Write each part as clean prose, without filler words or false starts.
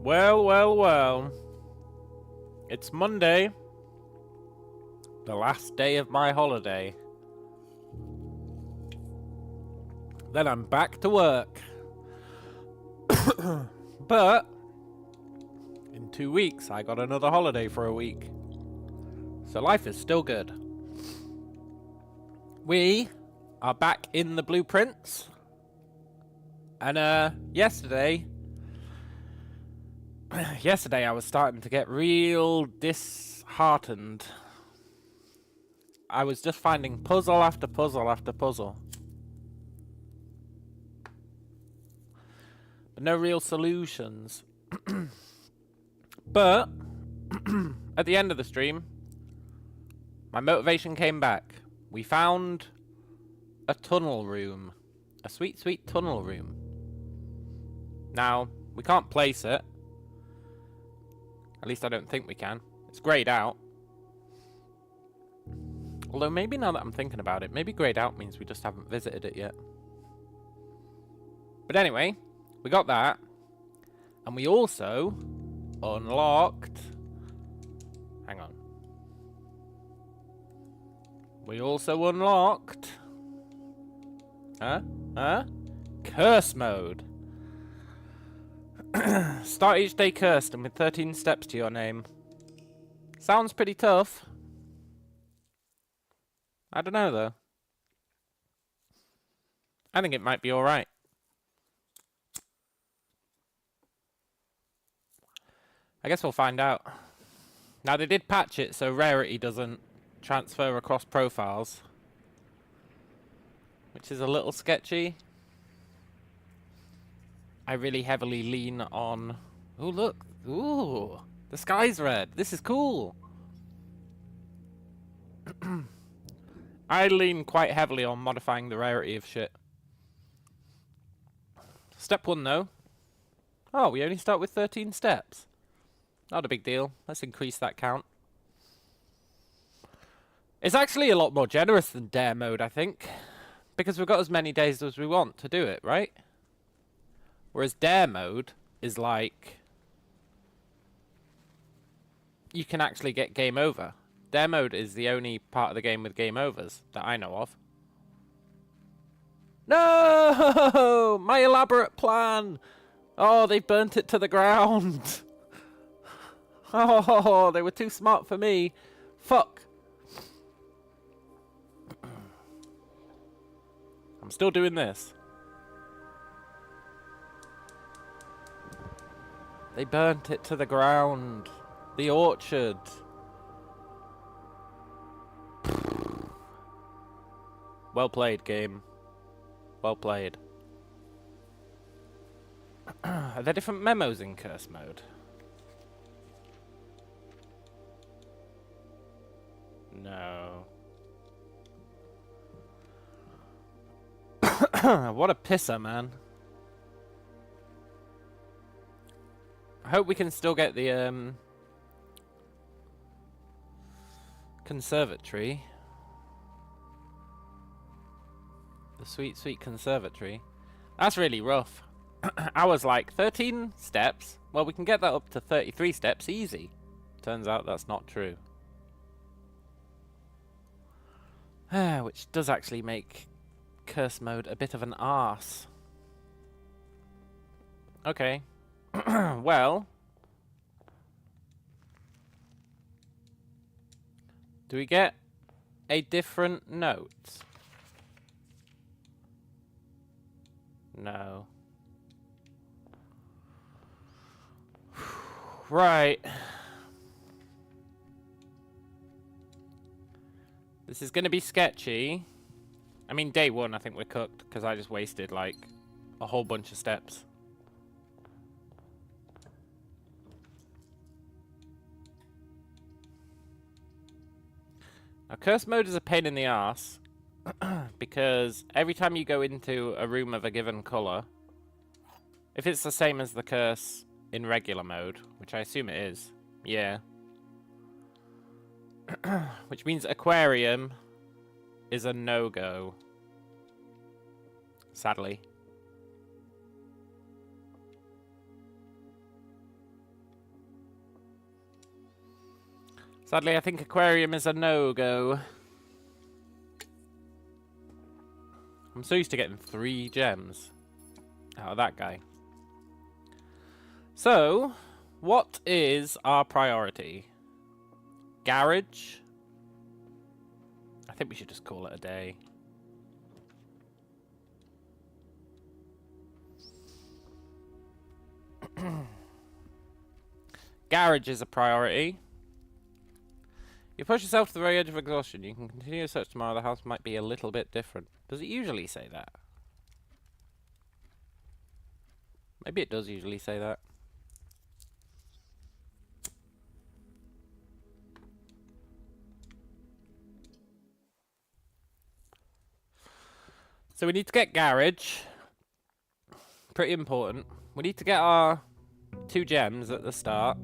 Well, well, well. It's Monday. The last day of my holiday. Then I'm back to work. But in 2 weeks, I got another holiday for a week. So life is still good. We are back in the blueprints. And yesterday I was starting to get real disheartened. I was just finding puzzle after puzzle after puzzle. But no real solutions. But at the end of the stream, my motivation came back. We found a tunnel room. A sweet, sweet tunnel room. Now, we can't place it. At least I don't think we can. It's grayed out. Although maybe now that I'm thinking about it, maybe grayed out means we just haven't visited it yet. But anyway, we got that. And we also unlocked... Hang on. We also unlocked... Curse mode. Start each day cursed and with 13 steps to your name. Sounds pretty tough. I don't know though. I think it might be alright. I guess we'll find out. Now they did patch it so rarity doesn't transfer across profiles. Which is a little sketchy. I really heavily lean on... Oh, look. Ooh. The sky's red. This is cool. I lean quite heavily on modifying the rarity of shit. Step 1, though. Oh, we only start with 13 steps. Not a big deal. Let's increase that count. It's actually a lot more generous than dare mode, I think. Because we've got as many days as we want to do it, right? Whereas dare mode is like... You can actually get game over. Dare mode is the only part of the game with game overs that I know of. No! My elaborate plan! Oh, they burnt it to the ground. Oh, they were too smart for me. Fuck. I'm still doing this. They burnt it to the ground. The orchard. Well played, game. Well played. Are there different memos in curse mode? No. What a pisser, man. I hope we can still get the conservatory. The sweet, sweet conservatory. That's really rough. I was like, 13 steps? Well, we can get that up to 33 steps easy. Turns out that's not true. Which does actually make curse mode a bit of an arse. Okay. Well, do we get a different note? No. Right. This is going to be sketchy. I mean, day 1 I think we're cooked because I just wasted like a whole bunch of steps. Now, curse mode is a pain in the ass because every time you go into a room of a given colour, if it's the same as the curse in regular mode, which I assume it is, yeah. Which means aquarium is a no-go. Sadly. Sadly, I think aquarium is a no-go. I'm so used to getting 3 gems out of that guy. So, what is our priority? Garage? I think we should just call it a day. Garage is a priority. You push yourself to the very edge of exhaustion. You can continue to search tomorrow. The house might be a little bit different. Does it usually say that? Maybe it does usually say that. So we need to get garage. Pretty important. We need to get our 2 gems at the start.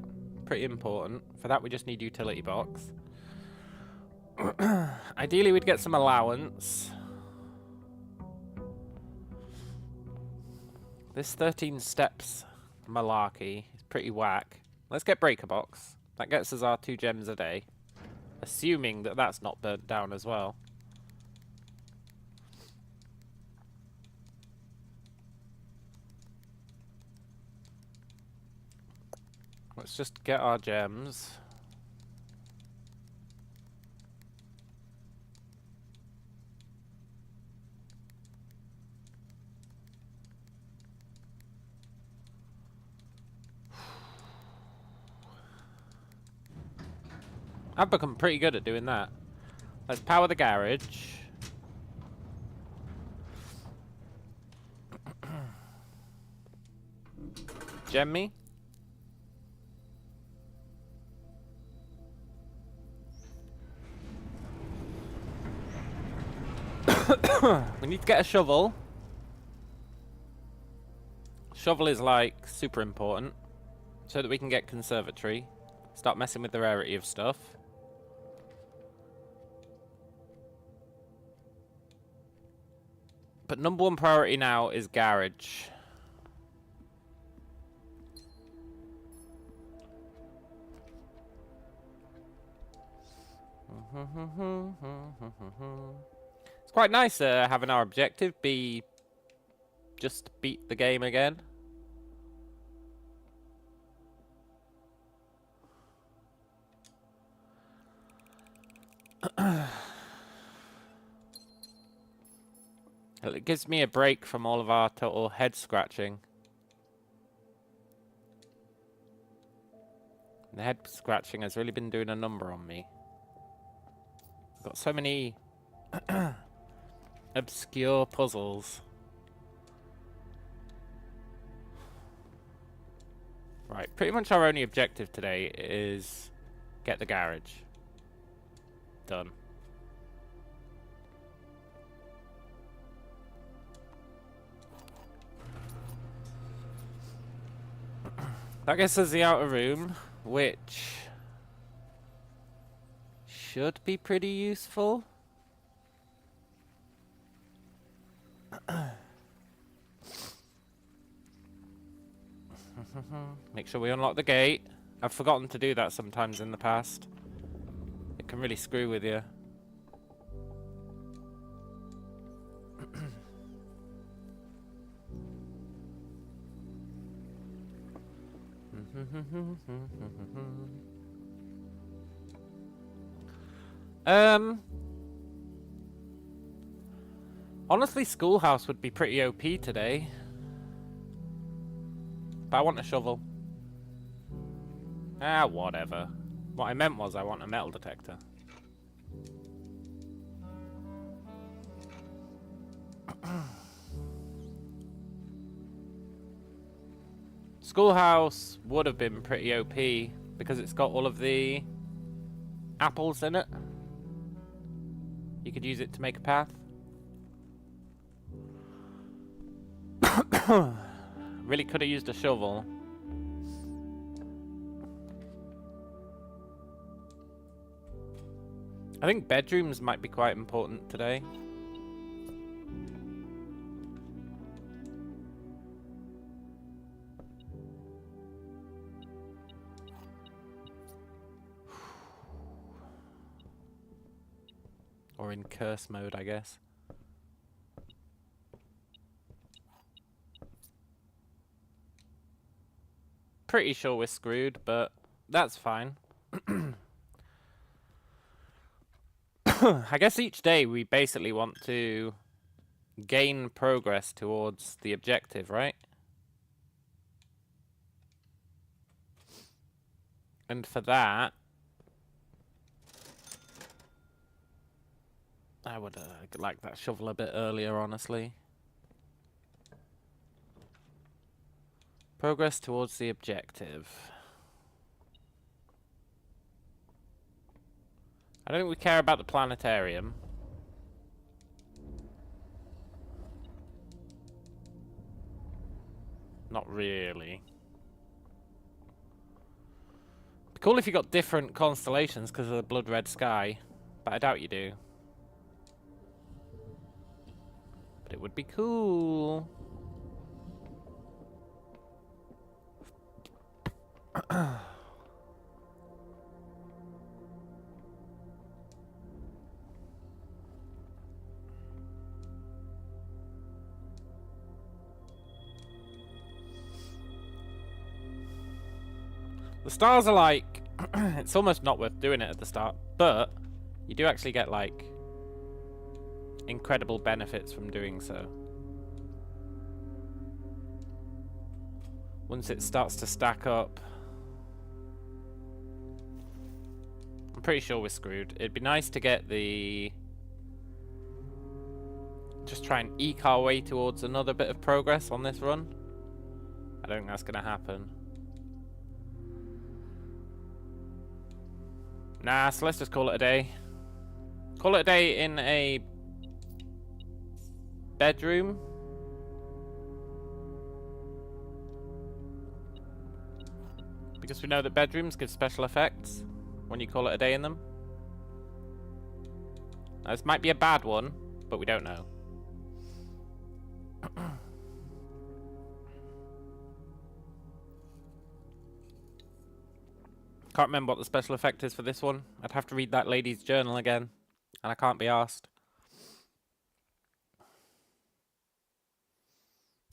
Pretty important. For that we just need utility box. Ideally we'd get some allowance. This 13 steps malarkey is pretty whack. Let's get breaker box. That gets us our 2 gems a day. Assuming that that's not burnt down as well. Let's just get our gems. I've become pretty good at doing that. Let's power the garage. Gem me. We need to get a shovel. Shovel is like super important so that we can get conservatory. Start messing with the rarity of stuff. But number 1 priority now is garage. It's quite nice having our objective be just beat the game again. It gives me a break from all of our total head scratching. The head scratching has really been doing a number on me. I've got so many obscure puzzles. Right, pretty much our only objective today is get the garage. Done. That gets us the outer room, which should be pretty useful. Make sure we unlock the gate. I've forgotten to do that sometimes in the past. It can really screw with you. Honestly, schoolhouse would be pretty OP today. But I want a shovel. Ah, whatever. What I meant was I want a metal detector. Schoolhouse would have been pretty OP because it's got all of the apples in it. You could use it to make a path. Really could have used a shovel. I think bedrooms might be quite important today. Or in curse mode, I guess. Pretty sure we're screwed, but that's fine. I guess each day we basically want to gain progress towards the objective, right? And for that, I would like that shovel a bit earlier, honestly. Progress towards the objective. I don't think we care about the planetarium. Not really. It'd be cool if you got different constellations because of the blood red sky, but I doubt you do. But it would be cool. The stars are like, it's almost not worth doing it at the start, but you do actually get like incredible benefits from doing so. Once it starts to stack up. I'm pretty sure we're screwed. It'd be nice to get the... just try and eke our way towards another bit of progress on this run. I don't think that's going to happen. Nah, so let's just call it a day. Call it a day in a bedroom. Because we know that bedrooms give special effects when you call it a day in them. Now, this might be a bad one, but we don't know. Can't remember what the special effect is for this one. I'd have to read that lady's journal again, and I can't be asked.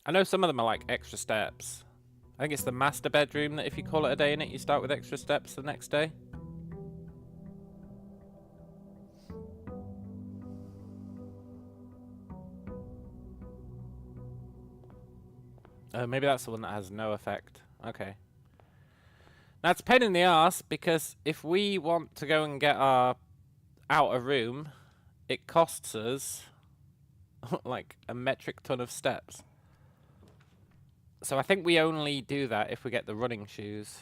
I know some of them are like extra steps. I think it's the master bedroom that if you call it a day in it, you start with extra steps the next day. Maybe that's the one that has no effect. Okay. Now, it's a pain in the ass because if we want to go and get our outer room, it costs us like a metric ton of steps. So I think we only do that if we get the running shoes.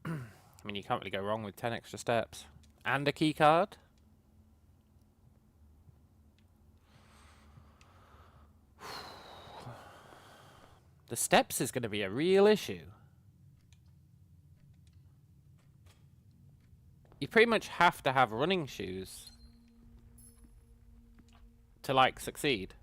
I mean, you can't really go wrong with 10 extra steps. And a key card. The steps is going to be a real issue. You pretty much have to have running shoes to, like, succeed.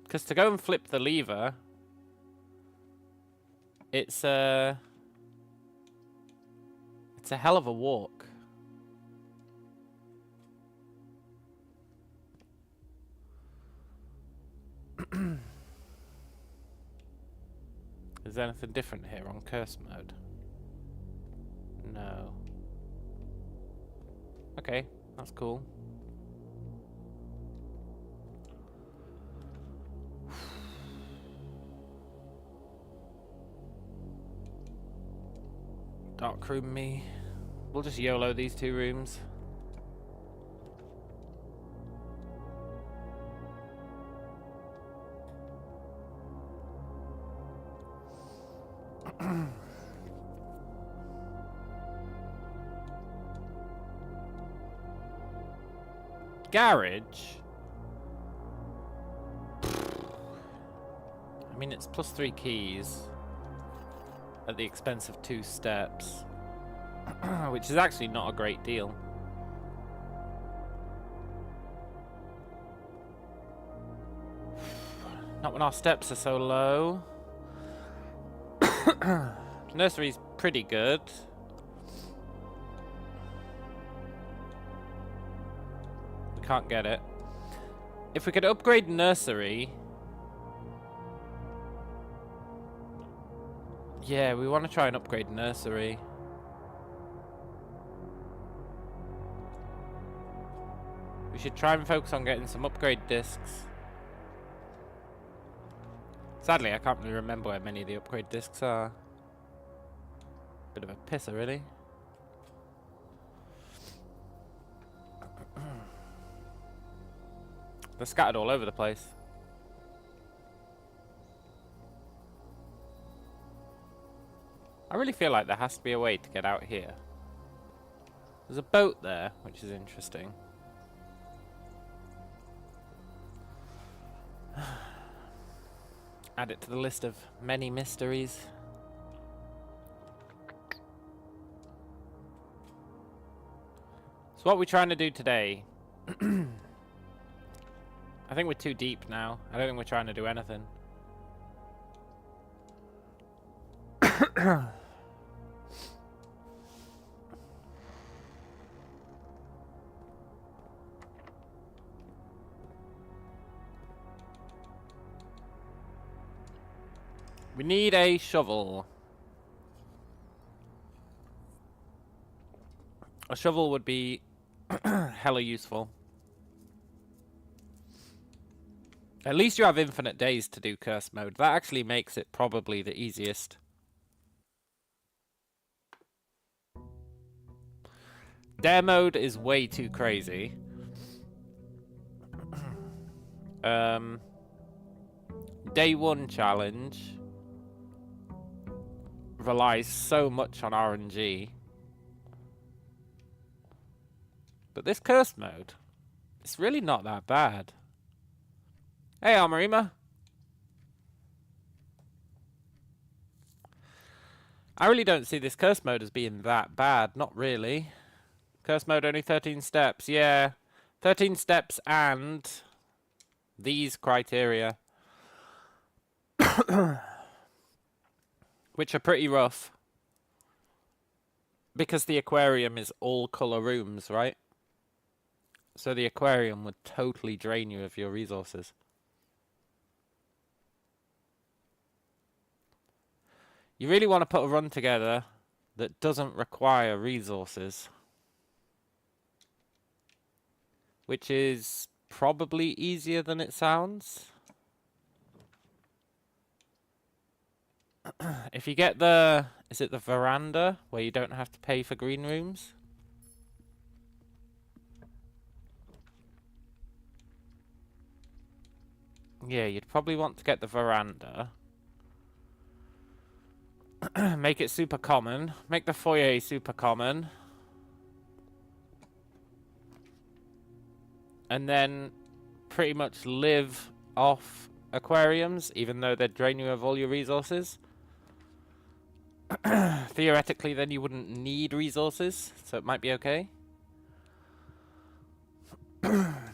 Because to go and flip the lever, it's a hell of a walk. Is there anything different here on curse mode? No. Okay, that's cool. Dark room me. We'll just YOLO these two rooms. Garage? I mean, it's plus 3 keys at the expense of 2 steps, which is actually not a great deal. Not when our steps are so low. Nursery's pretty good. We can't get it. If we could upgrade nursery... Yeah, we want to try and upgrade nursery. We should try and focus on getting some upgrade discs. Sadly, I can't really remember where many of the upgrade discs are. Bit of a pisser, really. They're scattered all over the place. I really feel like there has to be a way to get out here. There's a boat there, which is interesting. Add it to the list of many mysteries. So what are we trying to do today? I think we're too deep now. I don't think we're trying to do anything. We need a shovel. A shovel would be hella useful. At least you have infinite days to do curse mode. That actually makes it probably the easiest. Dare mode is way too crazy. Day 1 challenge relies so much on RNG. But this curse mode, it's really not that bad. Hey, Almarima. I really don't see this curse mode as being that bad. Not really. Curse mode only 13 steps. Yeah. 13 steps and these criteria. Which are pretty rough. Because the aquarium is all colour rooms, right? So the aquarium would totally drain you of your resources. You really want to put a run together that doesn't require resources. Which is probably easier than it sounds. If you get the... Is it the veranda? Where you don't have to pay for green rooms? Yeah, you'd probably want to get the veranda. Make it super common. Make the foyer super common. And then pretty much live off aquariums, even though they'd drain you of all your resources. Theoretically, then you wouldn't need resources, so it might be okay.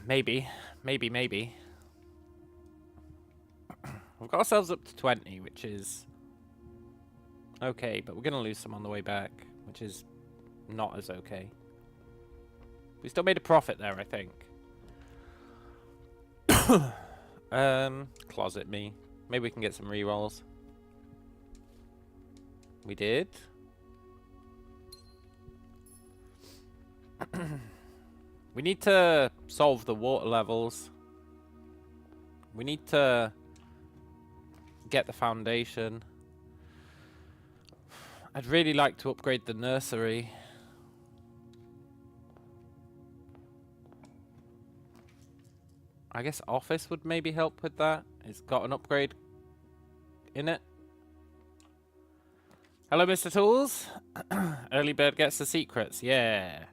Maybe. Maybe. We've got ourselves up to 20, which is okay, but we're going to lose some on the way back, which is not as okay. We still made a profit there, I think. Closet me. Maybe we can get some rerolls. We did. We need to solve the water levels. We need to get the foundation. I'd really like to upgrade the nursery. I guess office would maybe help with that. It's got an upgrade in it. Hello, Mr. Tools. Early bird gets the secrets. Yeah.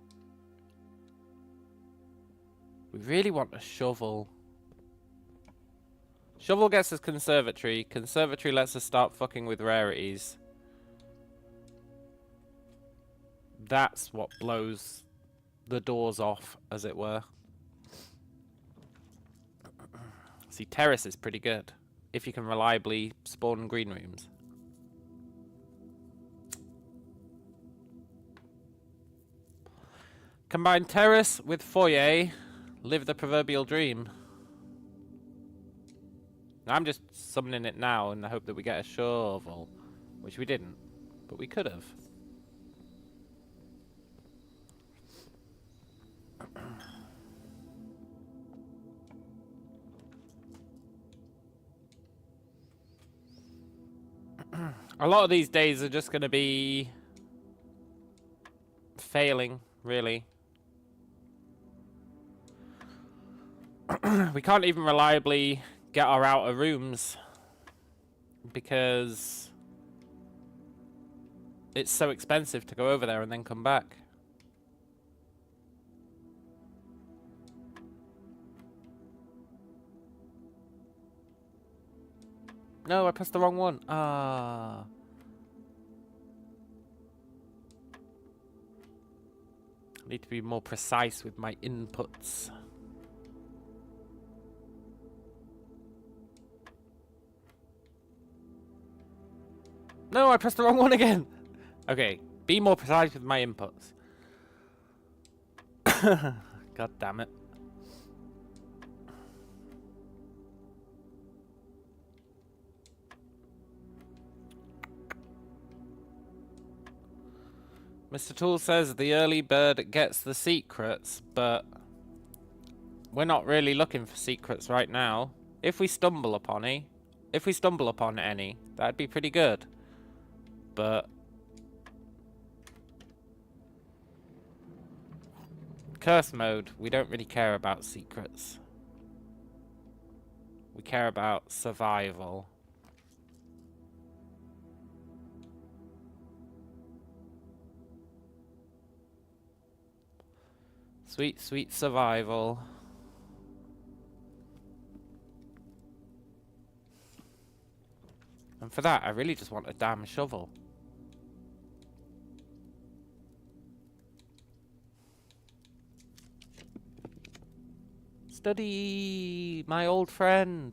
We really want a shovel. Shovel gets us conservatory. Conservatory lets us start fucking with rarities. That's what blows the doors off, as it were. See, terrace is pretty good. if you can reliably spawn green rooms. Combine terrace with foyer, live the proverbial dream. I'm just summoning it now in the hope that we get a shovel, which we didn't, but we could have. A lot of these days are just going to be failing, really. We can't even reliably get our outer rooms because it's so expensive to go over there and then come back. No, I pressed the wrong one. Ah. I need to be more precise with my inputs. No, I pressed the wrong one again. Okay, be more precise with my inputs. God damn it. Mr. Tool says the early bird gets the secrets, but we're not really looking for secrets right now. If we stumble upon any, that'd be pretty good. But curse mode, we don't really care about secrets. We care about survival. Sweet, sweet survival. And for that, I really just want a damn shovel. Study, my old friend.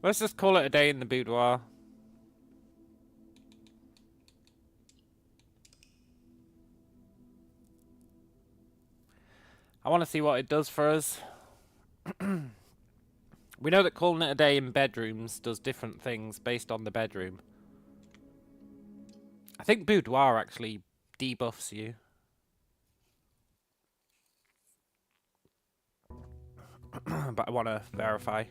Let's just call it a day in the boudoir. I want to see what it does for us. We know that calling it a day in bedrooms does different things based on the bedroom. I think boudoir actually debuffs you. But I want to verify.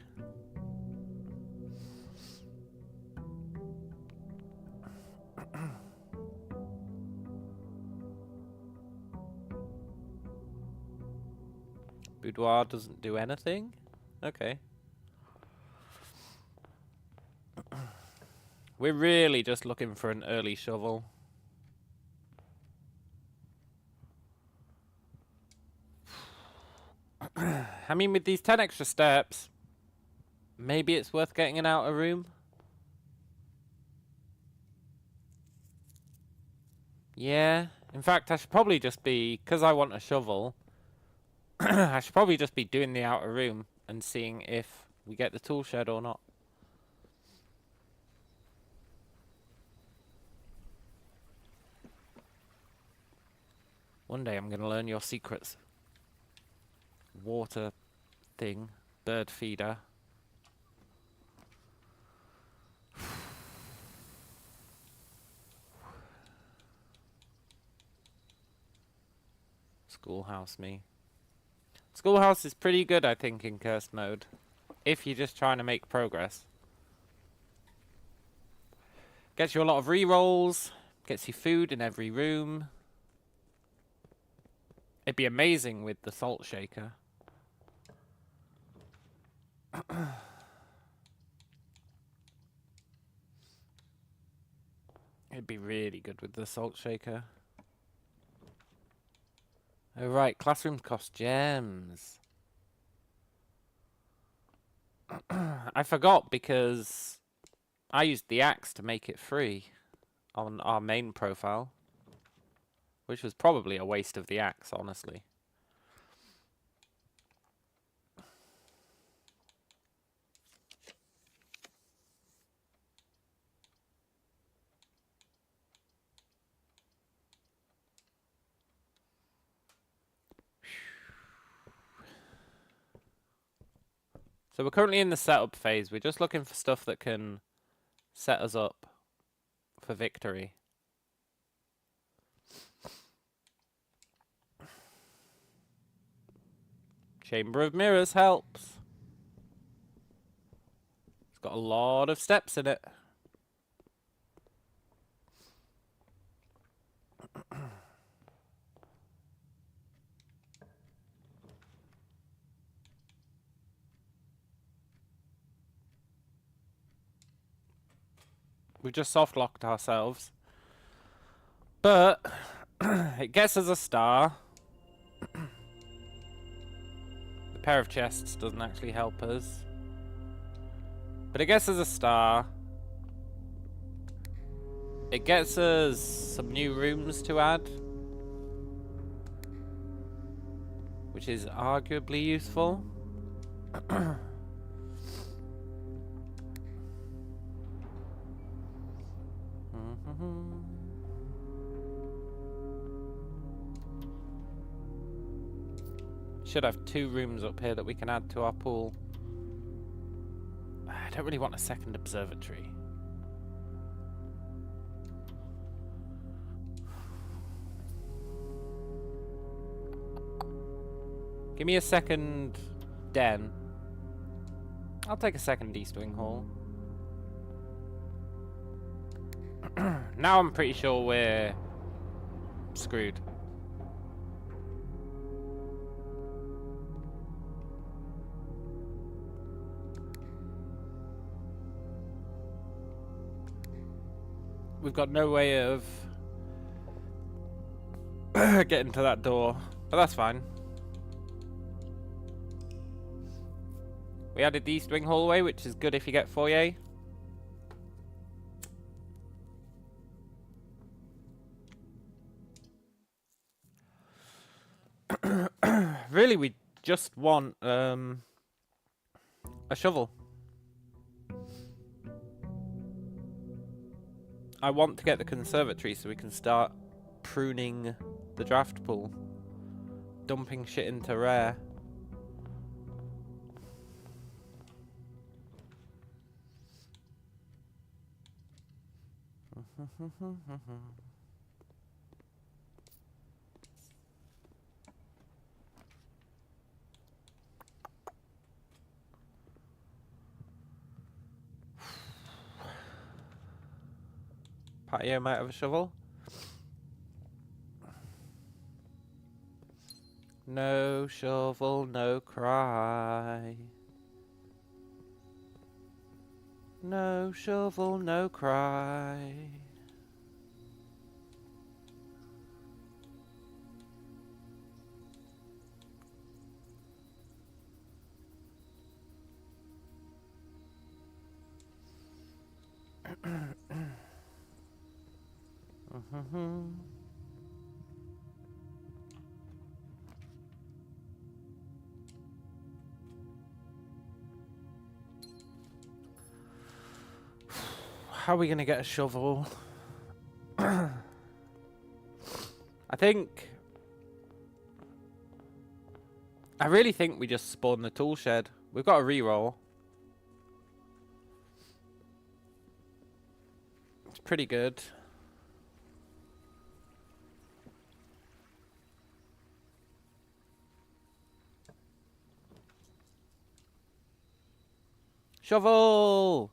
Boudoir doesn't do anything? Okay. We're really just looking for an early shovel. I mean, with these 10 extra steps, maybe it's worth getting an outer room. Yeah. In fact, I should probably just be, because I want a shovel, I should probably just be doing the outer room and seeing if we get the tool shed or not. One day I'm going to learn your secrets. Water thing. Bird feeder. Schoolhouse me. Schoolhouse is pretty good, I think, in cursed mode. If you're just trying to make progress. Gets you a lot of rerolls. Gets you food in every room. It'd be amazing with the salt shaker. It'd be really good with the salt shaker. Oh right, classrooms cost gems. I forgot because I used the axe to make it free on our main profile. Which was probably a waste of the axe, honestly. So we're currently in the setup phase. We're just looking for stuff that can set us up for victory. Chamber of Mirrors helps. It's got a lot of steps in it. We've just soft locked ourselves. But it gets us a star. The pair of chests doesn't actually help us. But it gets us a star. It gets us some new rooms to add, which is arguably useful. Should have 2 rooms up here that we can add to our pool. I don't really want a second observatory. Give me a second den. I'll take a second East Wing Hall. Now I'm pretty sure we're screwed. We've got no way of getting to that door, but that's fine. We added the East Wing hallway, which is good if you get foyer. Really, we just want a shovel. I want to get the conservatory so we can start pruning the draft pool. Dumping shit into rare. Patio might have a shovel. No shovel, no cry. No shovel, no cry. How are we going to get a shovel? I really think we just spawn the tool shed. We've got a reroll. It's pretty good. Shovel!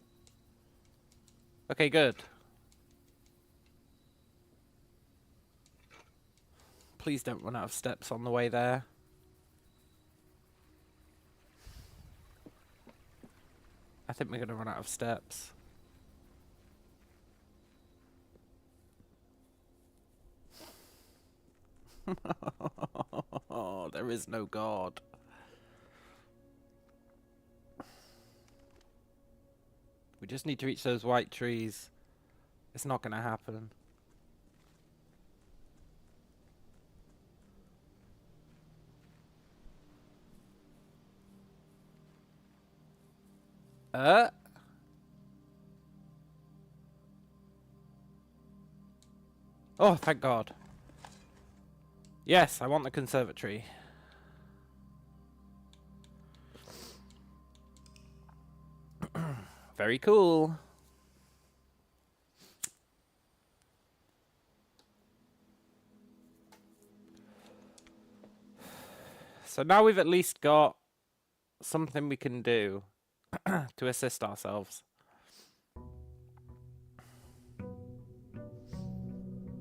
Okay, good. Please don't run out of steps on the way there. I think we're going to run out of steps. There is no God. We just need to reach those white trees. It's not going to happen. Oh, thank God. Yes, I want the conservatory. Very cool. So now we've at least got something we can do to assist ourselves.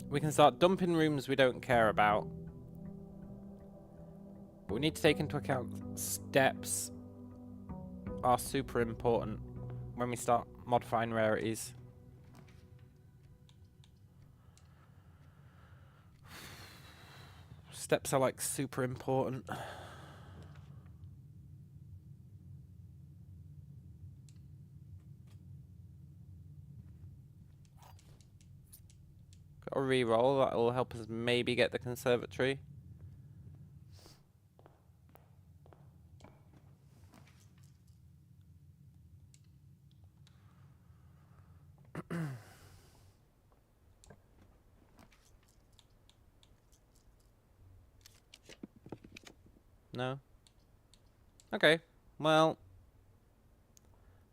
We can start dumping rooms we don't care about. But we need to take into account steps are super important when we start modifying rarities. Steps are like super important. Got a reroll, that'll help us maybe get the conservatory. No? Okay, well,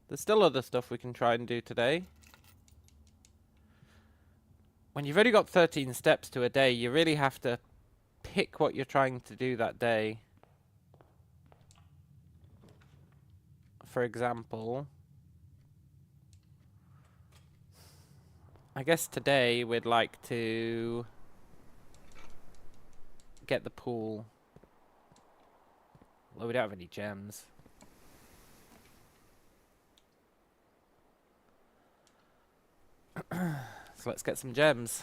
there's still other stuff we can try and do today. When you've only got 13 steps to a day, you really have to pick what you're trying to do that day. For example, I guess today we'd like to get the pool. Well, we don't have any gems. So let's get some gems.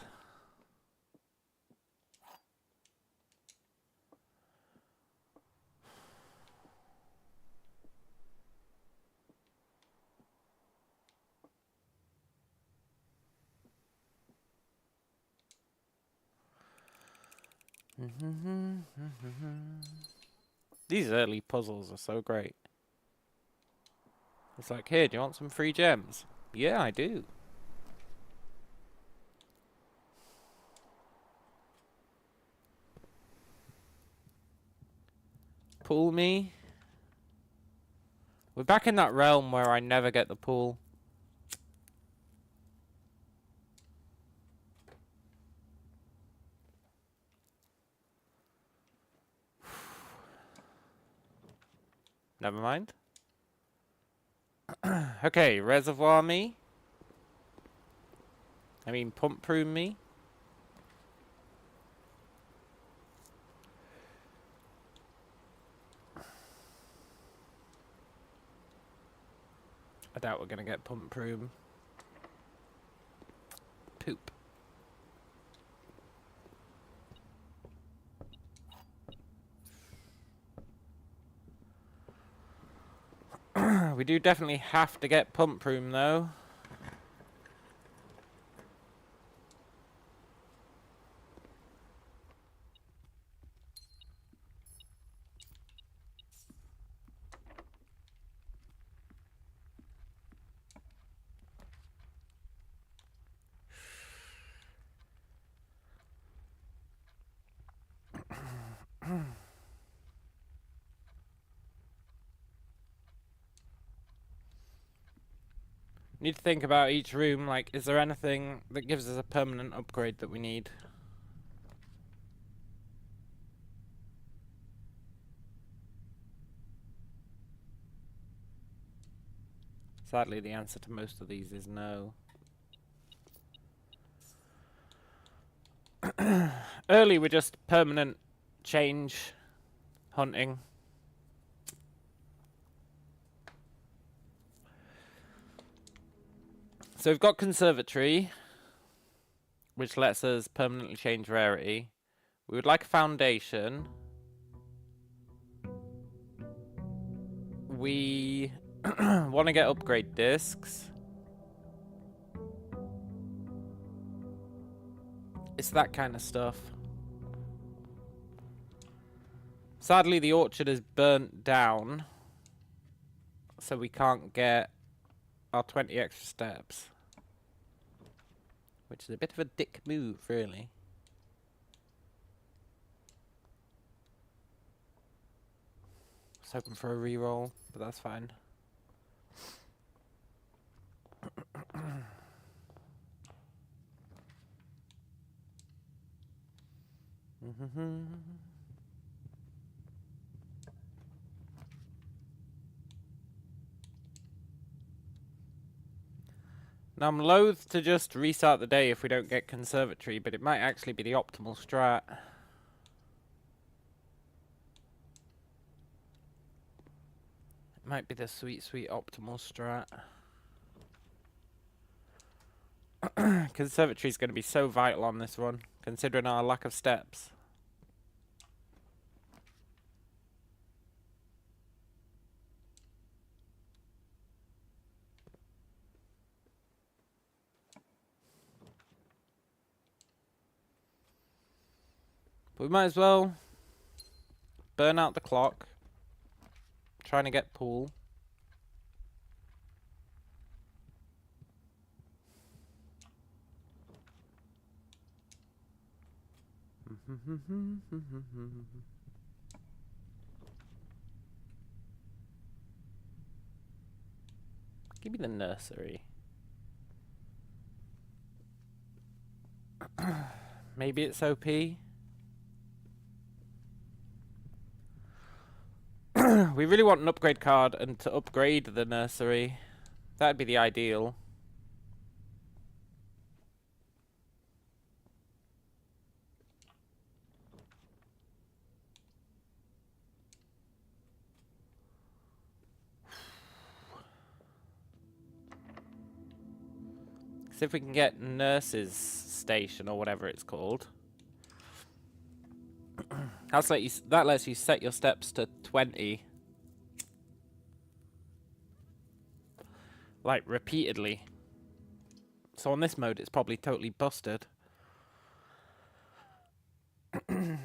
These early puzzles are so great. It's like, here, do you want some free gems? Yeah, I do. Pool me. We're back in that realm where I never get the pool. Never mind. Okay, reservoir me. I mean, pump prune me. I doubt we're gonna get pump prune. Poop. We do definitely have to get pump prune though. Need to think about each room, like, is there anything that gives us a permanent upgrade that we need? Sadly, the answer to most of these is no. Early, we're just permanent change hunting. So we've got conservatory, which lets us permanently change rarity. We would like a foundation. We want to get upgrade discs. It's that kind of stuff. Sadly, the orchard is burnt down, so we can't get our 20 extra steps. Which is a bit of a dick move, really. I was hoping for a reroll, but that's fine. Now, I'm loath to just restart the day if we don't get conservatory, but it might actually be the optimal strat. It might be the sweet, sweet optimal strat. Conservatory is going to be so vital on this run, considering our lack of steps. But we might as well burn out the clock, trying to get pool. Give me the nursery. Maybe it's OP. We really want an upgrade card, and to upgrade the nursery, that'd be the ideal. See if we can get nurse's station or whatever it's called. That lets you set your steps to 20. Like, repeatedly. So on this mode, it's probably totally busted. I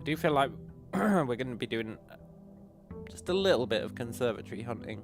do feel like we're going to be doing just a little bit of conservatory hunting.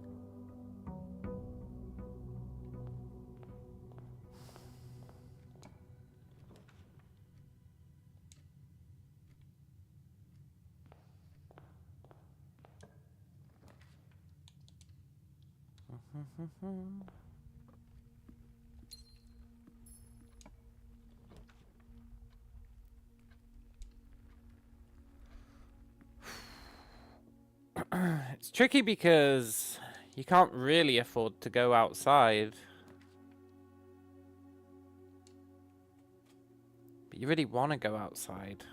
It's tricky because you can't really afford to go outside. But you really want to go outside.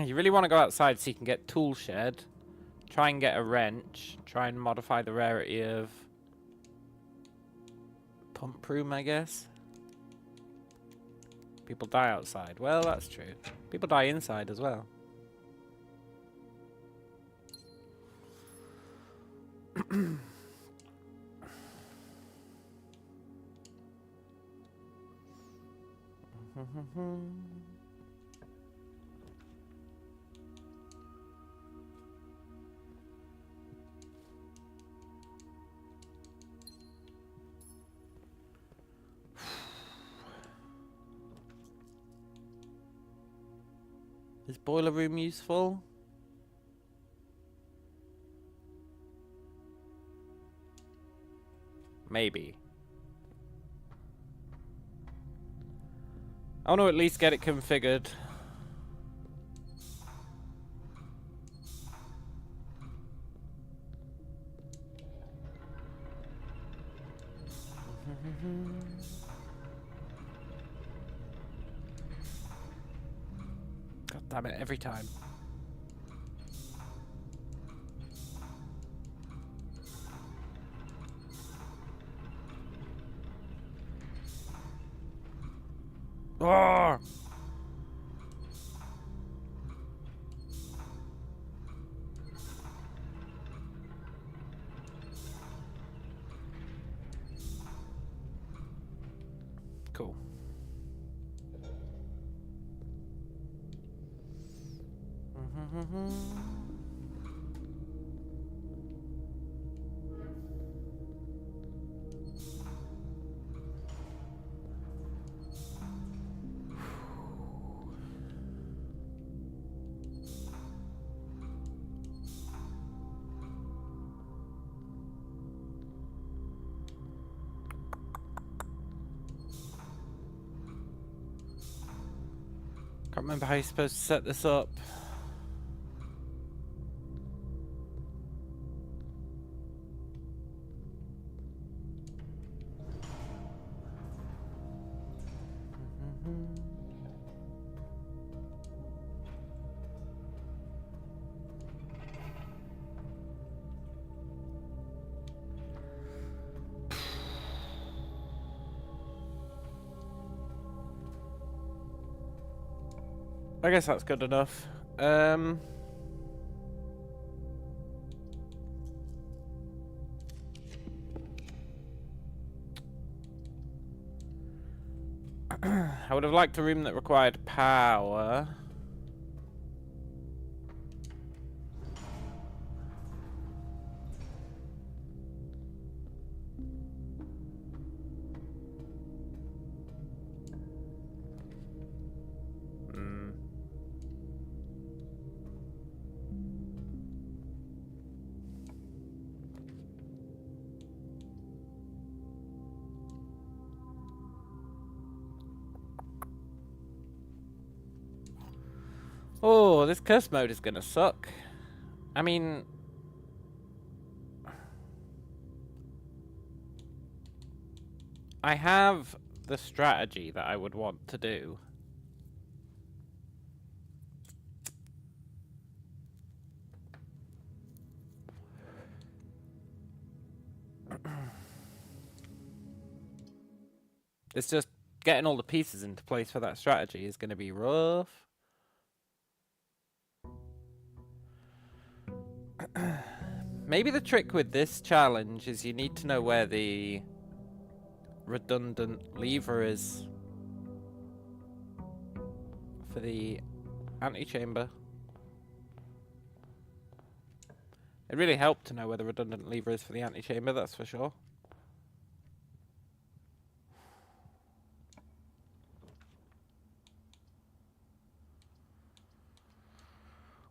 You really want to go outside so you can get tool shed. Try and get a wrench. Try and modify the rarity of pump room, I guess. People die outside. Well, that's true. People die inside as well. Is boiler room useful? Maybe. I want to at least get it configured. God damn it, every time. Oh! Cool. Can't remember how you're supposed to set this up. I guess that's good enough. I would have liked a room that required power. Oh, this curse mode is gonna suck. I mean... I have the strategy that I would want to do. It's just getting all the pieces into place for that strategy is gonna be rough. Maybe the trick with this challenge is you need to know where the redundant lever is for the antechamber. It really helped to know where the redundant lever is for the antechamber, that's for sure.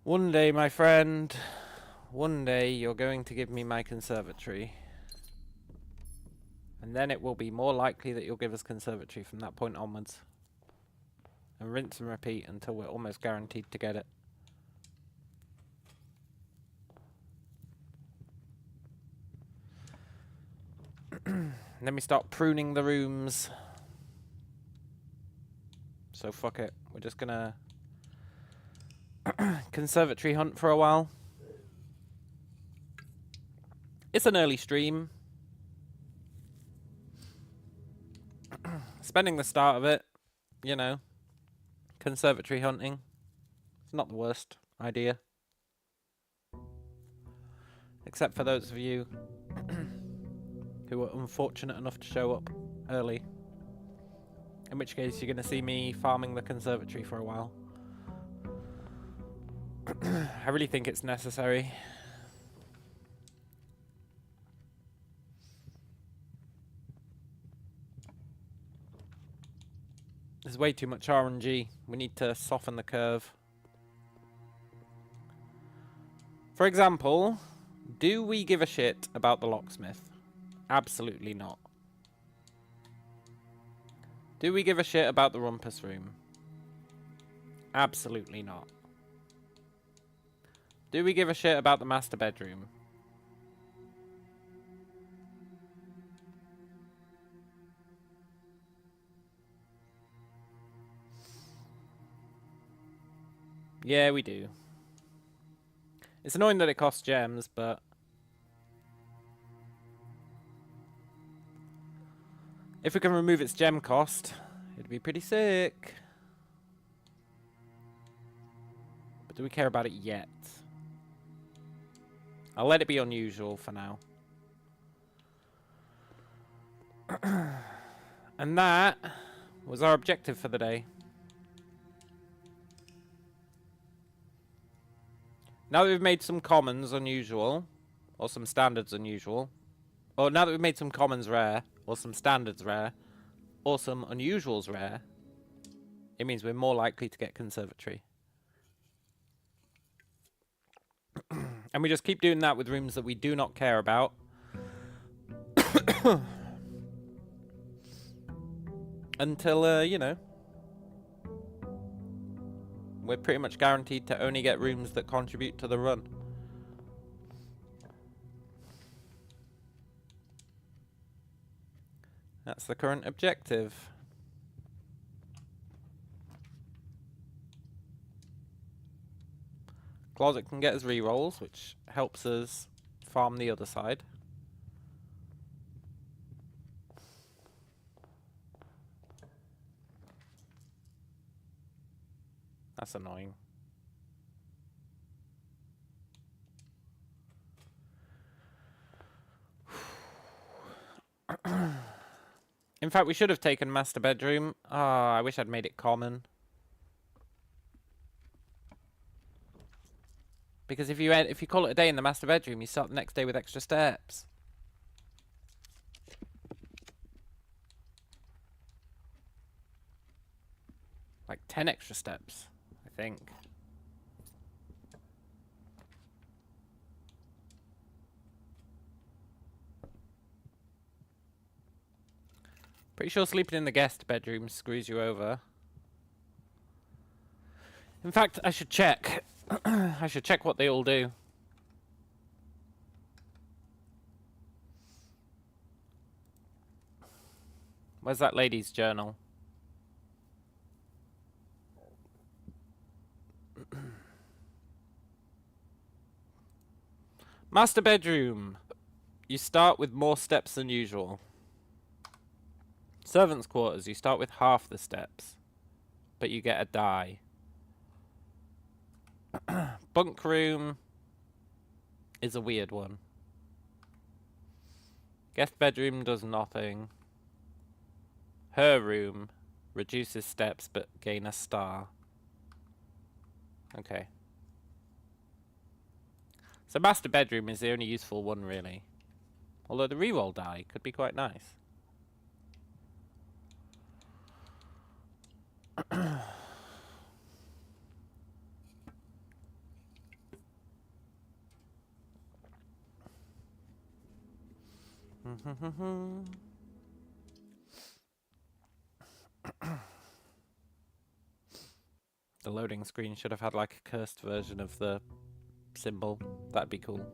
One day, my friend, one day you're going to give me my conservatory. And then it will be more likely that you'll give us conservatory from that point onwards. And rinse and repeat until we're almost guaranteed to get it. Then we start pruning the rooms. So fuck it. We're just gonna conservatory hunt for a while. It's an early stream. Spending the start of it, you know, conservatory hunting. It's not the worst idea. Except for those of you who were unfortunate enough to show up early. In which case you're going to see me farming the conservatory for a while. I really think it's necessary. There's way too much RNG. We need to soften the curve. For example, do we give a shit about the locksmith? Absolutely not. Do we give a shit about the rumpus room? Absolutely not. Do we give a shit about the master bedroom? Yeah, we do. It's annoying that it costs gems, but... if we can remove its gem cost, it'd be pretty sick. But do we care about it yet? I'll let it be unusual for now. And that was our objective for the day. Now that we've made some commons unusual, or some standards unusual, or now that we've made some commons rare, or some standards rare, or some unusuals rare, it means we're more likely to get conservatory. And we just keep doing that with rooms that we do not care about. Until, you know, we're pretty much guaranteed to only get rooms that contribute to the run. That's the current objective. Closet can get us rerolls, which helps us farm the other side. That's annoying. In fact, we should have taken master bedroom. Ah, I wish I'd made it common. Because if you call it a day in the master bedroom, you start the next day with extra steps. Like 10 extra steps, I think. Pretty sure sleeping in the guest bedroom screws you over. In fact, I should check. I should check what they all do. Where's that lady's journal? Master bedroom. You start with more steps than usual. Servants' quarters, you start with half the steps, but you get a die. Bunk room is a weird one. Guest bedroom does nothing. Her room reduces steps but gain a star. Okay. So master bedroom is the only useful one, really. Although the reroll die could be quite nice. The loading screen should have had like a cursed version of the symbol. That'd be cool.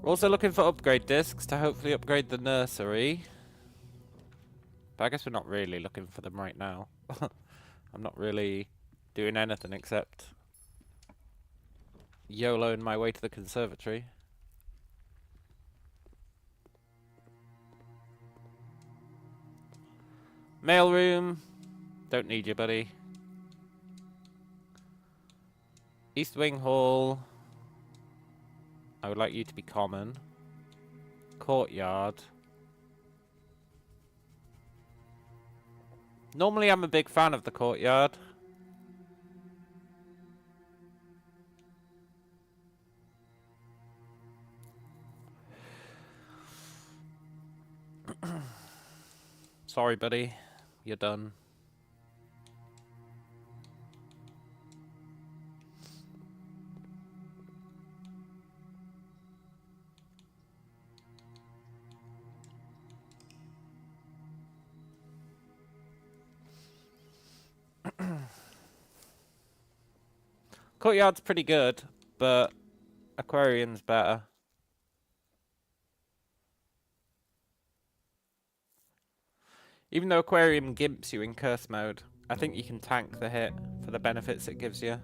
We're also looking for upgrade discs to hopefully upgrade the nursery. But I guess we're not really looking for them right now. I'm not really doing anything except YOLOing my way to the conservatory. Mailroom. Don't need you, buddy. East Wing Hall. I would like you to be common. Courtyard. Normally I'm a big fan of the courtyard. Sorry, buddy. You're done. Courtyard's pretty good, but aquarium's better. Even though aquarium gimps you in curse mode, I think you can tank the hit for the benefits it gives you.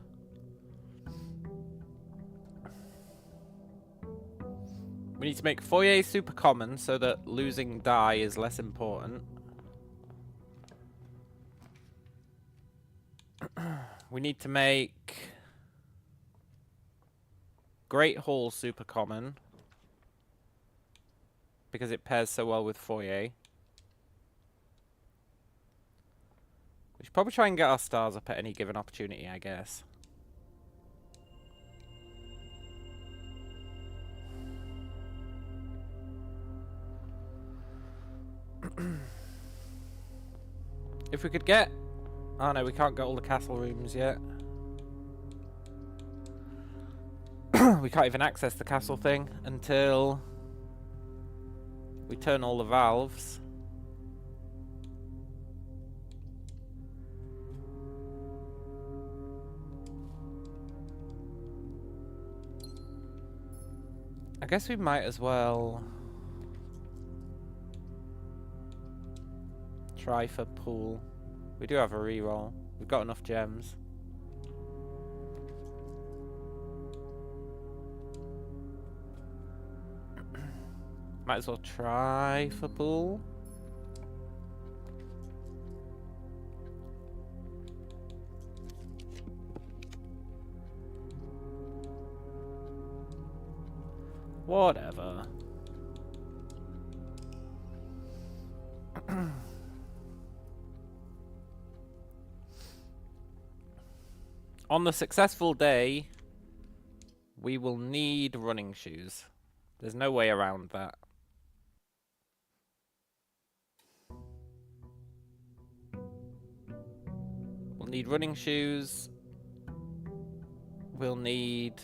We need to make foyer super common so that losing die is less important. We need to make Great Hall super common because it pairs so well with foyer. We should probably try and get our stars up at any given opportunity, I guess. If we could get... Oh no, we can't get all the castle rooms yet. We can't even access the castle thing until We turn all the valves. I guess we might as well try for pool. We do have a reroll. We've got enough gems. Might as well try for pool. Whatever. On the successful day, we will need running shoes. There's no way around that. We'll need running shoes. We'll need...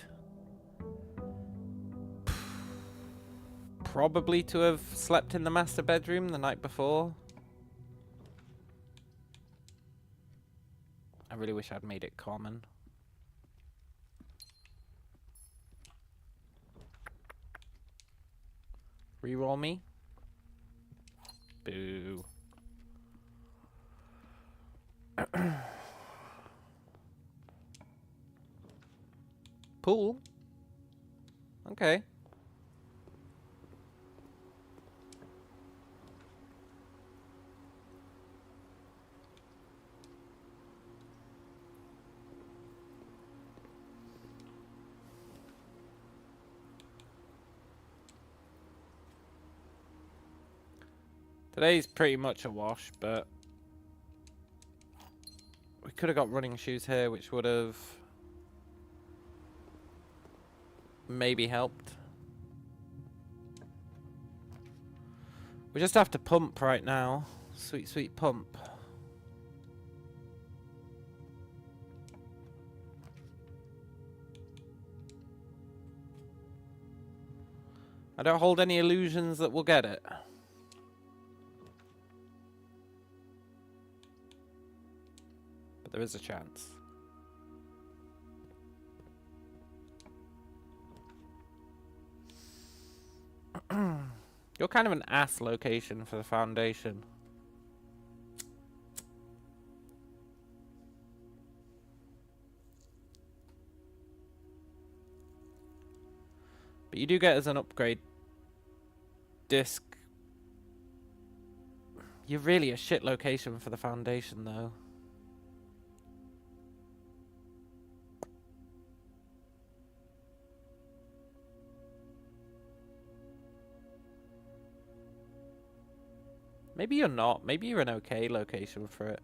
probably to have slept in the master bedroom the night before. I really wish I'd made it common. Reroll me. Boo. Pool? Okay. Today's pretty much a wash, but we could have got running shoes here, which would have maybe helped. We just have to pump right now. Sweet, sweet pump. I don't hold any illusions that we'll get it. But there is a chance. You're kind of an ass location for the foundation. But you do get as an upgrade disc. You're really a shit location for the foundation, though. Maybe you're not. Maybe you're an okay location for it.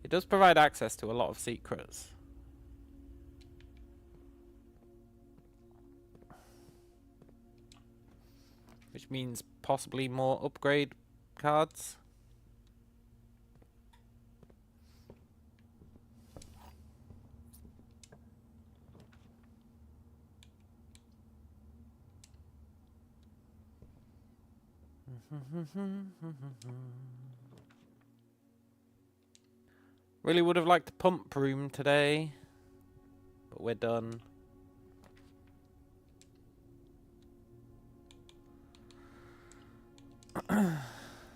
It does provide access to a lot of secrets. Which means possibly more upgrade cards. Really would have liked the pump room today, but we're done.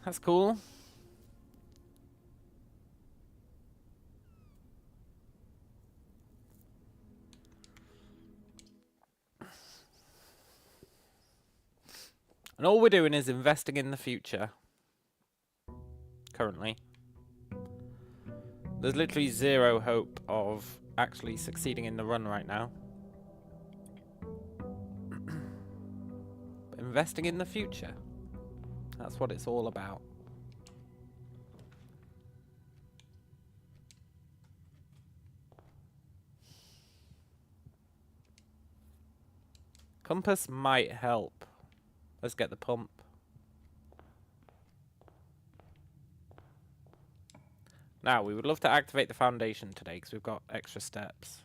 That's cool. And all we're doing is investing in the future. Currently. There's literally zero hope of actually succeeding in the run right now. But investing in the future. That's what it's all about. Compass might help. Let's get the pump. Now, we would love to activate the foundation today because we've got extra steps.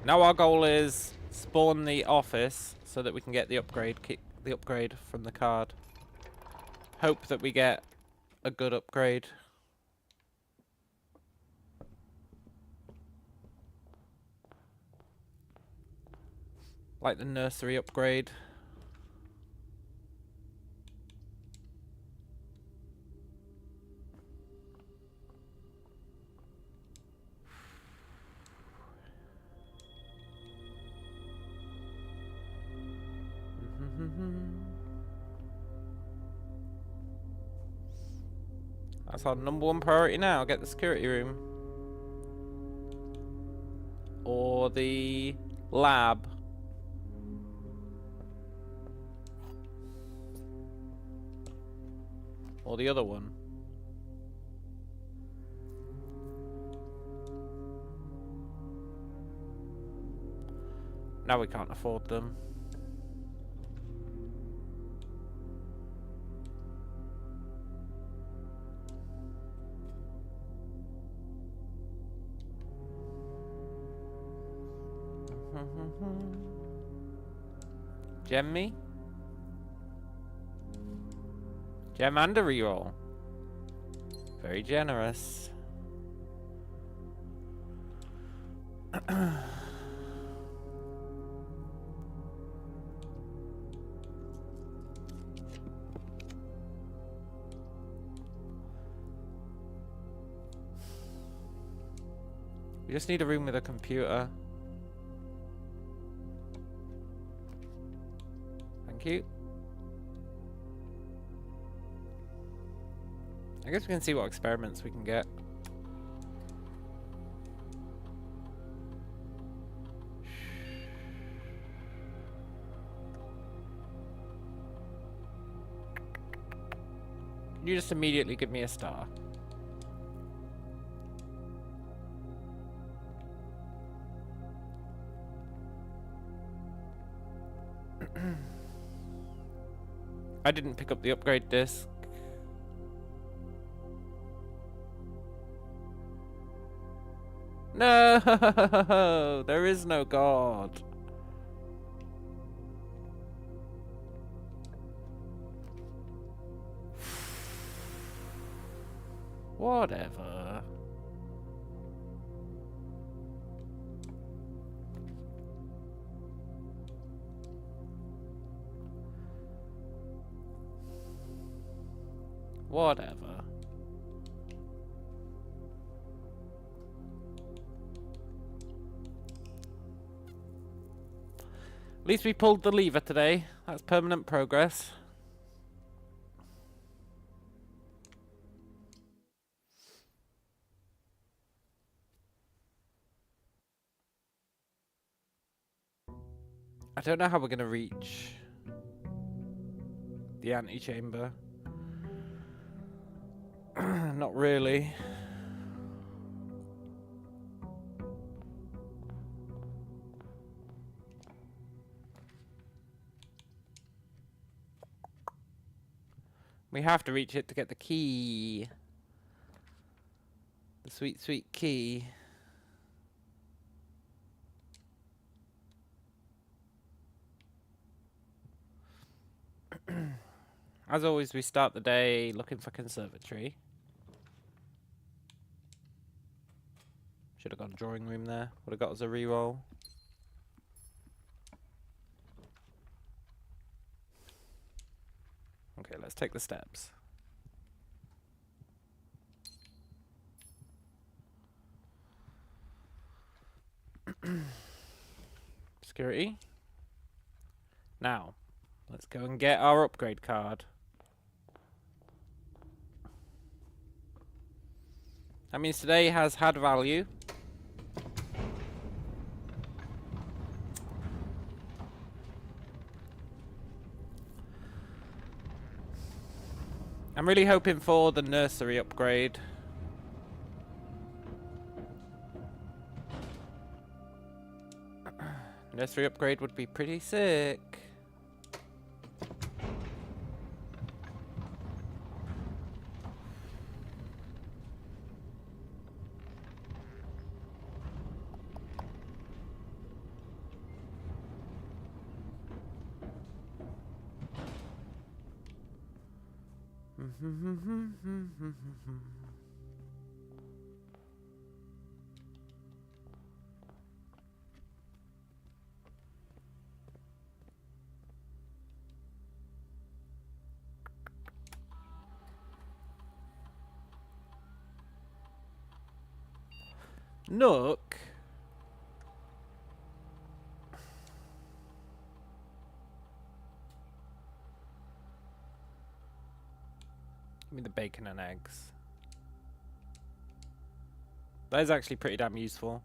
Now our goal is spawn the office so that we can get the upgrade from the card. Hope that we get a good upgrade. Like the nursery upgrade. That's our #1 priority now, get the security room. Or the lab. Or the other one. Now we can't afford them. Gem me? Gem and a reroll. Very generous. We just need a room with a computer. Thank you. I guess we can see what experiments we can get. Can you just immediately give me a star? I didn't pick up the upgrade disc. No, there is no God. Whatever. Whatever. At least we pulled the lever today. That's permanent progress. I don't know how we're gonna reach the antechamber. Not really. We have to reach it to get the key. The sweet, sweet key. As always, we start the day looking for conservatory. Should have gone drawing room there. Would have got us a reroll. Okay, let's take the steps. Security. Now, let's go and get our upgrade card. That means today has had value. I'm really hoping for the nursery upgrade. Nursery upgrade would be pretty sick. Nook. Give me the bacon and eggs. That is actually pretty damn useful.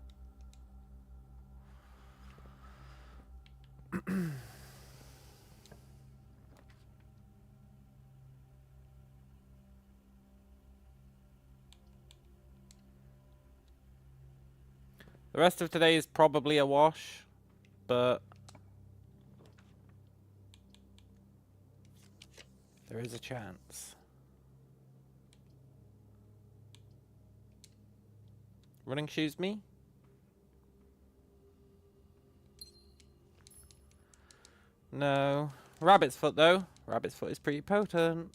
The rest of today is probably a wash, but there is a chance. Running shoes me? No. Rabbit's foot though. Rabbit's foot is pretty potent.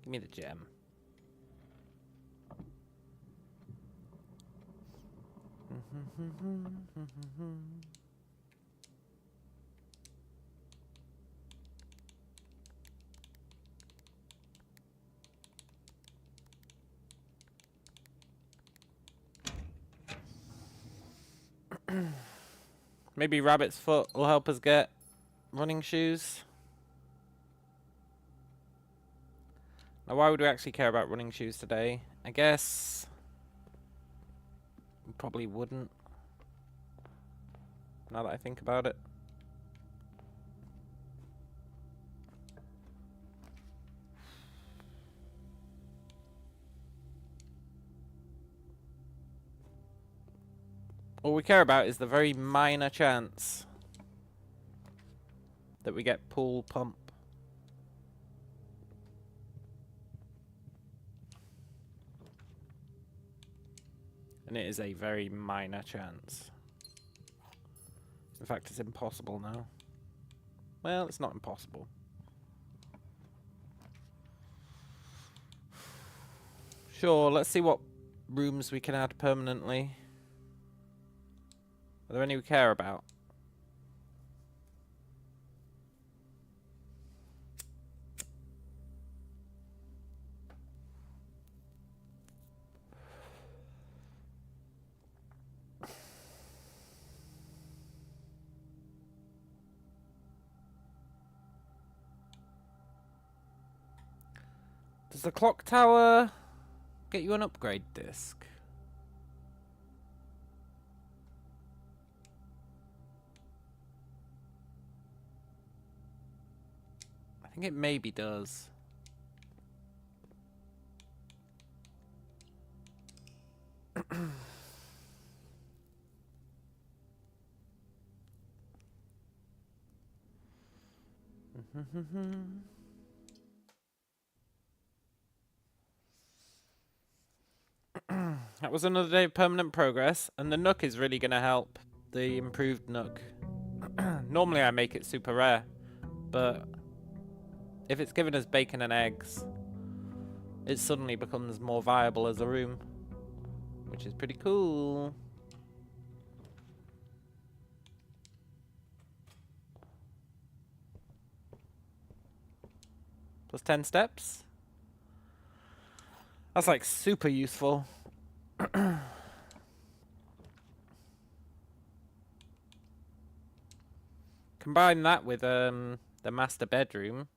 Give me the gem. Maybe Rabbit's foot will help us get running shoes. Now, why would we actually care about running shoes today? I guess we probably wouldn't. Now that I think about it. All we care about is the very minor chance that we get pool pump. And it is a very minor chance. In fact, it's impossible now. Well, it's not impossible. Sure, let's see what rooms we can add permanently. Are there any we care about? Does the clock tower get you an upgrade disc? I think it maybe does. That was another day of permanent progress, and the Nook is really going to help. The improved Nook. Normally I make it super rare, but if it's giving us bacon and eggs, it suddenly becomes more viable as a room, which is pretty cool. Plus 10 steps. That's like super useful. Combine that with the master bedroom,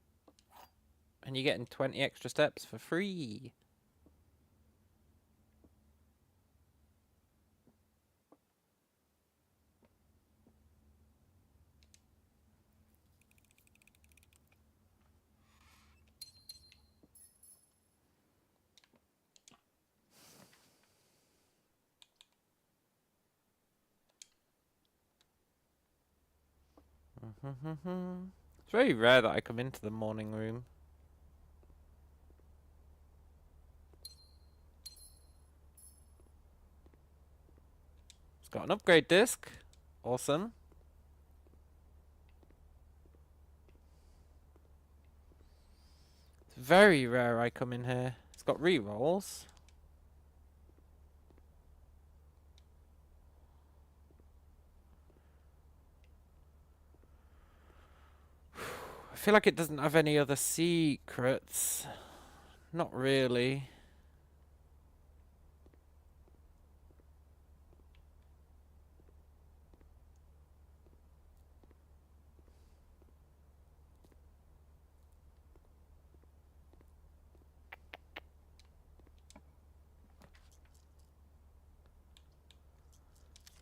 and you're getting 20 extra steps for free. It's very rare that I come into the morning room. It's got an upgrade disc. Awesome. It's very rare I come in here. It's got rerolls. I feel like it doesn't have any other secrets. Not really.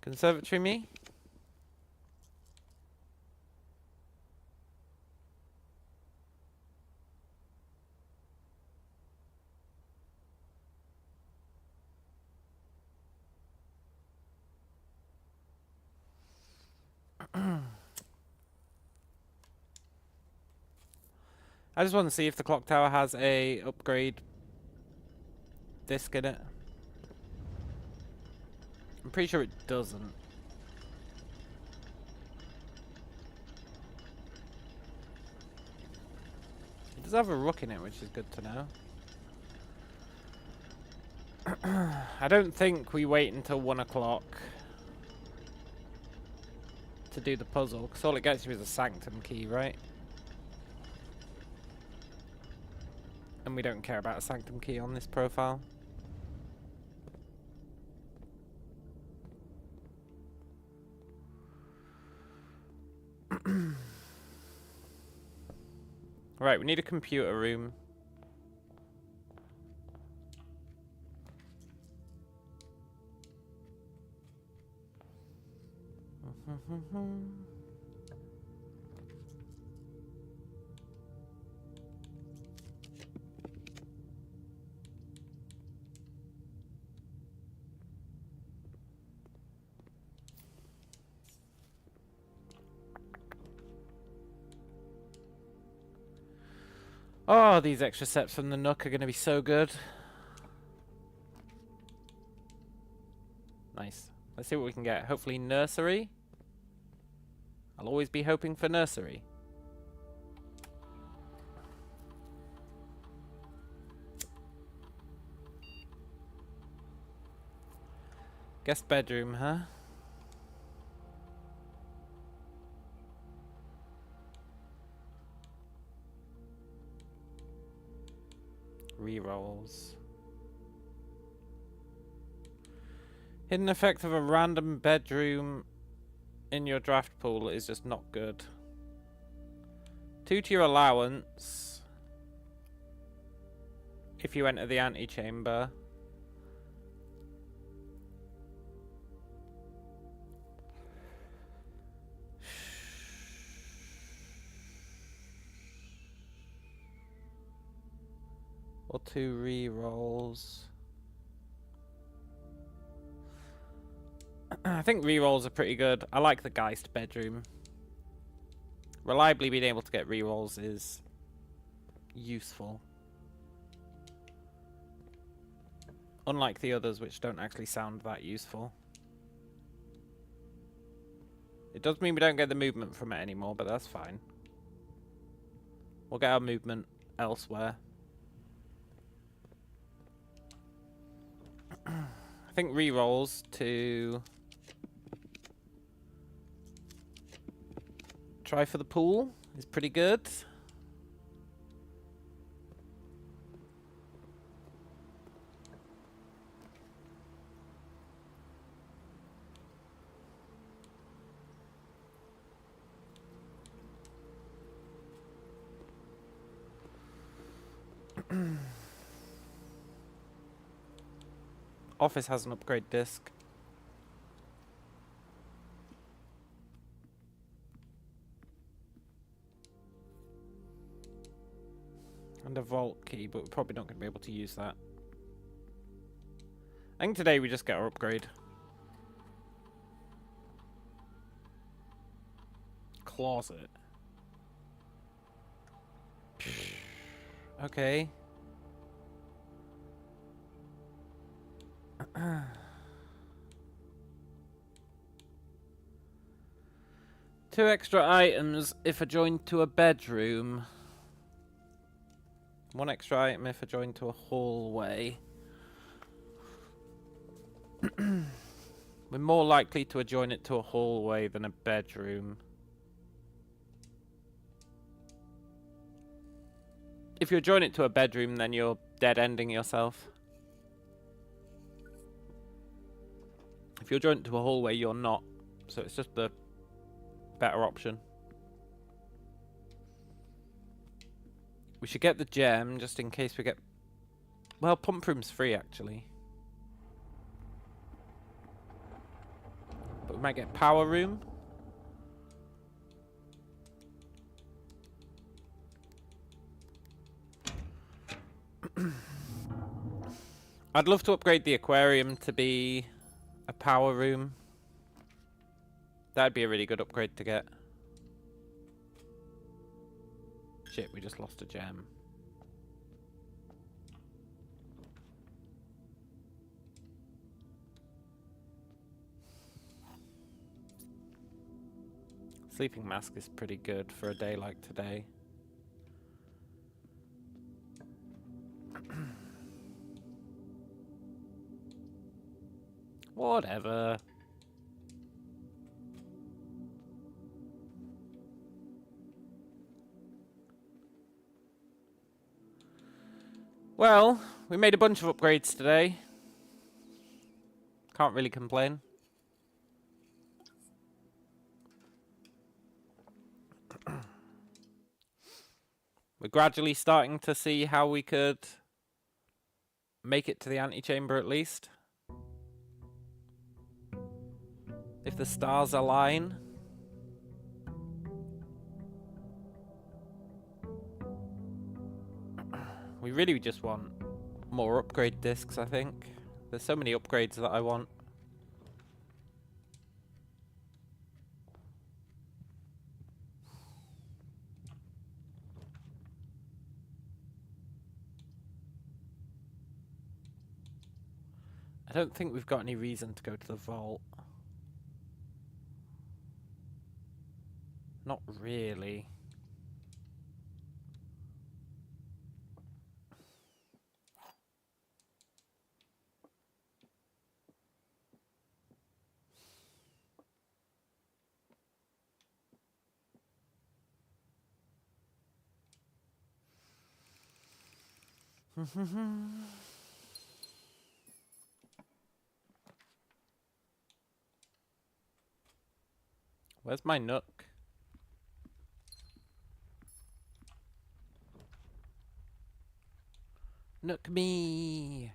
Conservatory me? I just want to see if the clock tower has a upgrade disc in it. I'm pretty sure it doesn't. It does have a rook in it, which is good to know. I don't think we wait until 1 o'clock to do the puzzle, because all it gets you is a sanctum key, right? And we don't care about a sanctum key on this profile. Right, we need a computer room. Oh, these extra steps from the Nook are going to be so good. Nice. Let's see what we can get. Hopefully nursery. I'll always be hoping for nursery. Guest bedroom, huh? Rerolls. Hidden effect of a random bedroom in your draft pool is just not good. 2 to your allowance if you enter the antechamber. Or 2 rerolls. I think rerolls are pretty good. I like the Geist bedroom. Reliably being able to get rerolls is useful. Unlike the others, which don't actually sound that useful. It does mean we don't get the movement from it anymore, but that's fine. We'll get our movement elsewhere. I think rerolls to try for the pool is pretty good. Office has an upgrade disc. And a vault key, but we're probably not going to be able to use that. I think today we just get our upgrade. closet. Okay. Two extra items if adjoined to a bedroom. One extra item if adjoined to a hallway. We're more likely to adjoin it to a hallway than a bedroom. If you adjoin it to a bedroom, then you're dead-ending yourself. If you adjoin it to a hallway, you're not. So it's just the better option. We should get the gem, just in case we get... Well, pump room's free, actually. But we might get power room. I'd love to upgrade the aquarium to be a power room. That'd be a really good upgrade to get. Shit, we just lost a gem. Sleeping mask is pretty good for a day like today. Whatever. Well, we made a bunch of upgrades today. Can't really complain. We're gradually starting to see how we could make it to the antechamber at least. If the stars align. We really just want more upgrade discs, I think. There's so many upgrades that I want. I don't think we've got any reason to go to the vault. Not really. Where's my nook? Nook me!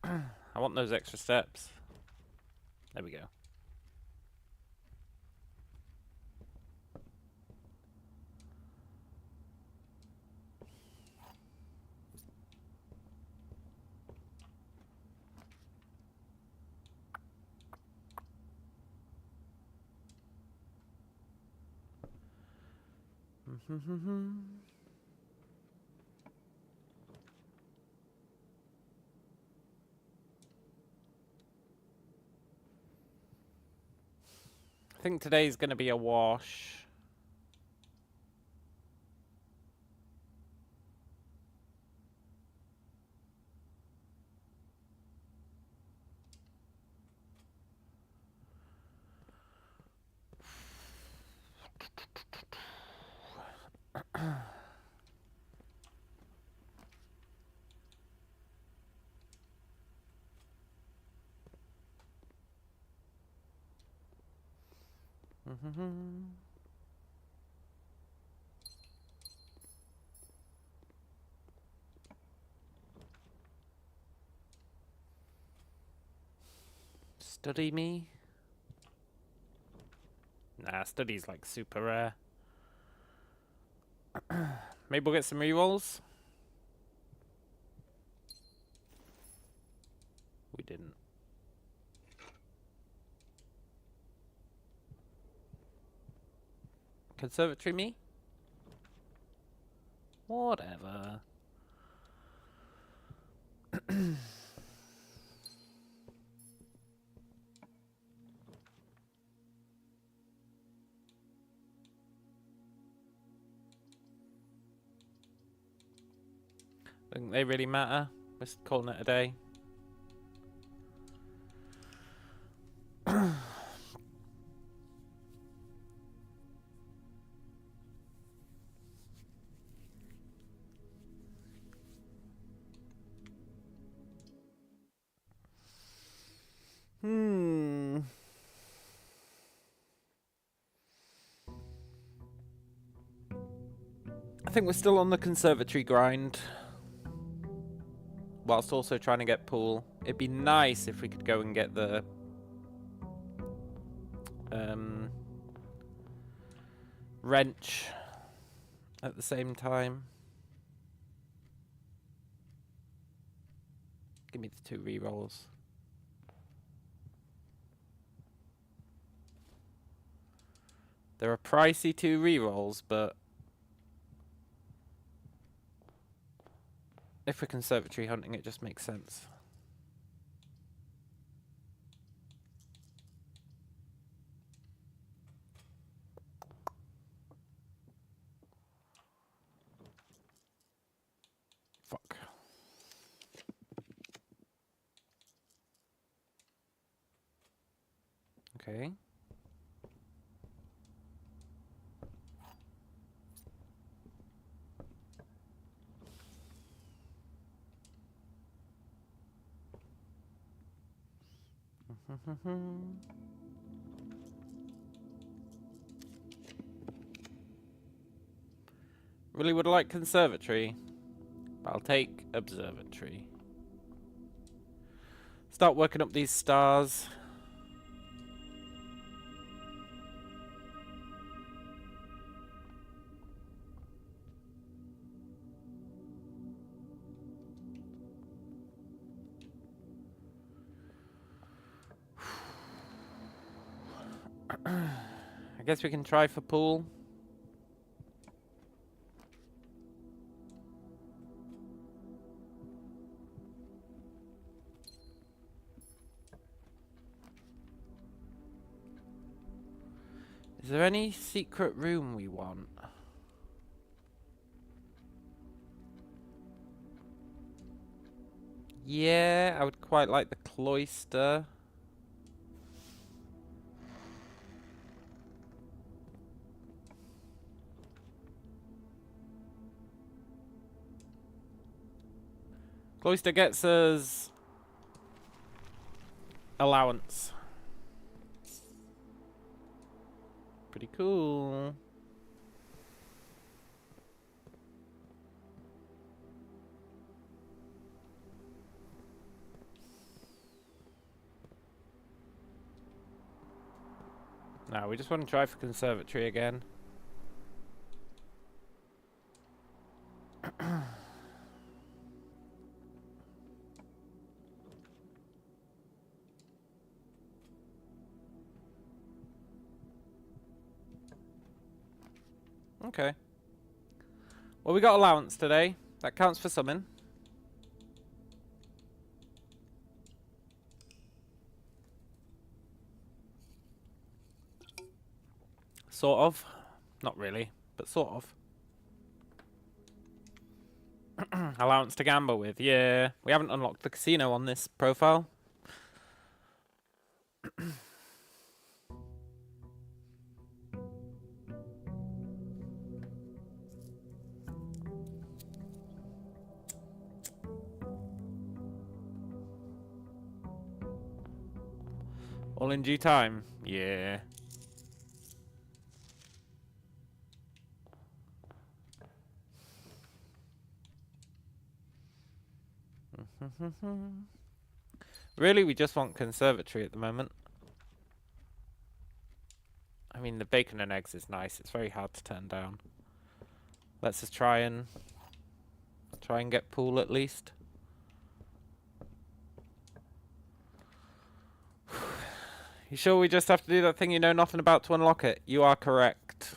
I want those extra steps. There we go. I think today's gonna be a wash. Study me? Nah, study's like super rare. Maybe we'll get some rerolls? We didn't. Conservatory me? Whatever. Think they really matter? We're just calling it a day. I think we're still on the conservatory grind. Whilst also trying to get pool. It'd be nice if we could go and get the wrench at the same time. Give me the 2 rerolls. There are pricey 2 rerolls, but if we're conservatory hunting, it just makes sense. Fuck. Okay. Really would like conservatory, but I'll take observatory. Start working up these stars. I guess we can try for pool. Is there any secret room we want? Yeah, I would quite like the cloister. Cloister gets us allowance. Pretty cool. No, we just want to try for conservatory again. Okay. Well, we got allowance today. That counts for summon. Sort of. Not really, but sort of. Allowance to gamble with. Yeah. We haven't unlocked the casino on this profile. All in due time. Yeah. Really, we just want conservatory at the moment. I mean, the bacon and eggs is nice. It's very hard to turn down. Let's just try and get pool at least. You sure we just have to do that thing you know nothing about to unlock it? You are correct.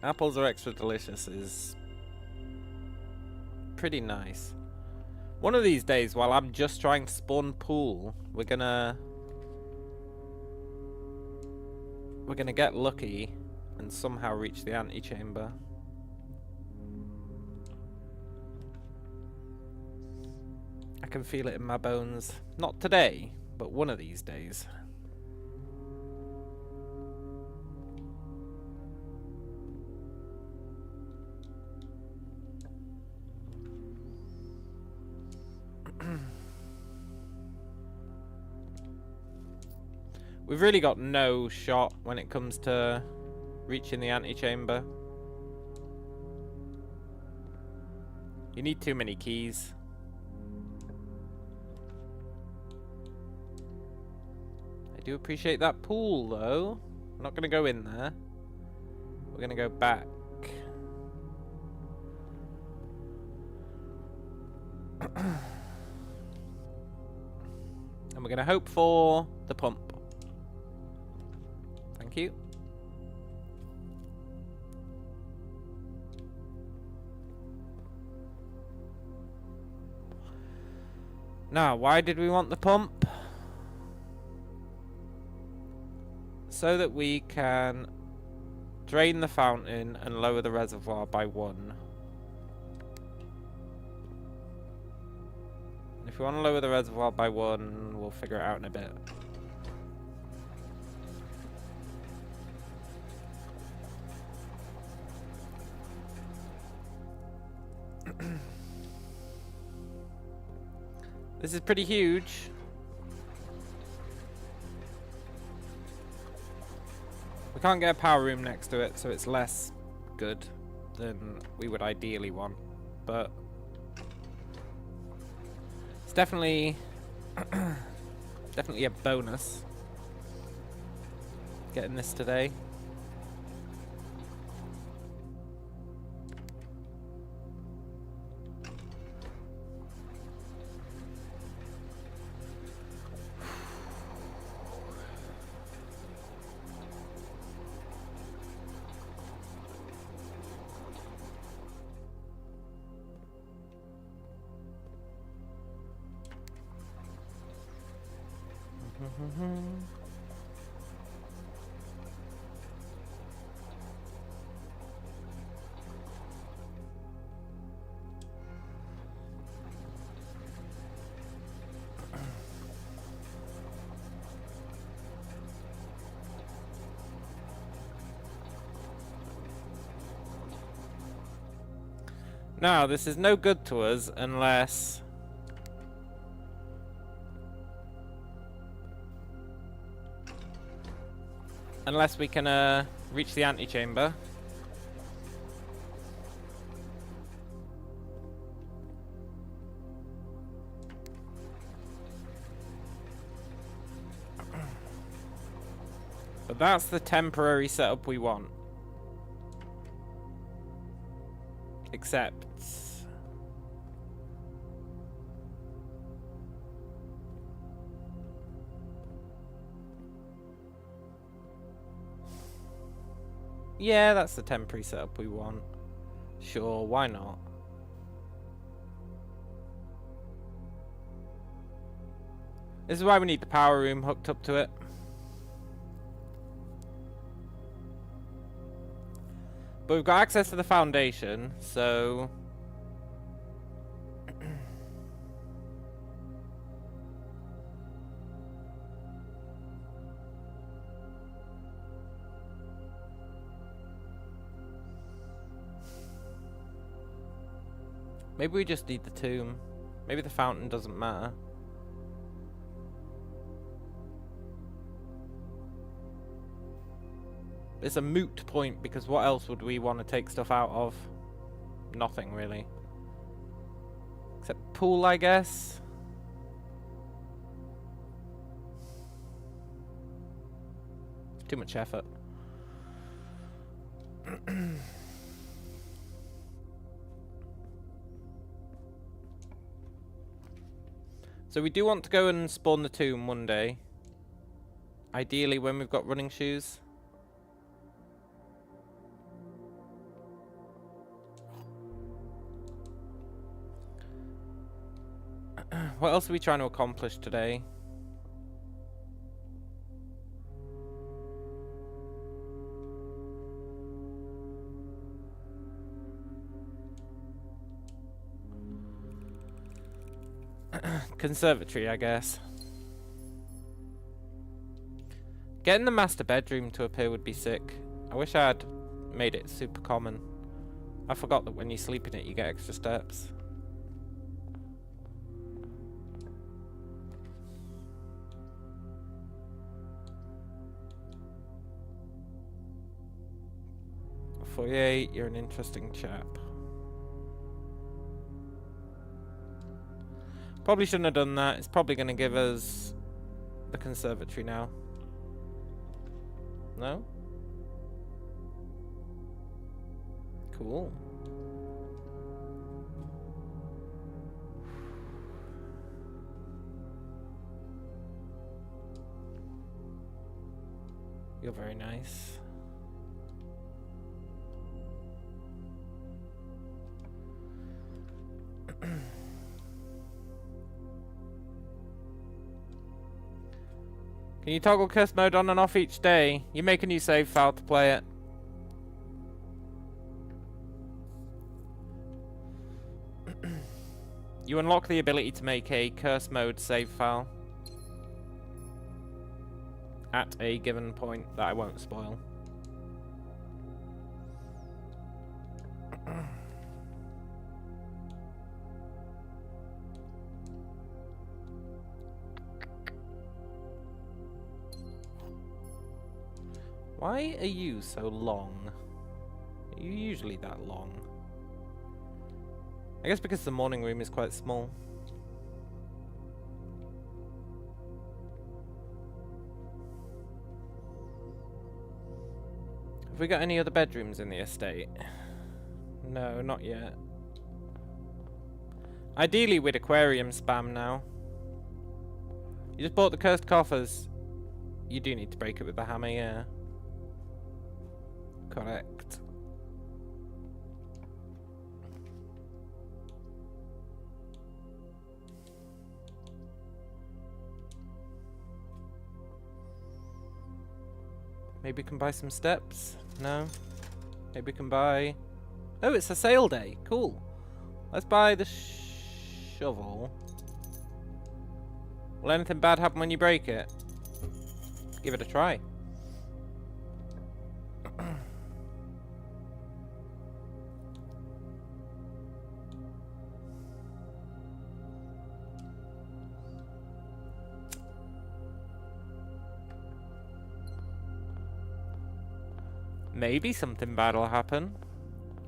Apples are extra delicious is pretty nice. One of these days, while I'm just trying to spawn pool, we're gonna get lucky and somehow reach the antechamber. I can feel it in my bones. Not today, but one of these days. We've really got no shot when it comes to reaching the antechamber. You need too many keys. I do appreciate that pool, though. I'm not going to go in there. We're going to go back. And we're going to hope for the pump. Thank you. Now, why did we want the pump? So that we can drain the fountain and lower the reservoir by 1. If we want to lower the reservoir by 1, we'll figure it out in a bit. This is pretty huge. We can't get a power room next to it, so it's less good than we would ideally want. But it's definitely definitely a bonus getting this today. Now, this is no good to us unless we can reach the antechamber. But that's the temporary setup we want. Except yeah, that's the temporary setup we want. Sure, why not? This is why we need the power room hooked up to it. But we've got access to the foundation, so maybe we just need the tomb. Maybe the fountain doesn't matter. It's a moot point because what else would we want to take stuff out of? Nothing really. Except pool, I guess. Too much effort. So we do want to go and spawn the tomb one day. Ideally when we've got running shoes. What else are we trying to accomplish today? Conservatory, I guess. Getting the master bedroom to appear would be sick. I wish I had made it super common. I forgot that when you sleep in it, you get extra steps. Foyer, you're an interesting chap. Probably shouldn't have done that. It's probably going to give us the conservatory now. No? Cool. You're very nice. Can you toggle curse mode on and off each day? You make a new save file to play it. You unlock the ability to make a curse mode save file at a given point that I won't spoil. Why are you so long? Are you usually that long? I guess because the morning room is quite small. Have we got any other bedrooms in the estate? No, not yet. Ideally with aquarium spam now. You just bought the cursed coffers. You do need to break it with the hammer, yeah. Correct. Maybe we can buy some steps? No? Maybe we can buy... Oh, it's a sale day. Cool. Let's buy the shovel. Will anything bad happen when you break it? Give it a try. Maybe something bad will happen.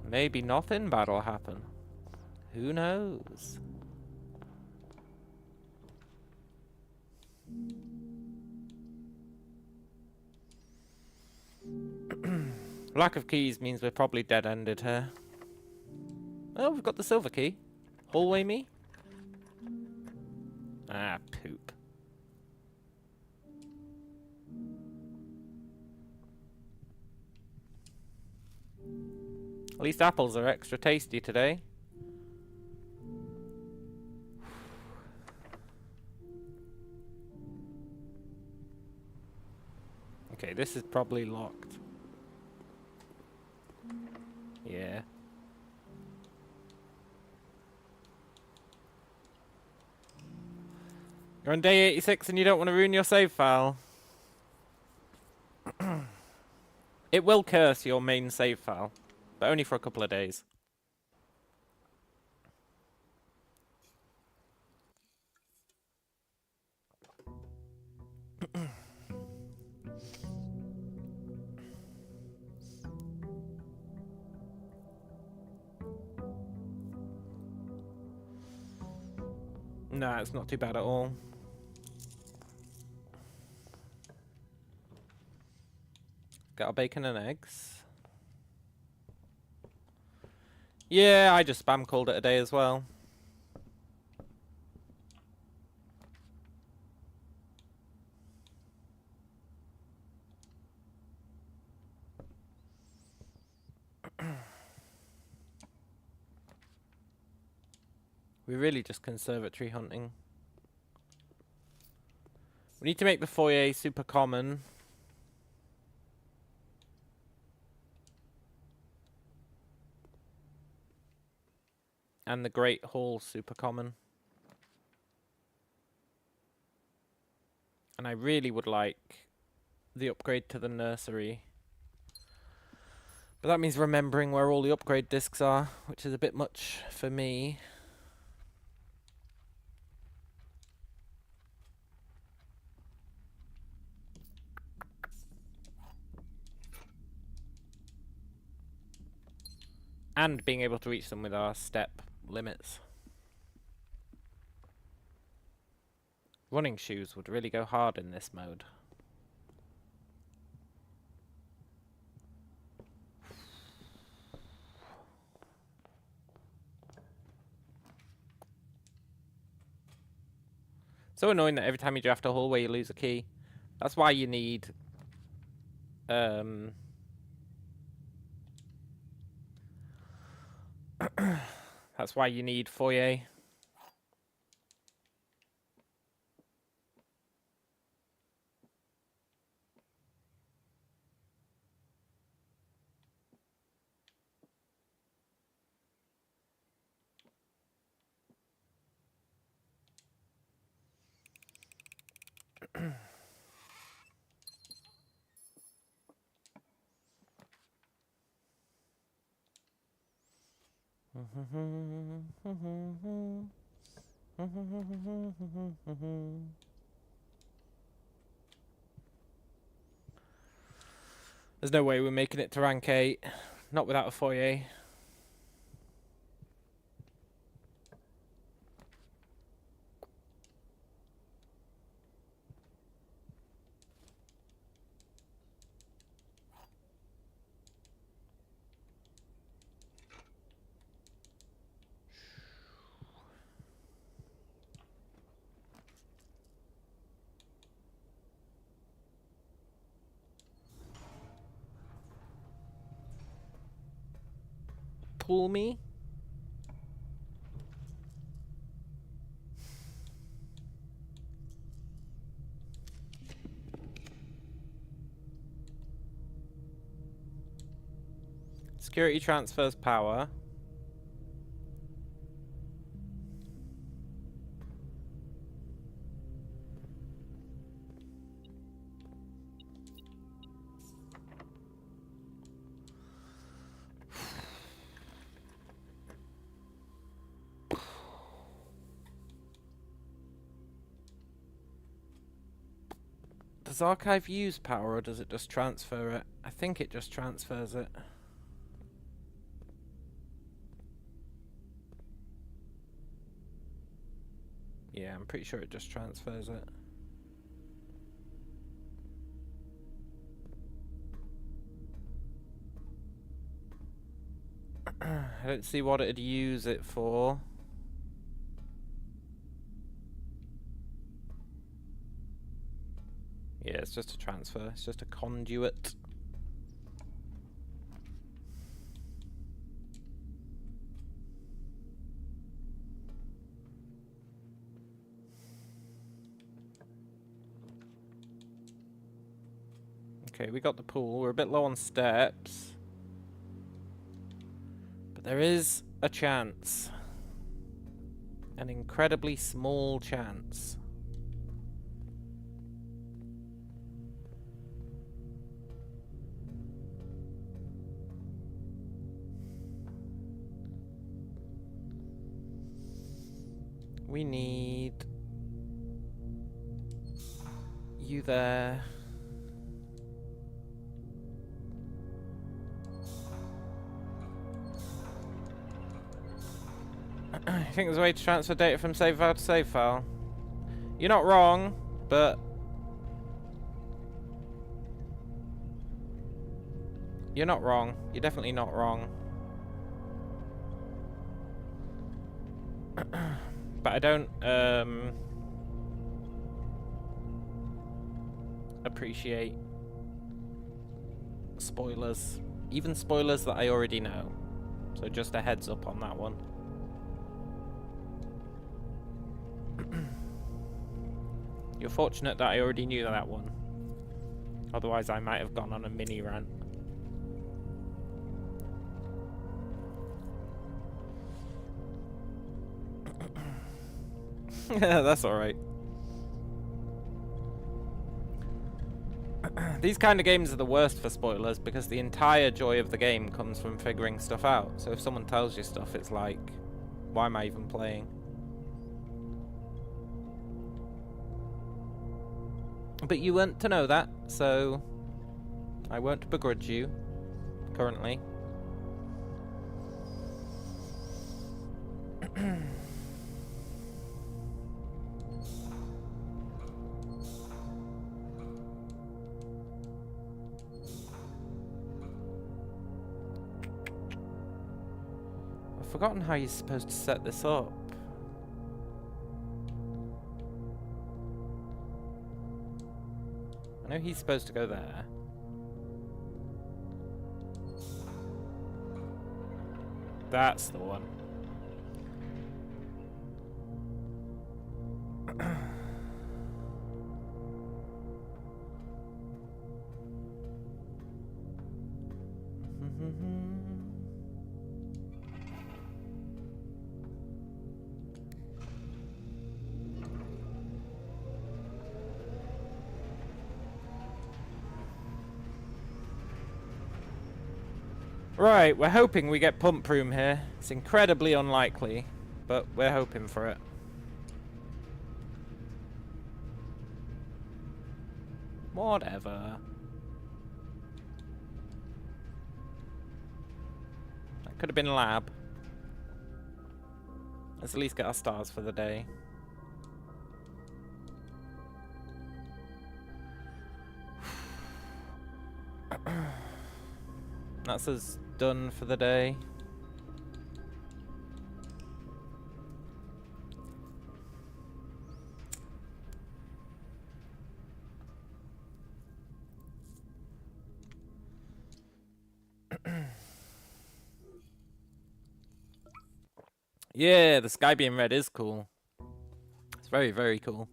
Maybe nothing bad will happen. Who knows? Lack of keys means we're probably dead-ended here. Oh, we've got the silver key. Hallway me? Ah, poop. At least apples are extra tasty today. Okay, this is probably locked. Yeah. You're on day 86 and you don't want to ruin your save file. It will curse your main save file, but only for a couple of days. Nah, it's not too bad at all. Got our bacon and eggs. Yeah, I just spam called it a day as well. We're really just conservatory hunting. We need to make the foyer super common. And the Great Hall super common. And I really would like the upgrade to the nursery. But that means remembering where all the upgrade discs are, which is a bit much for me. And being able to reach them with our step limits. Running shoes would really go hard in this mode. So annoying that every time you draft a hallway you lose a key. That's why you need that's why you need foyer. There's no way we're making it to rank 8. Not without a foyer. Pull me. Security transfers power. Does archive use power or does it just transfer it? I think it just transfers it. Yeah, I'm pretty sure it just transfers it. I don't see what it'd use it for. Yeah, it's just a transfer. It's just a conduit. Okay, we got the pool. We're a bit low on steps. But there is a chance. An incredibly small chance. We need you there. I think there's a way to transfer data from save file to save file. You're not wrong, but you're not wrong. You're definitely not wrong. But I don't appreciate spoilers even spoilers that I already know. So just a heads up on that one. You're fortunate that I already knew that one. Otherwise I might have gone on a mini rant. Yeah, that's alright. These kind of games are the worst for spoilers because the entire joy of the game comes from figuring stuff out. So if someone tells you stuff, it's like, why am I even playing? But you weren't to know that, so I won't begrudge you, currently. I've forgotten how you're supposed to set this up. I know he's supposed to go there. That's the one. Right, we're hoping we get Pump Room here. It's incredibly unlikely, but we're hoping for it. Whatever. That could have been lab. Let's at least get our stars for the day. That's us done for the day. Yeah, the sky being red is cool. It's very, very cool.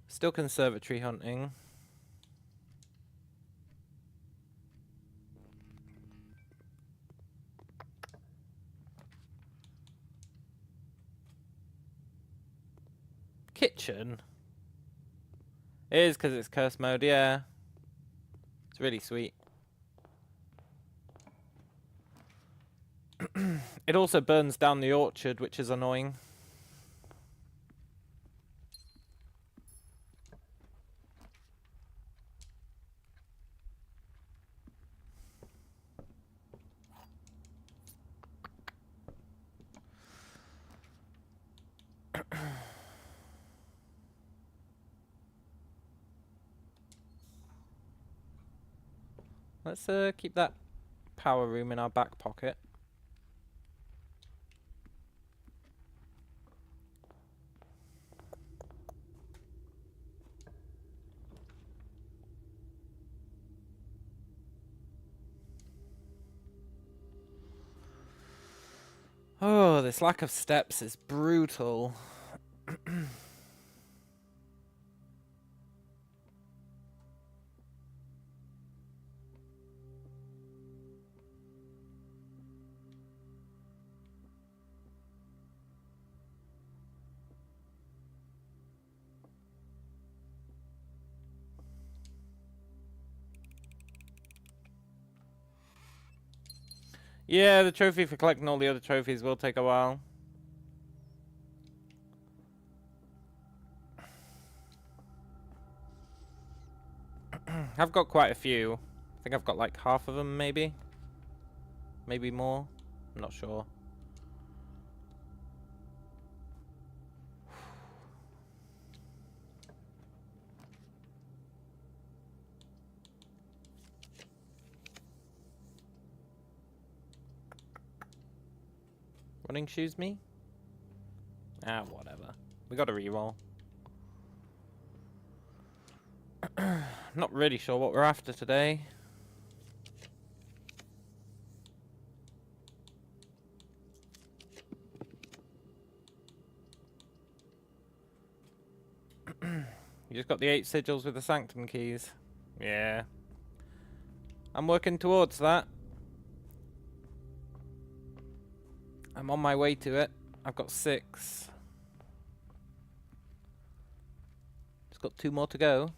Still conservatory hunting. Kitchen? It is because it's curse mode, yeah. It's really sweet. It also burns down the orchard, which is annoying. Let's keep that power room in our back pocket. Oh, this lack of steps is brutal. Yeah, the trophy for collecting all the other trophies will take a while. I've got quite a few. I think I've got like half of them, maybe. Maybe more. I'm not sure. Running shoes me? Ah, whatever. We got to reroll. Not really sure what we're after today. You just got the 8 sigils with the sanctum keys. Yeah. I'm working towards that. I'm on my way to it. I've got 6. Just got 2 more to go.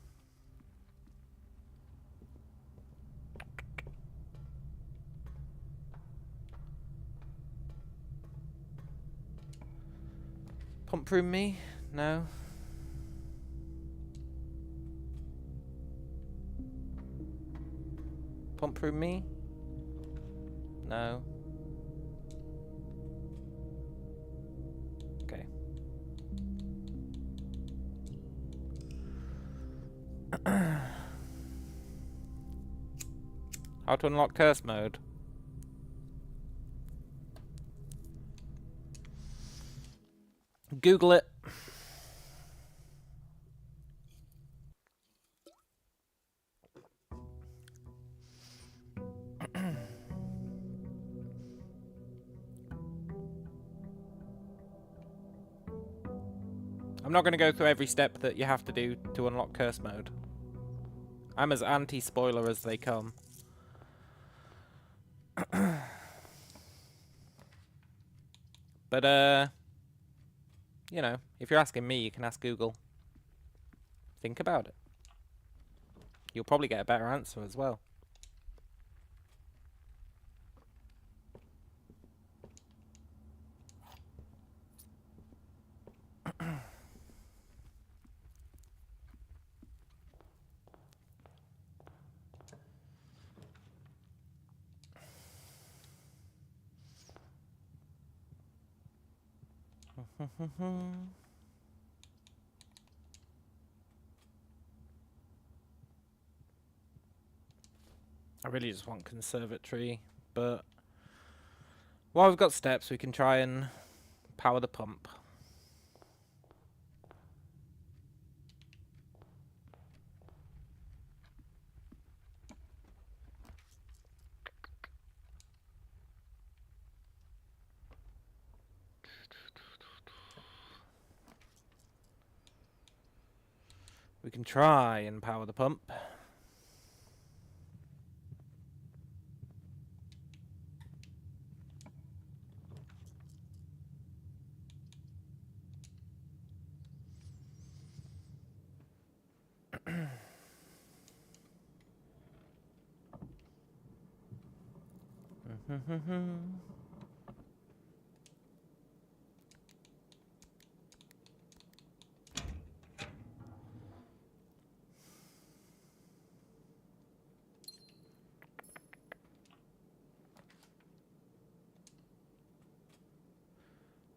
Pump room me? No. Pump room me? No. Okay. How to unlock curse mode? Google it. I'm not going to go through every step that you have to do to unlock curse mode. I'm as anti-spoiler as they come. But, you know, if you're asking me, you can ask Google. Think about it. You'll probably get a better answer as well. I really just want conservatory, but while we've got steps, we can try and power the pump. We can try and power the pump.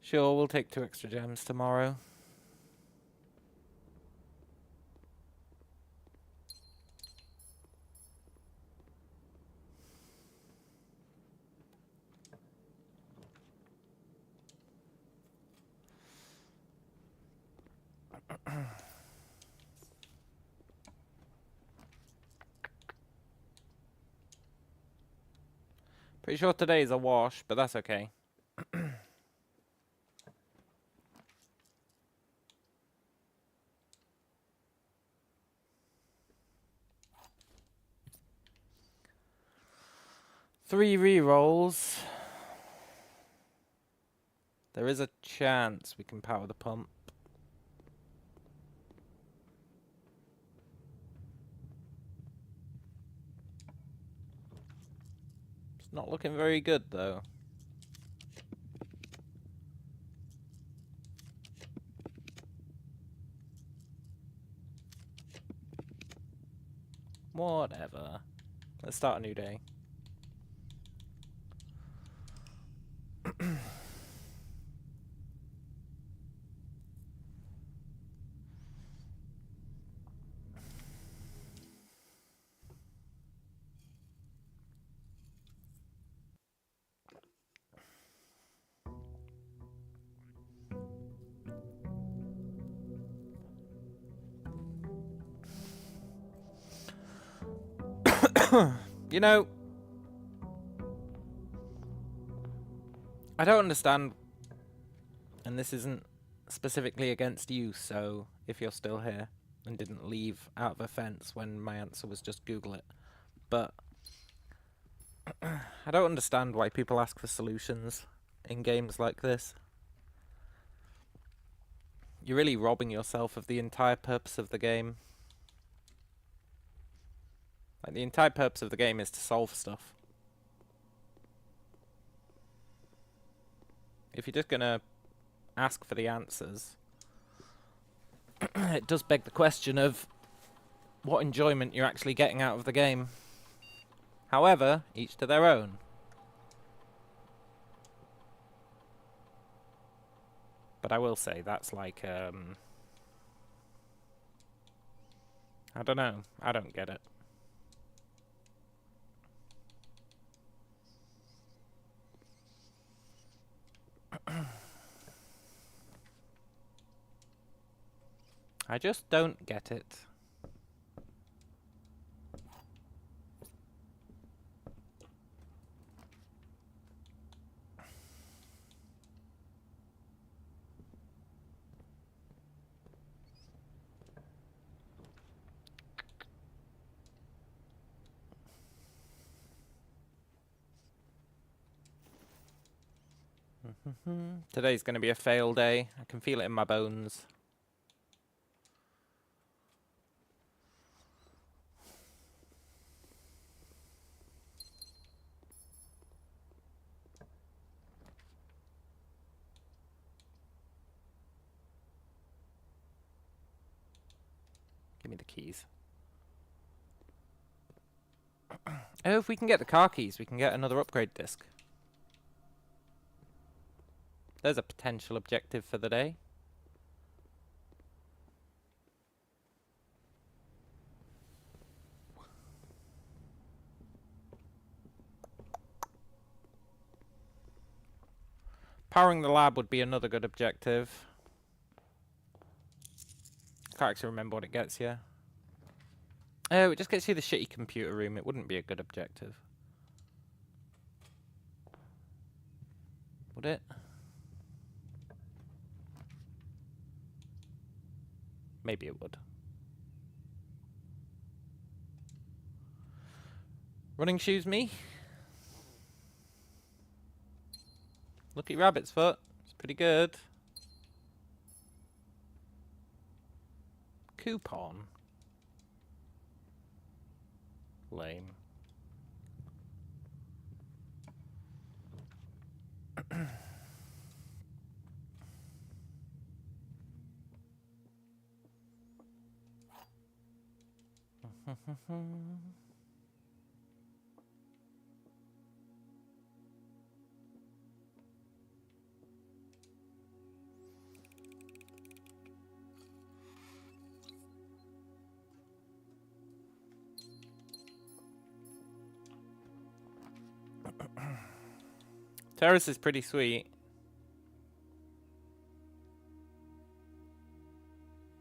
Sure, we'll take 2 extra gems tomorrow. Pretty sure today's a wash, but that's okay. 3 rerolls. There is a chance we can power the pump. It's not looking very good, though. Whatever. Let's start a new day. You know, I don't understand, and this isn't specifically against you, so if you're still here and didn't leave out of offense when my answer was just Google it, but I don't understand why people ask for solutions in games like this. You're really robbing yourself of the entire purpose of the game. Like, the entire purpose of the game is to solve stuff. If you're just gonna ask for the answers, it does beg the question of what enjoyment you're actually getting out of the game. However, each to their own. But I will say, that's like, I don't know. I don't get it. I just don't get it. Today's going to be a fail day. I can feel it in my bones. Give me the keys. Oh, if we can get the car keys, we can get another upgrade disc. There's a potential objective for the day. Powering the lab would be another good objective. Can't actually remember what it gets you. Oh, it just gets you the shitty computer room. It wouldn't be a good objective. Would it? Maybe it would. Running shoes me. Lucky rabbit's foot. It's pretty good. Coupon. Lame. Terrace is pretty sweet.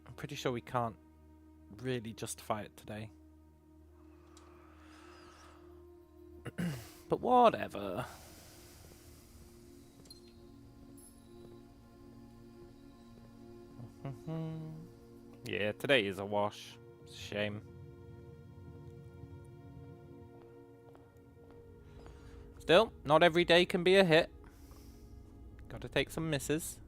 I'm pretty sure we can't really justify it today. But whatever. Yeah, today is a wash. It's a shame. Still, not every day can be a hit. Gotta take some misses.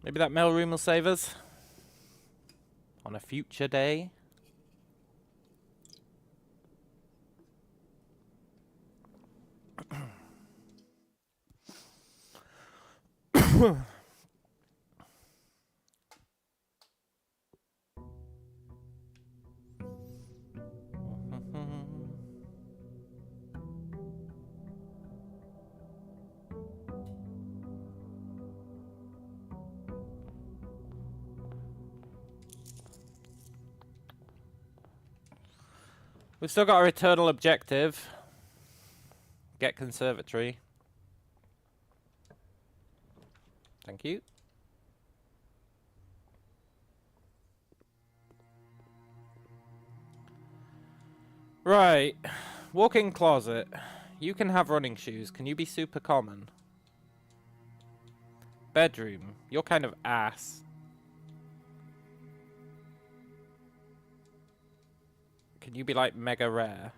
Maybe that mailroom will save us on a future day. We've still got our eternal objective. Get conservatory. Thank you. Right. Walk-in closet. You can have running shoes. Can you be super common? Bedroom. You're kind of ass. Can you be like mega rare?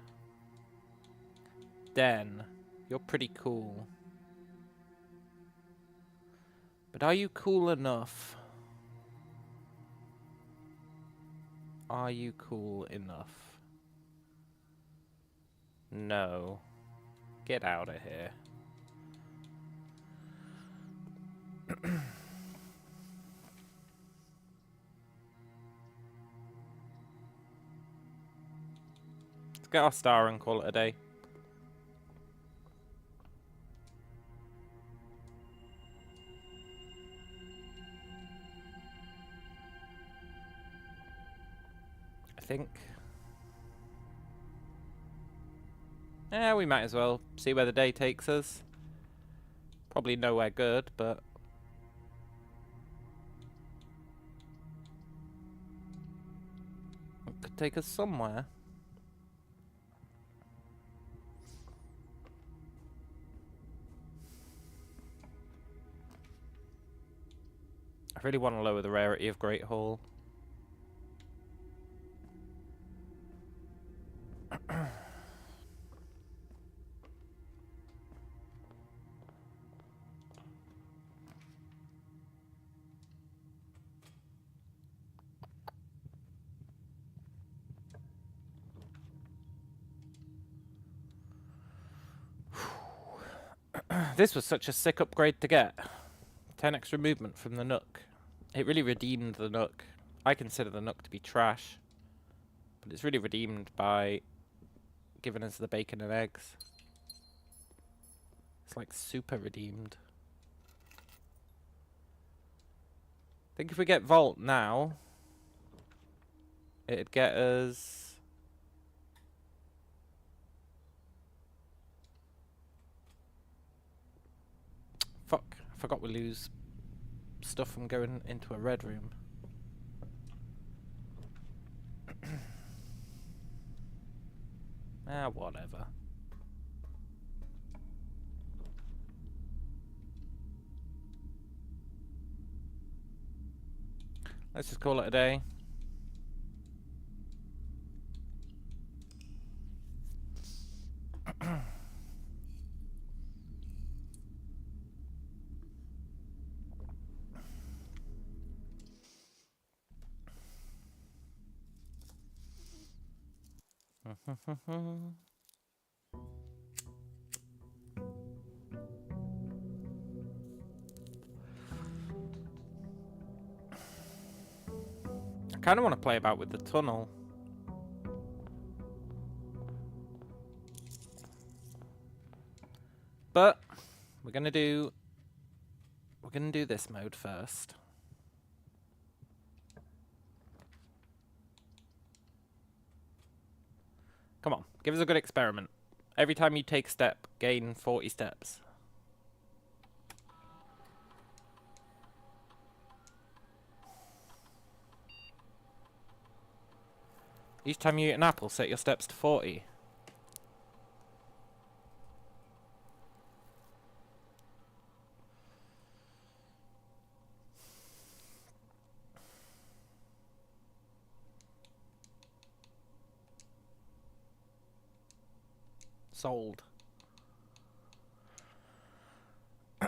Den. You're pretty cool. But are you cool enough? Are you cool enough? No. Get out of here. Let's get our star and call it a day. I think. Yeah, we might as well see where the day takes us. Probably nowhere good, but... it could take us somewhere. I really want to lower the rarity of Great Hall. This was such a sick upgrade to get. 10 extra movement from the Nook. It really redeemed the Nook. I consider the Nook to be trash, but it's really redeemed by giving us the bacon and eggs. It's like super redeemed. I think if we get Vault now, it'd get us... Fuck, I forgot we lose stuff from going into a red room. Ah, whatever. Let's just call it a day. I kind of want to play about with the tunnel. But we're gonna do this mode first. Come on, give us a good experiment. Every time you take a step, gain 40 steps. Each time you eat an apple, set your steps to 40. Sold.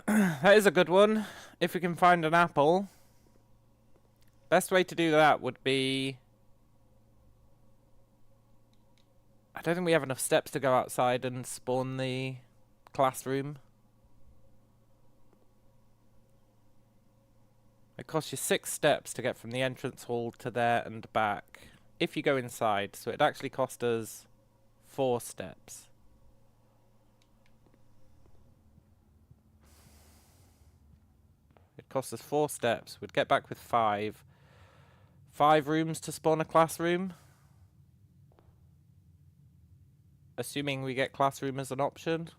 That is a good one. If we can find an apple. Best way to do that would be... I don't think we have enough steps to go outside and spawn the classroom. It costs you 6 steps to get from the entrance hall to there and back. If you go inside, so it'd actually cost us 4 steps. It costs us 4 steps. We'd get back with 5. 5 rooms to spawn a classroom. Assuming we get classroom as an option.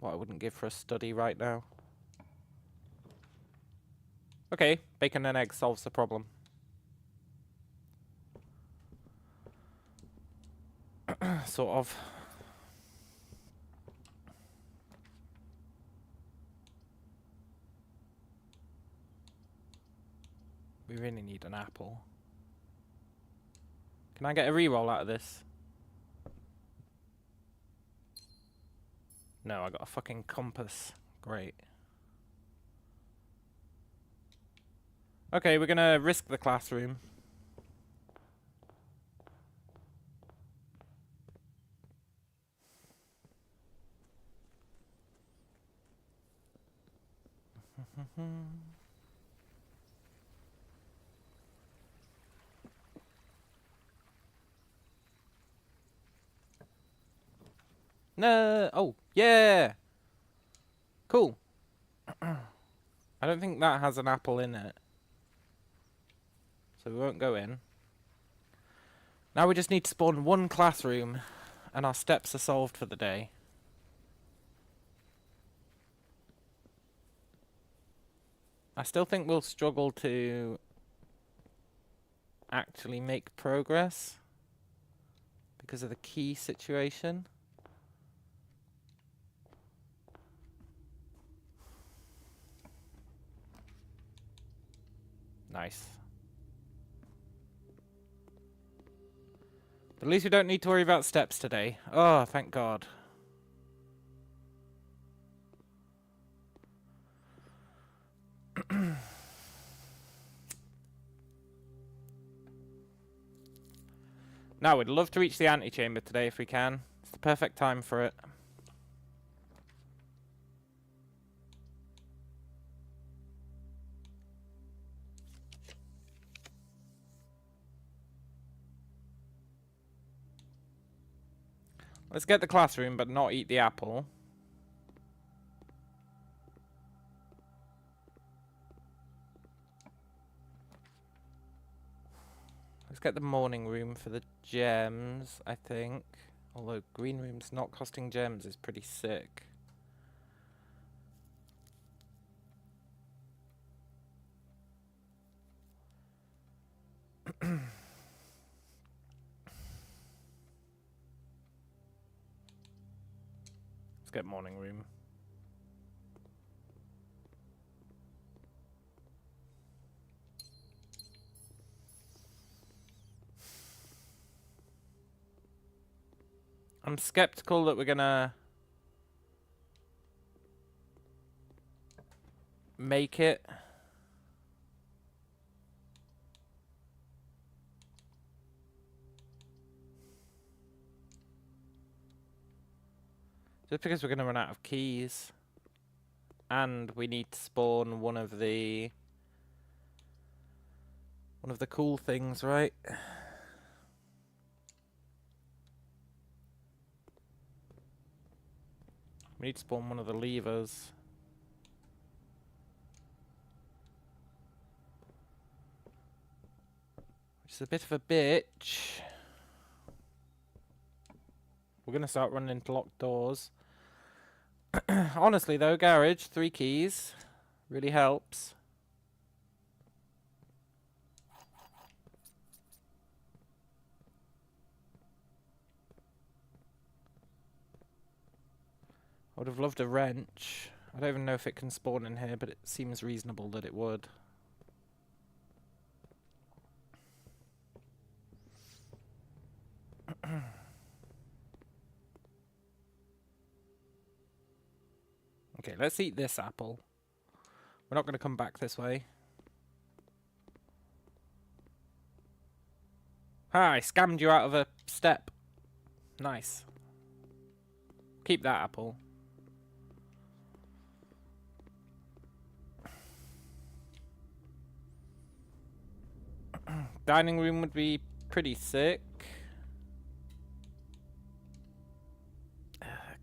What I wouldn't give for a study right now. Okay, bacon and eggs solves the problem. Sort of. We really need an apple. Can I get a reroll out of this? No, I got a fucking compass. Great. Okay, we're gonna risk the classroom. No. Oh, yeah. Cool. I don't think that has an apple in it. So we won't go in. Now we just need to spawn one classroom and our steps are solved for the day. I still think we'll struggle to actually make progress because of the key situation. Nice. But at least we don't need to worry about steps today. Oh, thank God. Now, we'd love to reach the antechamber today if we can. It's the perfect time for it. Let's get the classroom, but not eat the apple. Let's get the morning room for the gems, I think. Although green room's not costing gems is pretty sick. Let's get morning room. I'm skeptical that we're gonna make it. Just because we're gonna run out of keys. And we need to spawn one of the cool things, right? We need to spawn one of the levers. Which is a bit of a bitch. We're gonna start running into locked doors. Honestly though, garage, 3 keys. Really helps. I would have loved a wrench. I don't even know if it can spawn in here, but it seems reasonable that it would. Okay, let's eat this apple. We're not going to come back this way. Ha, I scammed you out of a step. Nice. Keep that apple. Dining room would be pretty sick.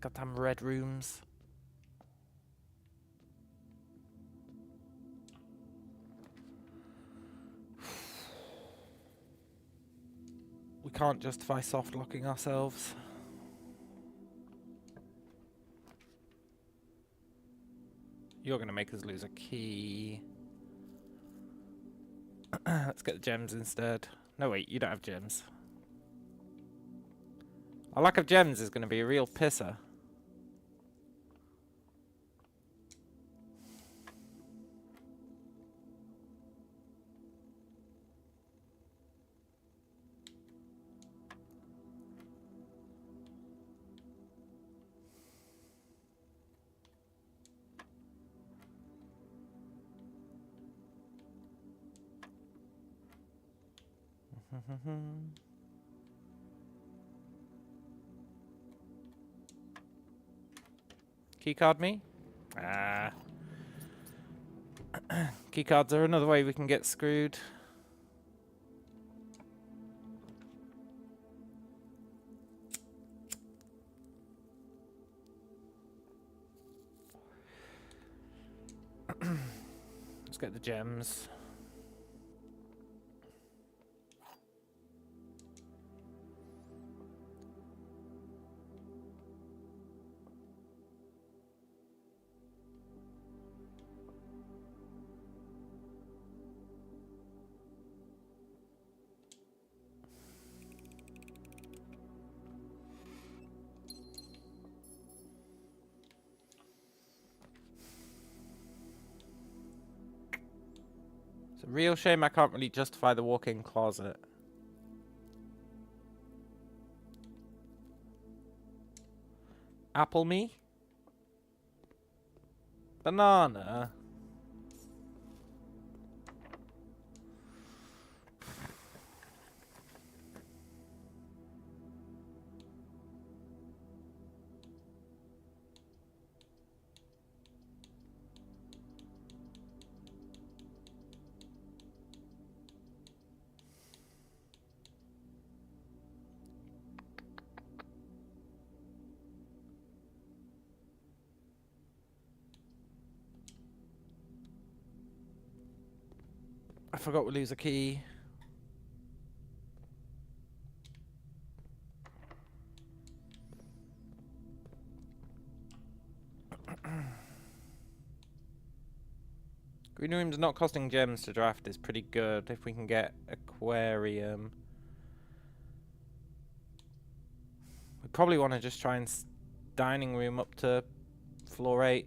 Goddamn red rooms. can't justify soft locking ourselves. You're going to make us lose a key. Let's get the gems instead. No, wait, you don't have gems. Our lack of gems is going to be a real pisser. Keycard me? Ah. Keycards are another way we can get screwed. Let's get the gems. It's a real shame I can't really justify the walk-in closet. Apple me? Banana? I forgot we lose a key. Green room's not costing gems to draft is pretty good if we can get aquarium. We probably want to just try and dining room up to floor 8.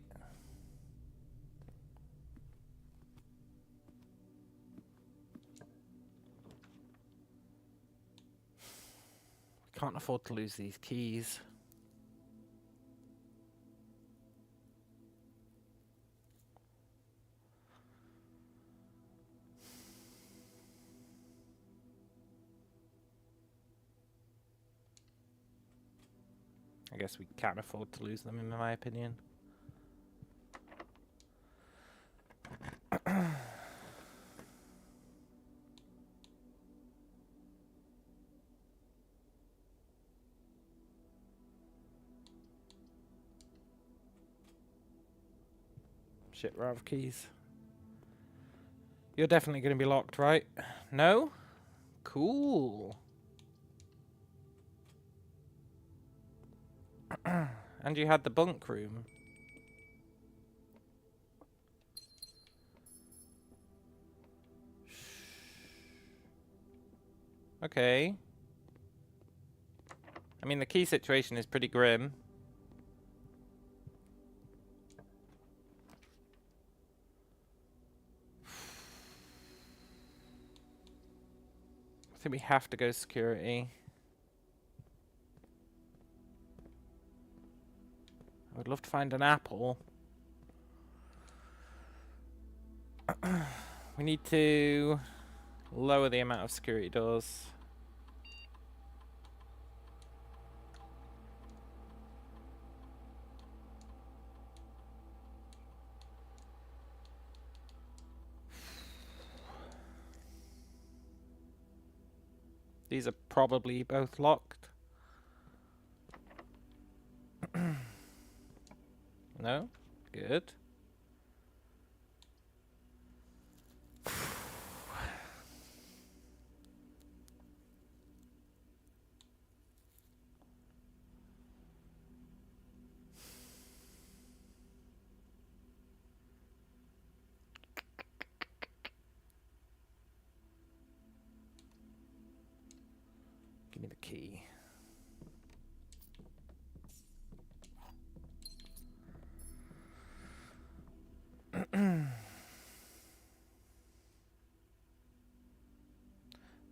We can't afford to lose these keys. I guess we can't afford to lose them, in my opinion. Shit, we're out of keys. You're definitely going to be locked, right? No? Cool. And you had the bunk room. Okay. I mean, the key situation is pretty grim. I think we have to go security. I would love to find an apple. We need to lower the amount of security doors. These are probably both locked. No? Good. Give me the key.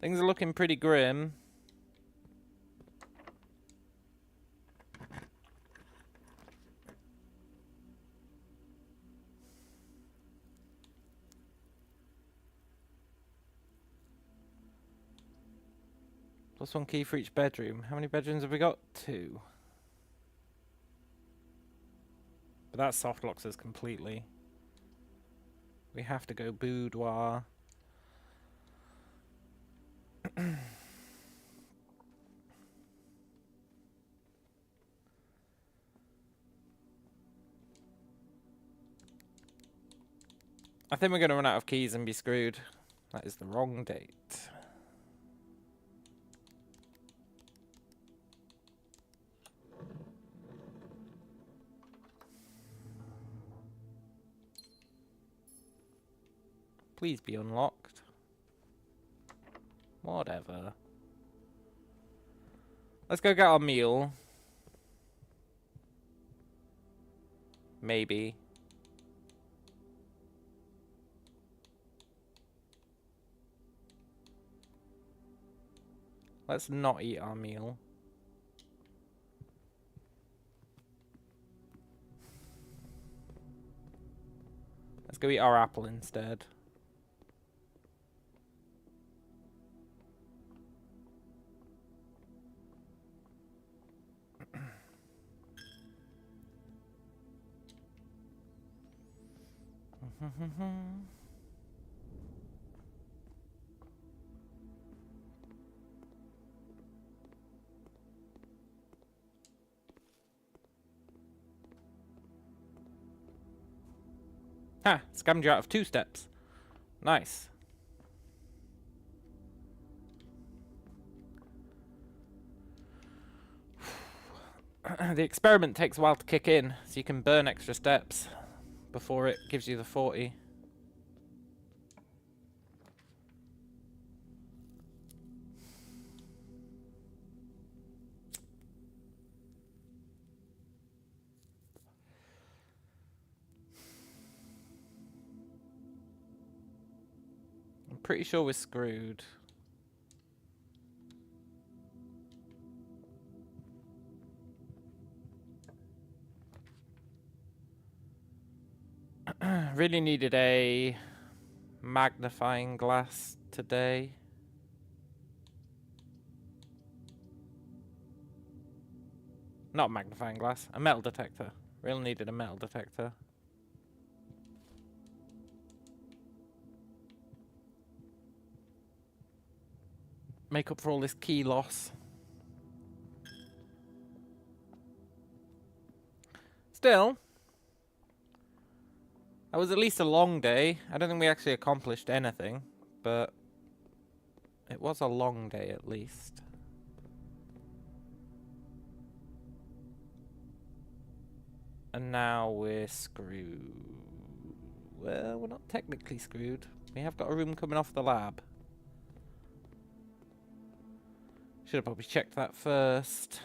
Things are looking pretty grim. +1 key for each bedroom. How many bedrooms have we got? 2. But that soft locks us completely. We have to go boudoir. I think we're going to run out of keys and be screwed. That is the wrong date. Please be unlocked. Whatever. Let's go get our meal. Maybe. Let's not eat our meal. Let's go eat our apple instead. Ha! Scammed you out of 2 steps. Nice. The experiment takes a while to kick in, so you can burn extra steps before it gives you the 40. I'm pretty sure we're screwed. Really needed a magnifying glass today. Not magnifying glass, a metal detector. Really needed a metal detector. Make up for all this key loss. Still, that was at least a long day. I don't think we actually accomplished anything, but it was a long day at least. And now we're screwed. Well, we're not technically screwed. We have got a room coming off the lab. Should have probably checked that first.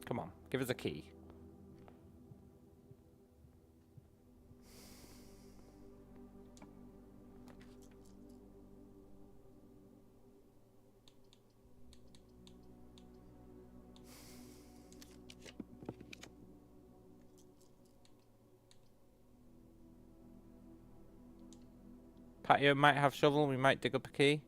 Come on, give us a key. Patio might have shovel, we might dig up a key.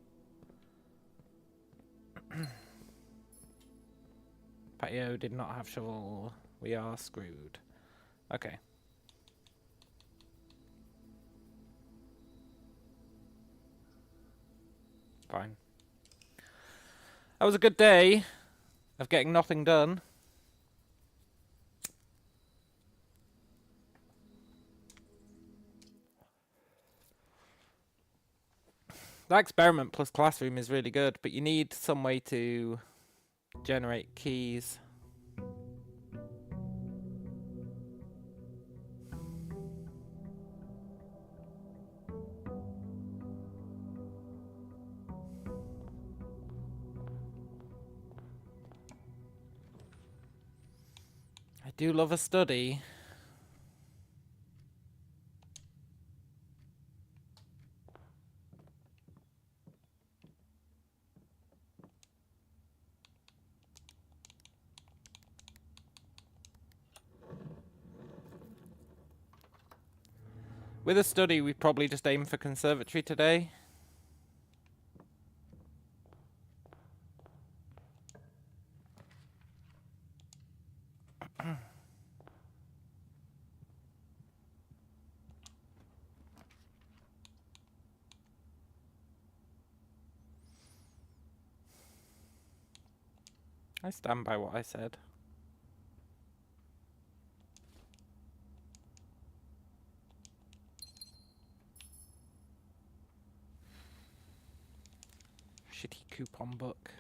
Patio did not have shovel. We are screwed. Okay. Fine. That was a good day of getting nothing done. That experiment plus classroom is really good, but you need some way to Generate keys. I do love a study. With a study, we probably just aim for conservatory today. I stand by what I said. Shitty coupon book.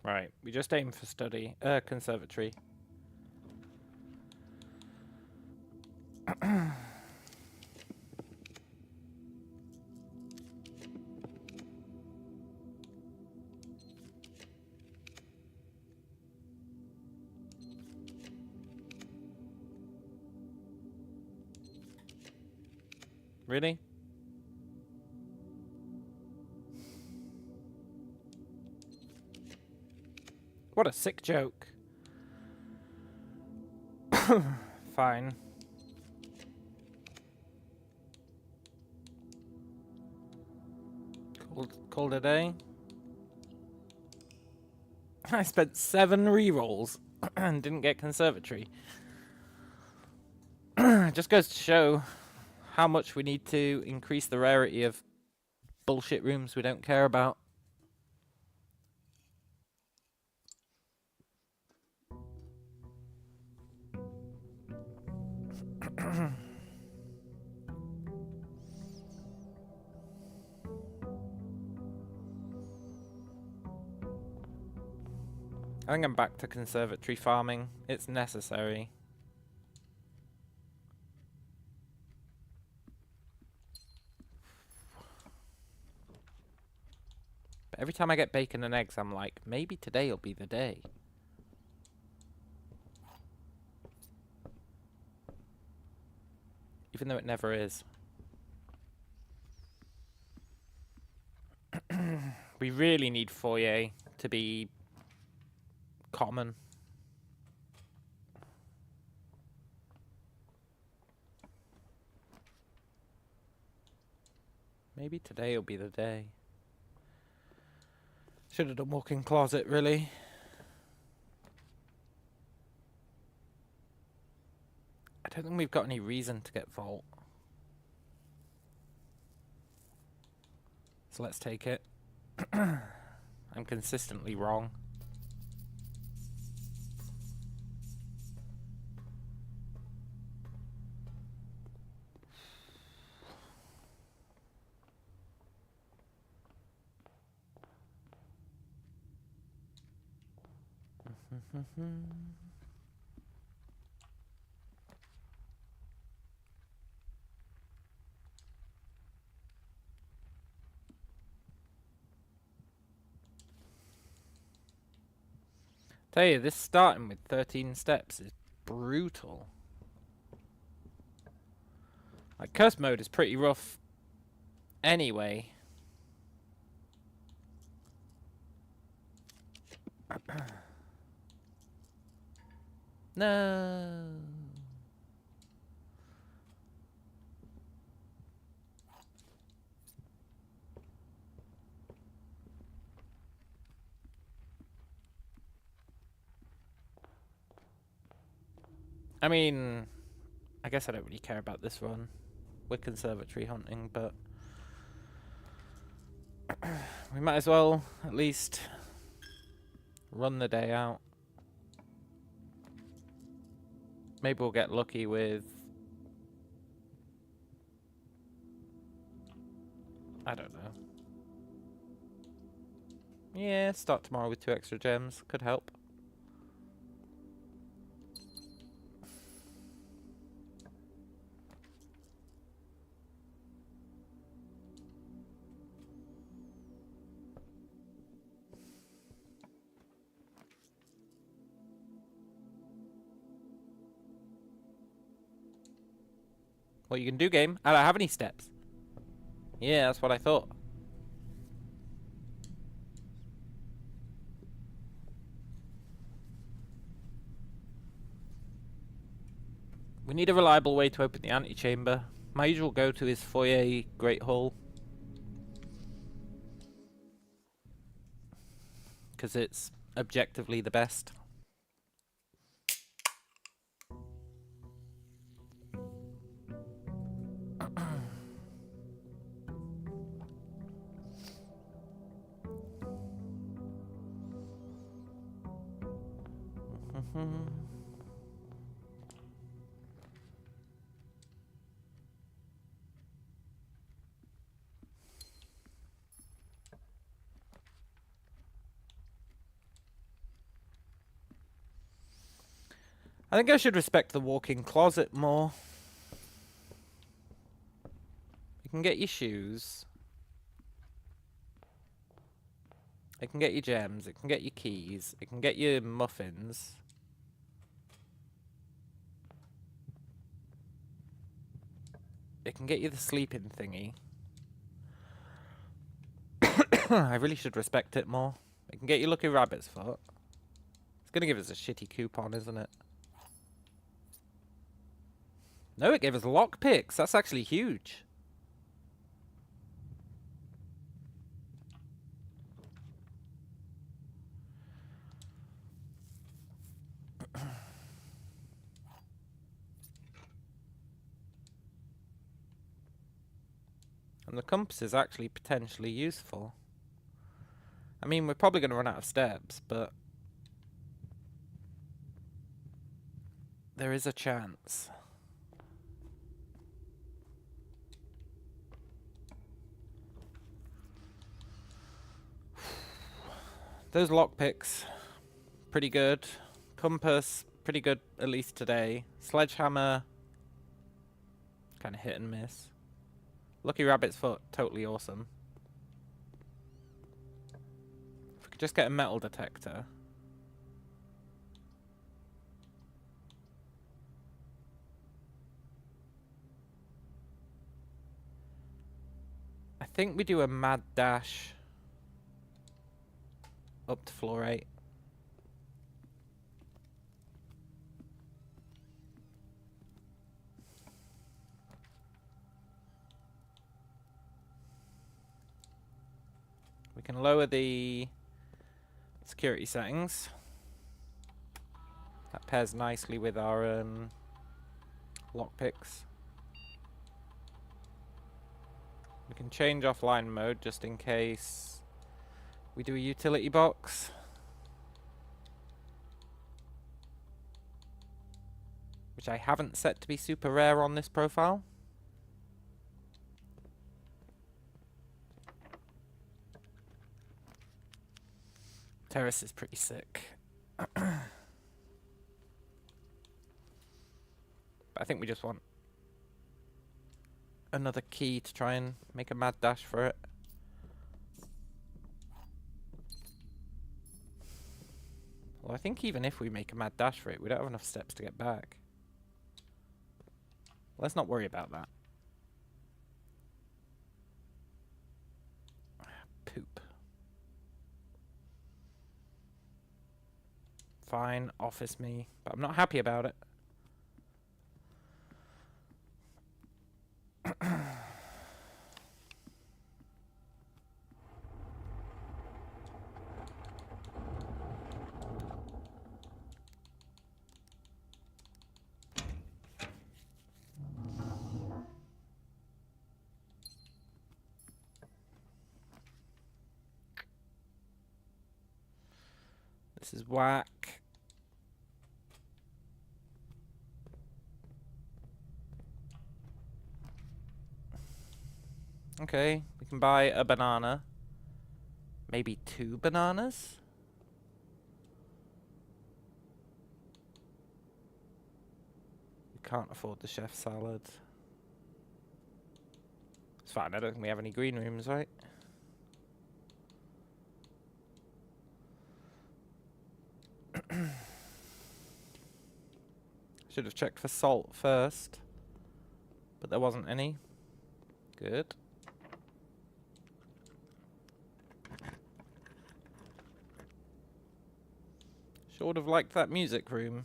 Right, we just aim for study, conservatory. Really? What a sick joke. Fine. Called a day. I spent 7 rerolls and didn't get conservatory. Just goes to show how much we need to increase the rarity of bullshit rooms we don't care about. I think I'm back to conservatory farming. It's necessary. But every time I get bacon and eggs, I'm like, maybe today'll be the day. Even though it never is. We really need foyer to be common. Maybe today will be the day. Should have done walk-in closet, really. I don't think we've got any reason to get vault. So let's take it. I'm consistently wrong. Tell you, this starting with 13 steps is brutal. Like, curse mode is pretty rough anyway. No. I mean, I guess I don't really care about this run. We're conservatory hunting, but we might as well at least run the day out. Maybe we'll get lucky with... I don't know. Yeah, start tomorrow with 2 extra gems. Could help. What you can do, game? I don't have any steps. Yeah, that's what I thought. We need a reliable way to open the antechamber. My usual go-to is foyer, Great Hall. Because it's objectively the best. I think I should respect the walk-in closet more. You can get your shoes. It can get your gems. It can get your keys. It can get your muffins. It can get you the sleeping thingy. I really should respect it more. It can get you Lucky Rabbit's Foot. It's gonna give us a shitty coupon, isn't it? No, it gave us lockpicks. That's actually huge. And the compass is actually potentially useful. I mean, we're probably going to run out of steps, but there is a chance. Those lockpicks, pretty good. Compass, pretty good, at least today. Sledgehammer, kind of hit and miss. Lucky Rabbit's Foot, totally awesome. If we could just get a metal detector. I think we do a mad dash up to floor 8. We can lower the security settings. That pairs nicely with our lockpicks. We can change offline mode just in case we do a utility box. Which I haven't set to be super rare on this profile. Terrace is pretty sick. But I think we just want another key to try and make a mad dash for it. Well, I think even if we make a mad dash for it, we don't have enough steps to get back. Let's not worry about that. Poop. Fine, office me, but I'm not happy about it. This is whack. Okay, we can buy a banana. Maybe 2 bananas? We can't afford the chef salad. It's fine, I don't think we have any green rooms, right? Should have checked for salt first. But there wasn't any. Good. Sure would have liked that music room.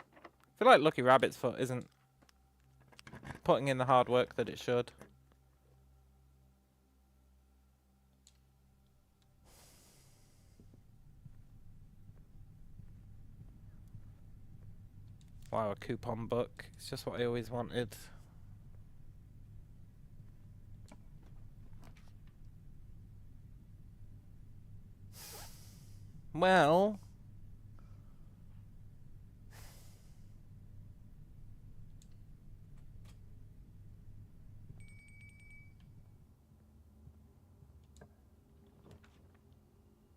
I feel like Lucky Rabbit's foot isn't putting in the hard work that it should. Wow, a coupon book. It's just what I always wanted. Well...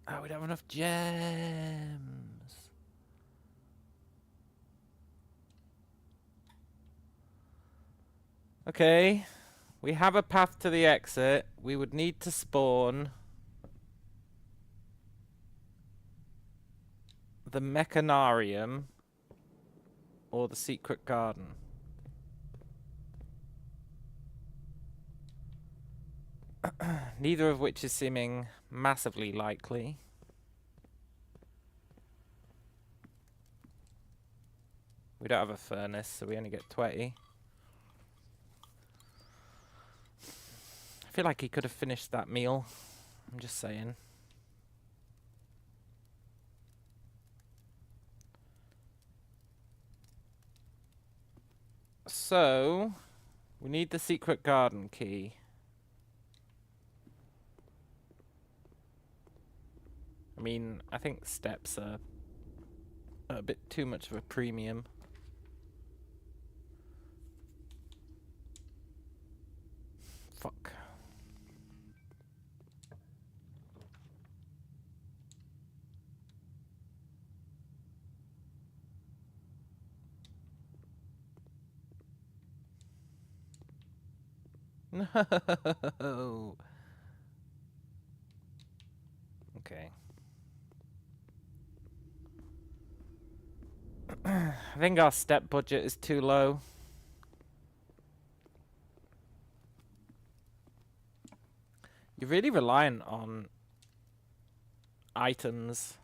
Oh, we don't have enough gems. Okay. We have a path to the exit. We would need to spawn the mechanarium or the secret garden. Neither of which is seeming massively likely. We don't have a furnace, so we only get 20. I feel like he could have finished that meal. I'm just saying. So, we need the secret garden key. I mean, I think steps are a bit too much of a premium. Fuck. No. Okay. I think our step budget is too low. You're really reliant on items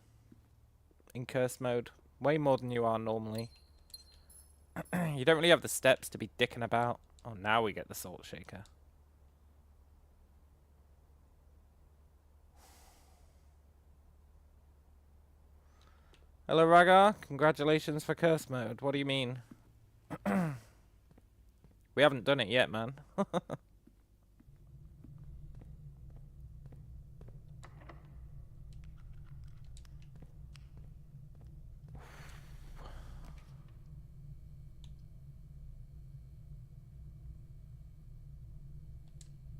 in curse mode. Way more than you are normally. You don't really have the steps to be dicking about. Oh, now we get the salt shaker. Hello, Ragar. Congratulations for curse mode. What do you mean? We haven't done it yet, man.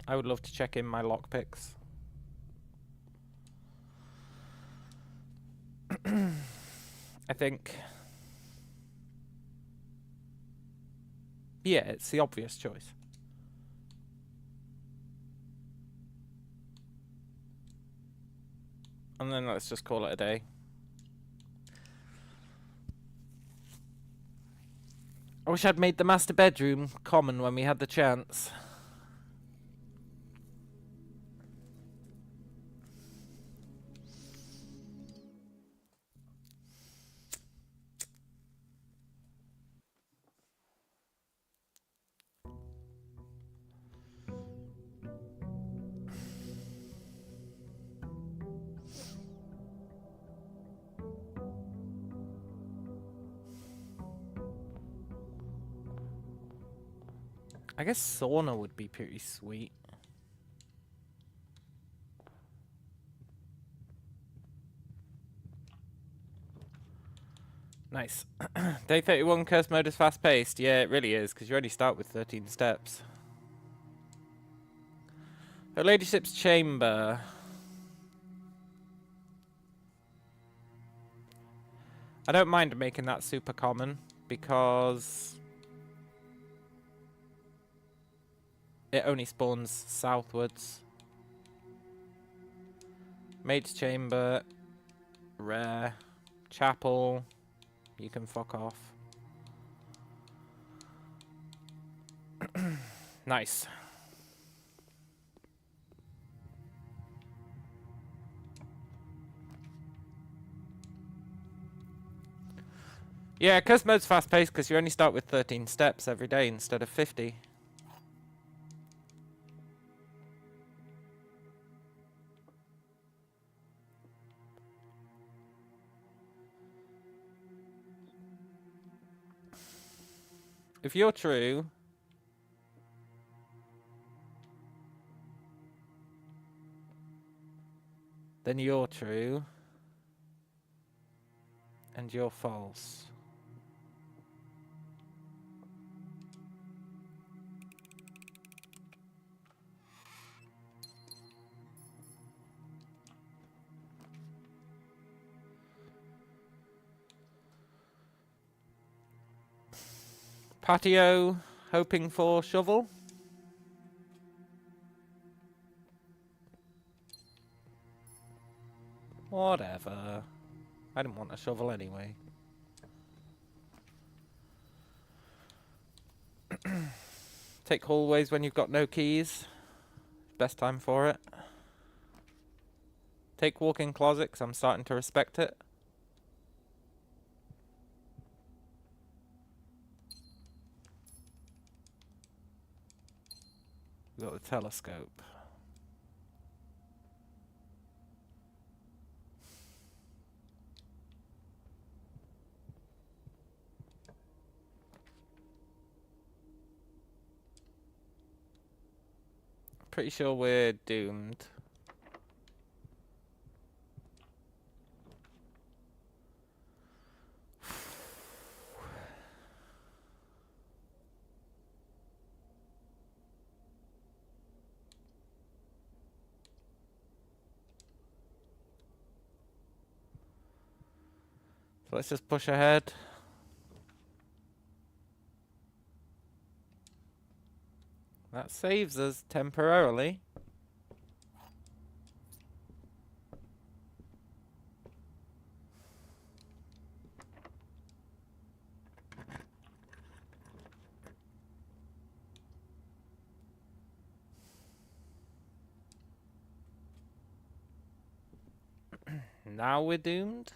I would love to check in my lockpicks. I think... Yeah, it's the obvious choice. And then let's just call it a day. I wish I'd made the master bedroom common when we had the chance. I guess sauna would be pretty sweet. Nice. Day 31 curse mode is fast paced. Yeah, it really is, because you only start with 13 steps. Her ladyship's chamber. I don't mind making that super common, because it only spawns southwards. Maid's chamber, rare, chapel, you can fuck off. Nice. Yeah, curse mode's fast paced because you only start with 13 steps every day instead of 50. If you're true, then you're true, and you're false. Patio, hoping for shovel. Whatever. I didn't want a shovel anyway. Take hallways when you've got no keys. Best time for it. Take walk-in closet, 'cause I'm starting to respect it. We've got the telescope. Pretty sure we're doomed. So let's just push ahead. That saves us temporarily. Now we're doomed.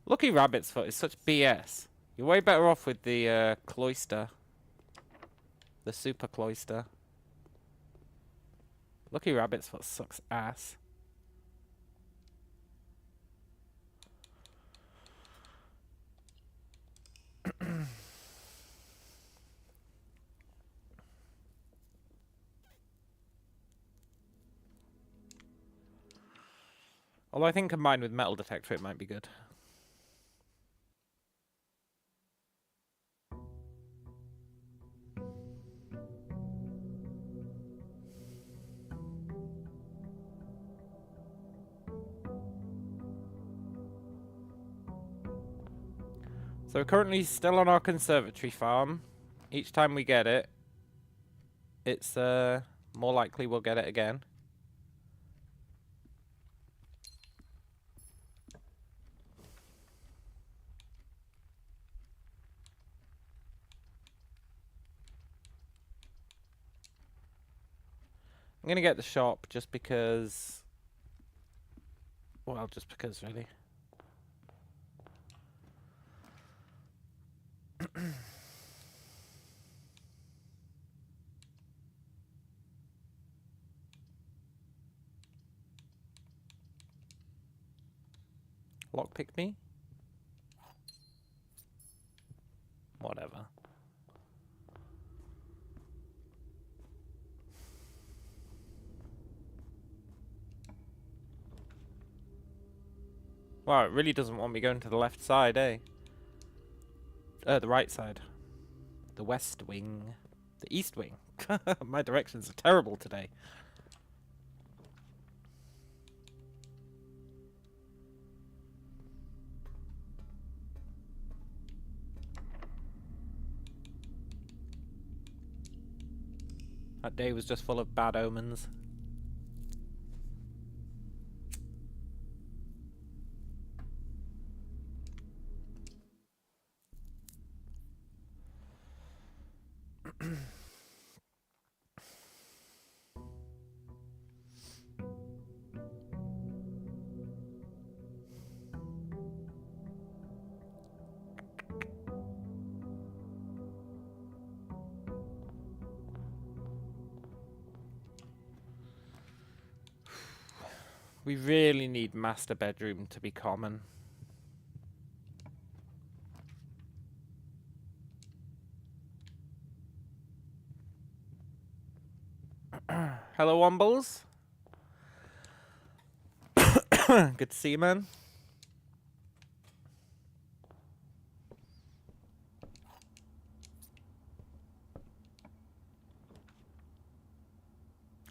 Lucky Rabbit's Foot is such BS. You're way better off with the cloister. The super cloister. Lucky Rabbit's Foot sucks ass. Although I think combined with metal detector it might be good. So we're currently still on our conservatory farm. Each time we get it, it's more likely we'll get it again. I'm gonna get the shop just because... Well, just because, really. Lockpick me? Whatever. Wow, it really doesn't want me going to the left side, eh? The right side. The west wing. The east wing. My directions are terrible today. That day was just full of bad omens. We really need master bedroom to be common. Hello, Wombles. Good to see you, man.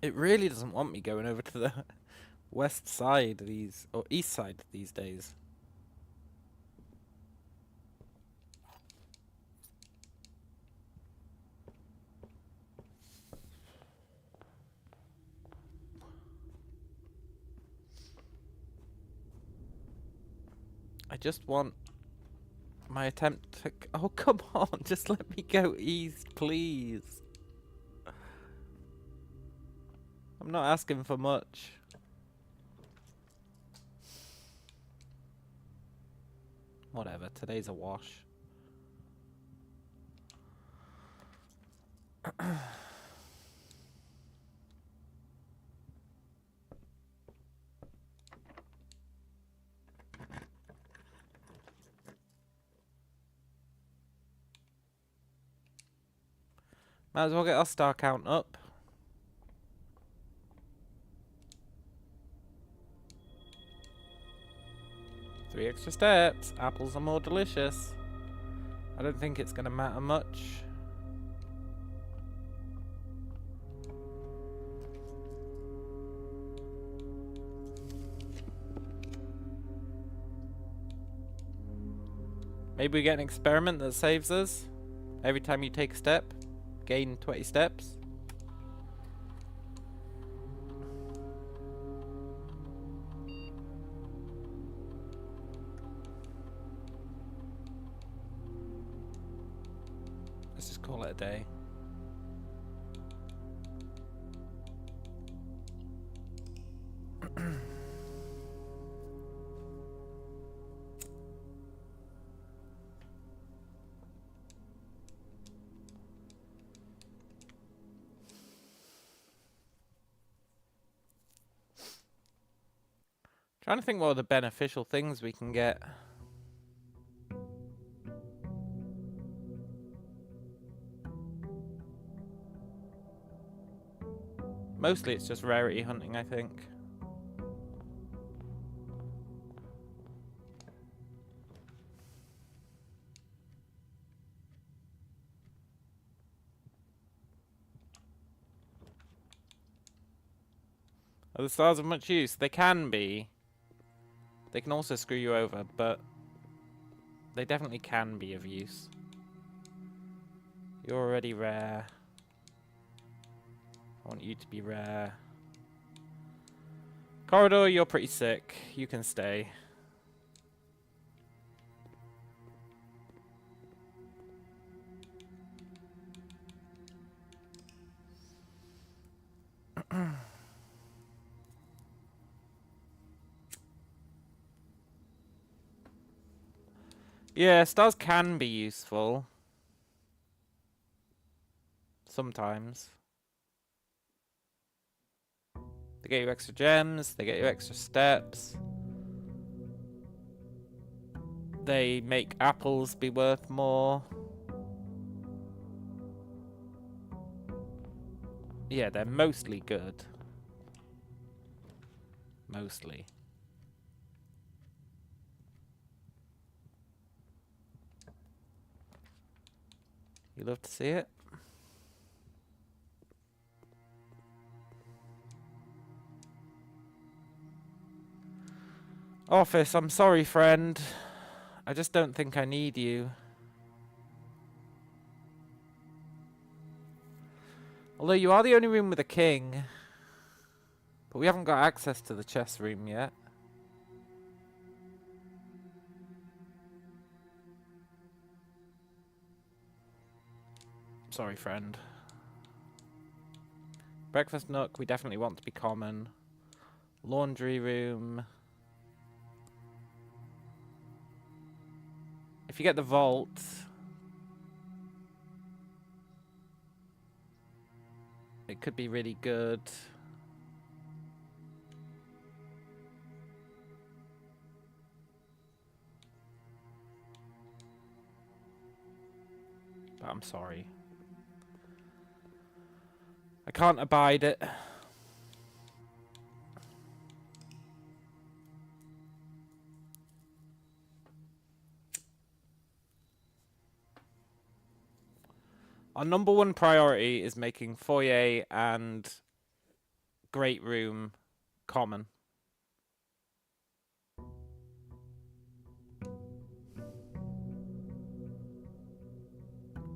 It really doesn't want me going over to the west side or east side these days. I just want my attempt to... Oh, come on. Just let me go east, please. I'm not asking for much. Whatever. Today's a wash. Might as well get our star count up. Three extra steps. Apples are more delicious. I don't think it's going to matter much. Maybe we get an experiment that saves us. Every time you take a step, gain 20 steps. Let's just call it a day. Trying to think what are the beneficial things we can get. Mostly it's just rarity hunting, I think. Are the stars of much use? They can be. They can also screw you over, but they definitely can be of use. You're already rare. I want you to be rare. Corridor, you're pretty sick. You can stay. Yeah, stars can be useful. Sometimes. They get you extra gems, they get you extra steps. They make apples be worth more. Yeah, they're mostly good. Mostly. You love to see it? Office, I'm sorry, friend. I just don't think I need you. Although you are the only room with a king. But we haven't got access to the chess room yet. Sorry, friend. Breakfast nook, we definitely want to be common. Laundry room. If you get the vault... it could be really good. But I'm sorry. I can't abide it. Our number one priority is making foyer and great room common.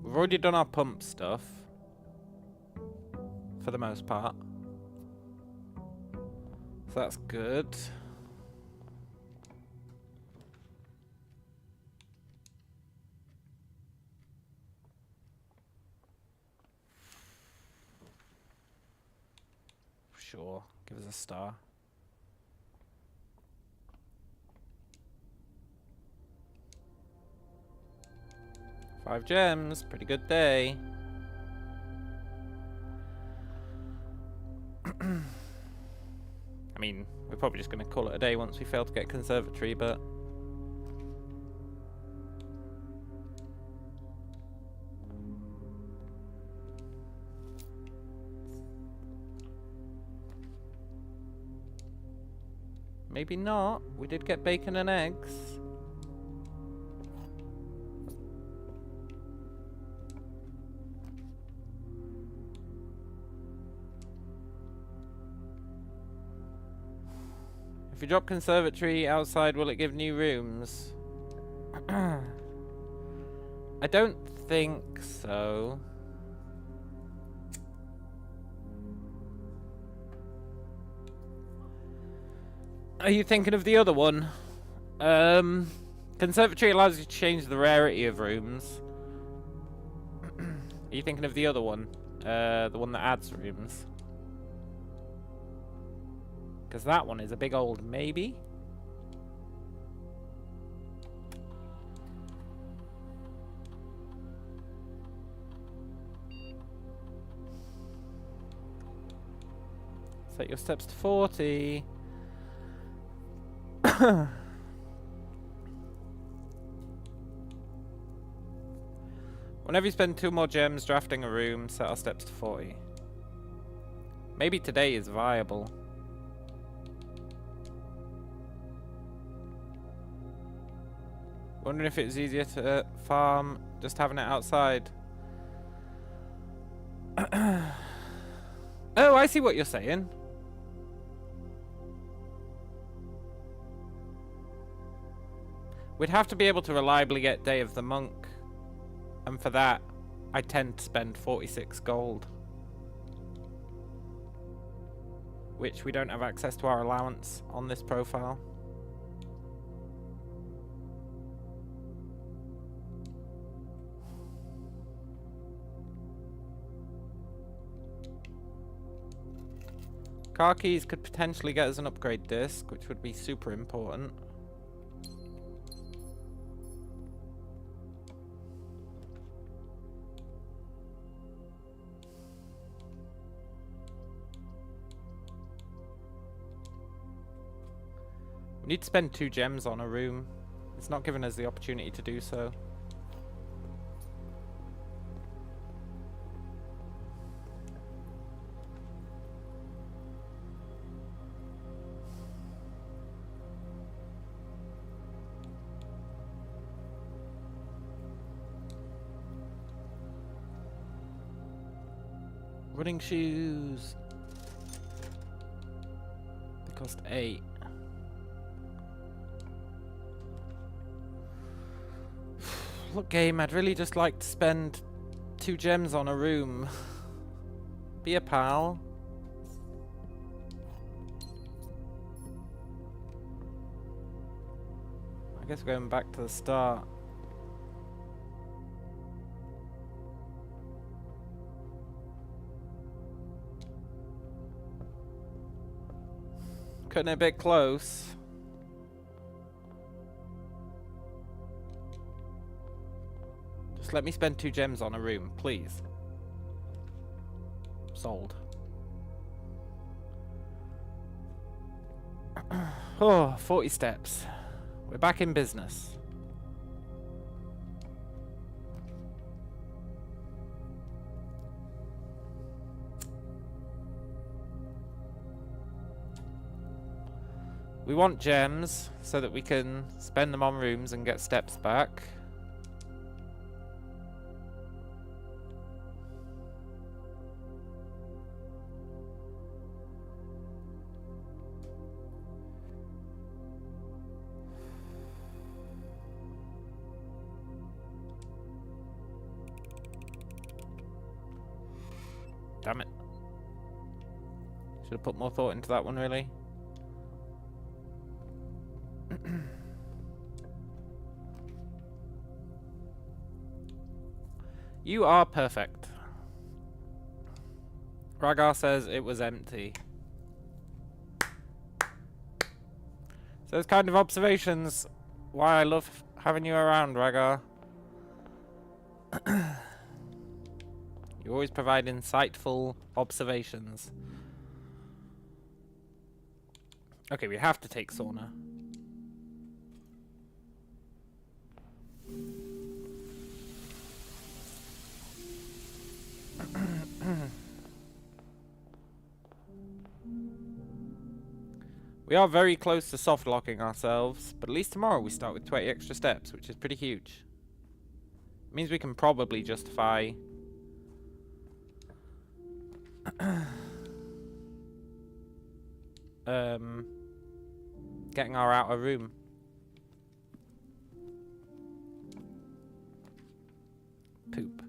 We've already done our pump stuff. For the most part. So that's good. Sure, give us a star. Five gems, pretty good day. I mean, we're probably just going to call it a day once we fail to get conservatory, but... maybe not. We did get bacon and eggs. If you drop conservatory outside, will it give new rooms? I don't think so. Are you thinking of the other one? Conservatory allows you to change the rarity of rooms. Are you thinking of the other one? The one that adds rooms? Because that one is a big old maybe. Set your steps to 40. Whenever you spend 2 more gems drafting a room, set our steps to 40. Maybe today is viable. Wondering if it was easier to farm just having it outside. Oh, I see what you're saying. We'd have to be able to reliably get Day of the Monk. And for that, I tend to spend 46 gold. Which we don't have access to our allowance on this profile. Car keys could potentially get us an upgrade disc, which would be super important. We need to spend 2 gems on a room. It's not giving us the opportunity to do so. Running shoes. They cost 8. Look, game, I'd really just like to spend 2 gems on a room. Be a pal. I guess we're going back to the start. Cutting it a bit close. Just let me spend 2 gems on a room, please. Sold. Oh, 40 steps. We're back in business. We want gems so that we can spend them on rooms and get steps back. Damn it. Should have put more thought into that one, really. You are perfect. Ragar says it was empty. So those kind of observations, why I love having you around, Ragar. You always provide insightful observations. Okay, we have to take sauna. We are very close to soft locking ourselves, but at least tomorrow we start with 20 extra steps, which is pretty huge. It means we can probably justify getting our outer room. Poop.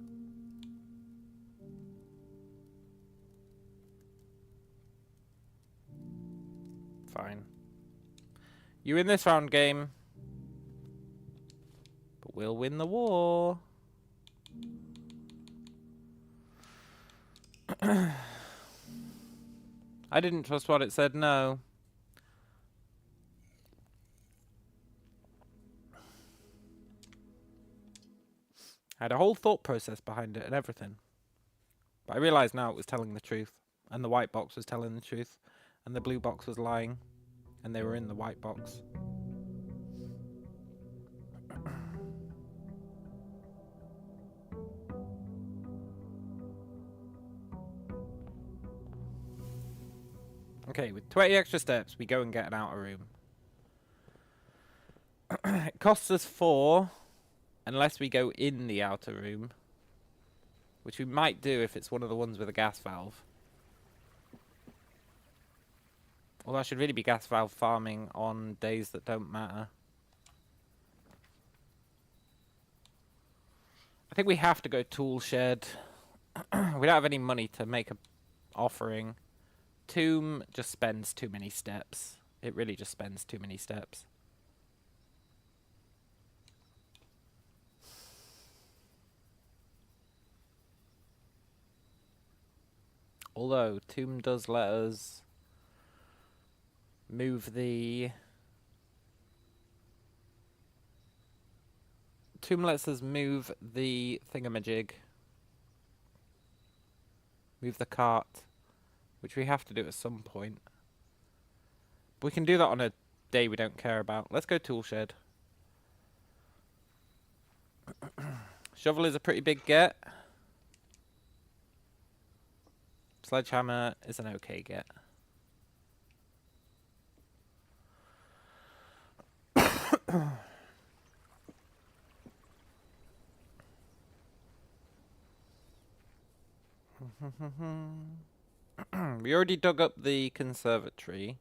Fine. You win this round, game. But we'll win the war. I didn't trust what it said, no. I had a whole thought process behind it and everything. But I realised now it was telling the truth. And the white box was telling the truth. And the blue box was lying. And they were in the white box. Okay, with 20 extra steps, we go and get an outer room. It costs us 4, unless we go in the outer room. Which we might do if it's one of the ones with a gas valve. Although I should really be gas valve farming on days that don't matter. I think we have to go tool shed. We don't have any money to make a offering. Tomb just spends too many steps. It really just spends too many steps. Although Tomb does let us move the... Tomb lets us move the thingamajig. Move the cart. Which we have to do at some point. But we can do that on a day we don't care about. Let's go tool shed. Shovel is a pretty big get. Sledgehammer is an okay get. We already dug up the conservatory.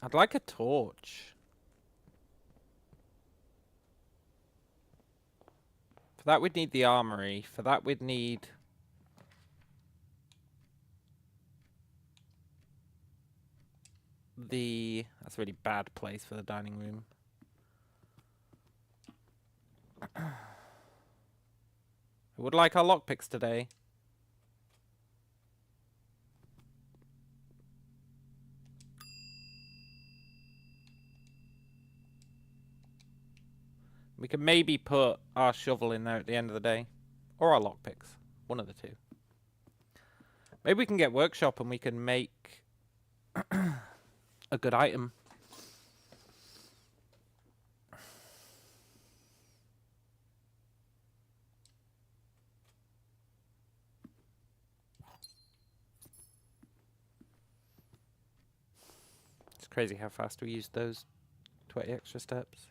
I'd like a torch. For that we'd need the armory. For that we'd need... That's a really bad place for the dining room. I would like our lockpicks today. We can maybe put our shovel in there at the end of the day. Or our lockpicks. One of the two. Maybe we can get workshop and we can make a good item. It's crazy how fast we used those 20 extra steps.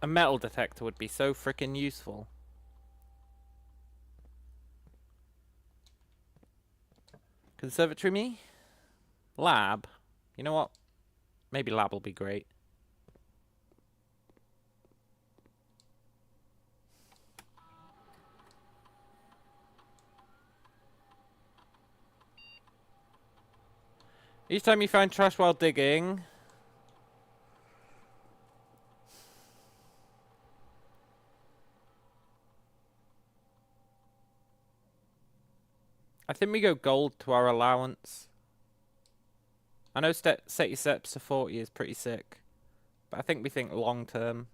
A metal detector would be so freaking useful. Conservatory me? Lab? You know what? Maybe lab will be great. Each time you find trash while digging... I think we go gold to our allowance. I know set your steps to 40 is pretty sick. But I think we think long term.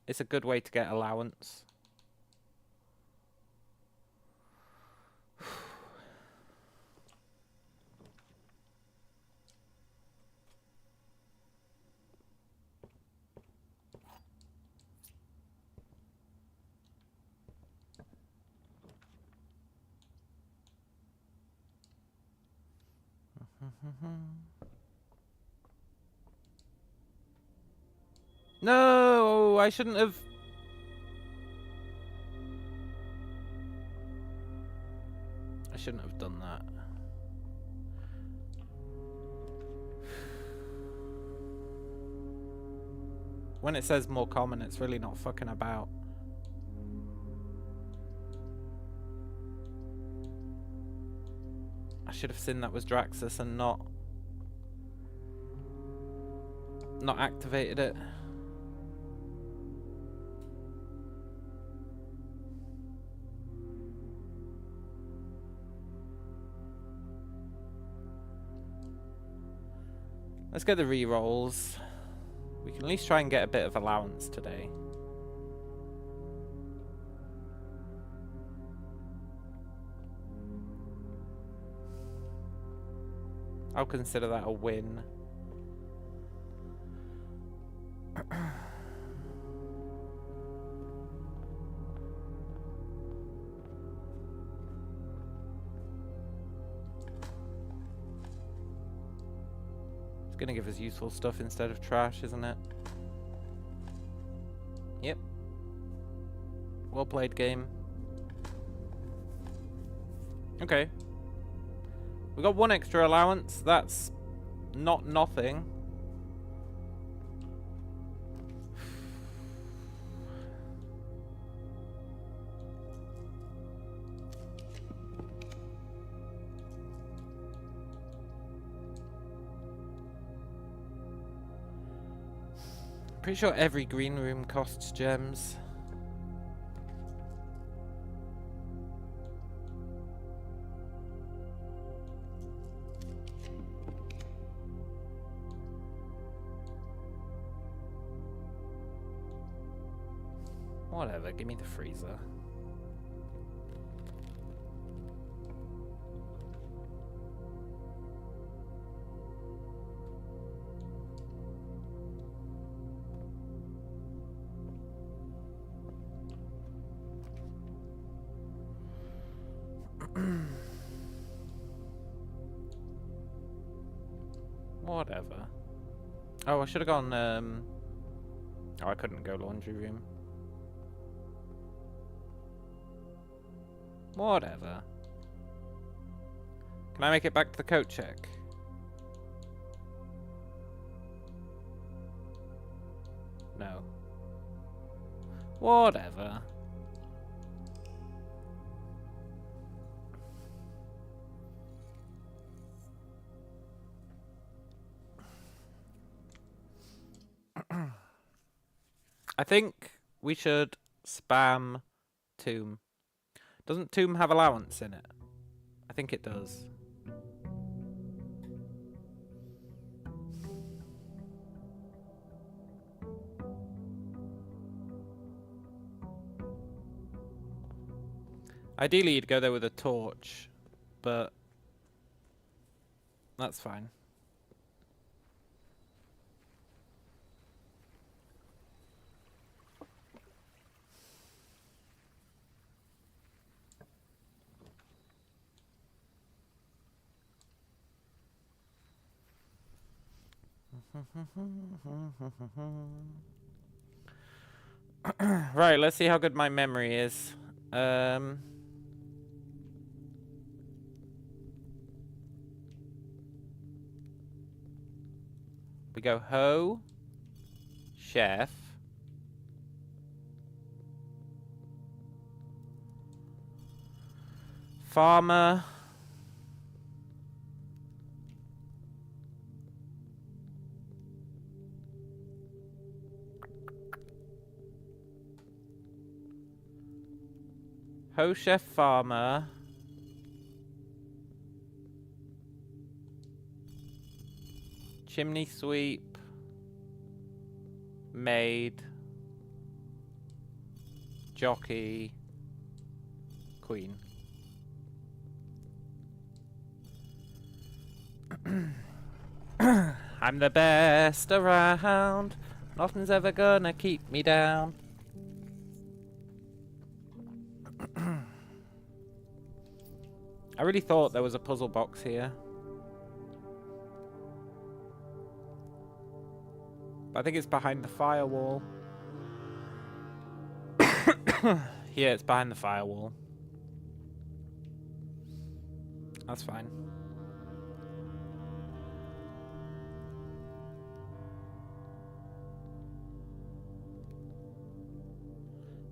It's a good way to get allowance. No, I shouldn't have. I shouldn't have done that. When it says more common, it's really not fucking about. I should have seen that was Draxus and not activated it. Let's get the re-rolls. We can at least try and get a bit of allowance today. I'll consider that a win. It's gonna give us useful stuff instead of trash, isn't it? Yep. Well played, game. Okay. We got one extra allowance. That's not nothing. Pretty sure every green room costs gems. Whatever, give me the freezer. Whatever. Oh, I should have gone, Oh, I couldn't go laundry room. Whatever. Can I make it back to the coat check? No. Whatever. I think we should spam Tomb. Doesn't Tomb have allowance in it? I think it does. Ideally, you'd go there with a torch, but that's fine. Right, let's see how good my memory is. We go hoe, chef, farmer, hoe, chef, farmer, chimney sweep, maid, jockey, queen. I'm the best around. Nothing's ever gonna keep me down. I really thought there was a puzzle box here. But I think it's behind the firewall. Yeah, it's behind the firewall. That's fine.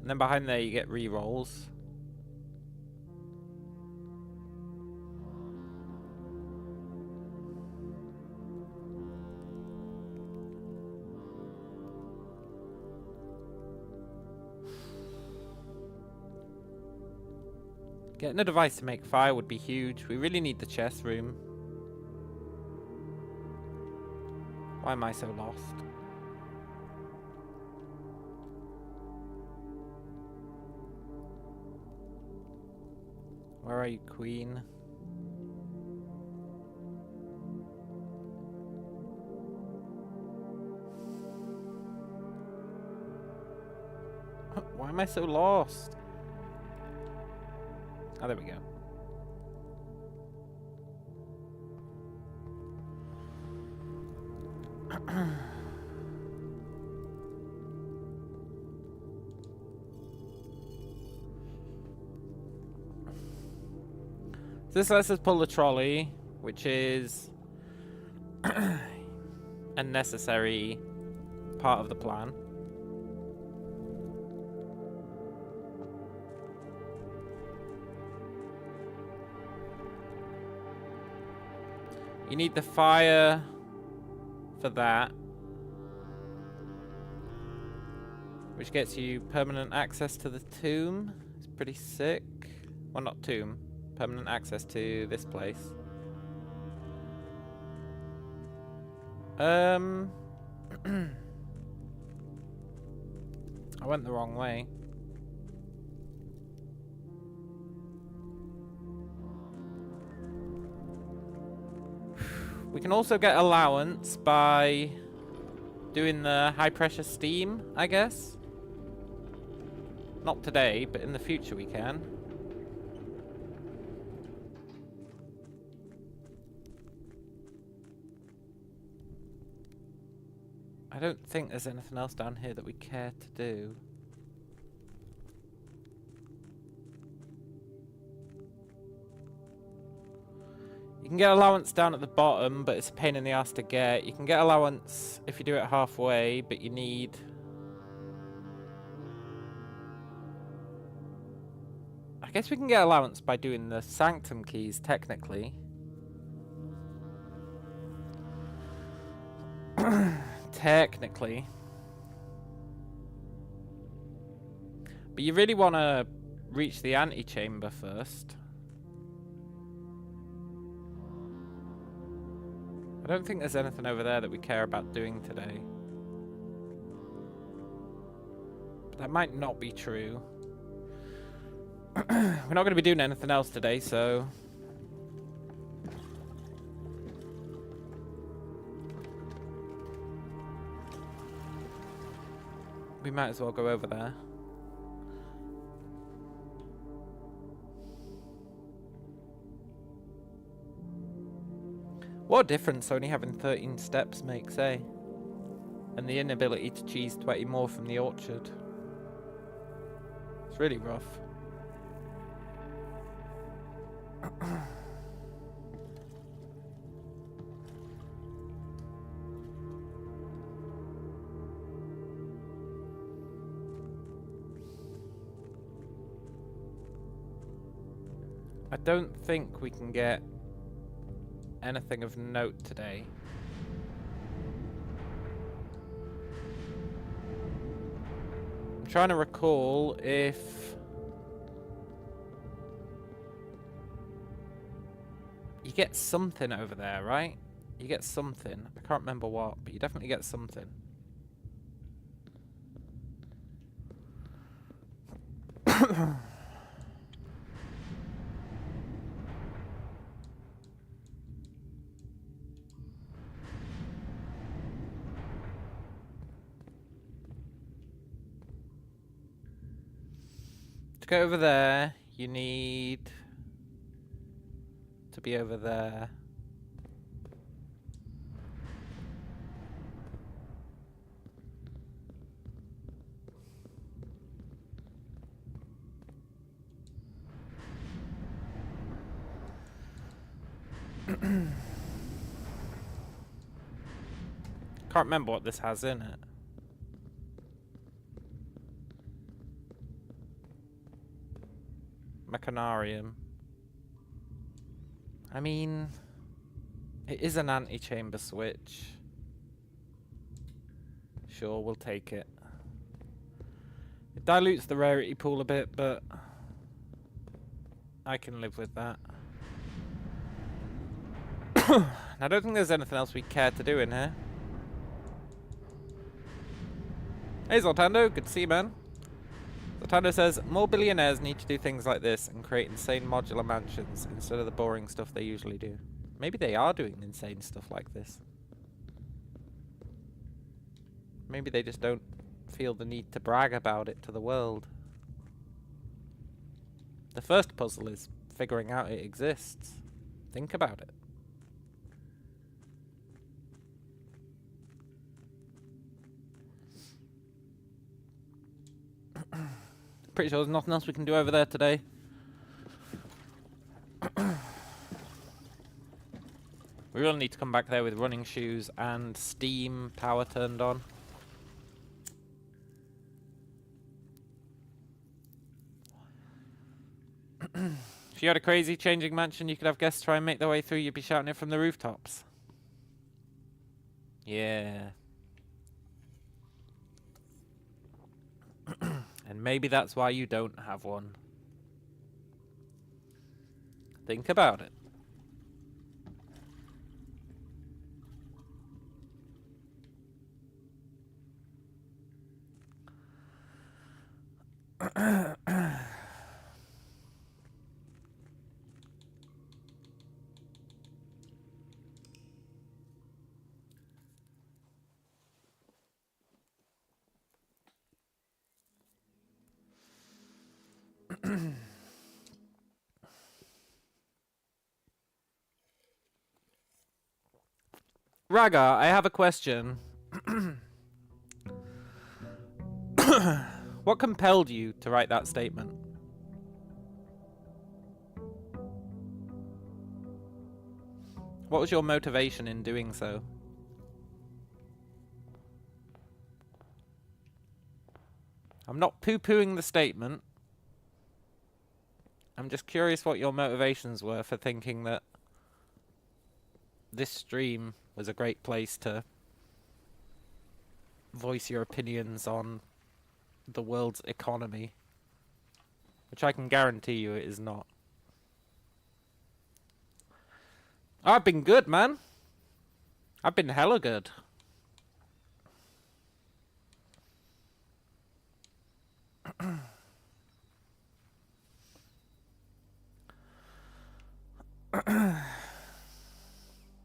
And then behind there you get re-rolls. Getting a device to make fire would be huge. We really need the chest room. Why am I so lost? Where are you, queen? Why am I so lost? Oh, there we go. This lets us pull the trolley, which is a necessary part of the plan. You need the fire for that, which gets you permanent access to the tomb. It's pretty sick. Well, not tomb. Permanent access to this place. I went the wrong way. We can also get allowance by doing the high pressure steam, I guess. Not today, but in the future we can. I don't think there's anything else down here that we care to do. You can get allowance down at the bottom, but it's a pain in the ass to get. You can get allowance if you do it halfway, but you need... I guess we can get allowance by doing the sanctum keys, technically. Technically. But you really want to reach the antechamber first. I don't think there's anything over there that we care about doing today. But that might not be true. We're not going to be doing anything else today, so... we might as well go over there. What a difference only having 13 steps makes, eh? And the inability to choose 20 more from the orchard. It's really rough. I don't think we can get anything of note today. I'm trying to recall if... you get something over there, right? You get something. I can't remember what, but you definitely get something. To go over there, you need to be over there. Can't remember what this has in it. Mechanarium. I mean, it is an antechamber switch. Sure, we'll take it. It dilutes the rarity pool a bit, but I can live with that. I don't think there's anything else we care to do in here. Hey Zoltando, good to see you, man. Zoltando says, more billionaires need to do things like this and create insane modular mansions instead of the boring stuff they usually do. Maybe they are doing insane stuff like this. Maybe they just don't feel the need to brag about it to the world. The first puzzle is figuring out it exists. Think about it. Pretty sure there's nothing else we can do over there today. We really need to come back there with running shoes and steam power turned on. If you had a crazy changing mansion, you could have guests try and make their way through, you'd be shouting it from the rooftops. Yeah. And maybe that's why you don't have one. Think about it. Raga, I have a question. What compelled you to write that statement? What was your motivation in doing so? I'm not poo-pooing the statement. I'm just curious what your motivations were for thinking that this stream was a great place to voice your opinions on the world's economy. Which I can guarantee you it is not. I've been good, man. I've been hella good.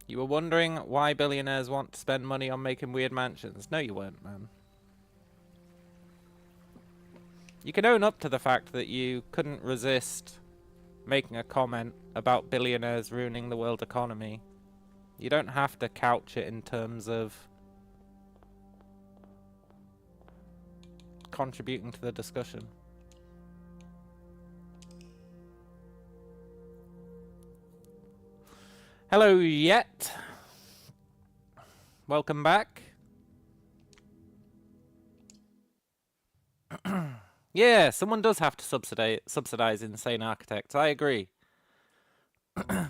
You were wondering why billionaires want to spend money on making weird mansions. No, you weren't, man. You can own up to the fact that you couldn't resist making a comment about billionaires ruining the world economy. You don't have to couch it in terms of contributing to the discussion. Hello, Yet. Welcome back. Yeah, someone does have to subsidize insane architects. I agree.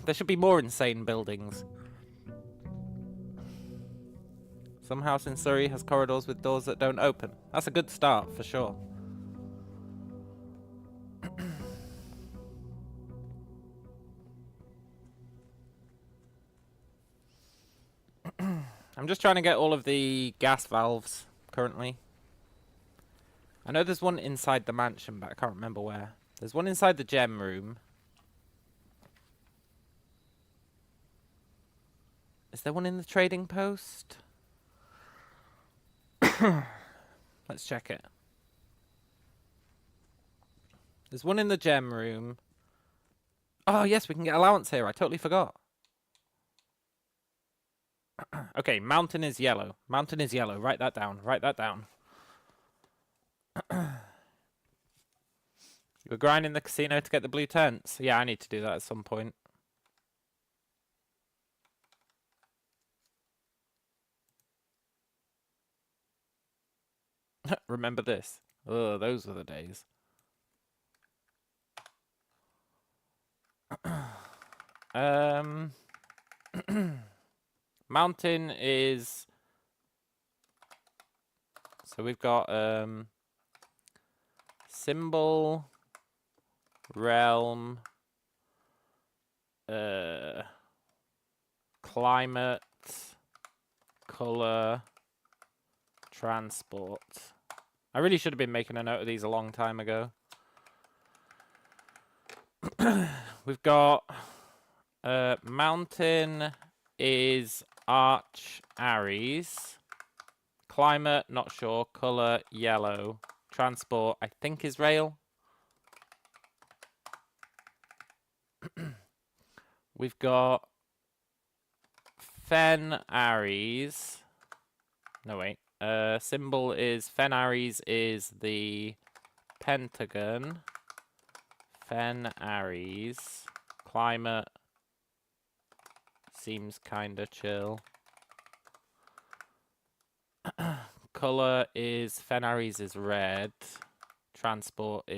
There should be more insane buildings. Some house in Surrey has corridors with doors that don't open. That's a good start, for sure. I'm just trying to get all of the gas valves, currently. I know there's one inside the mansion, but I can't remember where. There's one inside the gem room. Is there one in the trading post? Let's check it. There's one in the gem room. Oh, yes, we can get allowance here. I totally forgot. Okay, mountain is yellow. Mountain is yellow. Write that down. Write that down. You were grinding the casino to get the blue tents. Yeah, I need to do that at some point. Remember this. Oh, those were the days. Mountain is... So we've got symbol, realm, climate, color, transport. I really should have been making a note of these a long time ago. We've got mountain is arch Aries. Climate, not sure. Color, yellow. Transport, I think is rail. We've got Fen Aries. No, wait. Symbol is Fen Aries is the pentagon. Fen Aries. Climate seems kinda chill. Color is Fen Aries is red. Transport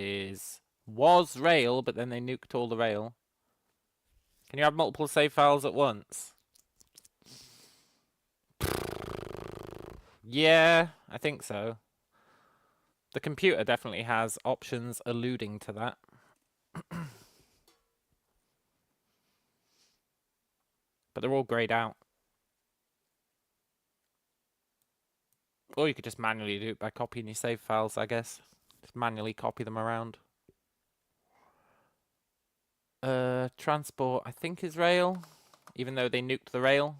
was rail, but then they nuked all the rail. Can you have multiple save files at once? Yeah, I think so. The computer definitely has options alluding to that. But they're all grayed out. Or you could just manually do it by copying your save files, I guess. Just manually copy them around. Transport, I think, is rail. Even though they nuked the rail.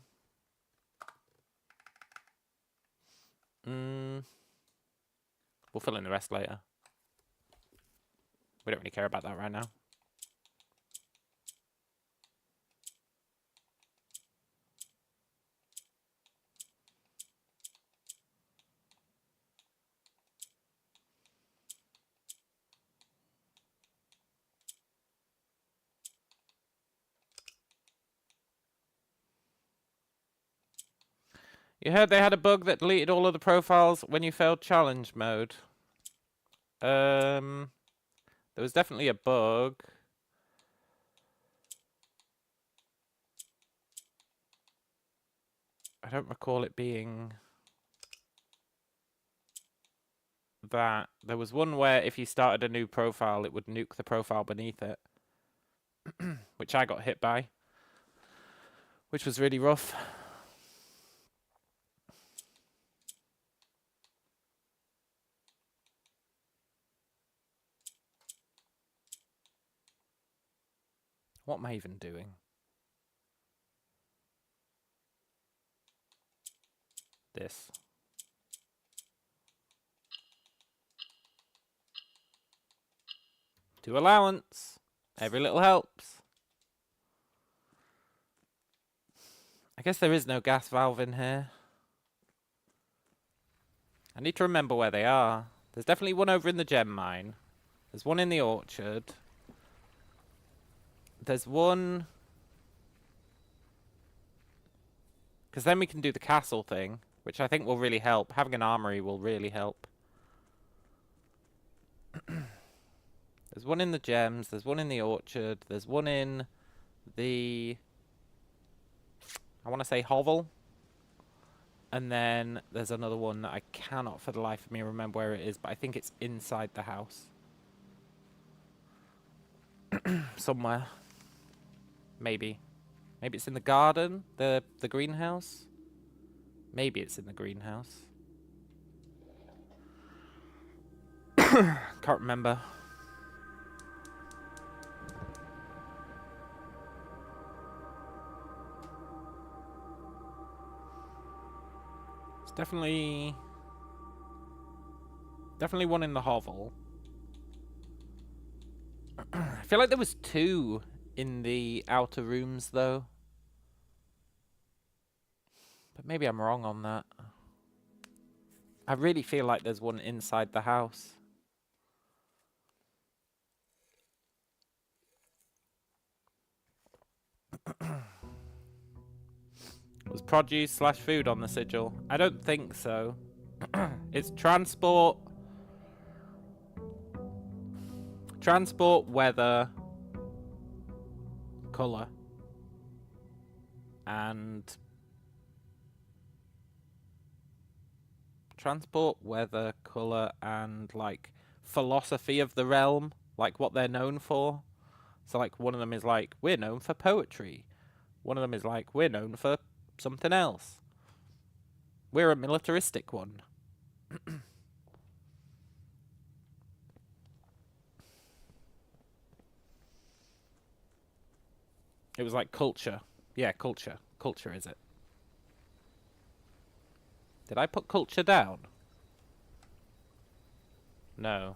We'll fill in the rest later. We don't really care about that right now. You heard they had a bug that deleted all of the profiles when you failed challenge mode. There was definitely a bug. I don't recall it being that. There was one where if you started a new profile, it would nuke the profile beneath it. Which I got hit by. Which was really rough. What am I even doing? This. To allowance. Every little helps. I guess there is no gas valve in here. I need to remember where they are. There's definitely one over in the gem mine. There's one in the orchard. There's one... Because then we can do the castle thing, which I think will really help. Having an armory will really help. There's one in the gems. There's one in the orchard. There's one in the... I want to say hovel. And then there's another one that I cannot for the life of me remember where it is, but I think it's inside the house. Somewhere. Maybe. Maybe it's in the garden? The greenhouse? Maybe it's in the greenhouse. Can't remember. It's definitely one in the hovel. I feel like there was two in the outer rooms though. But maybe I'm wrong on that. I really feel like there's one inside the house. Was produce / food on the sigil? I don't think so. It's transport, weather, colour, and transport, weather, colour, and like philosophy of the realm, like what they're known for. So like one of them is like, we're known for poetry. One of them is like, we're known for something else. We're a militaristic one. It was like culture. Yeah, culture. Culture is it. Did I put culture down? No.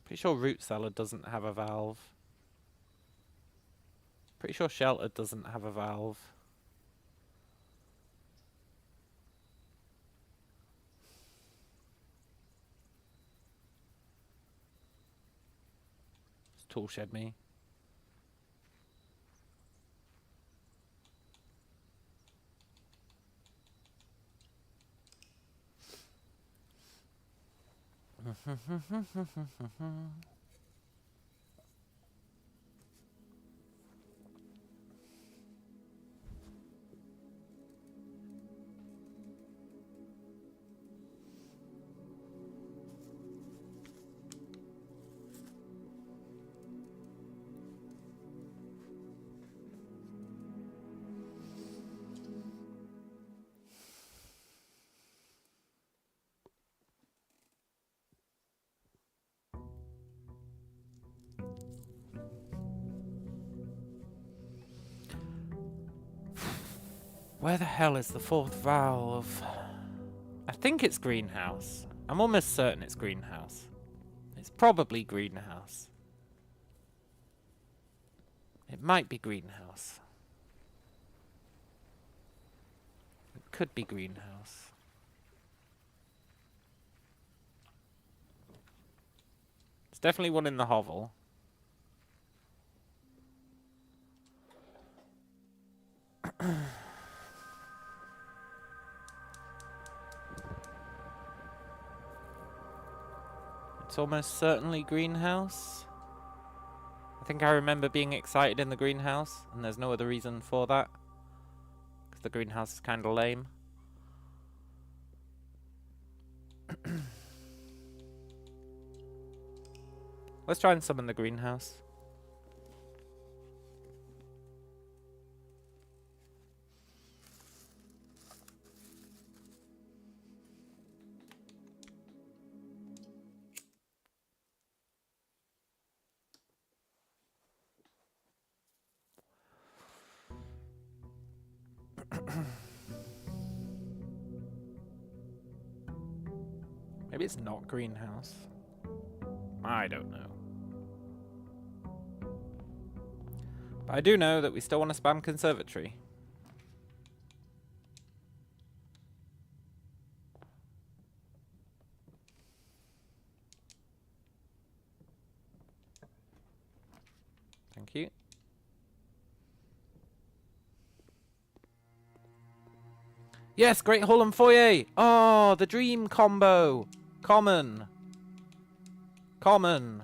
Pretty sure root cellar doesn't have a valve. Pretty sure shelter doesn't have a valve. It's tool shed me. Where the hell is the fourth valve? I think it's greenhouse. I'm almost certain it's greenhouse. It's probably greenhouse. It might be greenhouse. It could be greenhouse. It's definitely one in the hovel. It's almost certainly greenhouse. I think I remember being excited in the greenhouse, and there's no other reason for that. Because the greenhouse is kind of lame. Let's try and summon the greenhouse. Maybe it's not greenhouse. I don't know. But I do know that we still want to spam conservatory. Thank you. Yes, Great Hall and Foyer! Oh, the dream combo! Common. Common.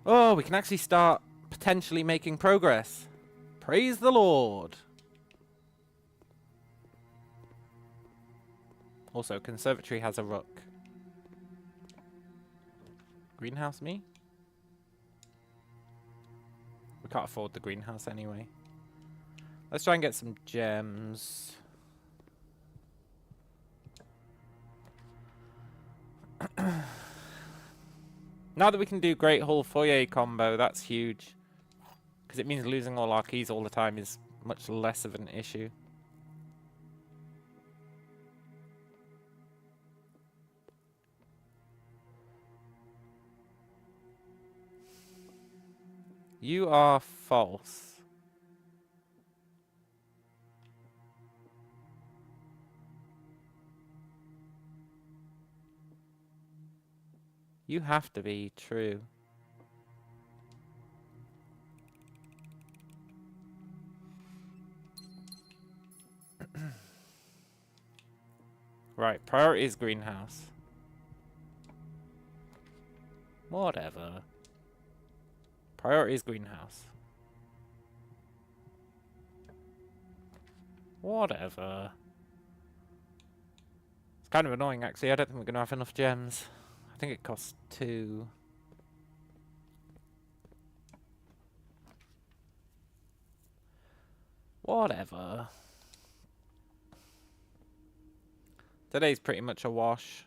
Oh, we can actually start potentially making progress. Praise the Lord. Also, conservatory has a rook. Greenhouse me? We can't afford the greenhouse anyway. Let's try and get some gems. Now that we can do Great Hall Foyer combo, that's huge. Because it means losing all our keys all the time is much less of an issue. You are false. You have to be true. Right, priority is greenhouse. Whatever. Priority is greenhouse. Whatever. It's kind of annoying actually, I don't think we're going to have enough gems. I think it costs 2. Whatever. Today's pretty much a wash.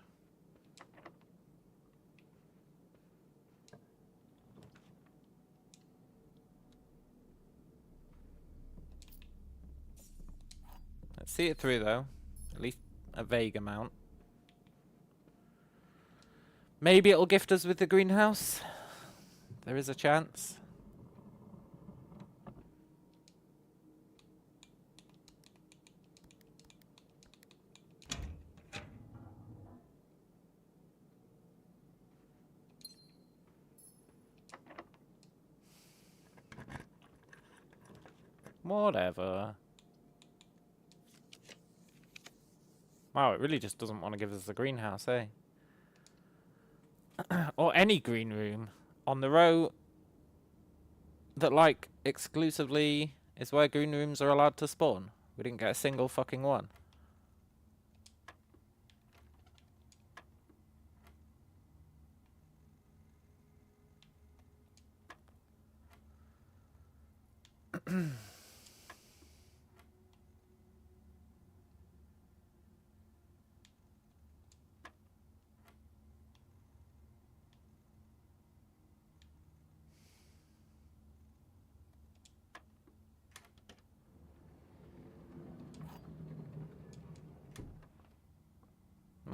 Let's see it through though. At least a vague amount. Maybe it'll gift us with the greenhouse. There is a chance. Whatever. Wow, it really just doesn't want to give us the greenhouse, eh? Or any green room. On the row that, like, exclusively is where green rooms are allowed to spawn. We didn't get a single fucking one.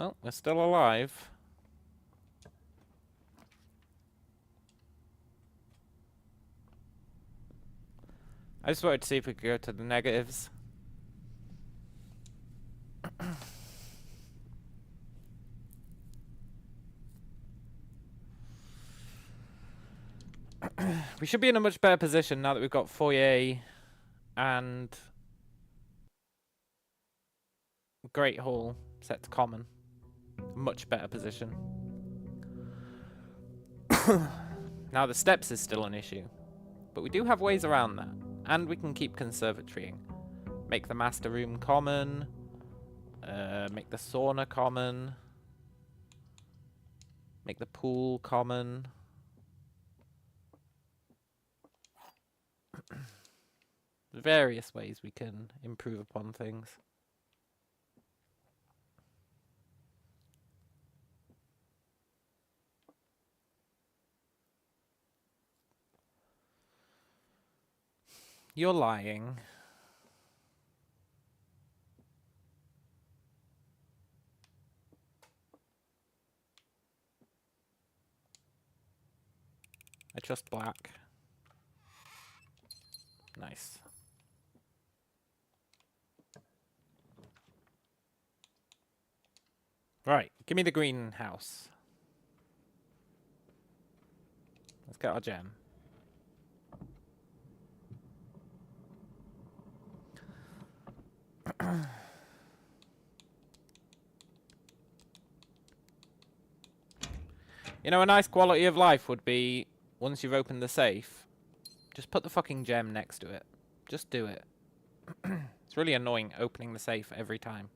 Well, we're still alive. I just wanted to see if we could go to the negatives. We should be in a much better position now that we've got foyer and Great Hall set to common. Much better position. Now the steps is still an issue, but we do have ways around that, and we can keep conservatorying. Make the master room common, make the sauna common, make the pool common. Various ways we can improve upon things. You're lying. I trust black. Nice. Right, give me the greenhouse. Let's get our gem. You know, a nice quality of life would be, once you've opened the safe, just put the fucking gem next to it. Just do it. It's really annoying opening the safe every time.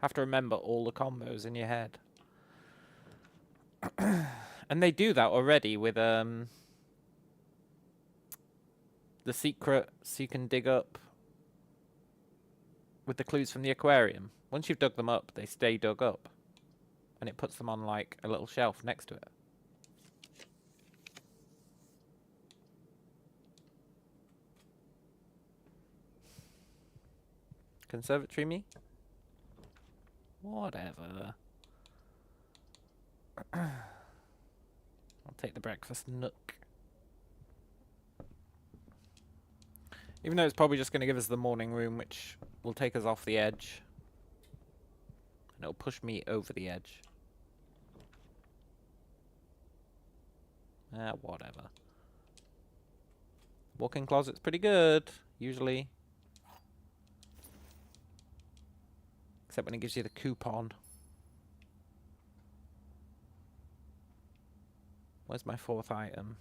Have to remember all the combos in your head. And they do that already with the secret, so you can dig up with the clues from the aquarium. Once you've dug them up, they stay dug up. And it puts them on, like, a little shelf next to it. Conservatory me? Whatever. I'll take the breakfast nook. Even though it's probably just going to give us the morning room, which will take us off the edge. And it'll push me over the edge. Whatever. Walk-in closet's pretty good, usually. Except when it gives you the coupon. Where's my fourth item?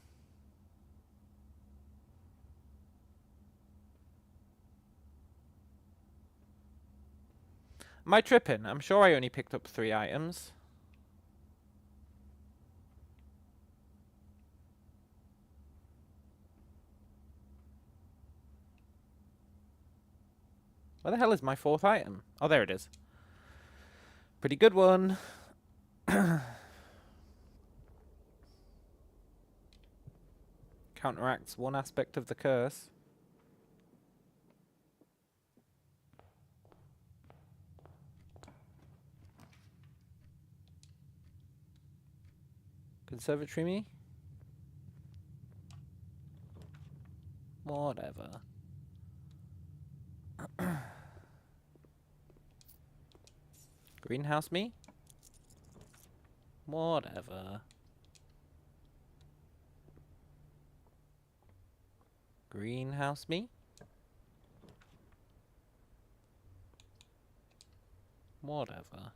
Am I tripping? I'm sure I only picked up 3 items. Where the hell is my fourth item? Oh, there it is. Pretty good one. Counteracts one aspect of the curse. Conservatory me? Whatever. Greenhouse me? Whatever. Greenhouse me? Whatever.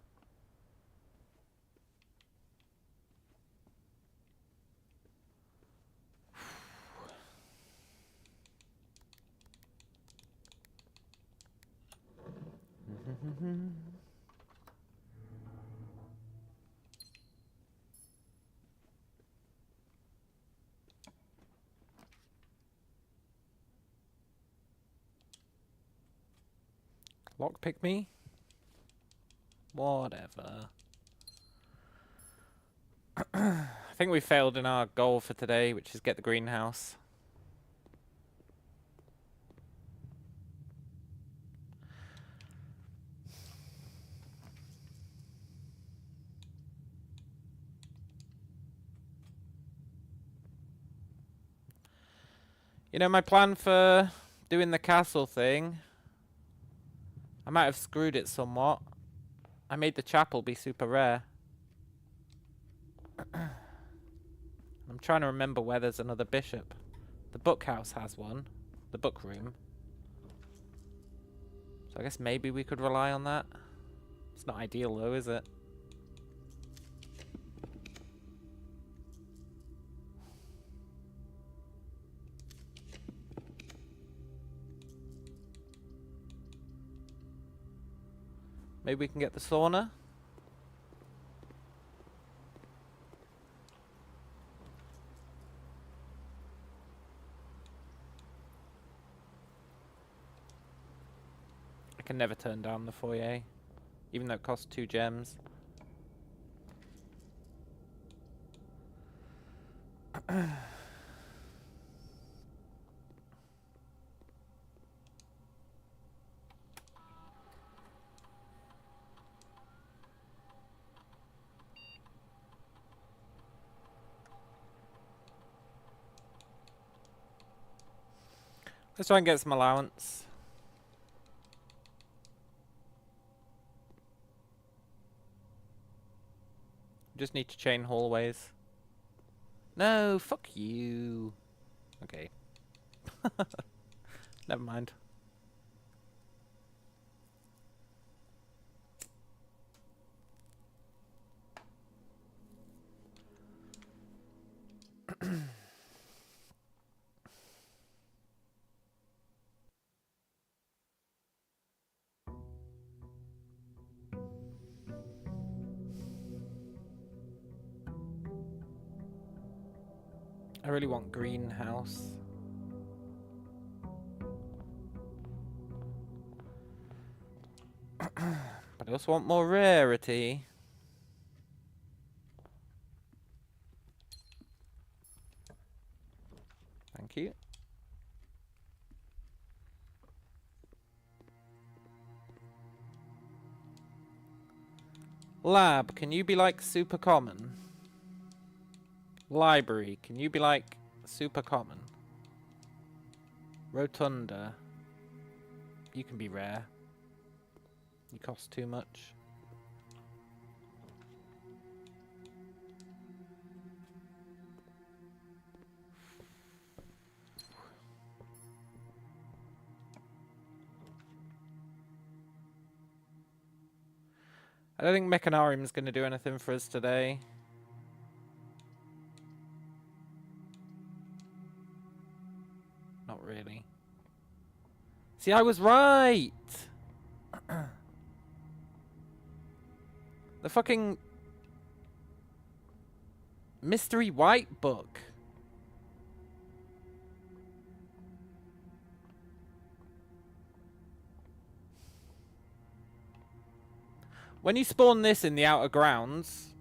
Lockpick me? Whatever. I think we failed in our goal for today, which is get the greenhouse. You know, my plan for doing the castle thing, I might have screwed it somewhat. I made the chapel be super rare. I'm trying to remember where there's another bishop. The bookhouse has one. The book room. So I guess maybe we could rely on that. It's not ideal though, is it? Maybe we can get the sauna. I can never turn down the foyer, even though it costs 2 gems. Let's try and get some allowance. Just need to chain hallways. No, fuck you. Okay. Never mind. I really want greenhouse. But I also want more rarity. Thank you. Lab, can you be like super common? Library, can you be like super common? Rotunda, you can be rare. You cost too much. I don't think Mechanarium's going to do anything for us today. Not really. See, I was right! The fucking mystery white book. When you spawn this in the outer grounds,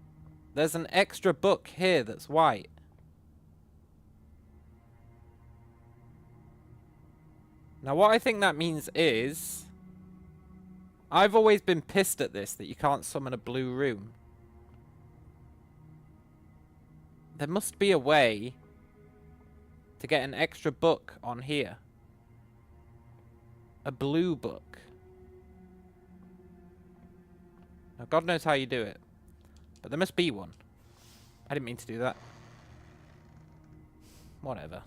there's an extra book here that's white. Now what I think that means is, I've always been pissed at this, that you can't summon a blue room. There must be a way to get an extra book on here. A blue book. Now God knows how you do it, but there must be one. I didn't mean to do that. Whatever.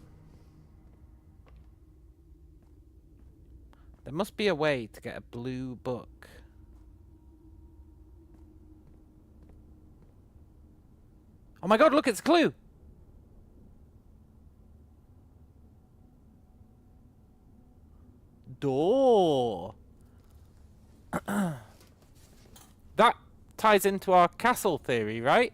There must be a way to get a blue book. Oh my God, look, it's a clue! Door. That ties into our castle theory, right?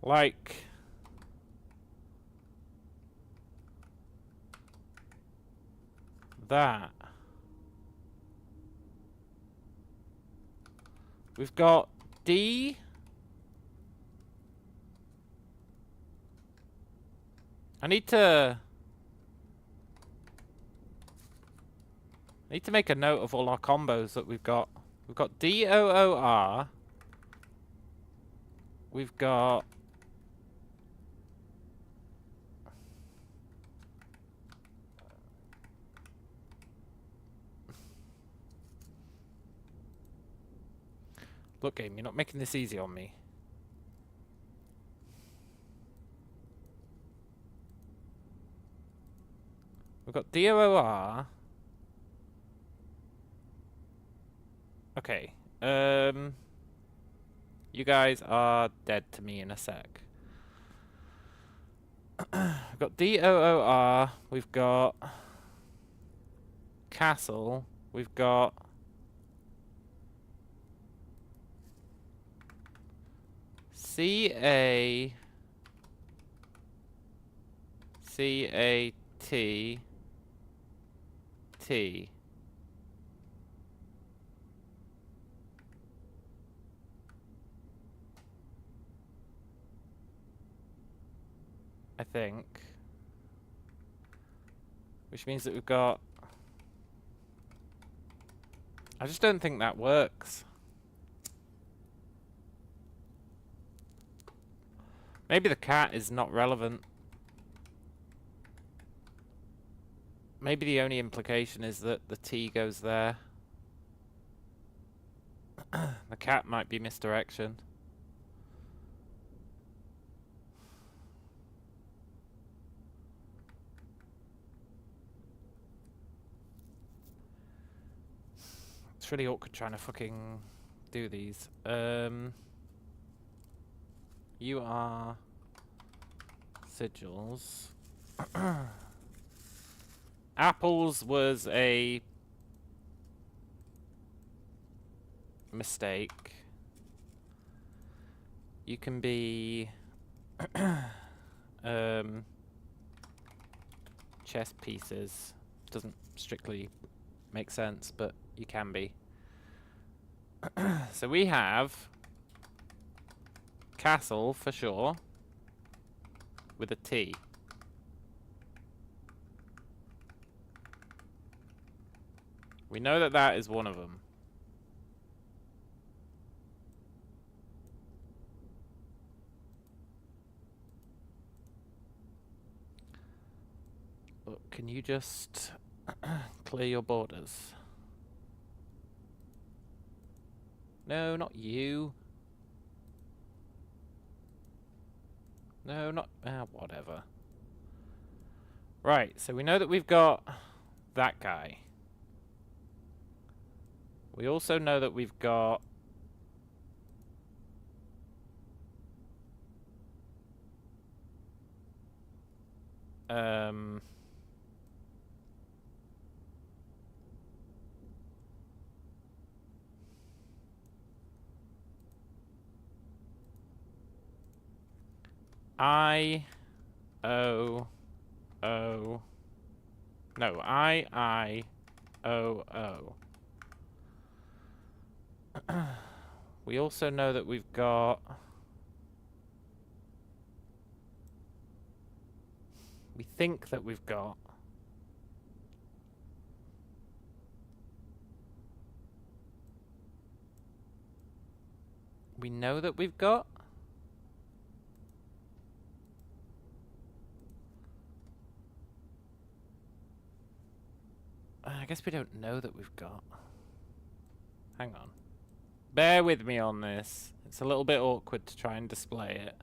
Like that. We've got D. I need to make a note of all our combos that we've got. We've got DOOR. We've got look, game, you're not making this easy on me. We've got DOOR. Okay. You guys are dead to me in a sec. We've got DOOR. We've got Castle. We've got CACAT. I think. Which means that we've got... I just don't think that works. Maybe the cat is not relevant. Maybe the only implication is that the T goes there. The cat might be misdirection. It's really awkward trying to fucking do these. You are sigils. Apples was a mistake. You can be chess pieces. Doesn't strictly make sense, but you can be. So we have castle for sure with a T. We know that that is one of them. Look, can you just clear your borders? No, not you. No, not... whatever. Right, so we know that we've got that guy. We also know that we've got... I, O, O. No, I, O, O. We also know that we've got... We think that we've got... We know that we've got... I guess we don't know that we've got... Hang on. Bear with me on this. It's a little bit awkward to try and display it.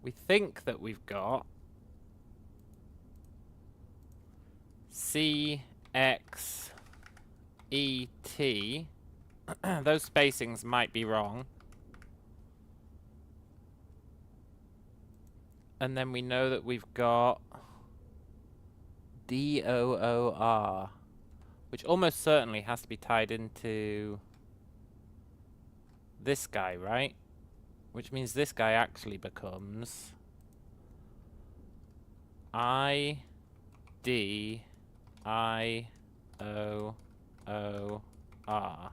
We think that we've got C, X, E, T. Those spacings might be wrong. And then we know that we've got DOOR, which almost certainly has to be tied into this guy, right? Which means this guy actually becomes I D I O O R.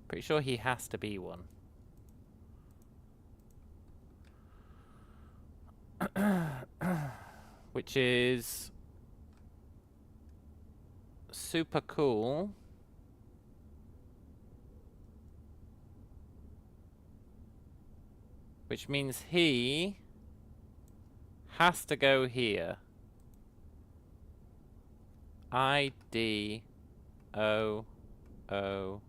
Pretty sure he has to be one. Which is super cool. Which means he has to go here. I D O O.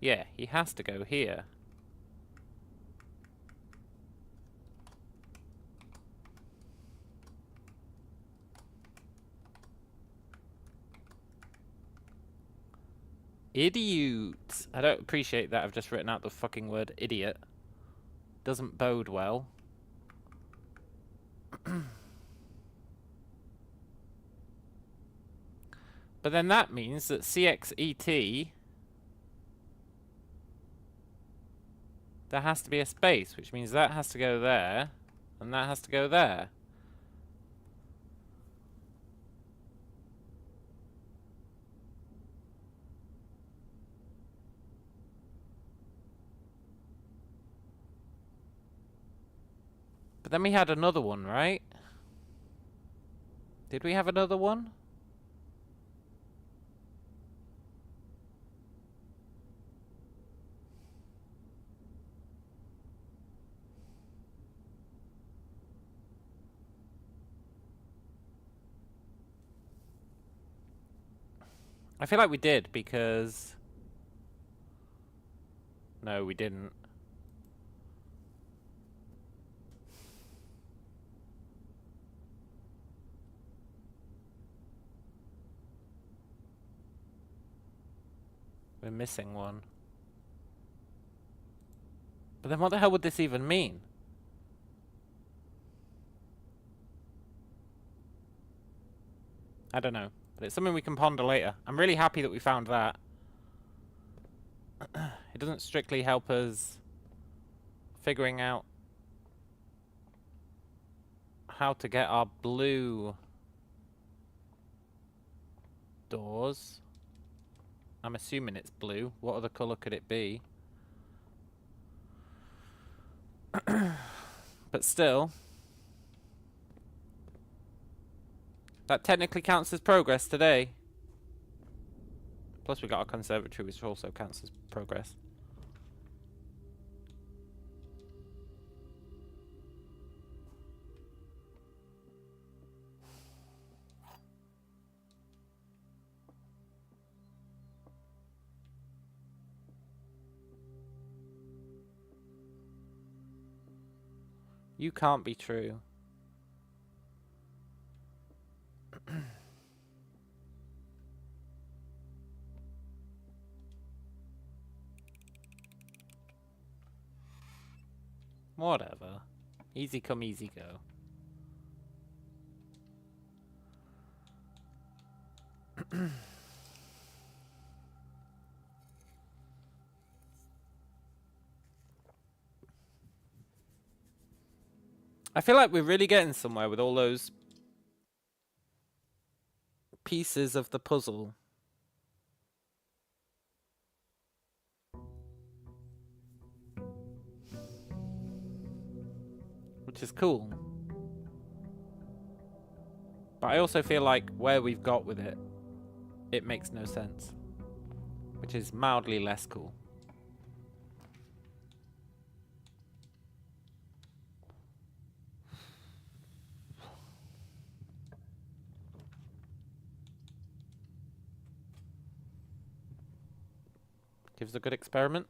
Yeah, he has to go here. Idiot. I don't appreciate that I've just written out the fucking word idiot. Doesn't bode well. But then that means that CXET, there has to be a space, which means that has to go there, and that has to go there. But then we had another one, right? Did we have another one? I feel like we did, because... No, we didn't. We're missing one. But then what the hell would this even mean? I don't know. But it's something we can ponder later. I'm really happy that we found that. It doesn't strictly help us figuring out how to get our blue doors. I'm assuming it's blue. What other colour could it be? But still, that technically counts as progress today. Plus we got our conservatory, which also counts as progress. You can't be true. Whatever. Easy come, easy go. I feel like we're really getting somewhere with all those pieces of the puzzle. Which is cool. But I also feel like where we've got with it, it makes no sense. Which is mildly less cool. Gives a good experiment.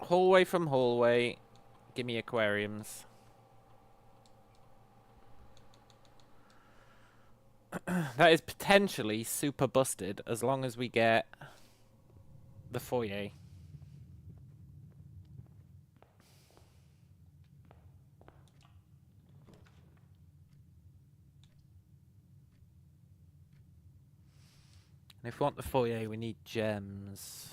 Hallway from hallway. Give me aquariums. That is potentially super busted as long as we get the foyer. And if we want the foyer, we need gems.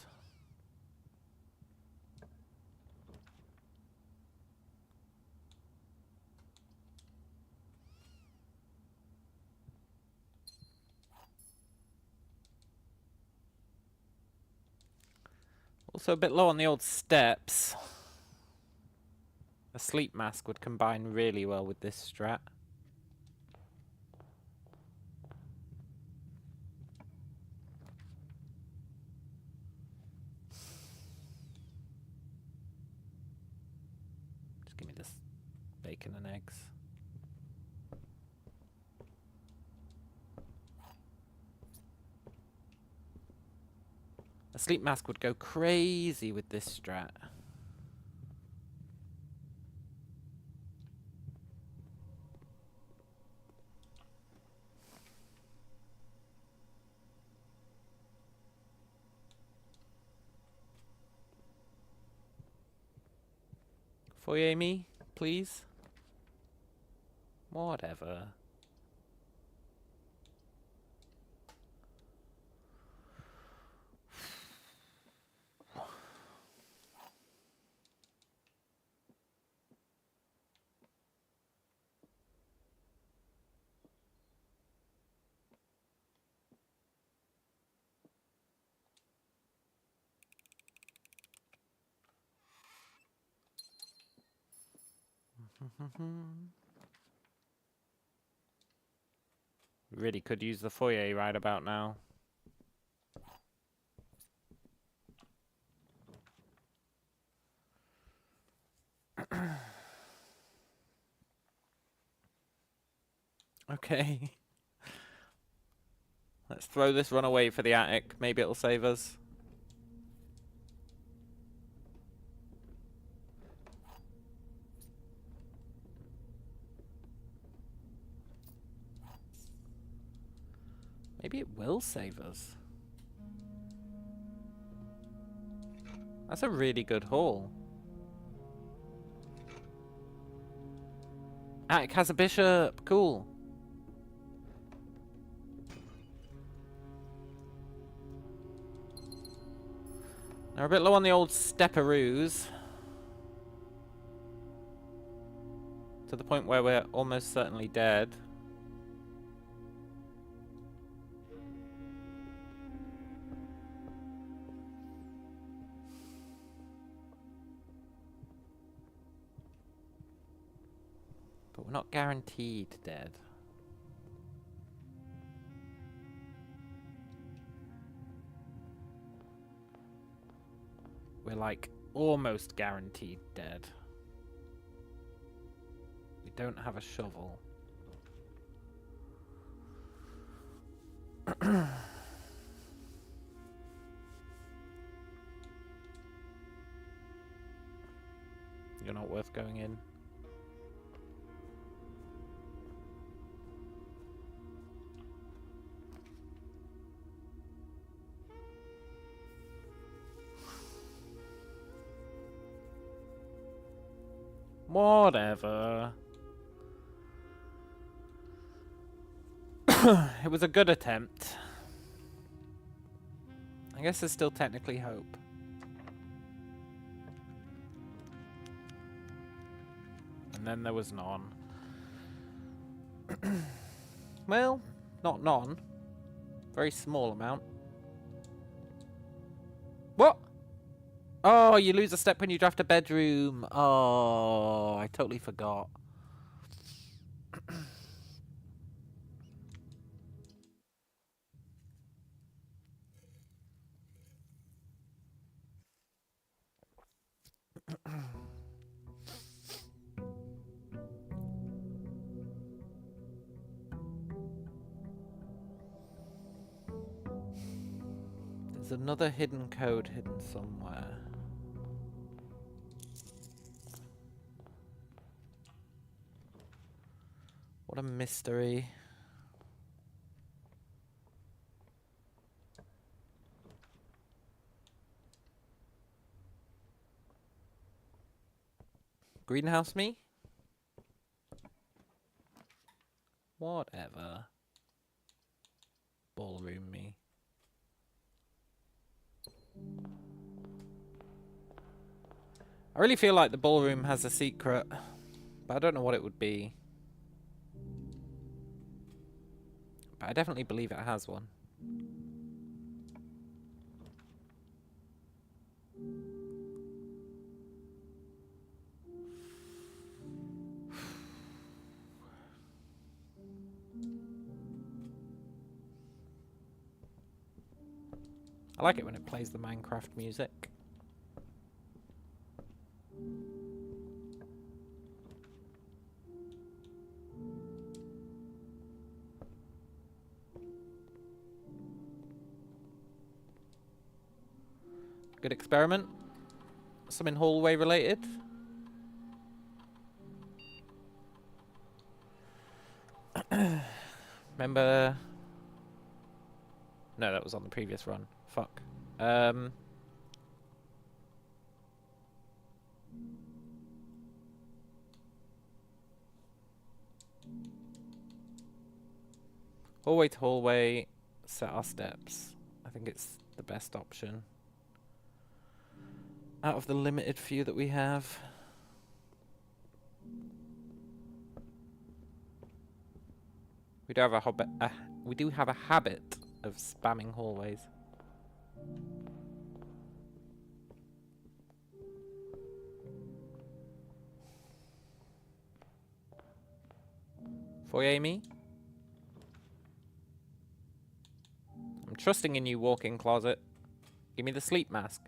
Also a bit low on the old steps. A sleep mask would combine really well with this strat. Just give me this bacon and eggs. A sleep mask would go crazy with this strat. Foyer me, please. Whatever. Really could use the foyer right about now. Okay. Let's throw this run away for the attic. Maybe it'll save us. Maybe it will save us. That's a really good haul. Attic has a bishop. Cool. Now we're a bit low on the old stepperoos. To the point where we're almost certainly dead. But we're not guaranteed dead. We're like almost guaranteed dead. We don't have a shovel. You're not worth going in. Whatever. It was a good attempt. I guess there's still technically hope. And then there was none. Well, not none. Very small amount. What? Oh, you lose a step when you draft a bedroom. Oh, I totally forgot. There's another hidden code hidden somewhere. What a mystery. Greenhouse me? Whatever. Ballroom me. I really feel like the ballroom has a secret, but I don't know what it would be. But I definitely believe it has one. I like it when it plays the Minecraft music. Good experiment. Something hallway related. Remember? No, that was on the previous run. Fuck. Hallway to hallway. Set our steps. I think it's the best option. Out of the limited few that we have. We do have a habit. We do have a habit of spamming hallways. Foyer me. I'm trusting in you, walk-in closet. Give me the sleep mask.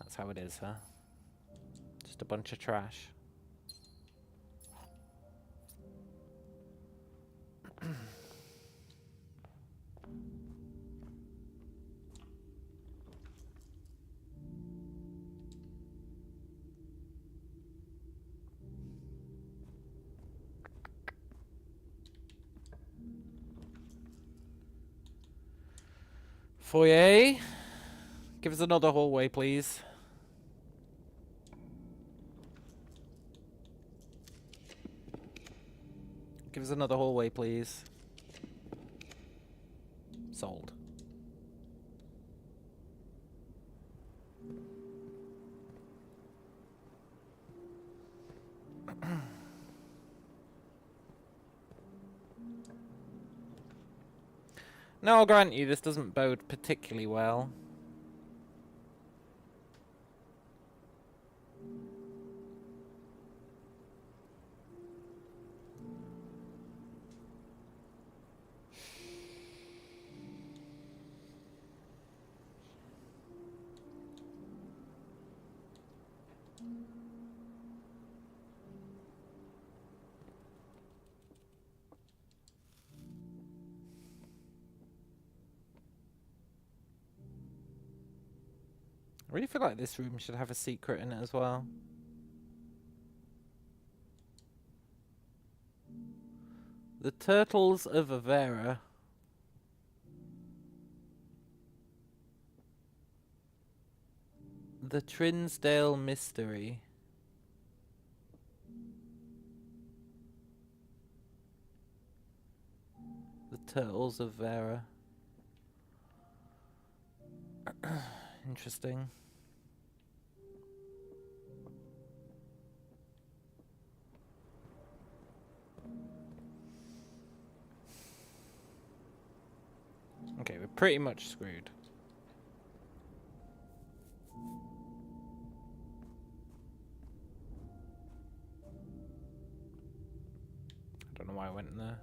That's how it is, huh? Just a bunch of trash. Foyer. Give us another hallway, please. Give us another hallway, please. Sold. No, I'll grant you, this doesn't bode particularly well. I really feel like this room should have a secret in it as well. The Turtles of Avera. The Trinsdale Mystery. The Turtles of Vera. Interesting. Okay, we're pretty much screwed. I don't know why I went in there.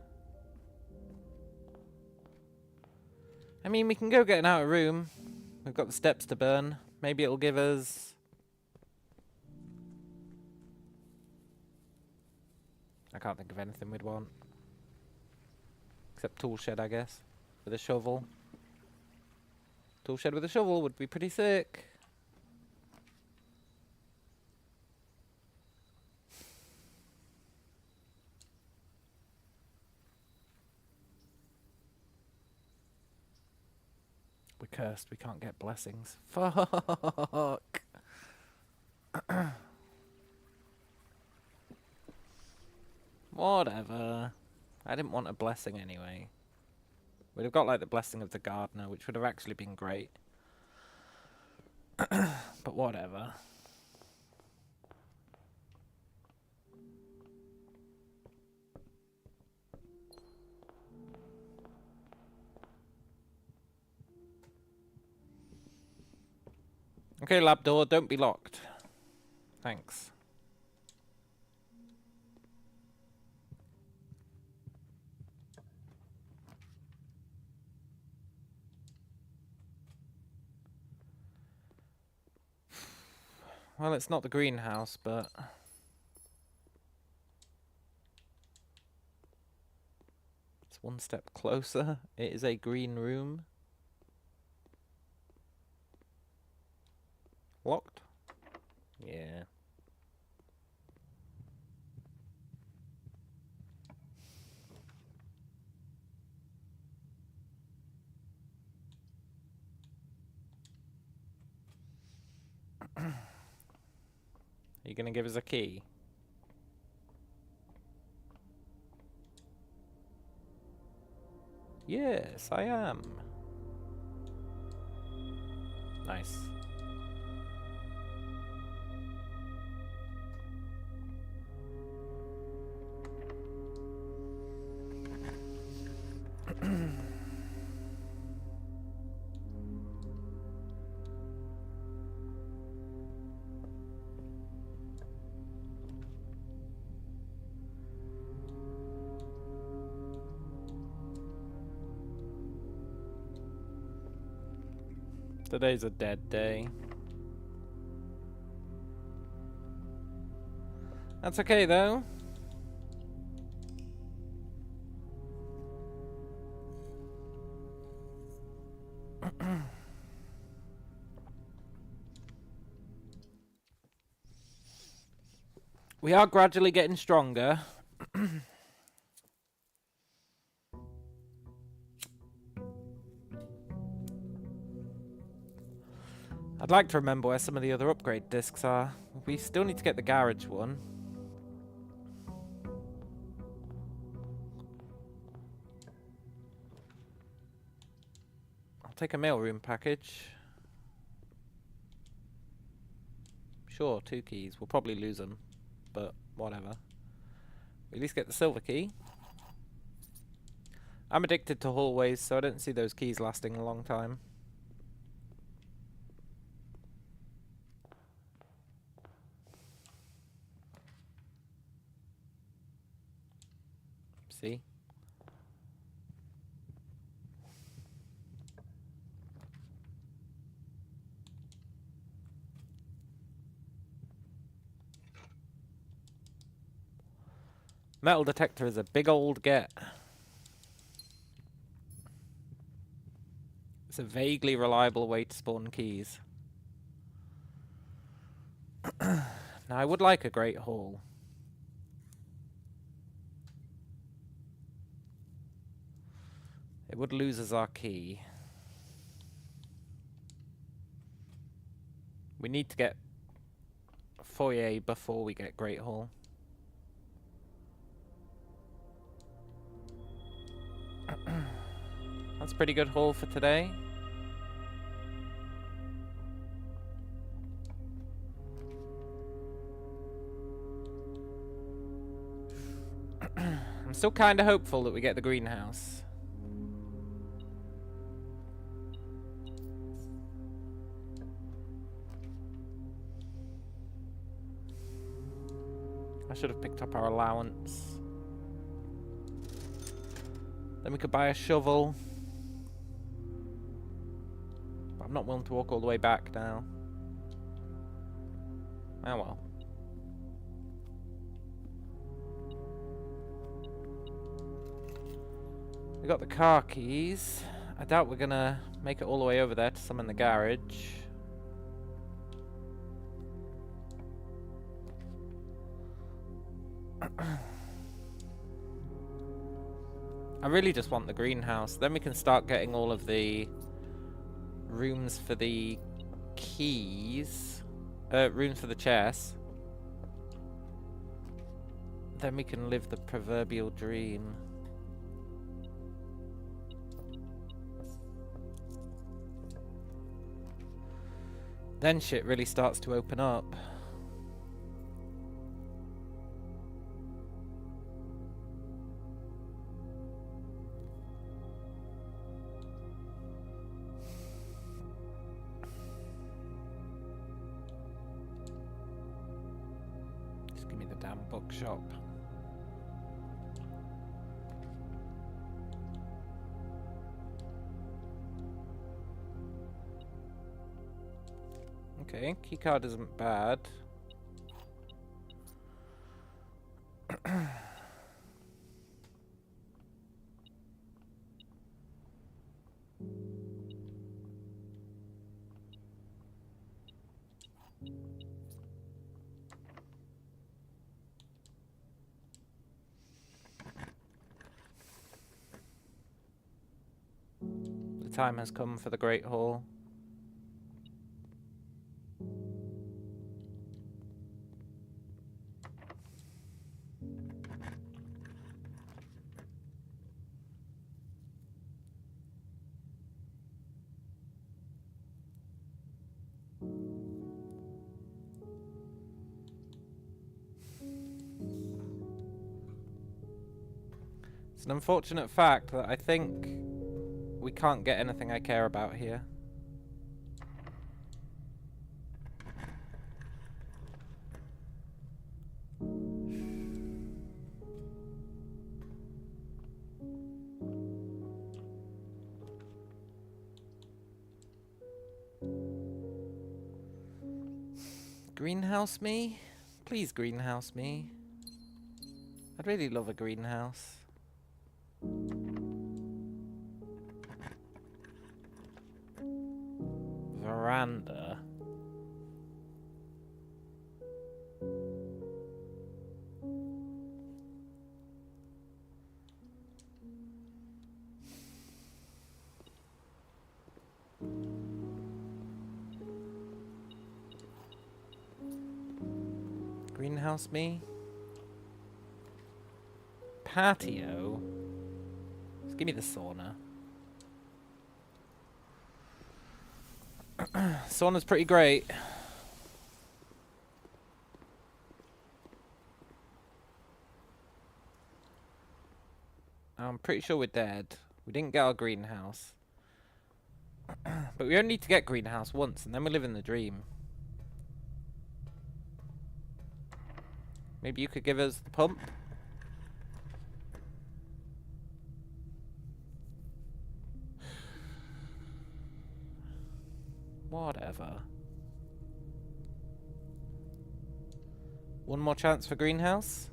I mean, we can go get an outer room. We've got the steps to burn. Maybe it'll give us... I can't think of anything we'd want. Except tool shed, I guess. With a shovel. Tool shed with a shovel would be pretty sick. We're cursed. We can't get blessings. Fuck. Whatever. I didn't want a blessing anyway. We'd have got like the blessing of the gardener, which would have actually been great. But whatever. Okay, lab door, don't be locked. Thanks. Well, it's not the greenhouse, but... it's one step closer. It is a green room. Locked? Yeah. Are you gonna give us a key? Yes, I am. Nice. Today's a dead day. That's okay though. We are gradually getting stronger. I'd like to remember where some of the other upgrade discs are. We still need to get the garage one. I'll take a mailroom package. Sure, 2 keys. We'll probably lose them, but whatever. We at least get the silver key. I'm addicted to hallways, so I don't see those keys lasting a long time. See? Metal detector is a big old get. It's a vaguely reliable way to spawn keys. Now, I would like a great hall. It would lose us our key. We need to get foyer before we get great hall. That's a pretty good haul for today. I'm still kind of hopeful that we get the greenhouse. I should have picked up our allowance. Then we could buy a shovel. But I'm not willing to walk all the way back now. Oh well. We got the car keys. I doubt we're gonna make it all the way over there to summon the garage. I really just want the greenhouse. Then we can start getting all of the rooms for the keys. Rooms for the chairs. Then we can live the proverbial dream. Then shit really starts to open up. Just give me the damn bookshop. Okay, keycard isn't bad. The time has come for the Great Hall. It's an unfortunate fact that I think we can't get anything I care about here. Greenhouse me? Please greenhouse me. I'd really love a greenhouse. Veranda. Greenhouse me? Patio? Just give me the sauna. Sauna's pretty great. I'm pretty sure we're dead. We didn't get our greenhouse. But we only need to get greenhouse once, and then we live in the dream. Maybe you could give us the pump? Whatever. One more chance for greenhouse?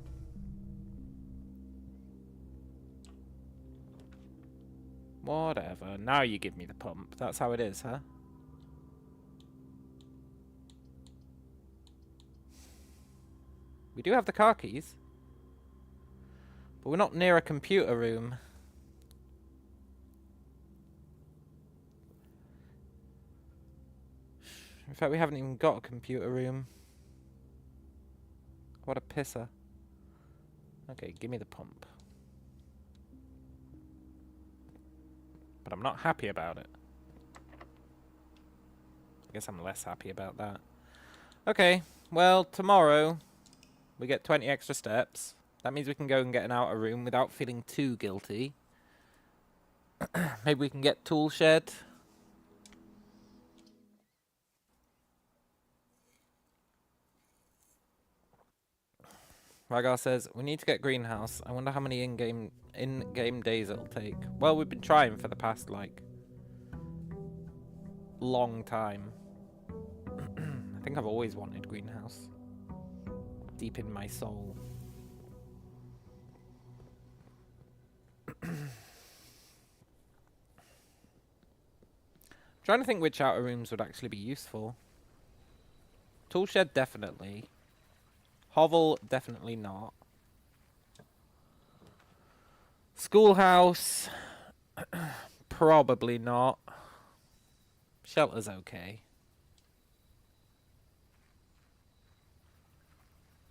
Whatever. Now you give me the pump. That's how it is, huh? We do have the car keys. But we're not near a computer room. In fact, we haven't even got a computer room. What a pisser. Okay, give me the pump. But I'm not happy about it. I guess I'm less happy about that. Okay, well, tomorrow we get 20 extra steps. That means we can go and get an outer room without feeling too guilty. Maybe we can get tool shed. Ragar says, we need to get greenhouse. I wonder how many in-game days it'll take. Well, we've been trying for the past, like, long time. I think I've always wanted greenhouse. Deep in my soul. Trying to think which outer rooms would actually be useful. Tool shed, definitely. Hovel, definitely not. Schoolhouse, probably not. Shelter's okay.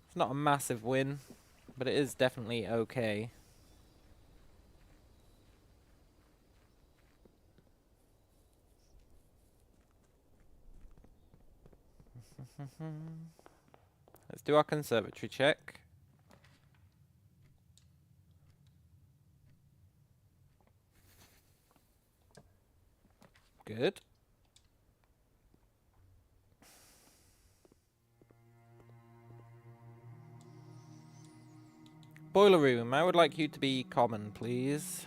It's not a massive win, but it is definitely okay. Let's do our conservatory check. Good. Boiler room. I would like you to be common, please.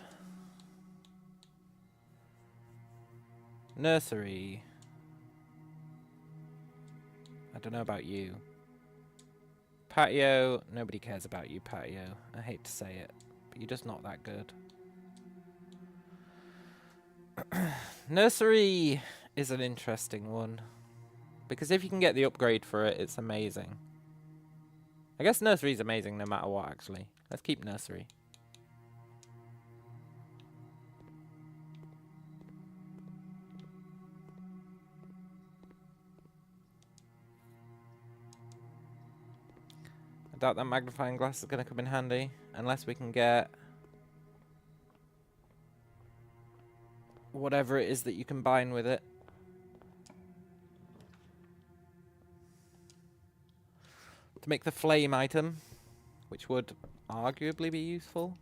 Nursery. I don't know about you. Patio. Nobody cares about you, patio. I hate to say it, but you're just not that good. Nursery is an interesting one. Because if you can get the upgrade for it, it's amazing. I guess nursery is amazing no matter what, actually. Let's keep nursery. I doubt that magnifying glass is going to come in handy. Unless we can get whatever it is that you combine with it. To make the flame item, which would arguably be useful.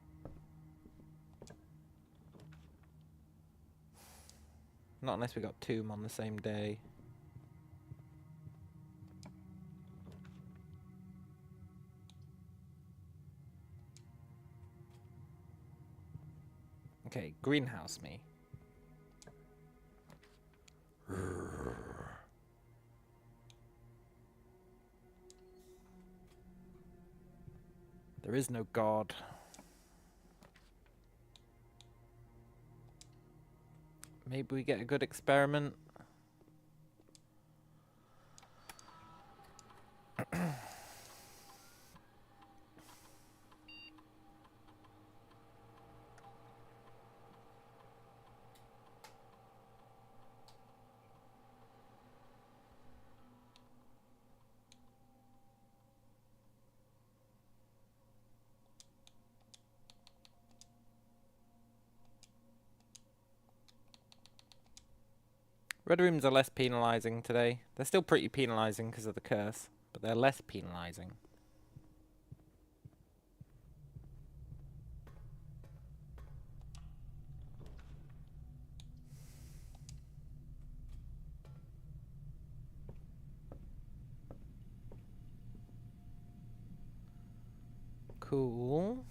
Not unless we got tomb on the same day. Okay, greenhouse me. There is no god. Maybe we get a good experiment. Red rooms are less penalising today. They're still pretty penalising because of the curse, but they're less penalising. Cool.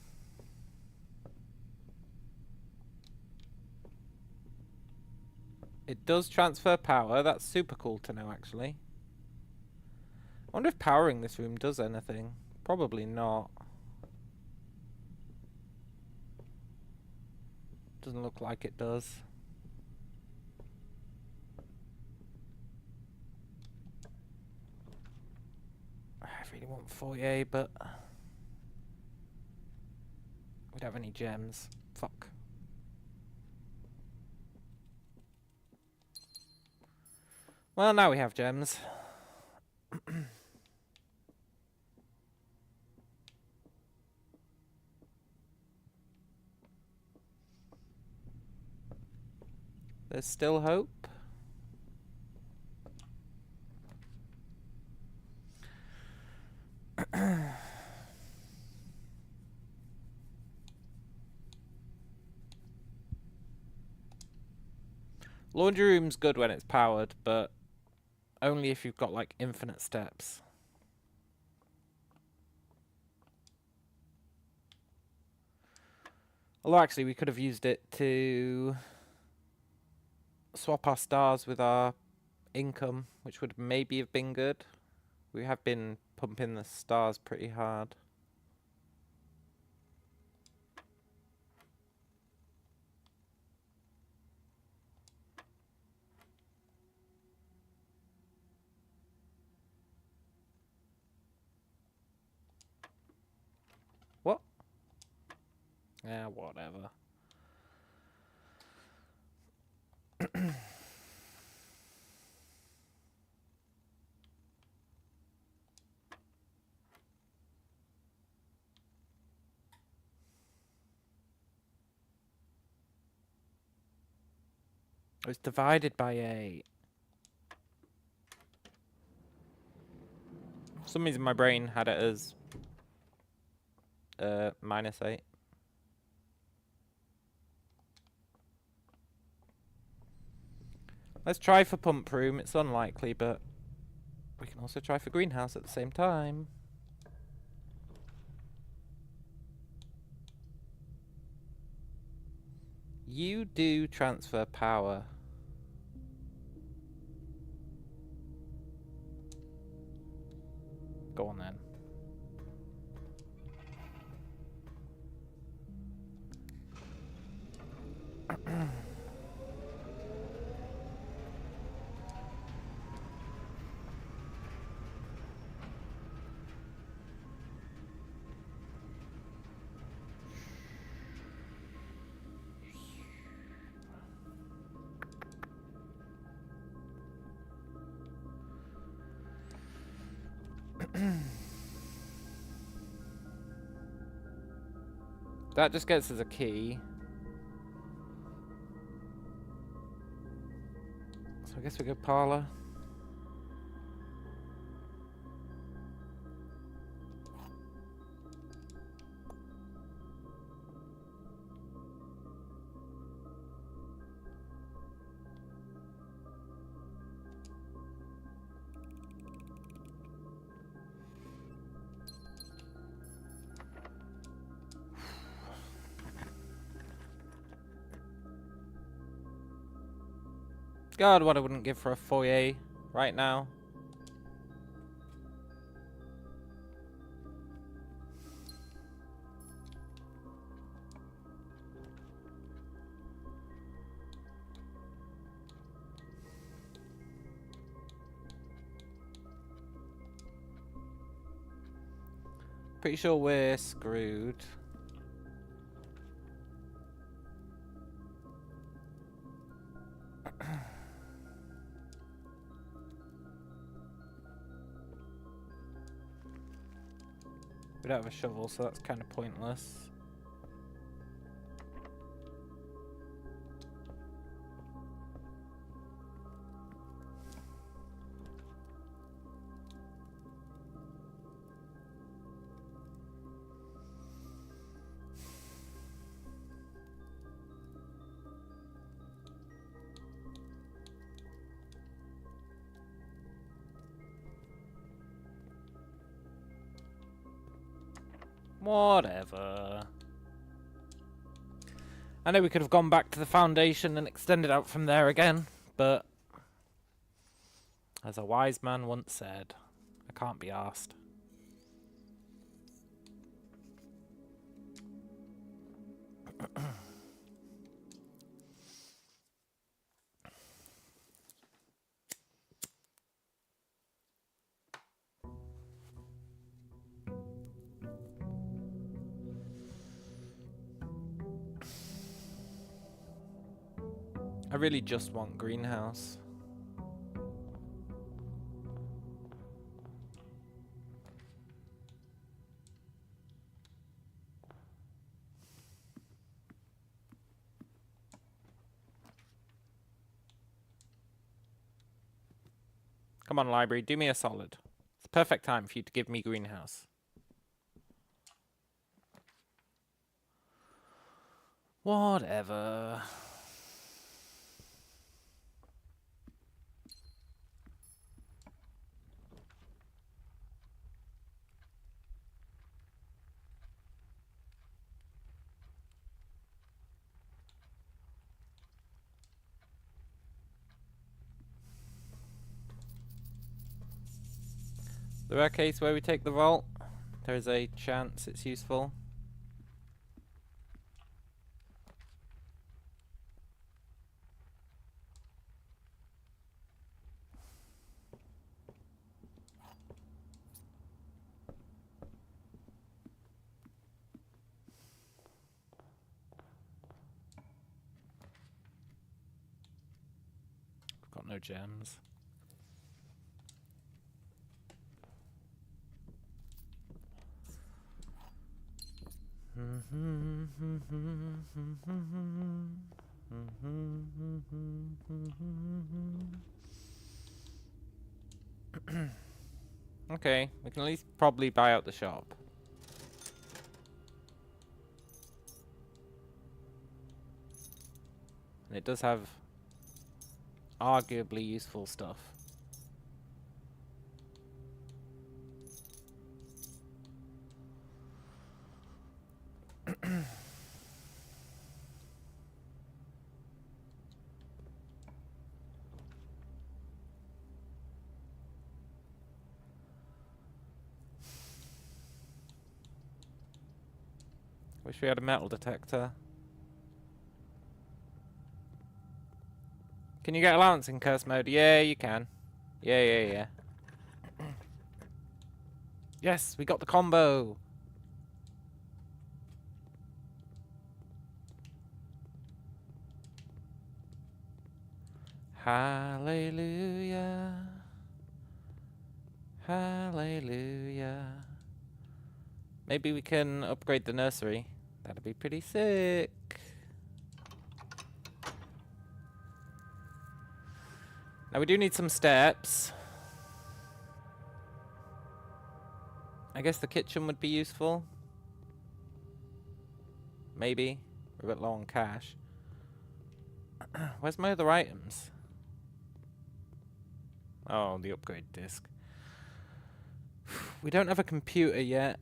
It does transfer power. That's super cool to know, actually. I wonder if powering this room does anything. Probably not. Doesn't look like it does. I really want foyer, but we don't have any gems. Fuck. Well, now we have gems. There's still hope. Laundry room's good when it's powered, but only if you've got like infinite steps. Although actually we could have used it to swap our stars with our income, which would maybe have been good. We have been pumping the stars pretty hard. What? Yeah, whatever. It's divided by 8. For some reason my brain had it as -8. Let's try for pump room. It's unlikely, but we can also try for greenhouse at the same time. You do transfer power. Go on then. That just gets us a key. So I guess we go parlor. God, what I wouldn't give for a foyer right now. Pretty sure we're screwed. We don't have a shovel, so that's kind of pointless. Whatever. I know we could have gone back to the foundation and extended out from there again, but as a wise man once said, I can't be arsed. I really just want greenhouse. Come on, library, do me a solid. It's the perfect time for you to give me greenhouse. Whatever. The rare case where we take the vault, there is a chance it's useful. We've got no gems. Okay, we can at least probably buy out the shop. And it does have arguably useful stuff. Wish we had a metal detector. Can you get allowance in curse mode? Yeah, you can. Yeah. Yes, we got the combo. Hallelujah. Hallelujah. Maybe we can upgrade the nursery. That'd be pretty sick. Now we do need some steps. I guess the kitchen would be useful. Maybe. We're a bit low on cash. Where's my other items? Oh, the upgrade disc. We don't have a computer yet.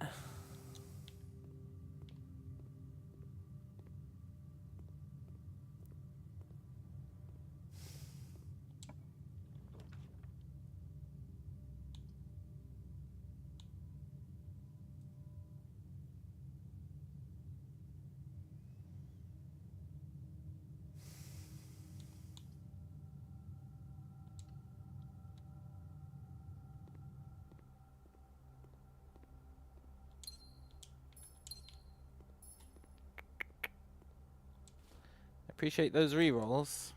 Appreciate those rerolls.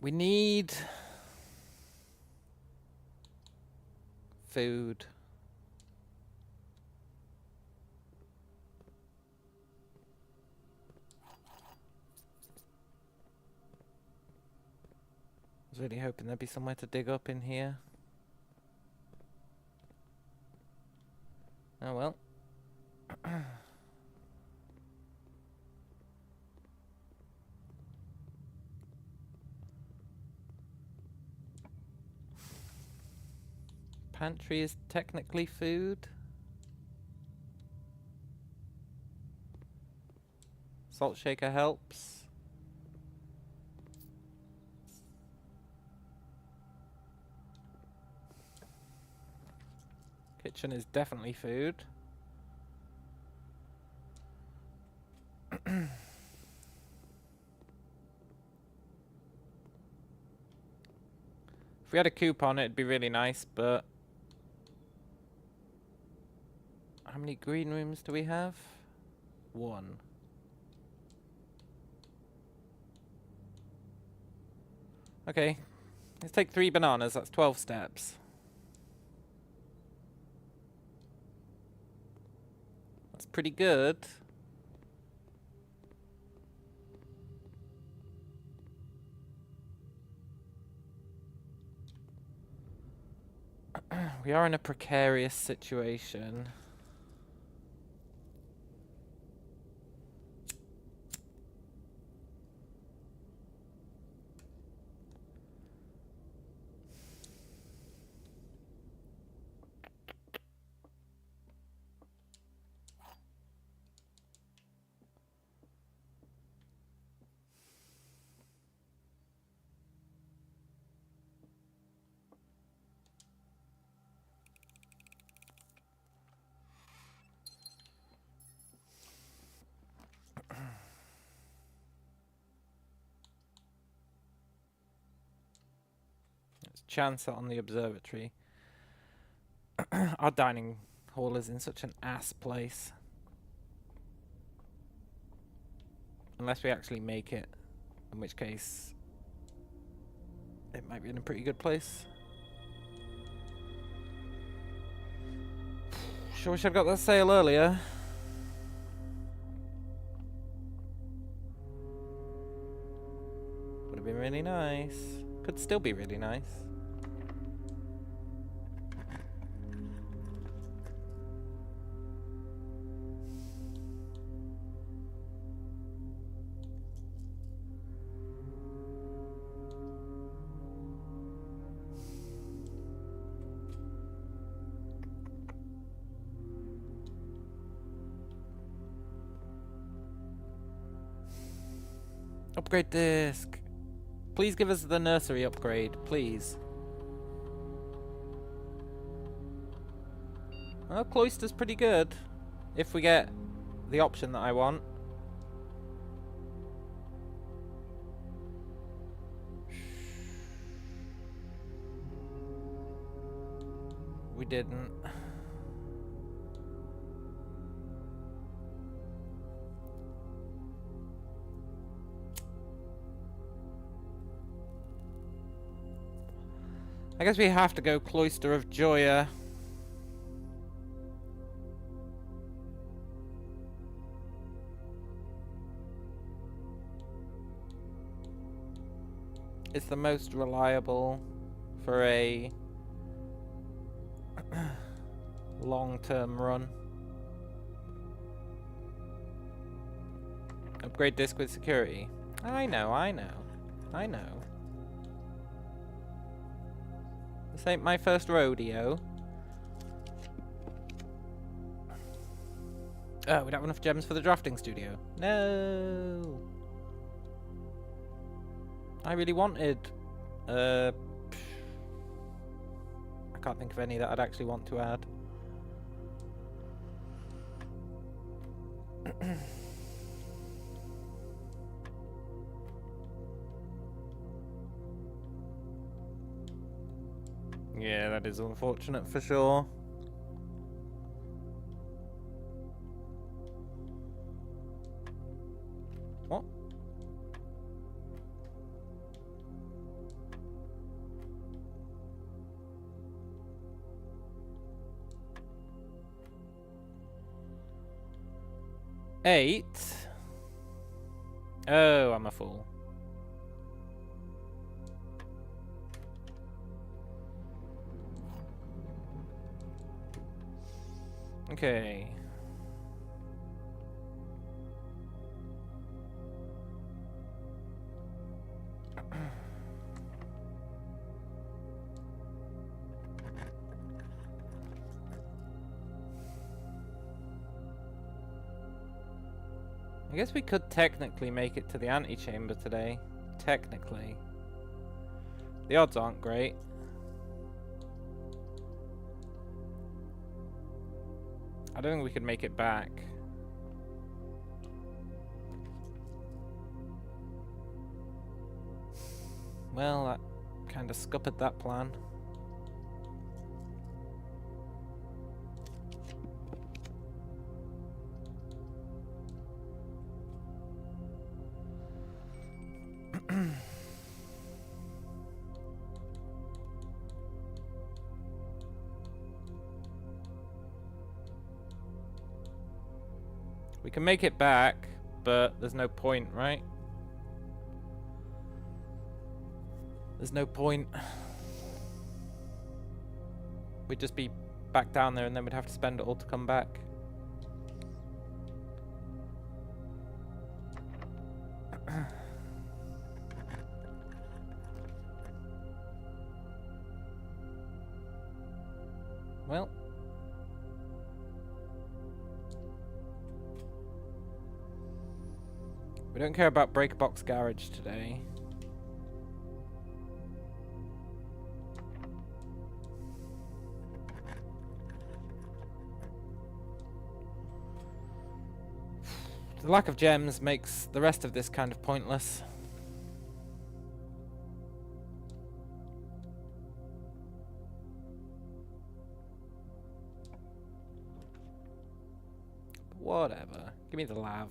We need food. I was really hoping there'd be somewhere to dig up in here. Oh well. Pantry is technically food. Salt shaker helps. Kitchen is definitely food. If we had a coupon, it'd be really nice, but how many green rooms do we have? 1. Okay, let's take 3 bananas. That's 12 steps. That's pretty good. We are in a precarious situation. Let's chance it on the observatory. Our dining hall is in such an ass place. Unless we actually make it, in which case it might be in a pretty good place. Sure wish I'd got that sale earlier. Would have been really nice. Could still be really nice. Upgrade disc. Please give us the nursery upgrade, please. Well, Cloister's pretty good. If we get the option that I want. We didn't. I guess we have to go Cloister of Joya. It's the most reliable for a long-term run. Upgrade disc with security. I know. This ain't my first rodeo. Oh, we don't have enough gems for the drafting studio. No. I really wanted... I can't think of any that I'd actually want to add. Yeah, that is unfortunate for sure. What? Eight? Oh, I'm a fool. Okay. I guess we could technically make it to the antechamber today. Technically. The odds aren't great. I don't think we could make it back. Well, that kind of scuppered that plan. We can make it back, but there's no point, right? There's no point. We'd just be back down there and then we'd have to spend it all to come back. Well. We don't care about Breakbox Garage today. The lack of gems makes the rest of this kind of pointless. Whatever. Give me the lav.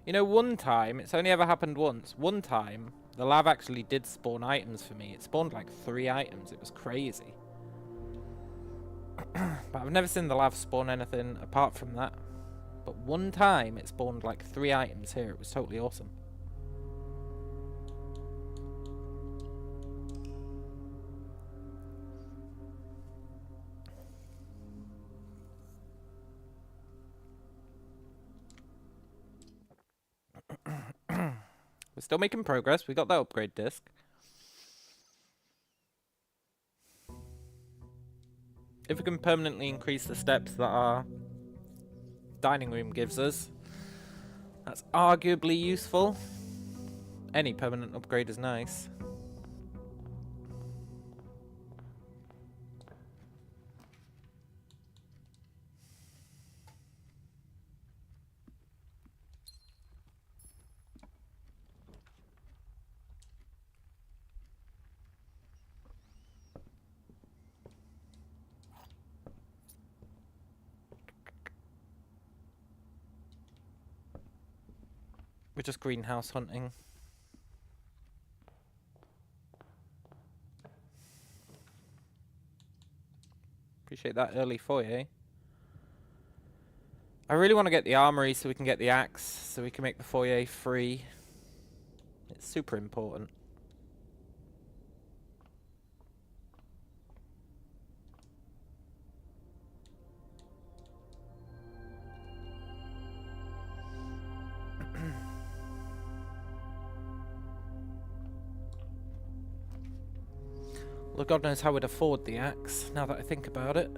You know, one time, it's only ever happened once, one time, the lav actually did spawn items for me. It spawned like 3 items. It was crazy. But I've never seen the lava spawn anything apart from that. But one time it spawned like 3 items here. It was totally awesome. We're still making progress. We got that upgrade disc. If we can permanently increase the steps that our dining room gives us, that's arguably useful. Any permanent upgrade is nice. We're just greenhouse hunting. Appreciate that early foyer. I really want to get the armory so we can get the axe, so we can make the foyer free. It's super important. Well, God knows how we'd afford the axe, now that I think about it.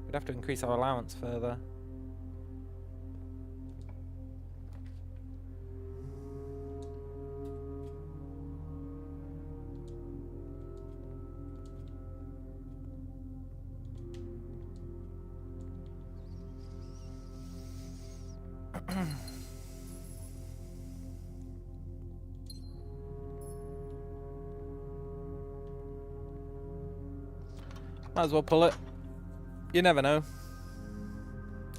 We'd have to increase our allowance further. Might as well pull it. You never know.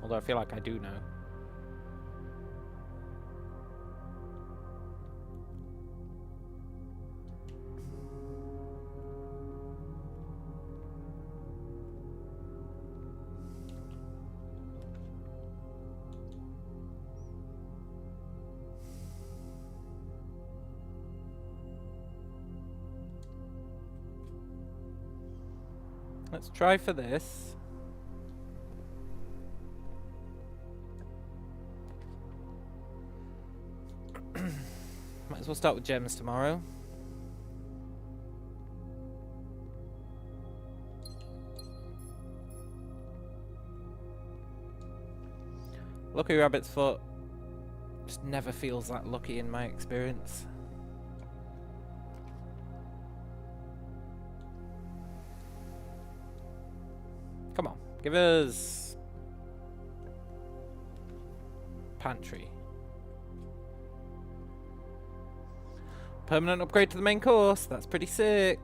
Although I feel like I do know. Let's try for this. Might as well start with gems tomorrow. Lucky rabbit's foot just never feels that lucky in my experience. Come on, give us pantry. Permanent upgrade to the main course. That's pretty sick.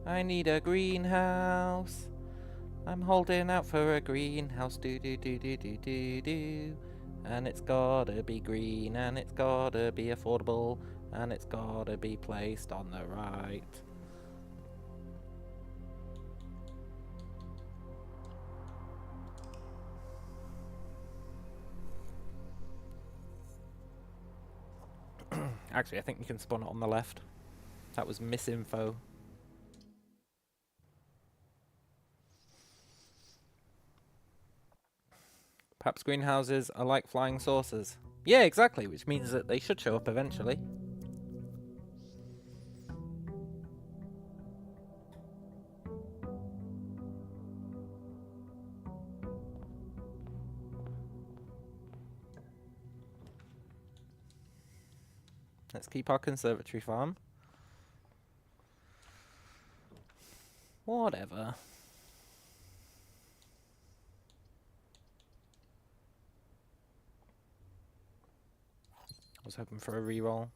I need a greenhouse. I'm holding out for a greenhouse. Do do do do do do do. And it's gotta be green, and it's gotta be affordable, and it's gotta be placed on the right. Actually, I think you can spawn it on the left. That was misinfo. Perhaps greenhouses are like flying saucers. Yeah, exactly, which means that they should show up eventually. Let's keep our conservatory farm. Whatever. was hoping for a reroll.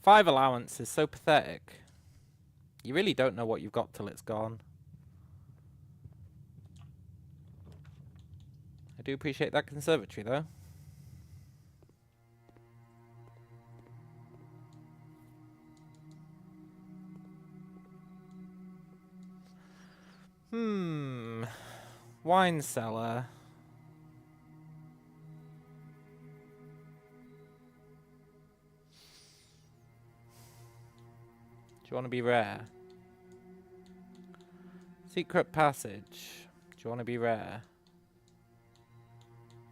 Five allowance is so pathetic. You really don't know what you've got till it's gone. I do appreciate that conservatory, though. Wine cellar. Do you want to be rare? Secret passage. Do you want to be rare?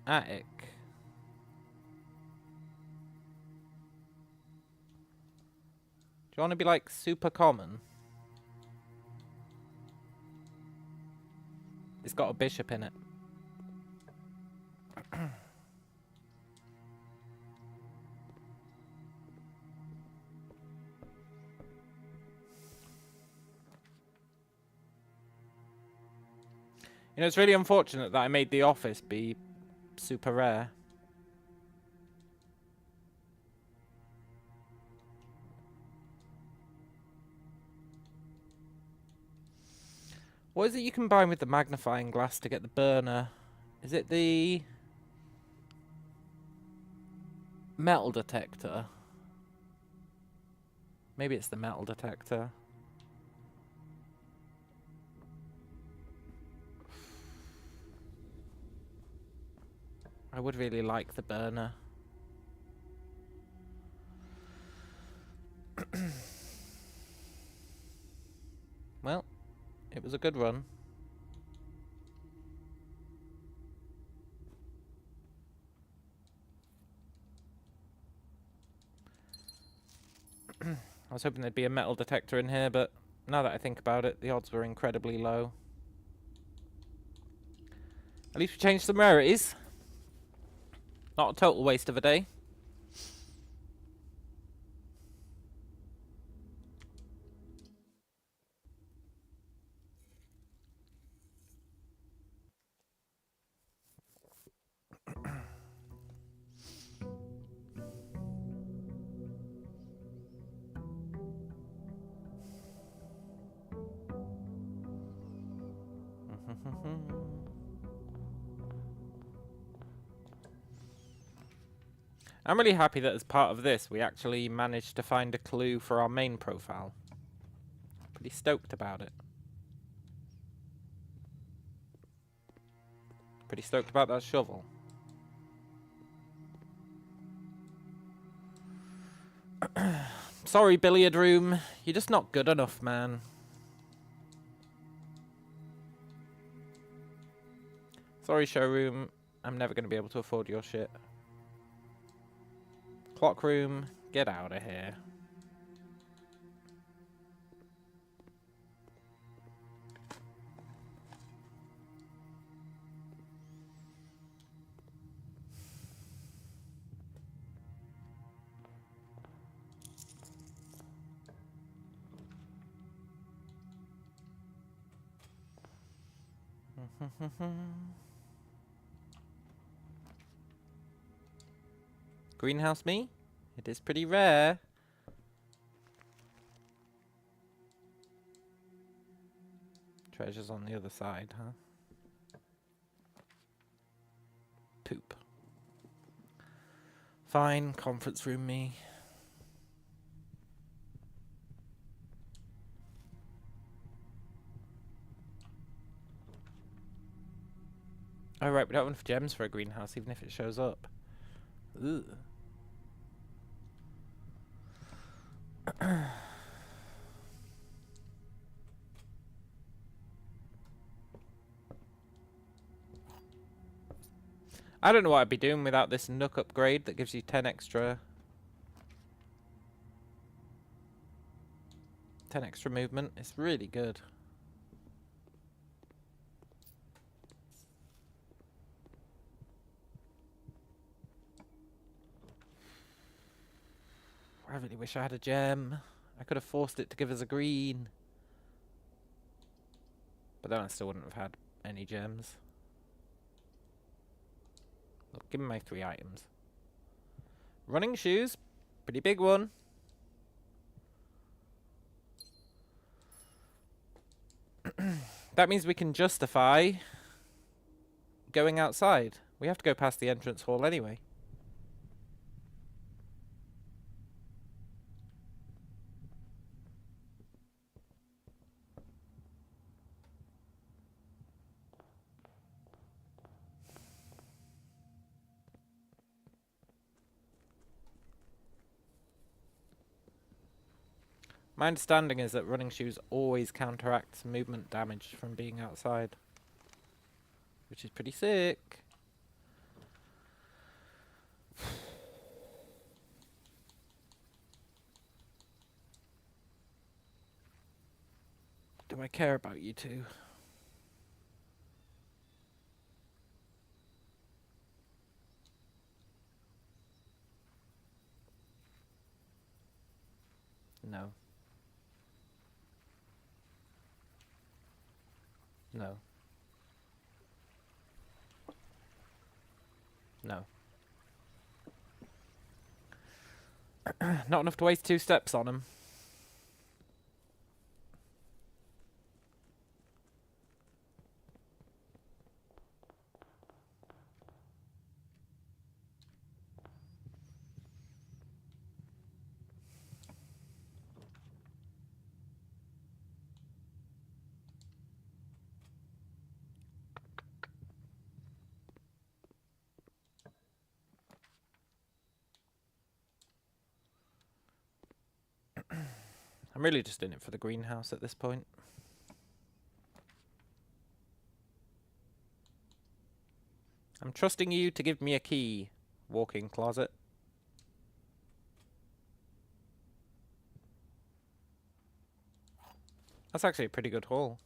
Attic. Do you want to be like super common? It's got a bishop in it. You know, it's really unfortunate that I made the office be super rare. What is it you combine with the magnifying glass to get the burner? Is it the metal detector? Maybe it's the metal detector. I would really like the burner. Well, it was a good run. I was hoping there'd be a metal detector in here, but now that I think about it, the odds were incredibly low. At least we changed some rarities. Not a total waste of a day. I'm really happy that as part of this, we actually managed to find a clue for our main profile. Pretty stoked about it. Pretty stoked about that shovel. Sorry, billiard room. You're just not good enough, man. Sorry, showroom. I'm never going to be able to afford your shit. Clock room, get out of here. Greenhouse me? It is pretty rare. Treasure's on the other side, huh? Poop. Fine, conference room me. Oh right, we don't have enough gems for a greenhouse, even if it shows up. Ugh. I don't know what I'd be doing without this Nook upgrade that gives you 10 extra movement. It's really good. I really wish I had a gem. I could have forced it to give us a green. But then I still wouldn't have had any gems. Look, give me my 3 items. Running shoes. Pretty big one. That means we can justify going outside. We have to go past the entrance hall anyway. My understanding is that running shoes always counteract movement damage from being outside, which is pretty sick. Do I care about you two? No. No. No. Not enough to waste 2 steps on him. I'm really just in it for the greenhouse at this point. I'm trusting you to give me a key, walk-in closet. That's actually a pretty good haul.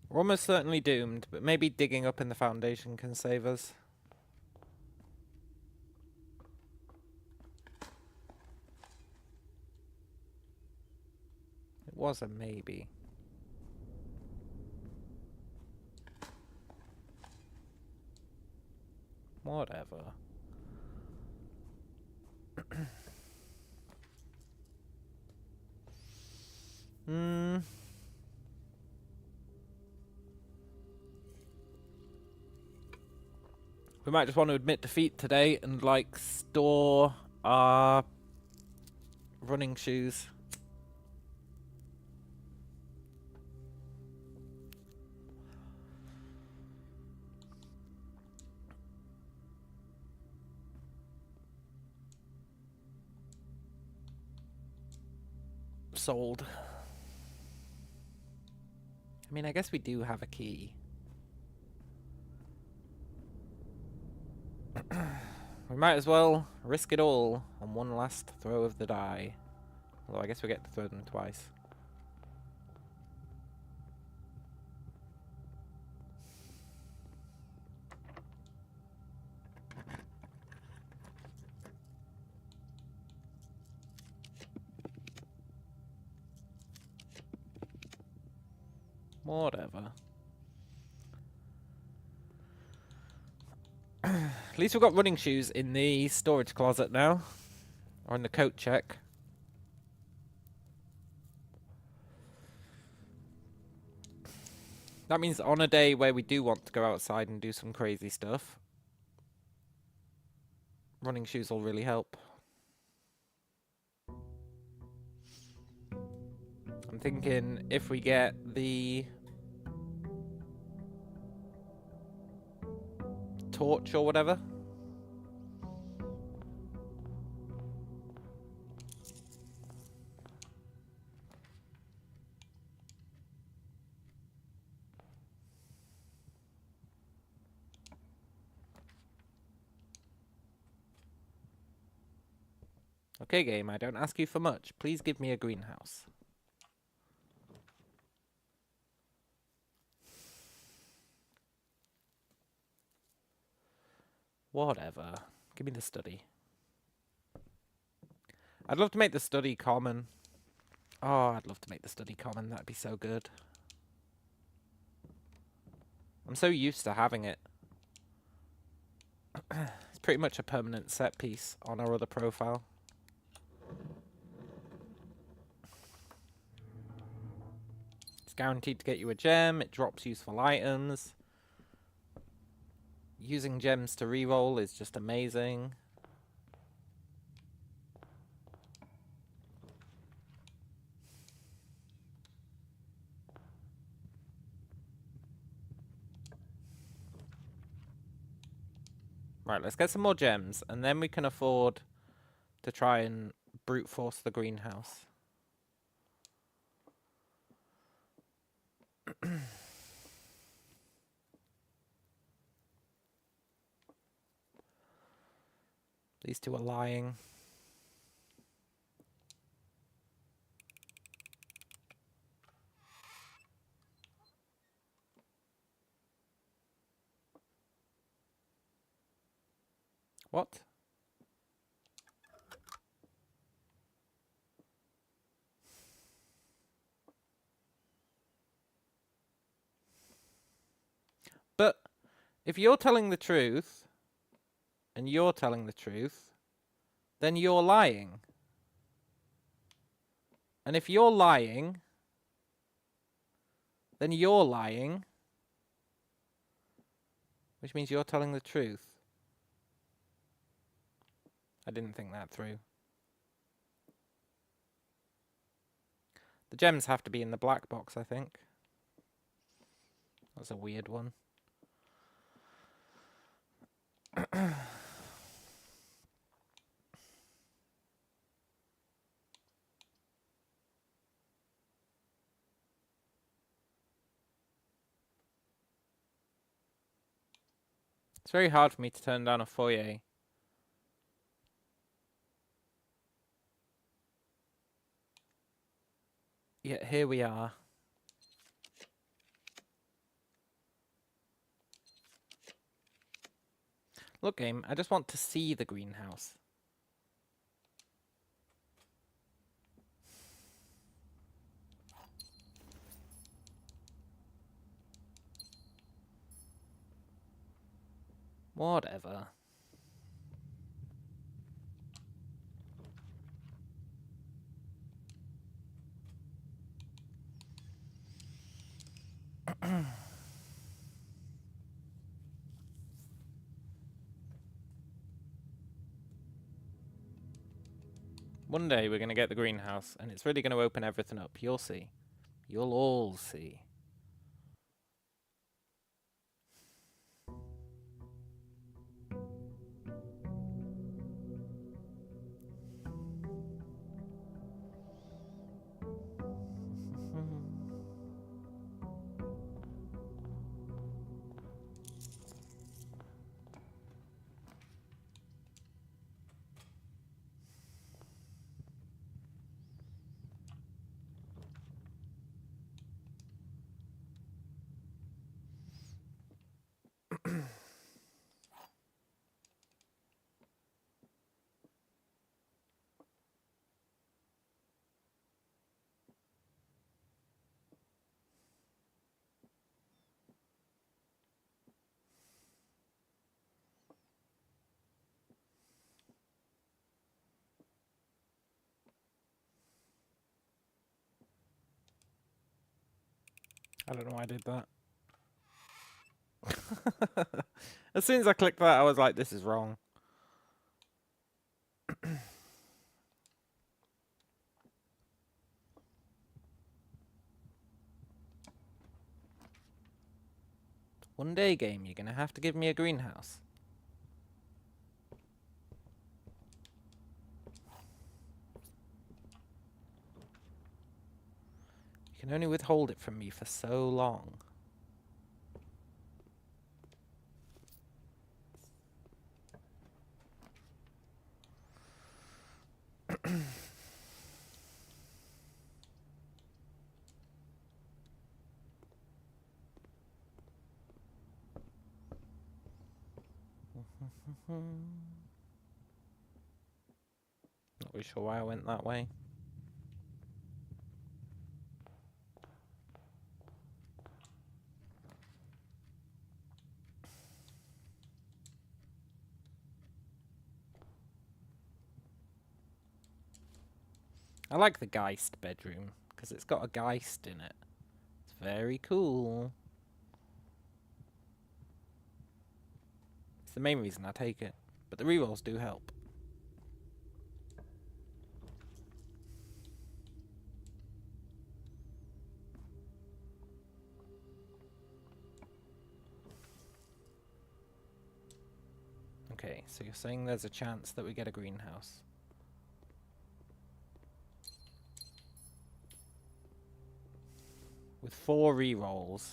We're almost certainly doomed, but maybe digging up in the foundation can save us. It was a maybe. Whatever. We might just want to admit defeat today and, like, store our running shoes. Sold. I mean, I guess we do have a key. We might as well risk it all on one last throw of the die. Although I guess we get to throw them twice. Whatever. At least we've got running shoes in the storage closet now. Or in the coat check. That means on a day where we do want to go outside and do some crazy stuff, running shoes will really help. I'm thinking if we get the torch or whatever. Okay, game, I don't ask you for much. Please give me a greenhouse. Whatever. Give me the study. I'd love to make the study common. Oh, I'd love to make the study common. That'd be so good. I'm so used to having it. It's pretty much a permanent set piece on our other profile. It's guaranteed to get you a gem. It drops useful items. Using gems to reroll is just amazing. Right, let's get some more gems, and then we can afford to try and brute force the greenhouse. These two are lying. What? But if you're telling the truth, and you're telling the truth, then you're lying. And if you're lying, then you're lying, which means you're telling the truth. I didn't think that through. The gems have to be in the black box, I think. That's a weird one. It's very hard for me to turn down a foyer. Yet here we are. Look, game, I just want to see the greenhouse. Whatever. One day we're going to get the greenhouse, and it's really going to open everything up. You'll see. You'll all see. I don't know why I did that. As soon as I clicked that, I was like, this is wrong. One day, game, you're going to have to give me a greenhouse. You can only withhold it from me for so long. Not really sure why I went that way. I like the Geist bedroom, because it's got a Geist in it. It's very cool. It's the main reason I take it. But the rerolls do help. Okay, so you're saying there's a chance that we get a greenhouse. With 4 rerolls.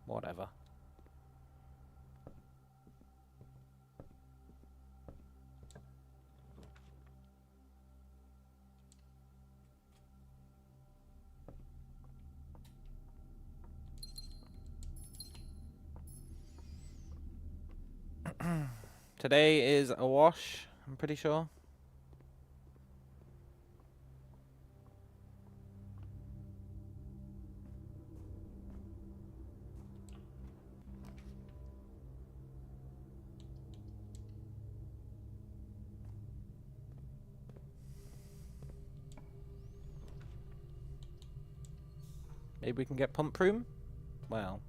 Whatever. Today is a wash, I'm pretty sure. Maybe we can get pump room? Well.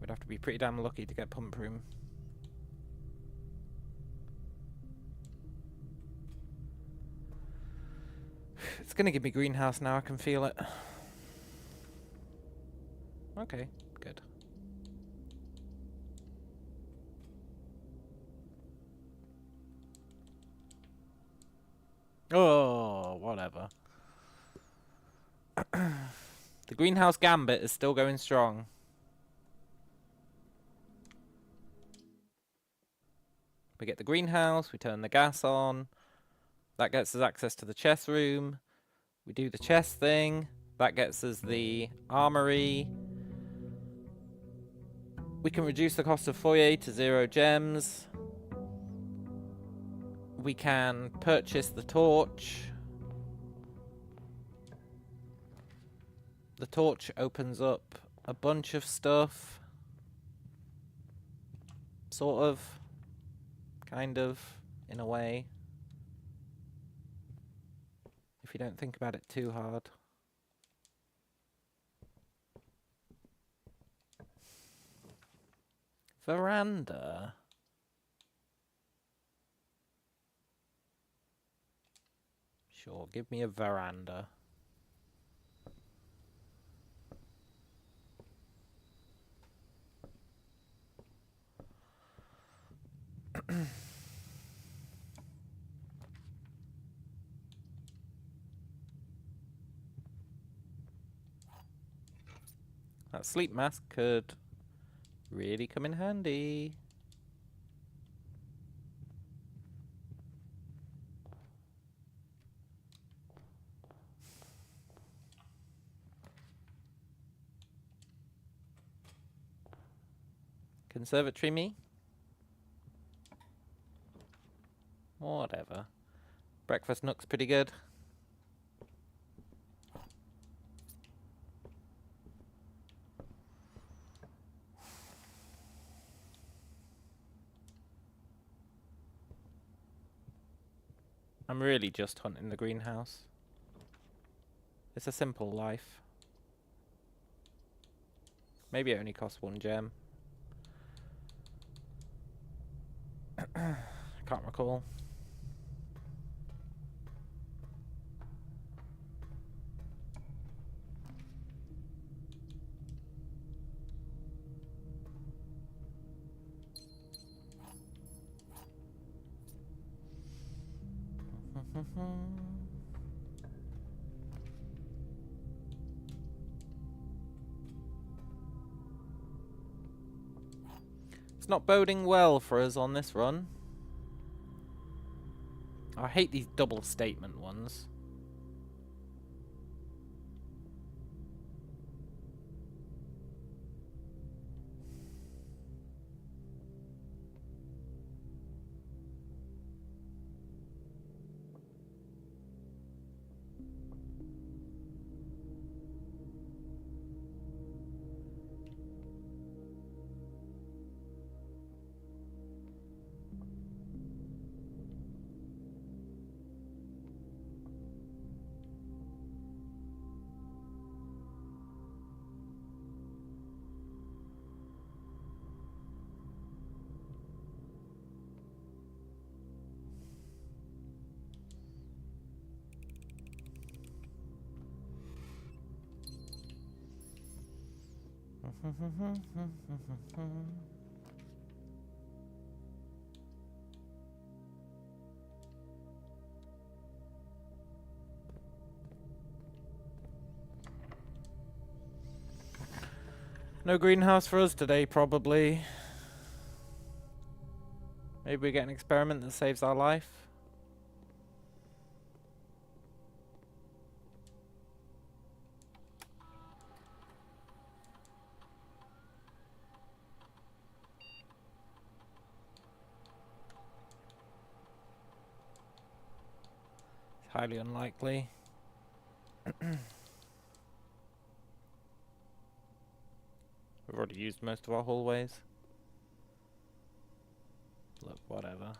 We'd have to be pretty damn lucky to get pump room. It's gonna give me greenhouse now, I can feel it. Okay, good. Oh, whatever. The greenhouse gambit is still going strong. We get the greenhouse, we turn the gas on. That gets us access to the chess room. We do the chess thing. That gets us the armory. We can reduce the cost of foyer to 0 gems. We can purchase the torch. The torch opens up a bunch of stuff. Sort of. Kind of. In a way. If you don't think about it too hard. Veranda. Sure, give me a veranda. That sleep mask could really come in handy. Conservatory me? Whatever. Breakfast nook's pretty good. I'm really just hunting the greenhouse. It's a simple life. Maybe it only costs 1 gem. Can't recall. It's not boding well for us on this run. I hate these double statement ones. No greenhouse for us today, probably. Maybe we get an experiment that saves our life. It's highly unlikely. We've already used most of our hallways. Look, whatever.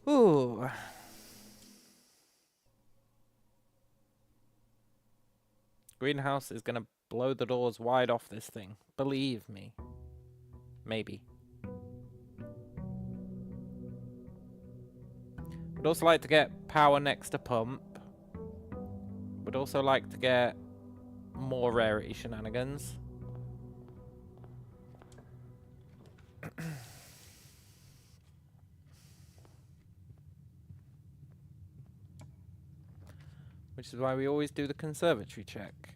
Ooh. Greenhouse is gonna blow the doors wide off this thing. Believe me. Maybe. Would also like to get power next to pump. Would also like to get more rarity shenanigans. Which is why we always do the conservatory check.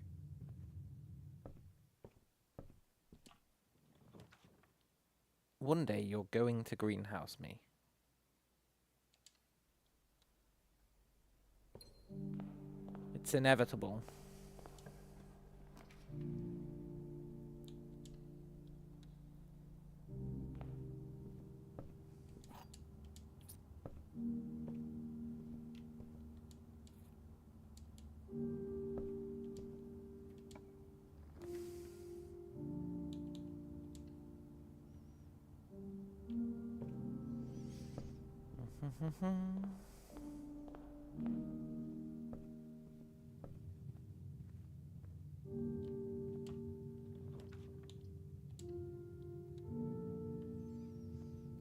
One day you're going to greenhouse me. It's inevitable.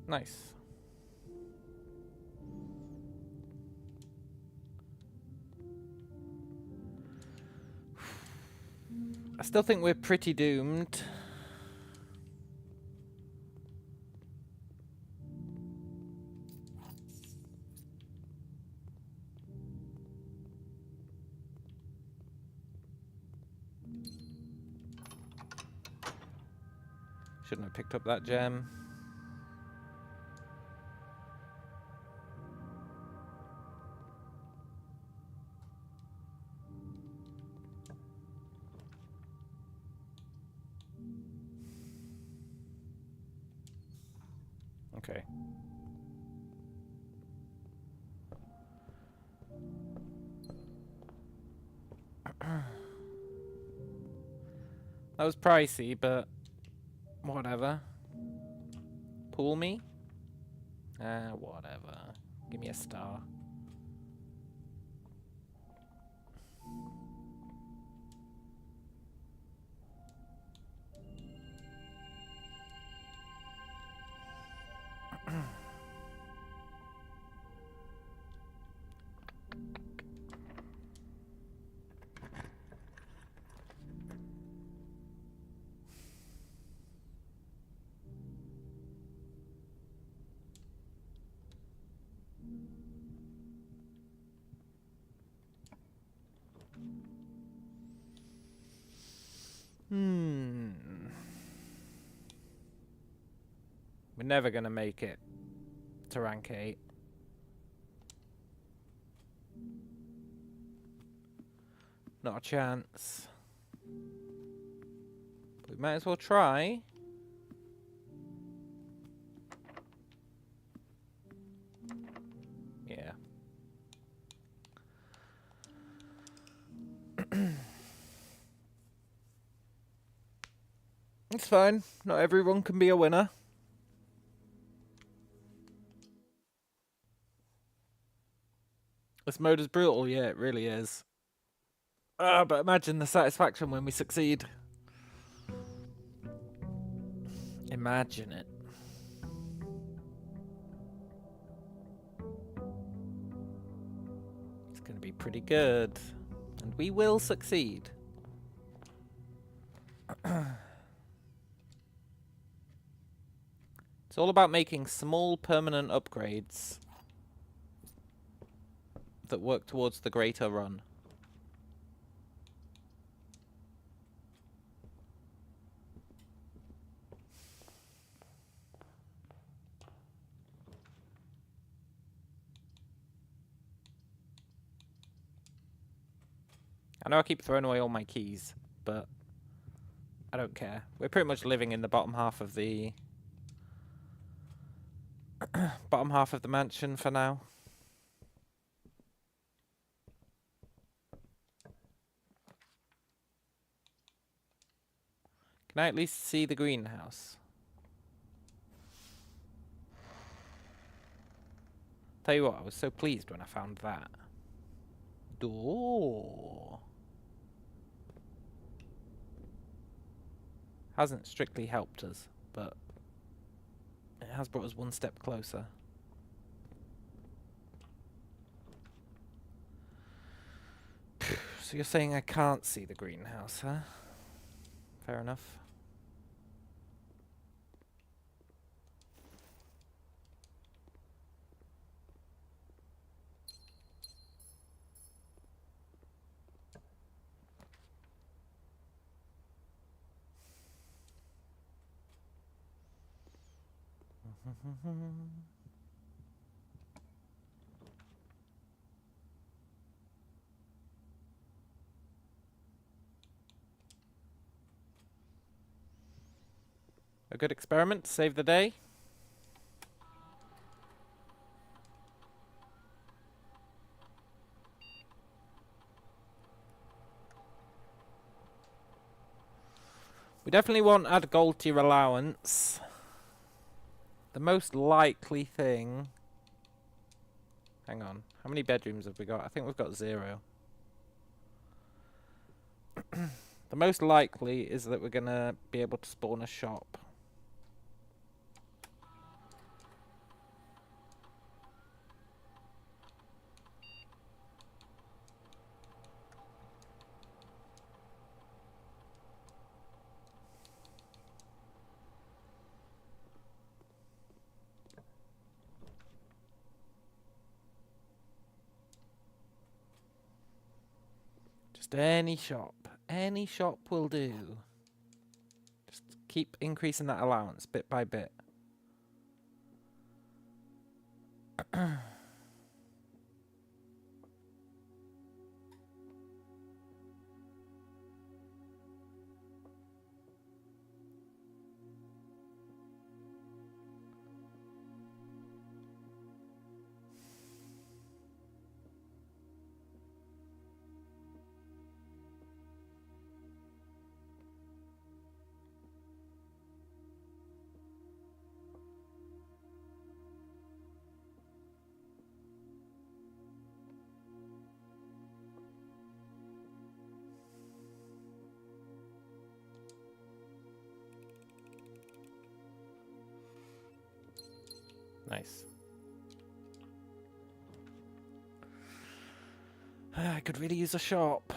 Nice. I still think we're pretty doomed. Shouldn't have picked up that gem. Okay. That was pricey, but whatever. Pull me? Whatever. Give me a star. We're never gonna make it to rank 8. Not a chance. But we might as well try. Yeah. It's fine. Not everyone can be a winner. This mode is brutal. Yeah, it really is. But imagine the satisfaction when we succeed. Imagine it. It's going to be pretty good. And we will succeed. It's all about making small permanent upgrades that work towards the greater run. I know I keep throwing away all my keys, but I don't care. We're pretty much living in the bottom half of the mansion for now. Can I at least see the greenhouse? Tell you what, I was so pleased when I found that. Door. Hasn't strictly helped us, but it has brought us one step closer. So you're saying I can't see the greenhouse, huh? Fair enough. A good experiment to save the day. We definitely want to add gold to your allowance. The most likely thing... Hang on. How many bedrooms have we got? I think we've got 0. The most likely is that we're going to be able to spawn a shop. Just any shop. Any shop will do. Just keep increasing that allowance bit by bit. Nice. I could really use a shop.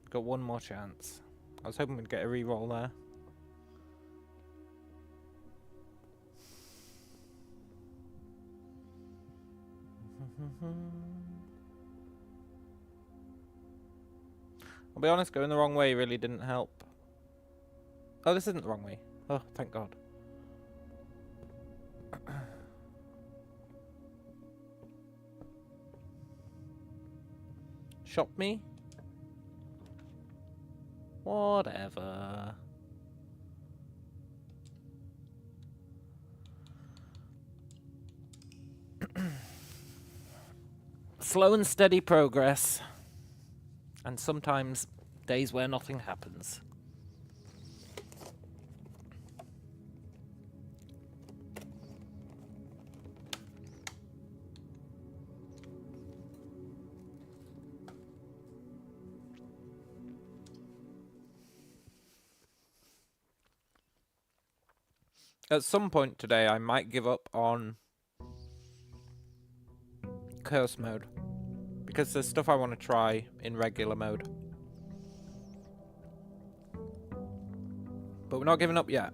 Got one more chance. I was hoping we'd get a reroll there. I'll be honest, going the wrong way really didn't help. Oh, this isn't the wrong way. Oh, thank God. Shop me? Whatever. Slow and steady progress. And sometimes days where nothing happens. At some point today, I might give up on curse mode, because there's stuff I want to try in regular mode. But we're not giving up yet.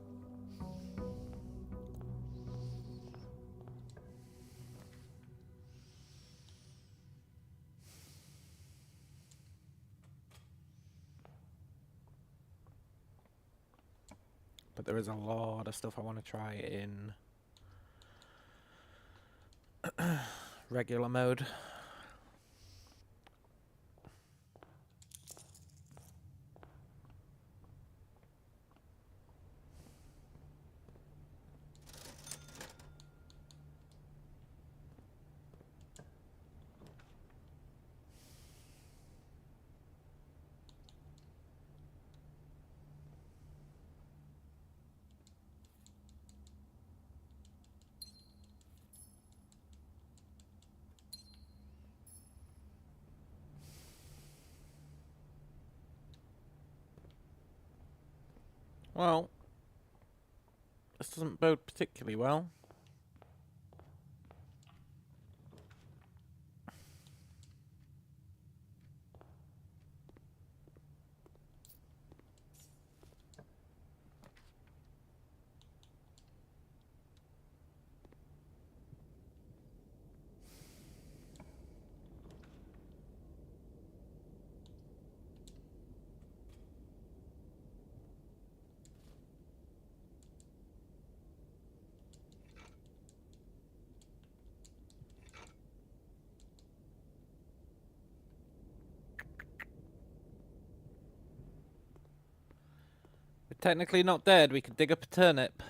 But there is a lot of stuff I want to try in regular mode. Well, this doesn't bode particularly well. We're technically not dead. We could dig up a turnip.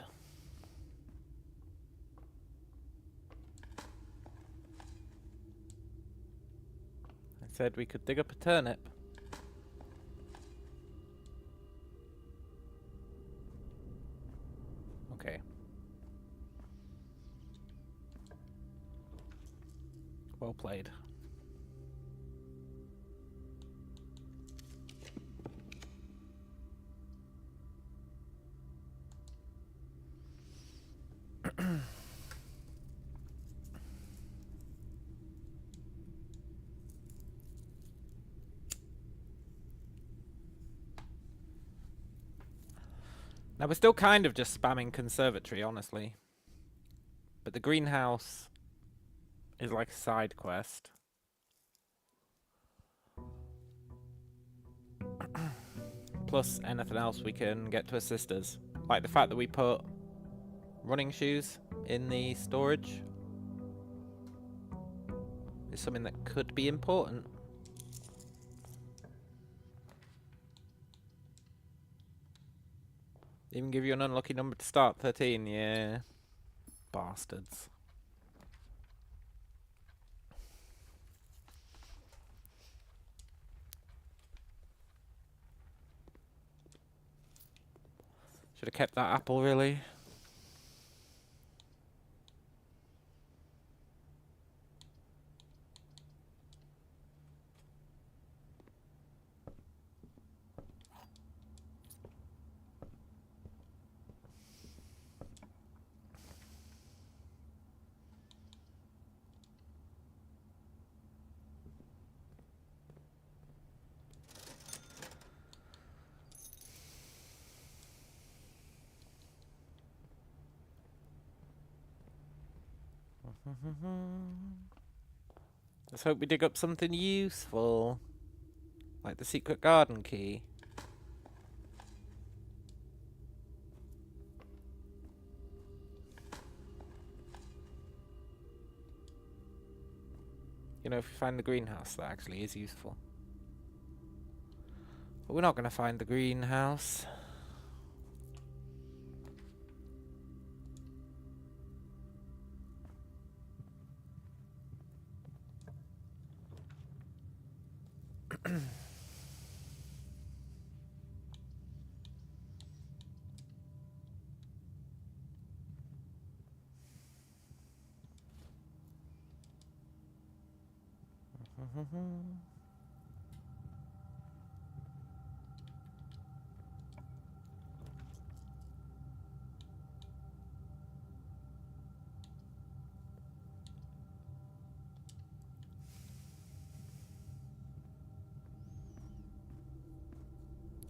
I said we could dig up a turnip. Okay. Well played. Now, we're still kind of just spamming conservatory, honestly. But the greenhouse is like a side quest. Plus anything else we can get to assist us. Like the fact that we put running shoes in the storage is something that could be important. Even give you an unlucky number to start, 13, yeah. Bastards. Should have kept that apple, really. Let's hope we dig up something useful. Like the secret garden key. You know, if we find the greenhouse, that actually is useful. But we're not going to find the greenhouse.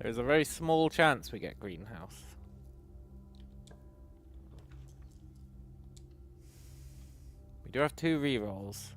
There's a very small chance we get greenhouse. We do have 2 rerolls.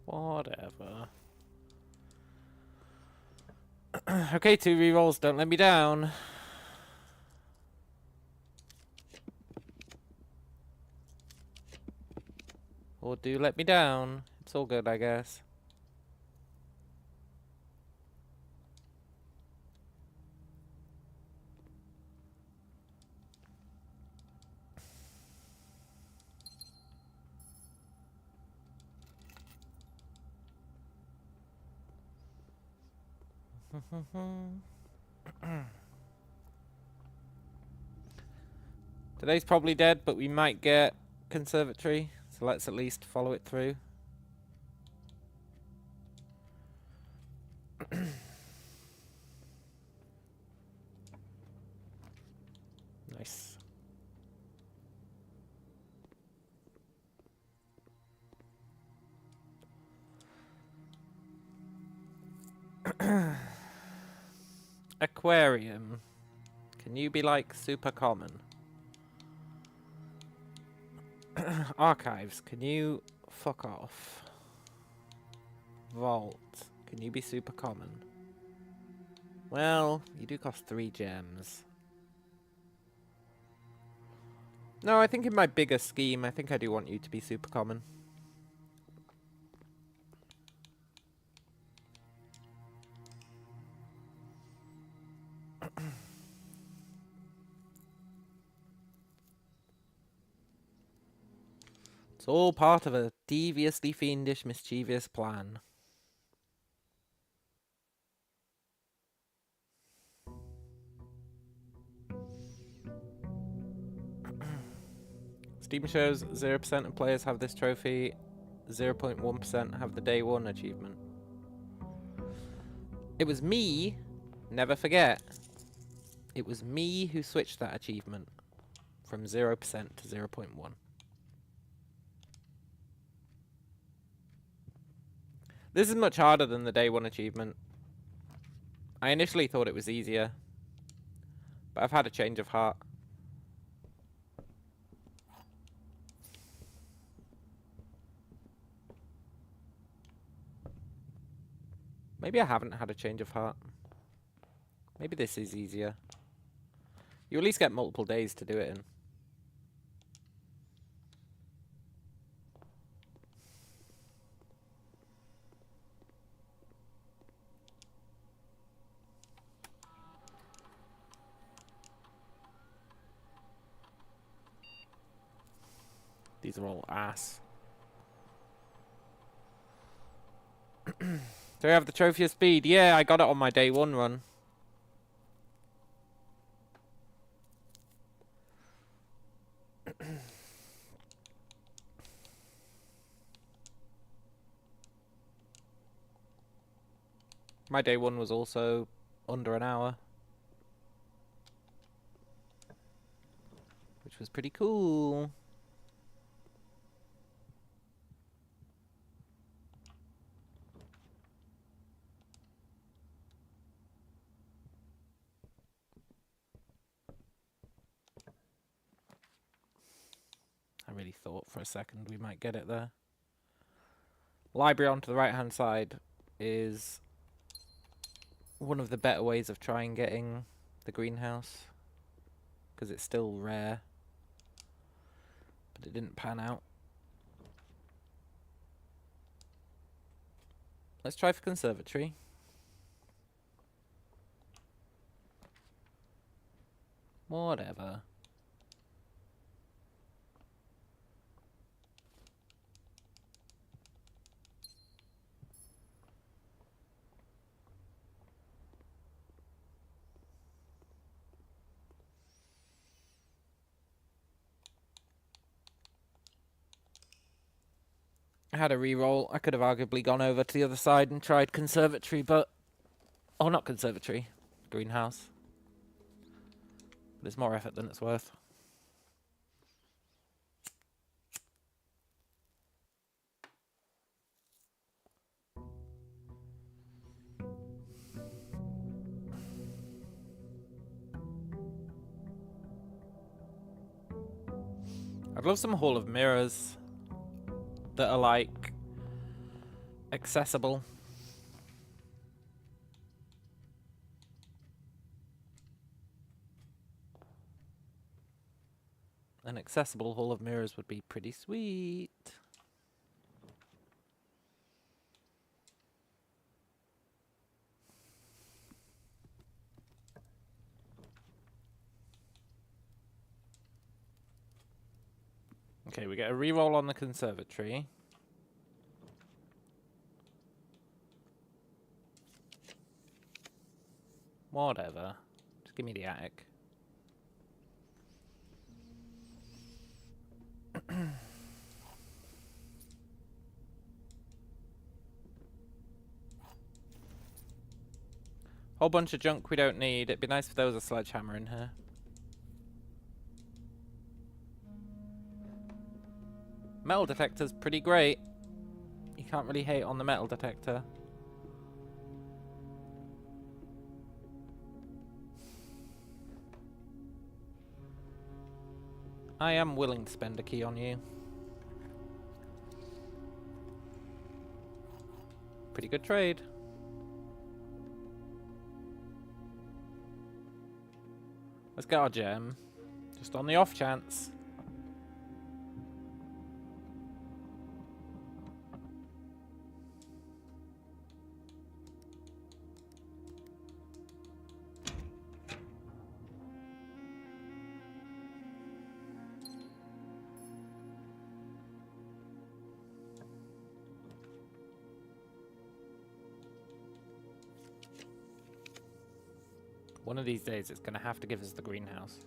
Whatever. Okay, 2 rerolls, don't let me down. Or do let me down. It's all good, I guess. Today's probably dead, but we might get conservatory, so let's at least follow it through. Nice. Aquarium. Can you be like super common? Archives. Can you fuck off? Vault. Can you be super common? Well, you do cost 3 gems. No, I think in my bigger scheme, I think I do want you to be super common. It's all part of a deviously fiendish, mischievous plan. Steam shows 0% of players have this trophy, 0.1% have the day 1 achievement. It was me, never forget, it was me who switched that achievement from 0% to 0.1. This is much harder than the day 1 achievement. I initially thought it was easier, but I've had a change of heart. Maybe I haven't had a change of heart. Maybe this is easier. You at least get multiple days to do it in. These are all ass. Do I have the trophy of speed? Yeah, I got it on my day 1 run. My day one was also under an hour, which was pretty cool. I really thought for a second we might get it there. Library on to the right hand side is one of the better ways of trying getting the greenhouse, because it's still rare, but it didn't pan out. Let's try for conservatory. Whatever. I had a reroll. I could have arguably gone over to the other side and tried conservatory, but... Oh, not conservatory. Greenhouse. But it's more effort than it's worth. I'd love some Hall of Mirrors that are, like, accessible. An accessible Hall of Mirrors would be pretty sweet. Okay, we get a reroll on the conservatory. Whatever. Just give me the attic. Whole bunch of junk we don't need. It'd be nice if there was a sledgehammer in here. Metal detector's pretty great. You can't really hate on the metal detector. I am willing to spend a key on you. Pretty good trade. Let's get our gem. Just on the off chance. One of these days it's going to have to give us the greenhouse.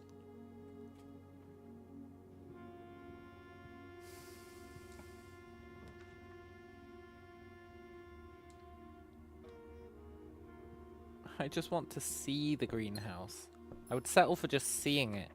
I just want to see the greenhouse. I would settle for just seeing it.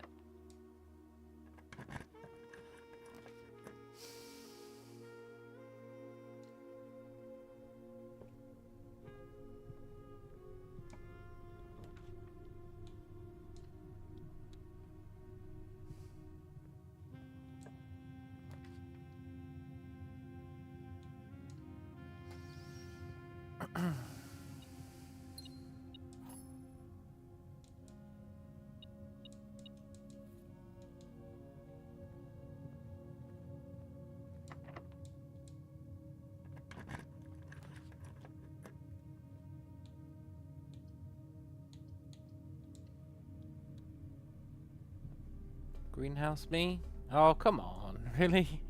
Greenhouse me? Oh, come on. Really?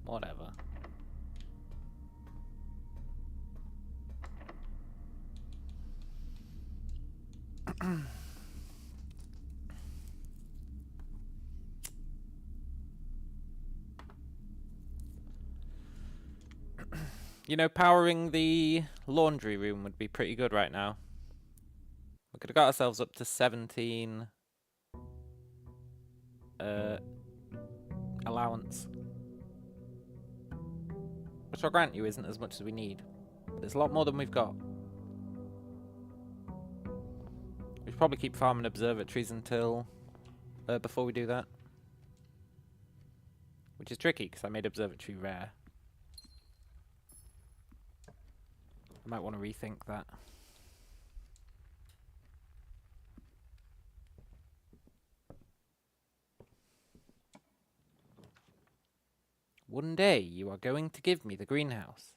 Whatever. You know, powering the laundry room would be pretty good right now. We could have got ourselves up to 17 allowance. Which I'll grant you isn't as much as we need. But it's a lot more than we've got. We should probably keep farming observatories until... before we do that. Which is tricky, because I made observatory rare. I might want to rethink that. One day you are going to give me the greenhouse.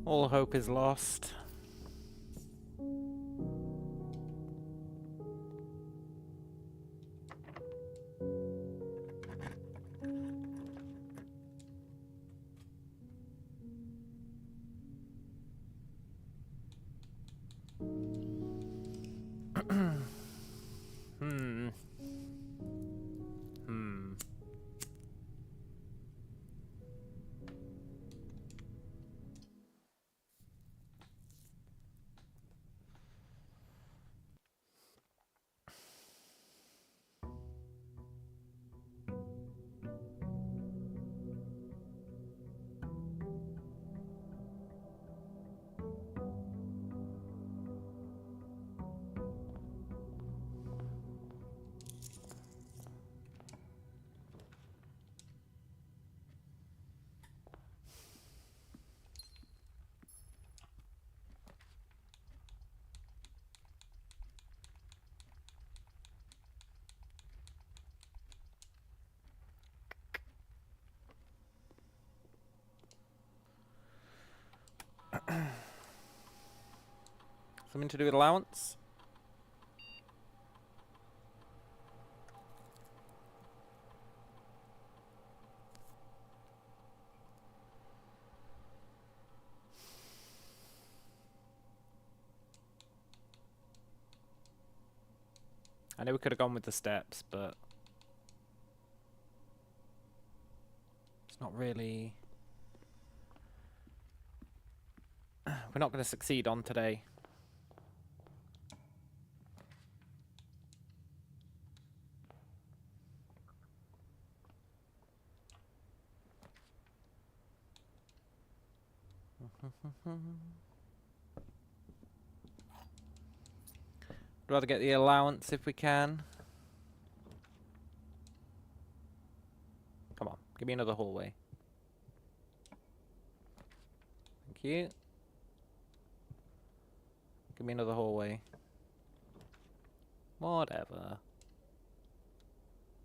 All hope is lost. Something to do with allowance? I know we could have gone with the steps, but it's not really... We're not going to succeed on today. I'd rather get the allowance if we can. Come on, give me another hallway. Thank you. Give me another hallway. Whatever.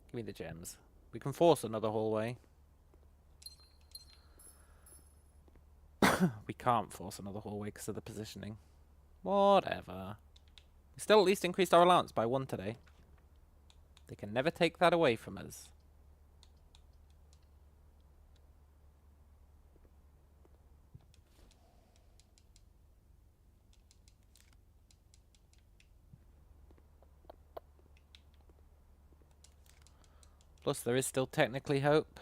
Give me the gems. We can force another hallway. We can't force another hallway because of the positioning. Whatever. We still at least increased our allowance by 1 today. They can never take that away from us. Plus, there is still technically hope.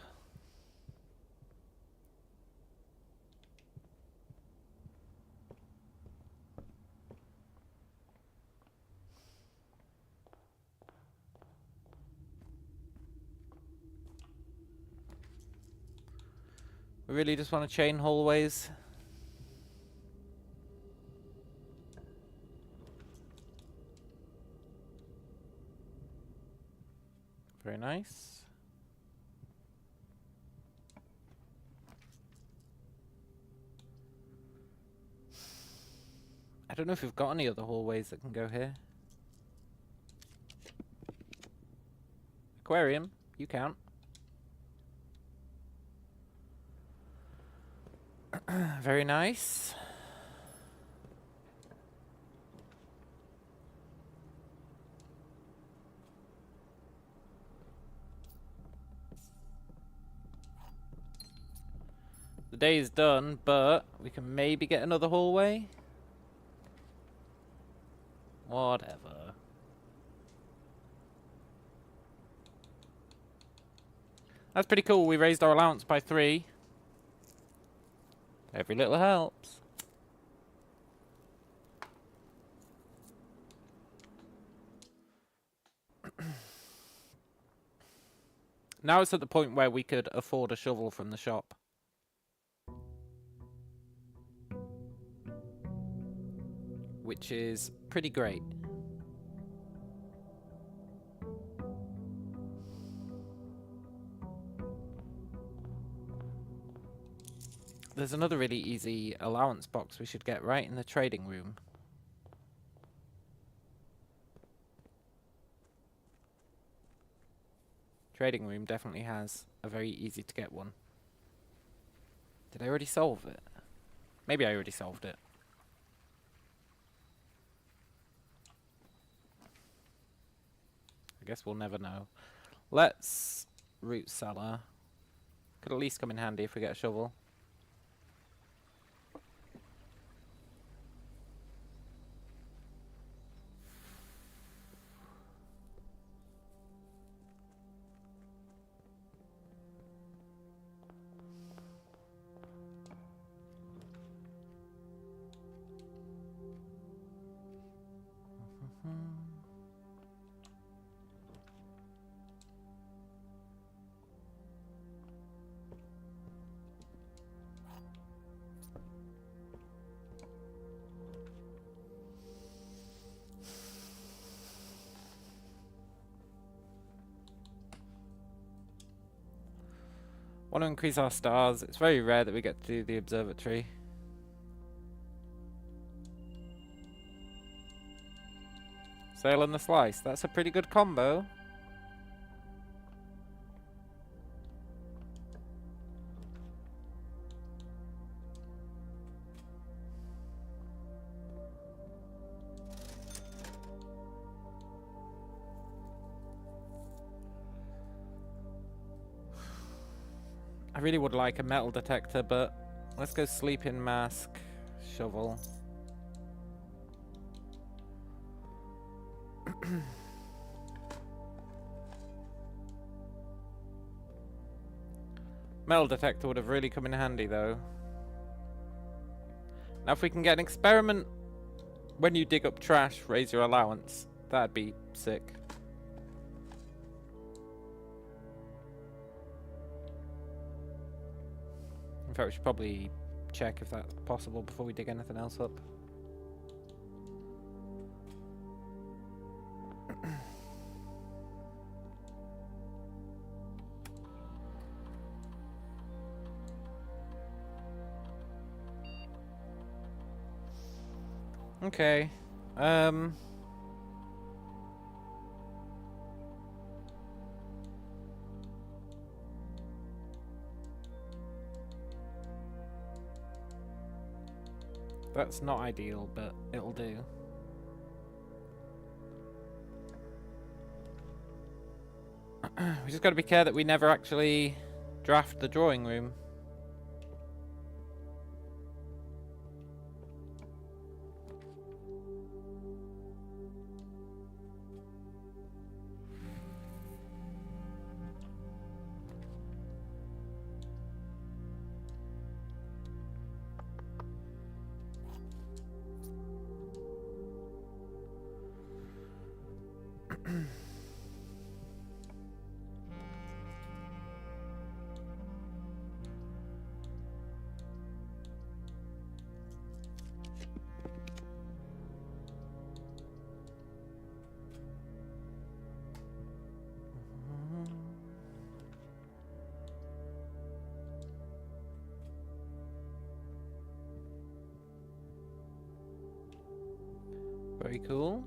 We really just want to chain hallways. Very nice. I don't know if we've got any other hallways that can go here. Aquarium, you count. Very nice. The day is done, but we can maybe get another hallway. Whatever. That's pretty cool. We raised our allowance by 3. Every little helps. Now it's at the point where we could afford a shovel from the shop. Which is pretty great. There's another really easy allowance box we should get right in the trading room. Trading room definitely has a very easy to get one. Did I already solve it? Maybe I already solved it. I guess we'll never know. Let's root cellar. Could at least come in handy if we get a shovel. Want to increase our stars. It's very rare that we get to do the observatory. Sail and the slice. That's a pretty good combo. I really would like a metal detector, but let's go sleeping mask, shovel. Metal detector would have really come in handy though. Now if we can get an experiment when you dig up trash, raise your allowance, that'd be sick. In fact, we should probably check if that's possible before we dig anything else up. Okay. That's not ideal, but it'll do. We just got to be careful that we never actually draft the drawing room. Very cool.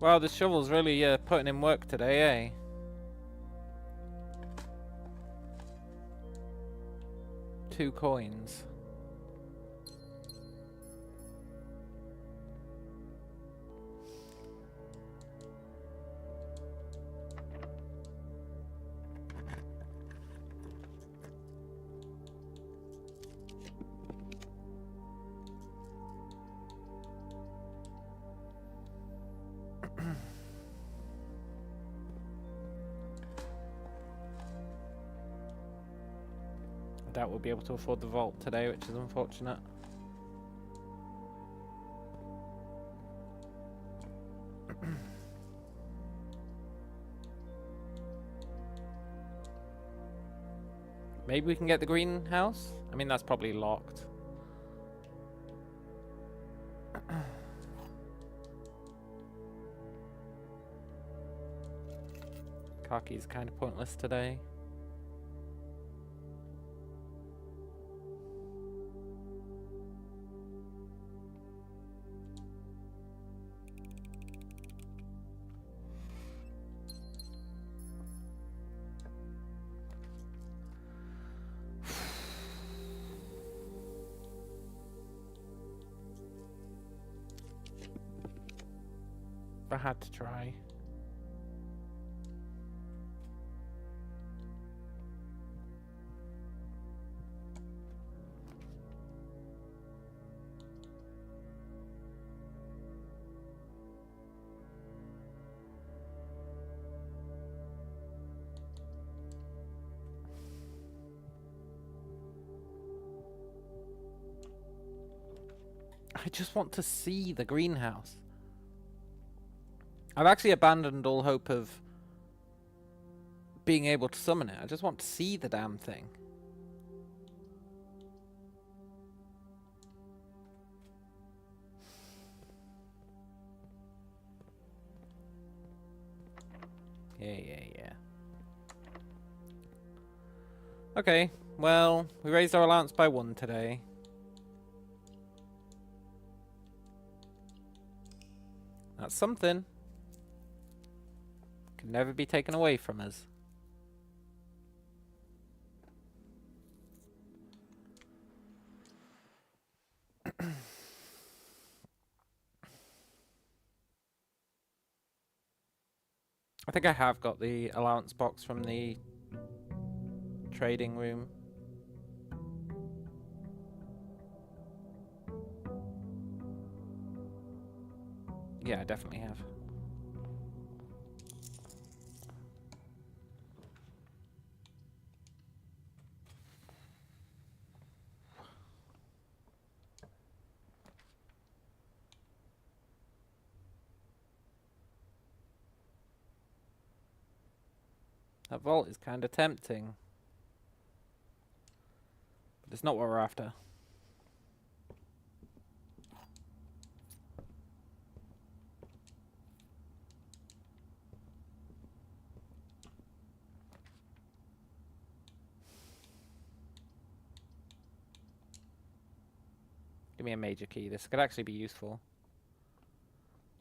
Wow, this shovel's really putting in work today, eh? Two coins. I doubt we'll be able to afford the vault today, which is unfortunate. Maybe we can get the greenhouse? I mean, that's probably locked. Kaki's kind of pointless today. I had to try. I just want to see the greenhouse. I've actually abandoned all hope of being able to summon it. I just want to see the damn thing. Yeah. Okay, well, we raised our allowance by 1 today. That's something. Can never be taken away from us. I think I have got the allowance box from the trading room. Yeah, I definitely have. That vault is kind of tempting. But it's not what we're after. Give me a major key. This could actually be useful.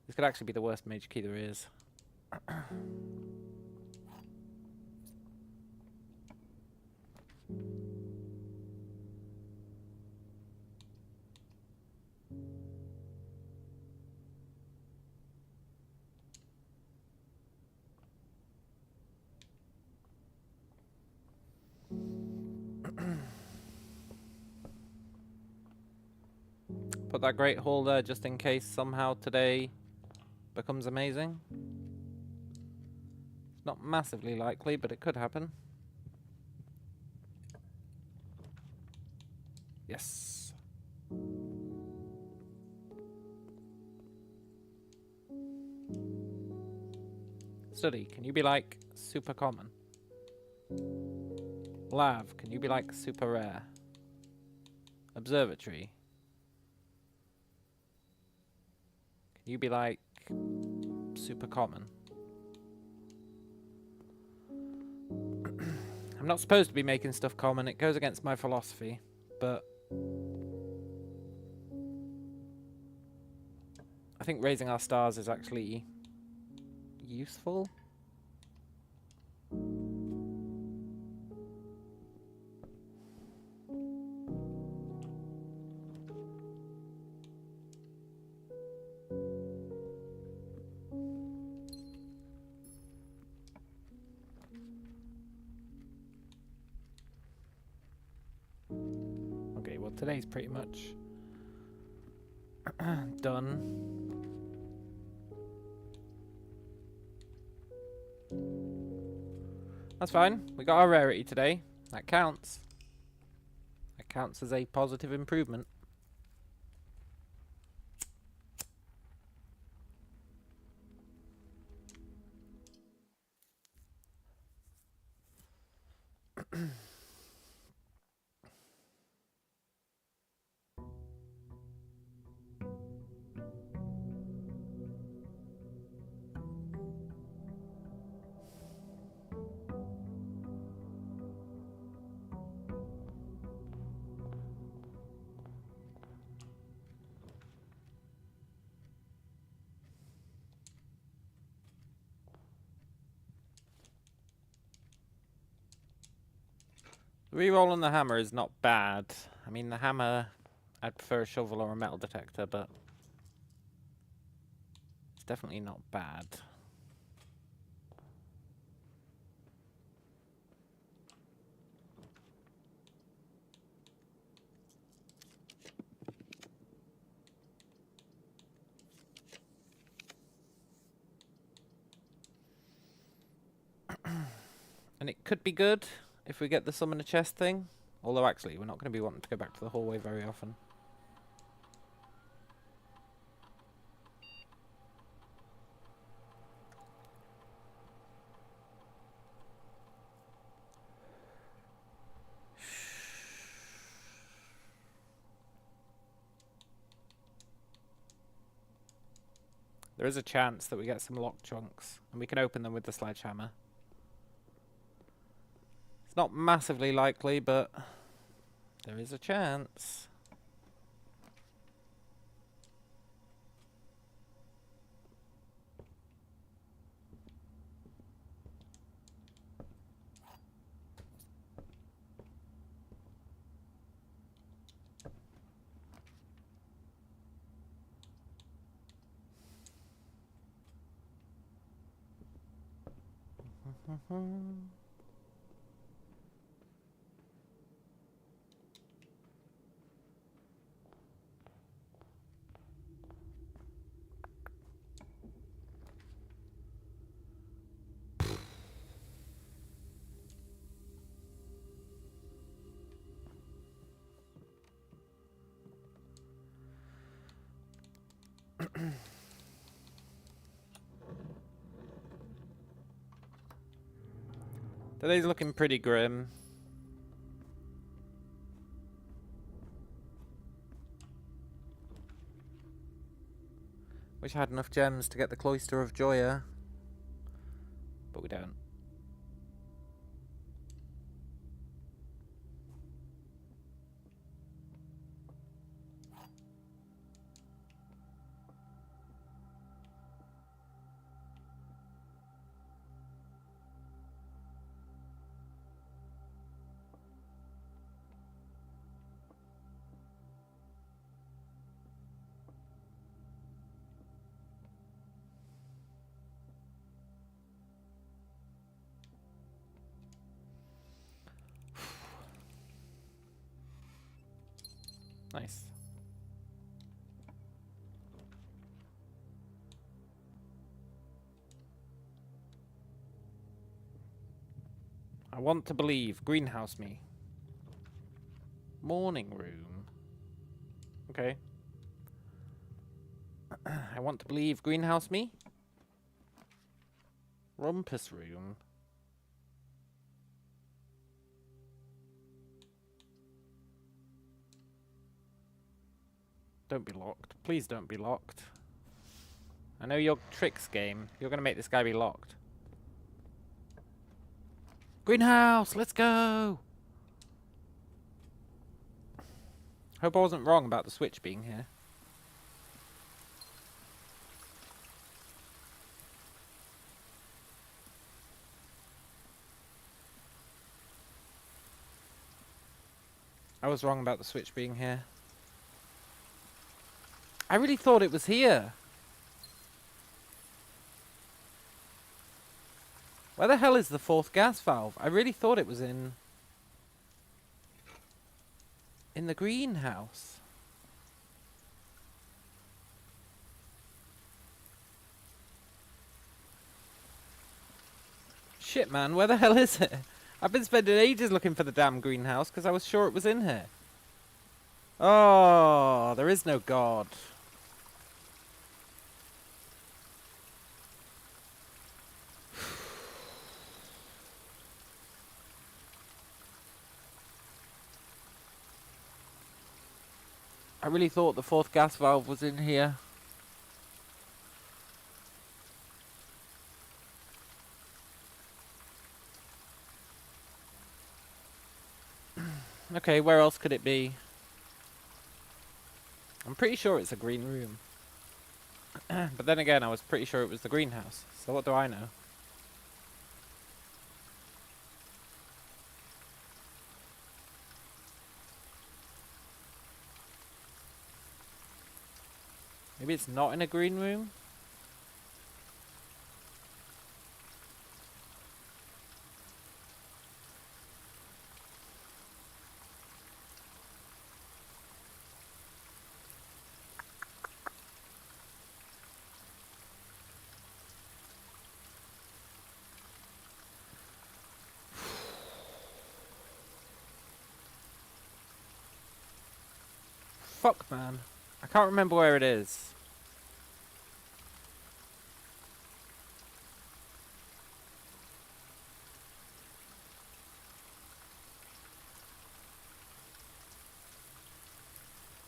This could actually be the worst major key there is. Put that Great Hall there just in case somehow today becomes amazing. It's not massively likely, but it could happen. Yes. Study, can you be like super common? Lav, can you be like super rare? Observatory. Can you be like super common? I'm not supposed to be making stuff common, it goes against my philosophy, but I think raising our stars is actually useful. Okay, well today's pretty much done. That's fine. We got our rarity today. That counts. That counts as a positive improvement. Reroll on the hammer is not bad. I mean, the hammer, I'd prefer a shovel or a metal detector, but it's definitely not bad. And it could be good if we get the summon a chest thing. Although actually, we're not going to be wanting to go back to the hallway very often. There is a chance that we get some lock chunks, and we can open them with the sledgehammer. It's not massively likely, but there is a chance. Today's looking pretty grim. Wish I had enough gems to get the Cloister of Joya, but we don't. Nice. want to believe. Greenhouse me. Morning room. Okay. I want to believe. Greenhouse me. Rumpus room. Don't be locked. Please don't be locked. I know your tricks game. You're going to make this guy be locked. Greenhouse, let's go! Hope I wasn't wrong about the switch being here. I was wrong about the switch being here. I really thought it was here. Where the hell is the fourth gas valve? I really thought it was in the greenhouse. Shit, man, where the hell is it? I've been spending ages looking for the damn greenhouse because I was sure it was in here. Oh, there is no God. I really thought the fourth gas valve was in here. Okay, where else could it be? I'm pretty sure it's a green room. But then again, I was pretty sure it was the greenhouse. So what do I know? Maybe it's not in a green room? Fuck, man. I can't remember where it is.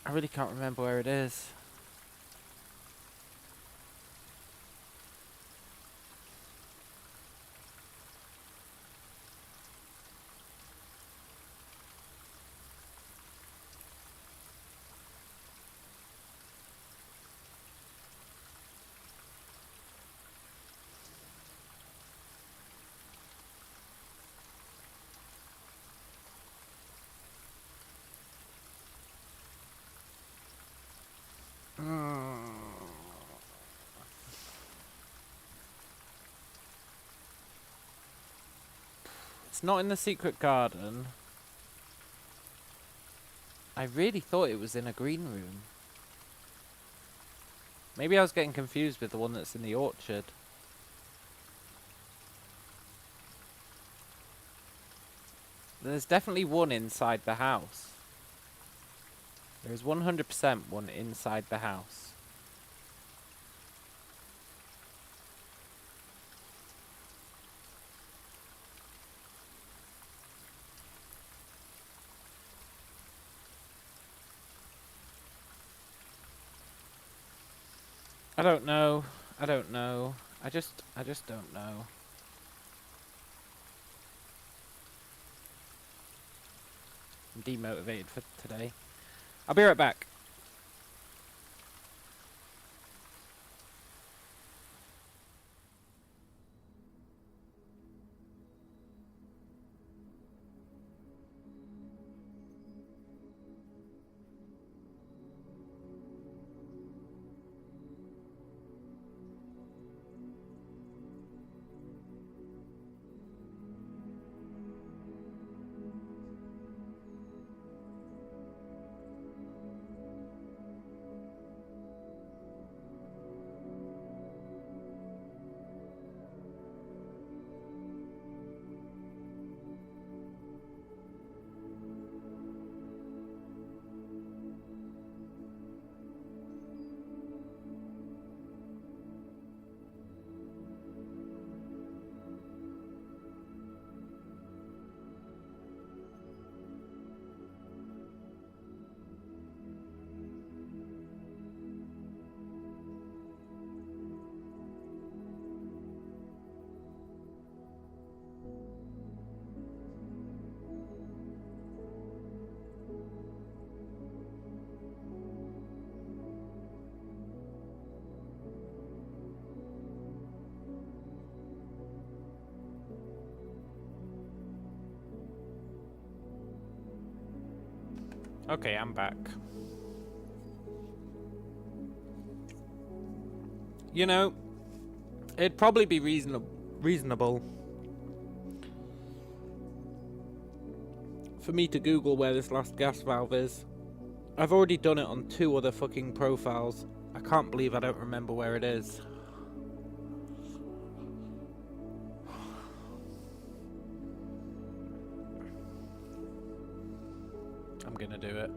I really can't remember where it is. It's not in the secret garden. I really thought it was in a green room. Maybe I was getting confused with the one that's in the orchard. There's definitely one inside the house. There is 100% one inside the house. I don't know. I don't know. I just don't know. I'm demotivated for today. I'll be right back. Okay, I'm back. You know, it'd probably be reasonable for me to Google where this last gas valve is. I've already done it on 2 other fucking profiles. I can't believe I don't remember where it is. I'm gonna do it.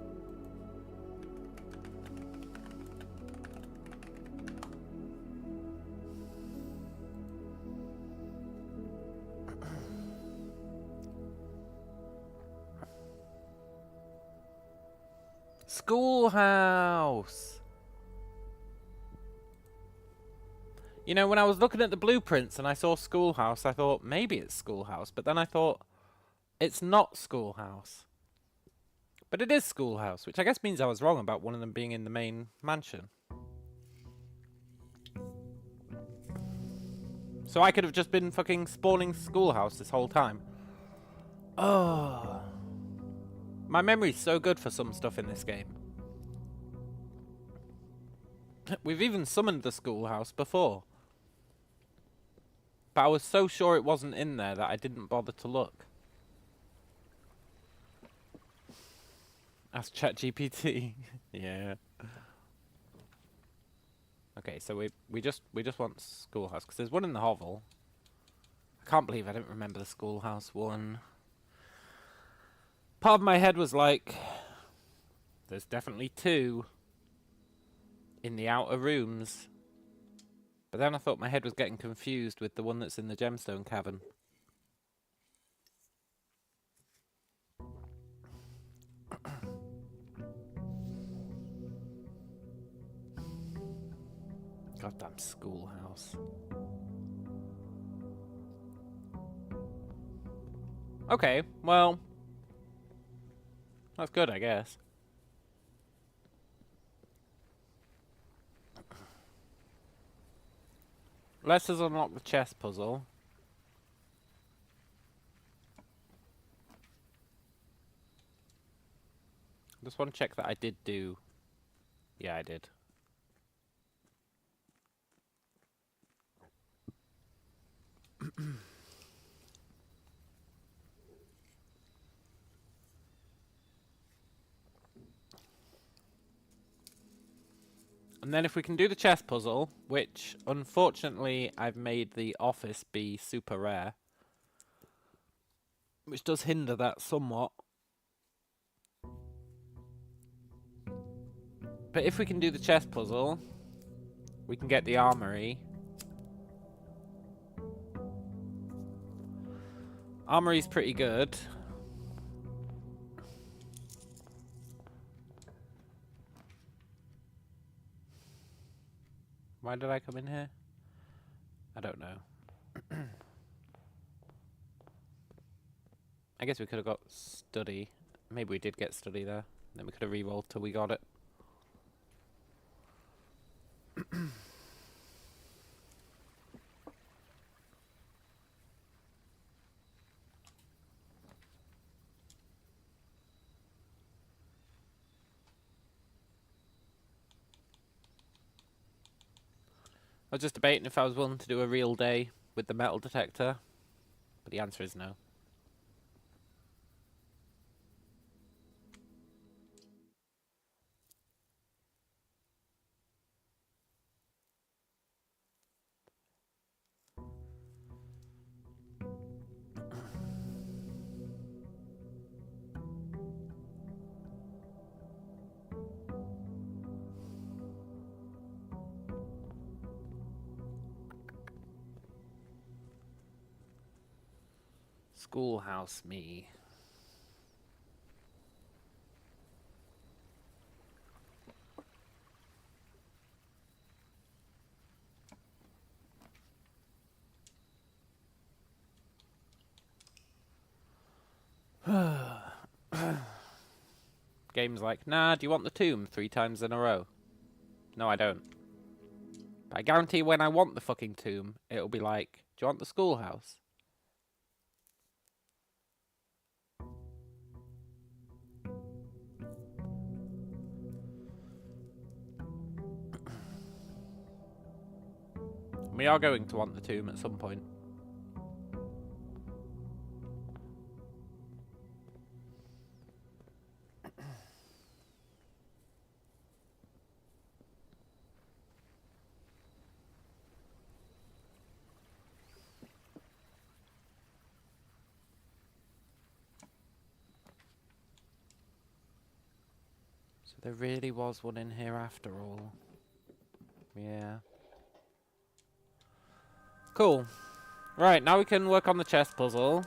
Schoolhouse! You know, when I was looking at the blueprints and I saw schoolhouse, I thought, maybe it's schoolhouse. But then I thought, it's not schoolhouse. But it is schoolhouse, which I guess means I was wrong about one of them being in the main mansion. So I could have just been fucking spawning schoolhouse this whole time. Oh. My memory's so good for some stuff in this game. We've even summoned the schoolhouse before. But I was so sure it wasn't in there that I didn't bother to look. Ask ChatGPT. Yeah. Okay, so we just want schoolhouse because there's one in the hovel. I can't believe I didn't remember the schoolhouse one. Part of my head was like, there's definitely 2 in the outer rooms. But then I thought my head was getting confused with the one that's in the gemstone cavern. Goddamn schoolhouse. Okay, well, that's good, I guess. Let's just unlock the chess puzzle. Just want to check that I did do... Yeah, I did. And then if we can do the chess puzzle, which unfortunately I've made the office be super rare, which does hinder that somewhat. But if we can do the chess puzzle, we can get the armory. Armory's pretty good. Why did I come in here? I don't know. I guess we could have got study. Maybe we did get study there. Then we could have re-rolled till we got it. I was just debating if I was willing to do a real day with the metal detector, but the answer is no. Schoolhouse me. Game's like, nah, do you want the tomb 3 times in a row? No, I don't. But I guarantee when I want the fucking tomb, it'll be like, do you want the schoolhouse? We are going to want the tomb at some point. So there really was one in here after all. Yeah. Cool. Right, now we can work on the chess puzzle.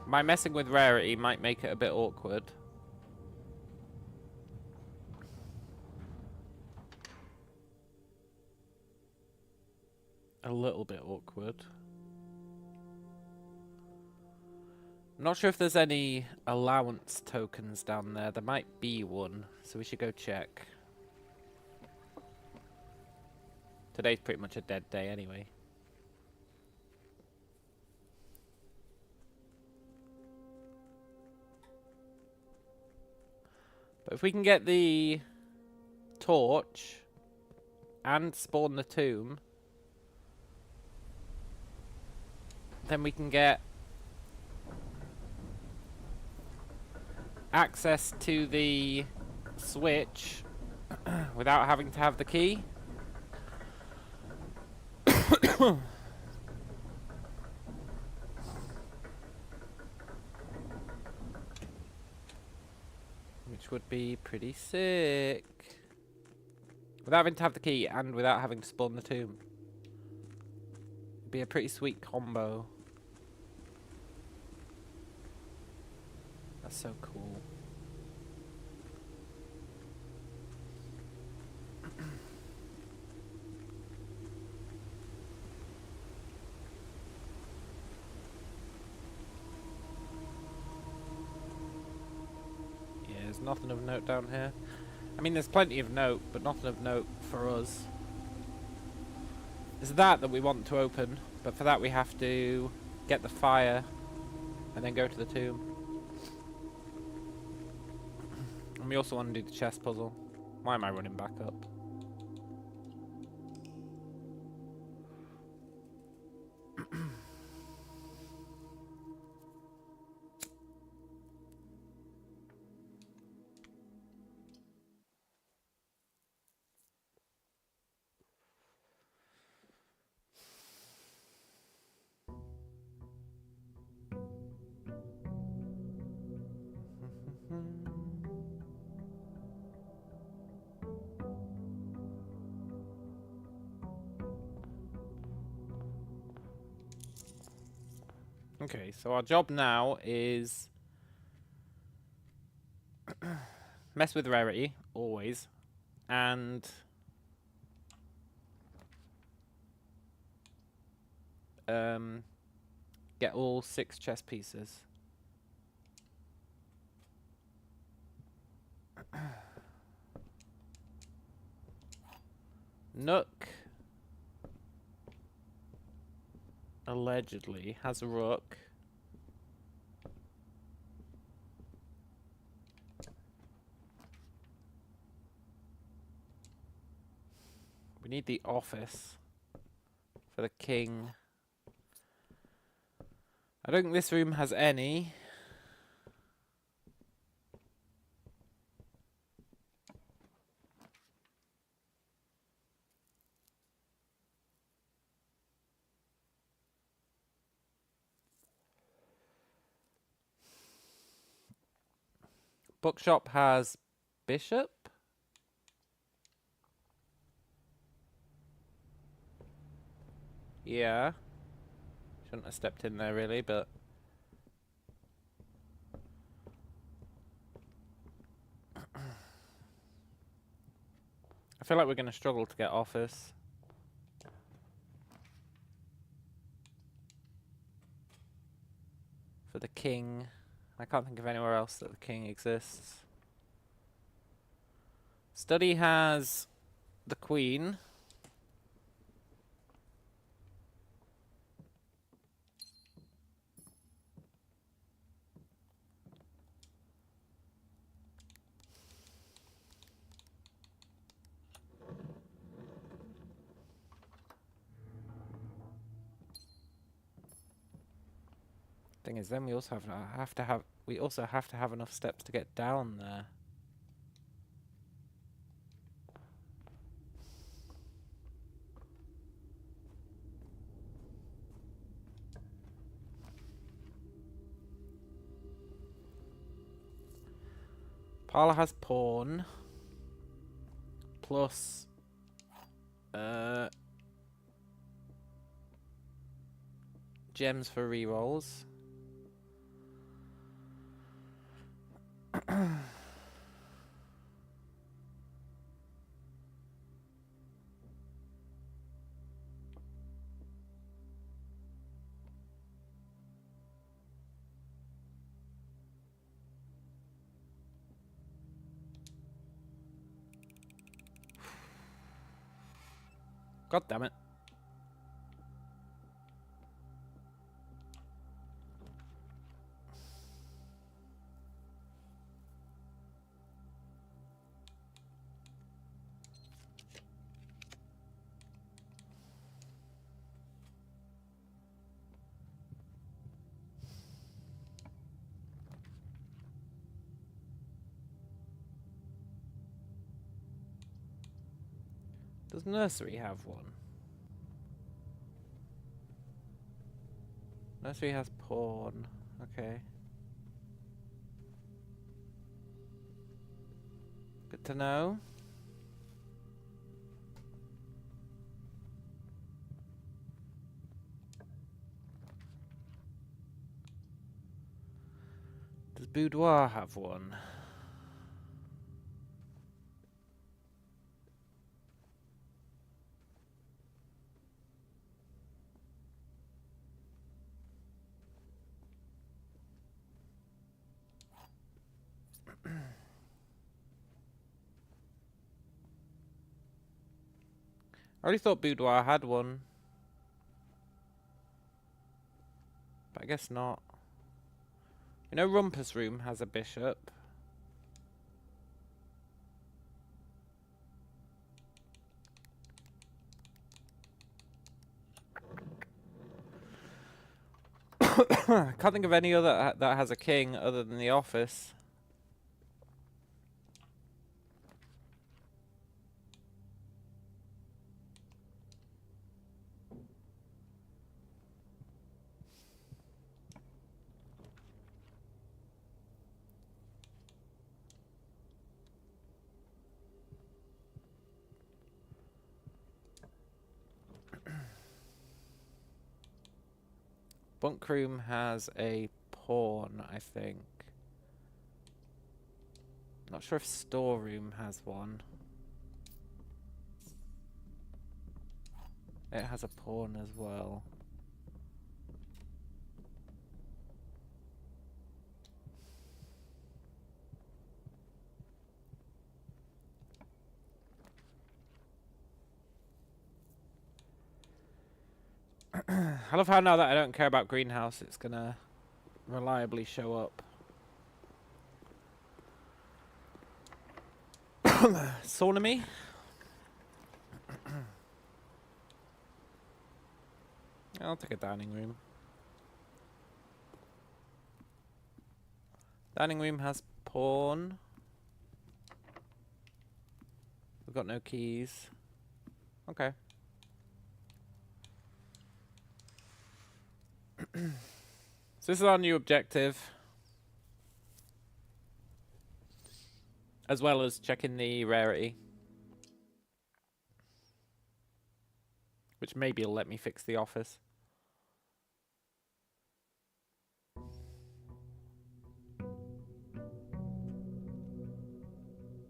My messing with rarity might make it a bit awkward. A little bit awkward. I'm not sure if there's any allowance tokens down there. There might be one, so we should go check. Today's pretty much a dead day anyway. But if we can get the torch and spawn the tomb, then we can get access to the switch without having to have the key. Which would be pretty sick. Without having to have the key and without having to spawn the tomb. It'd be a pretty sweet combo. That's so cool. Yeah, there's nothing of note down here. I mean, there's plenty of note, but nothing of note for us. It's that we want to open, but for that we have to get the fire and then go to the tomb. And we also want to do the chess puzzle. Why am I running back up? Okay, so our job now is mess with rarity, always, and get all 6 chess pieces. Nook allegedly has a rook. We need the office for the king. I don't think this room has any. Bookshop has bishop. Yeah. Shouldn't have stepped in there really, but I feel like we're going to struggle to get office. For the king. I can't think of anywhere else that the king exists. Study has the queen. Thing is, then we also have to have enough steps to get down there. Parlour has pawn plus gems for rerolls. God damn it. Does nursery have one? Nursery has pawn. Okay. Good to know. Does boudoir have one? I already thought boudoir had one. But I guess not. You know Rumpus Room has a bishop. I can't think of any other that has a king other than the office. Bunk Room has a pawn, I think. Not sure if Storeroom has one. It has a pawn as well. I love how now that I don't care about greenhouse, it's gonna reliably show up. Saunomy? I'll take a dining room. Dining room has pawn. We've got no keys. Okay. So this is our new objective. As well as checking the rarity. Which maybe will let me fix the office.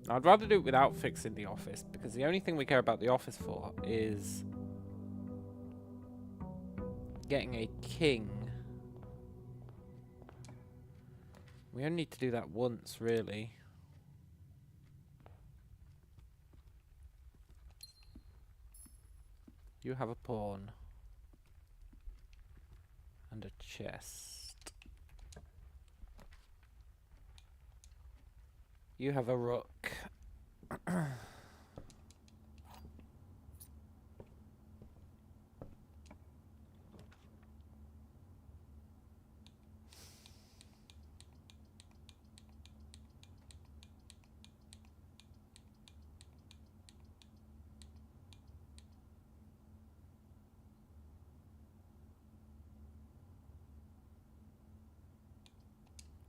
I'd rather do it without fixing the office, because the only thing we care about the office for is getting a king. We only need to do that once, really. You have a pawn. And a chest. You have a rook.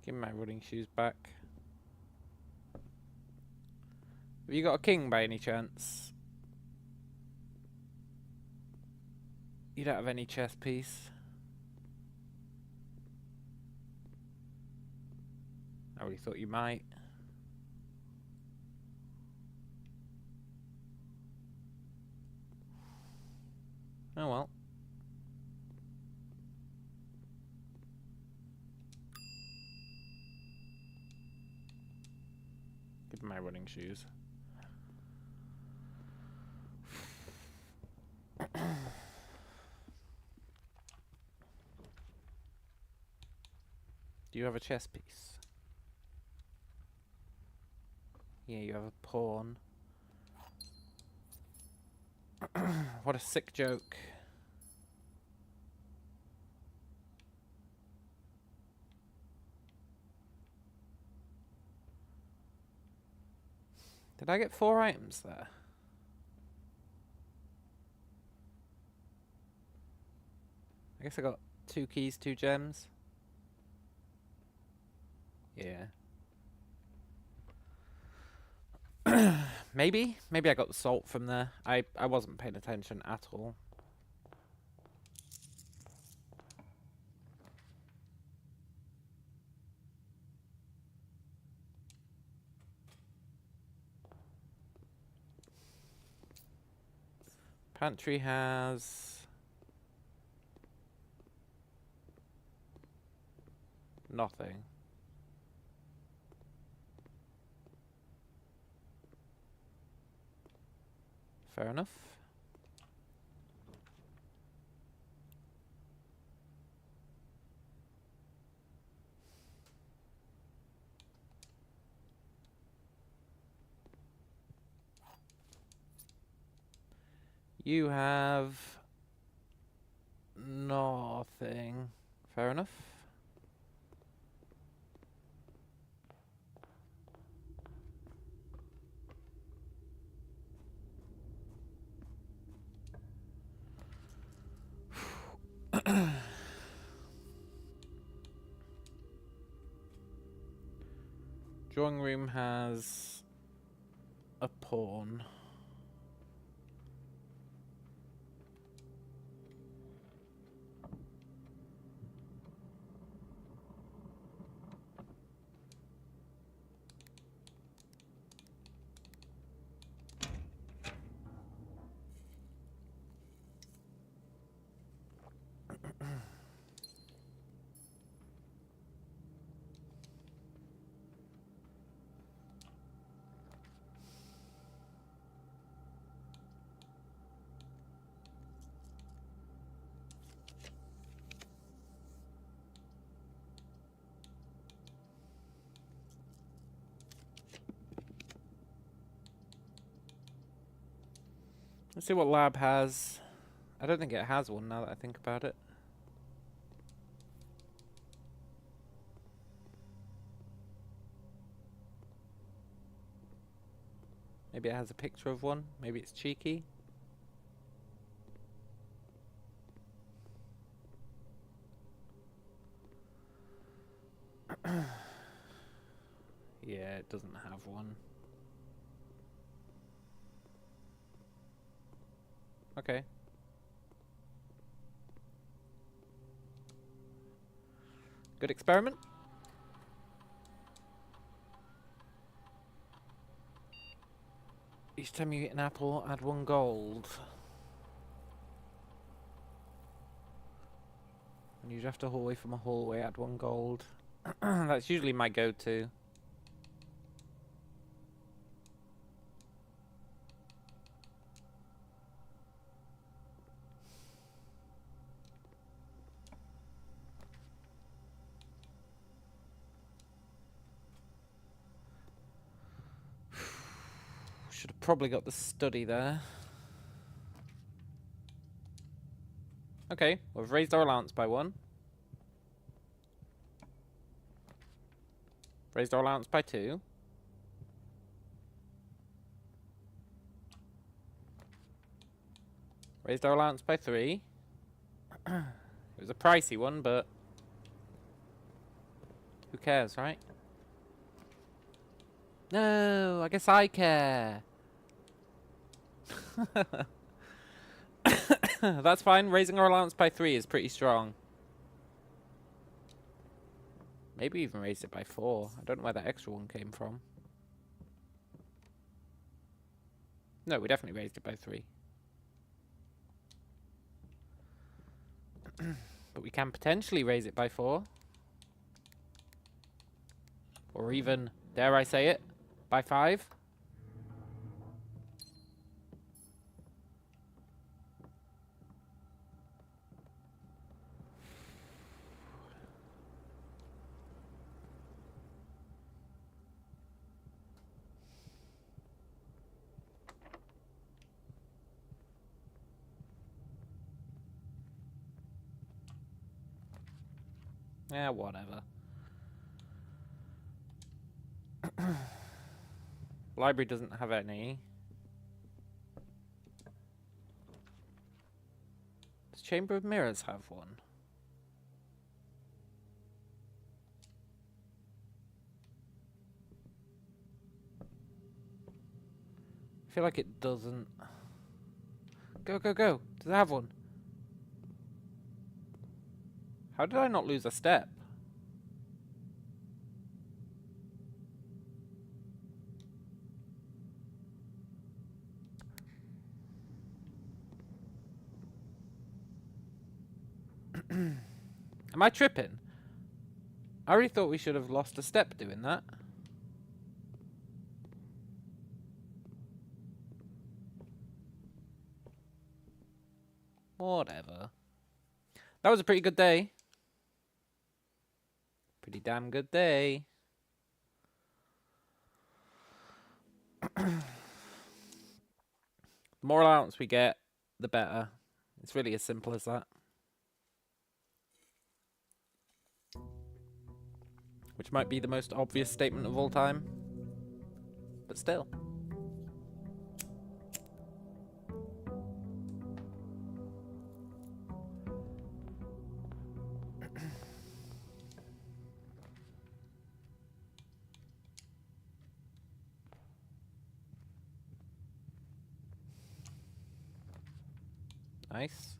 Give me my running shoes back. Have you got a king by any chance? You don't have any chess piece. I really thought you might. Oh well. Give me my running shoes. Do you have a chess piece? Yeah, you have a pawn. What a sick joke. Did I get 4 items there? I guess I got 2 keys, 2 gems. Yeah. Maybe I got the salt from there. I wasn't paying attention at all. Pantry has nothing. Fair enough. You have nothing. Fair enough. Drawing room has a pawn. Let's see what lab has. I don't think it has one now that I think about it. Maybe it has a picture of one. Maybe it's cheeky. Yeah, it doesn't have one. Okay. Good experiment. Each time you eat an apple, add 1 gold. When you drift a hallway from a hallway, add 1 gold. That's usually my go-to. Should have probably got the study there. Okay, we've raised our allowance by 1. Raised our allowance by 2. Raised our allowance by 3. It was a pricey one, but Who cares, right? No, I guess I care. That's fine. Raising our allowance by 3 is pretty strong. Maybe even raised it by 4. I don't know where that extra one came from. No, we definitely raised it by 3. But we can potentially raise it by 4. Or even, dare I say it, by 5. Yeah, whatever. Library doesn't have any. Does Chamber of Mirrors have one? I feel like it doesn't. Go, go, go. Does it have one? How did I not lose a step? Am I tripping? I already thought we should have lost a step doing that. Whatever. That was a pretty good day. Pretty damn good day. The more allowance we get, the better. It's really as simple as that. Which might be the most obvious statement of all time. But still. Nice.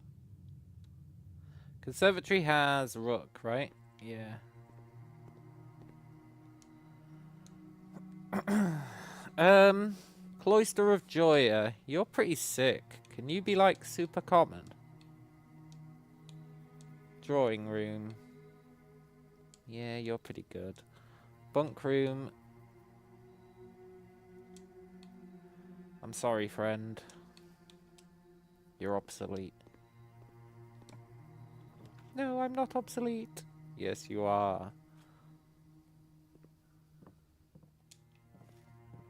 Conservatory has rook, right? Yeah. Cloister of Joya. You're pretty sick. Can you be like super common? Drawing room. Yeah, you're pretty good. Bunk room. I'm sorry, friend. You're obsolete. No, I'm not obsolete. Yes, you are.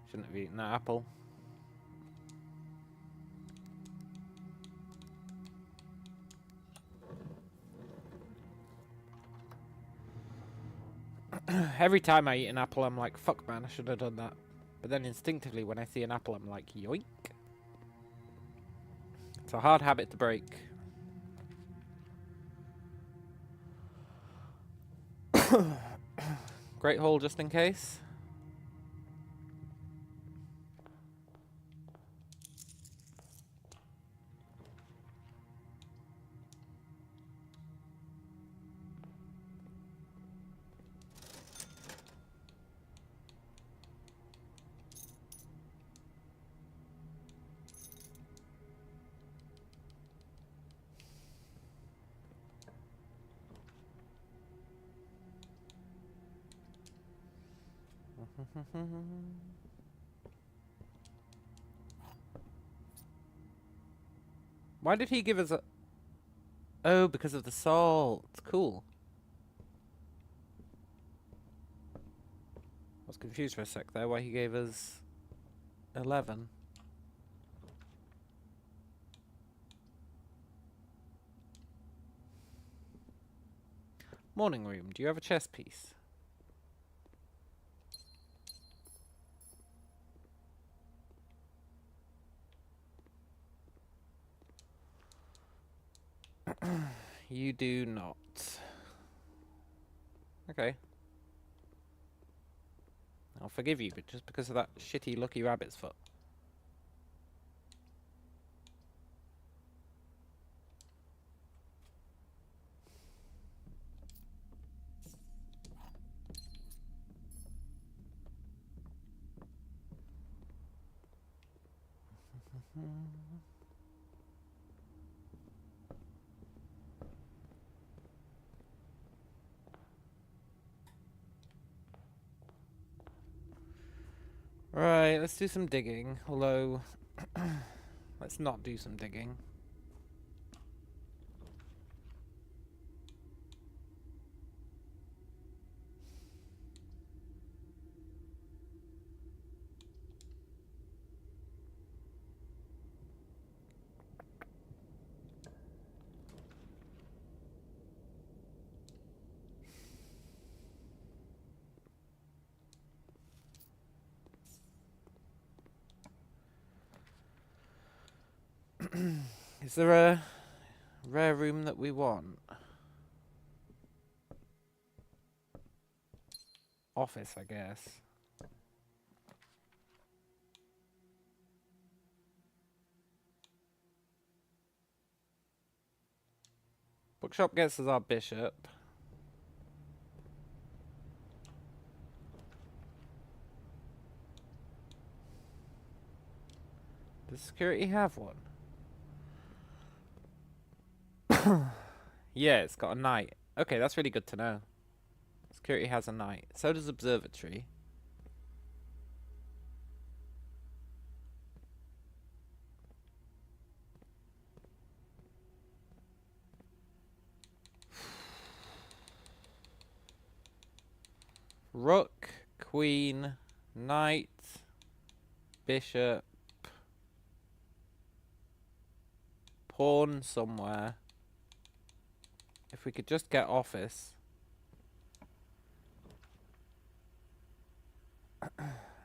Shouldn't have eaten that apple. Every time I eat an apple, I'm like, fuck man, I should have done that. But then instinctively, when I see an apple, I'm like, yoink. It's a hard habit to break. Great hole just in case. Why did he give us a... Oh, because of the salt. Cool. I was confused for a sec there why he gave us 11. Morning room. Do you have a chess piece? You do not. Okay. I'll forgive you, but just because of that shitty lucky rabbit's foot. Right, let's do some digging. Although, let's not do some digging. Is there a rare room that we want? Office, I guess. Bookshop gets us our bishop. Does security have one? Yeah, it's got a knight. Okay, that's really good to know. Security has a knight. So does observatory. Rook, queen, knight, bishop, pawn somewhere. If we could just get office.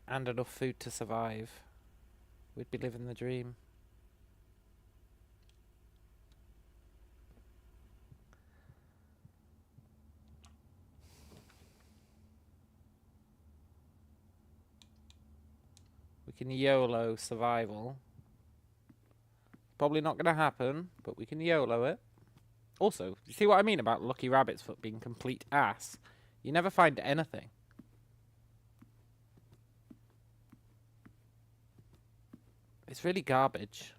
And enough food to survive, we'd be living the dream. We can YOLO survival. Probably not going to happen, but we can YOLO it. Also, you see what I mean about Lucky Rabbit's foot being complete ass? You never find anything. It's really garbage.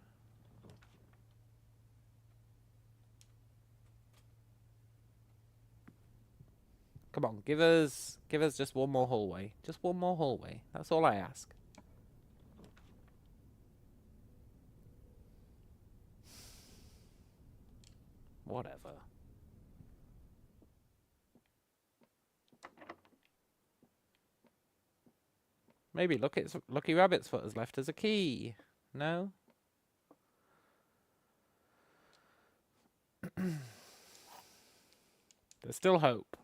Come on, give us just one more hallway. Just one more hallway. That's all I ask. Whatever. Maybe Lucky Rabbit's foot has left us a key. No? There's still hope.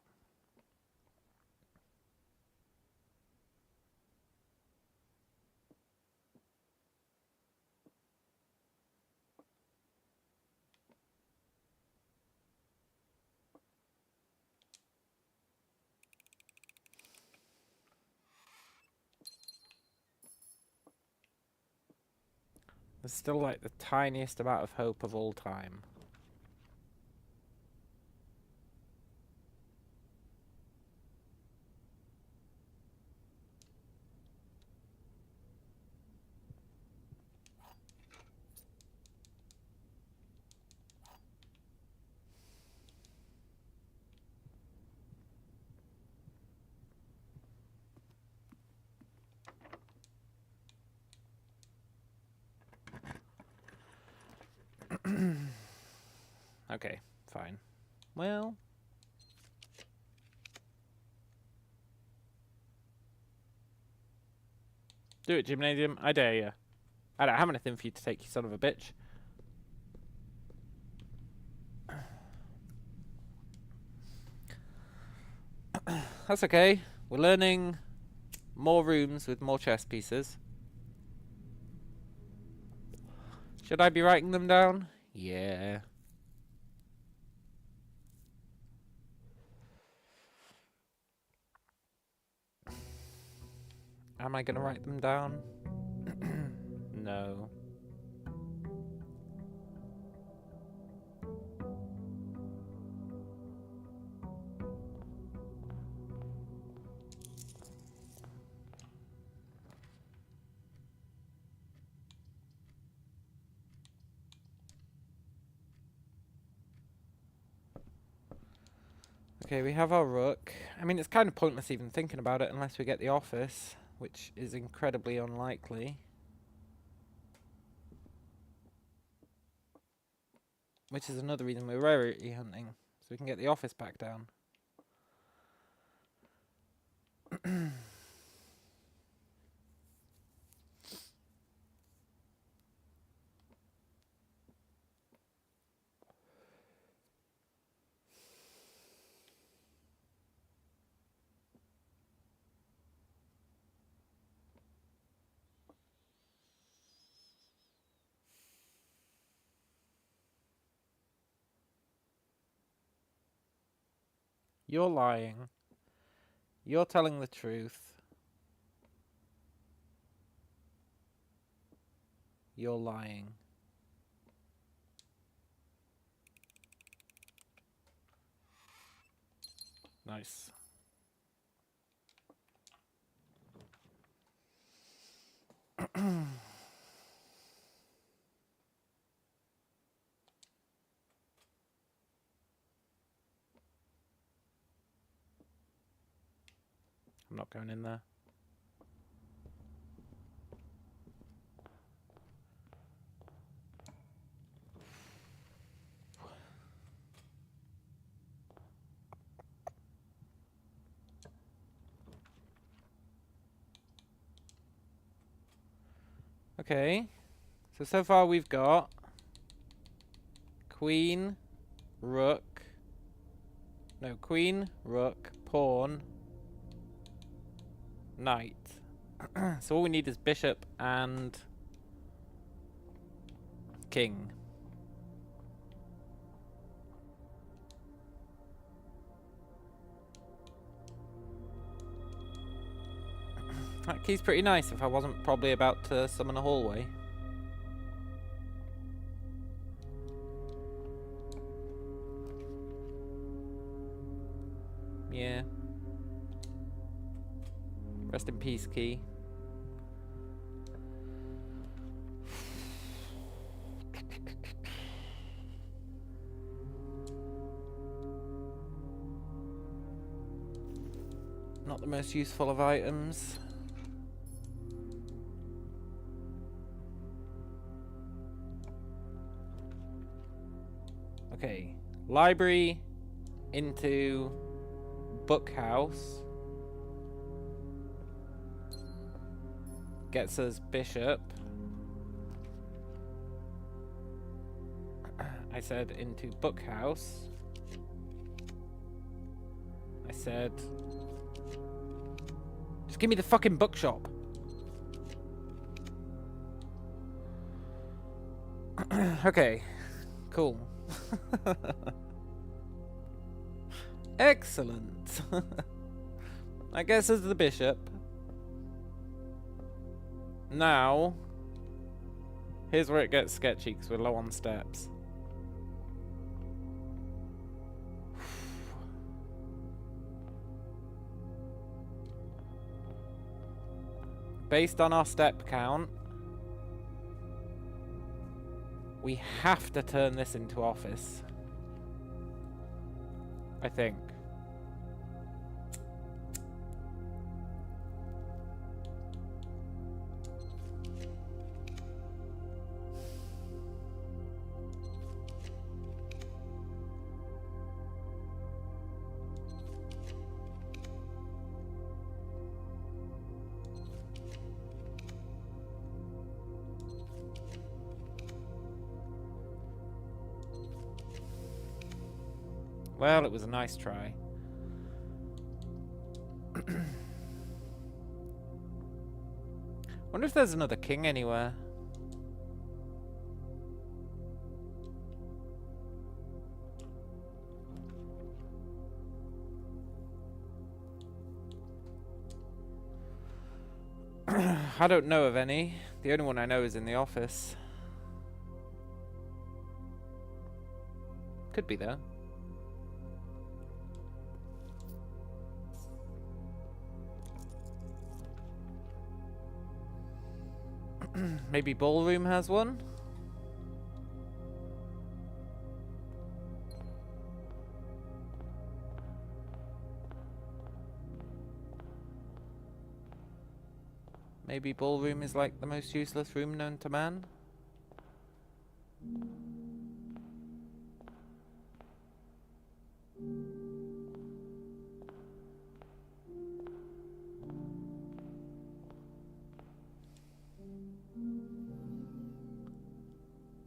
There's still like the tiniest amount of hope of all time. Okay, fine. Well, do it, Gymnasium. I dare you. I don't have anything for you to take, you son of a bitch. That's okay. We're learning more rooms with more chess pieces. Should I be writing them down? Yeah. Am I gonna write them down? No. Okay, we have our rook. I mean, it's kind of pointless even thinking about it unless we get the office, which is incredibly unlikely. Which is another reason we're rarity hunting, so we can get the office back down. You're lying. You're telling the truth. You're lying. Nice. I'm not going in there. Okay. So far we've got queen, rook. No, queen, rook, pawn, knight. So all we need is bishop and king. That key's pretty nice if I wasn't probably about to summon a hallway. Yeah. Rest in peace, key. Not the most useful of items. Okay. Library into bookhouse. Gets us bishop. I said into bookhouse. I said... Just give me the fucking bookshop. Okay. Cool. Excellent. I guess as the bishop. Now, here's where it gets sketchy because we're low on steps. Based on our step count, we have to turn this into office. I think. Well, it was a nice try. Wonder if there's another king anywhere. I don't know of any. The only one I know is in the office. Could be though. Maybe ballroom has one? Maybe ballroom is like the most useless room known to man?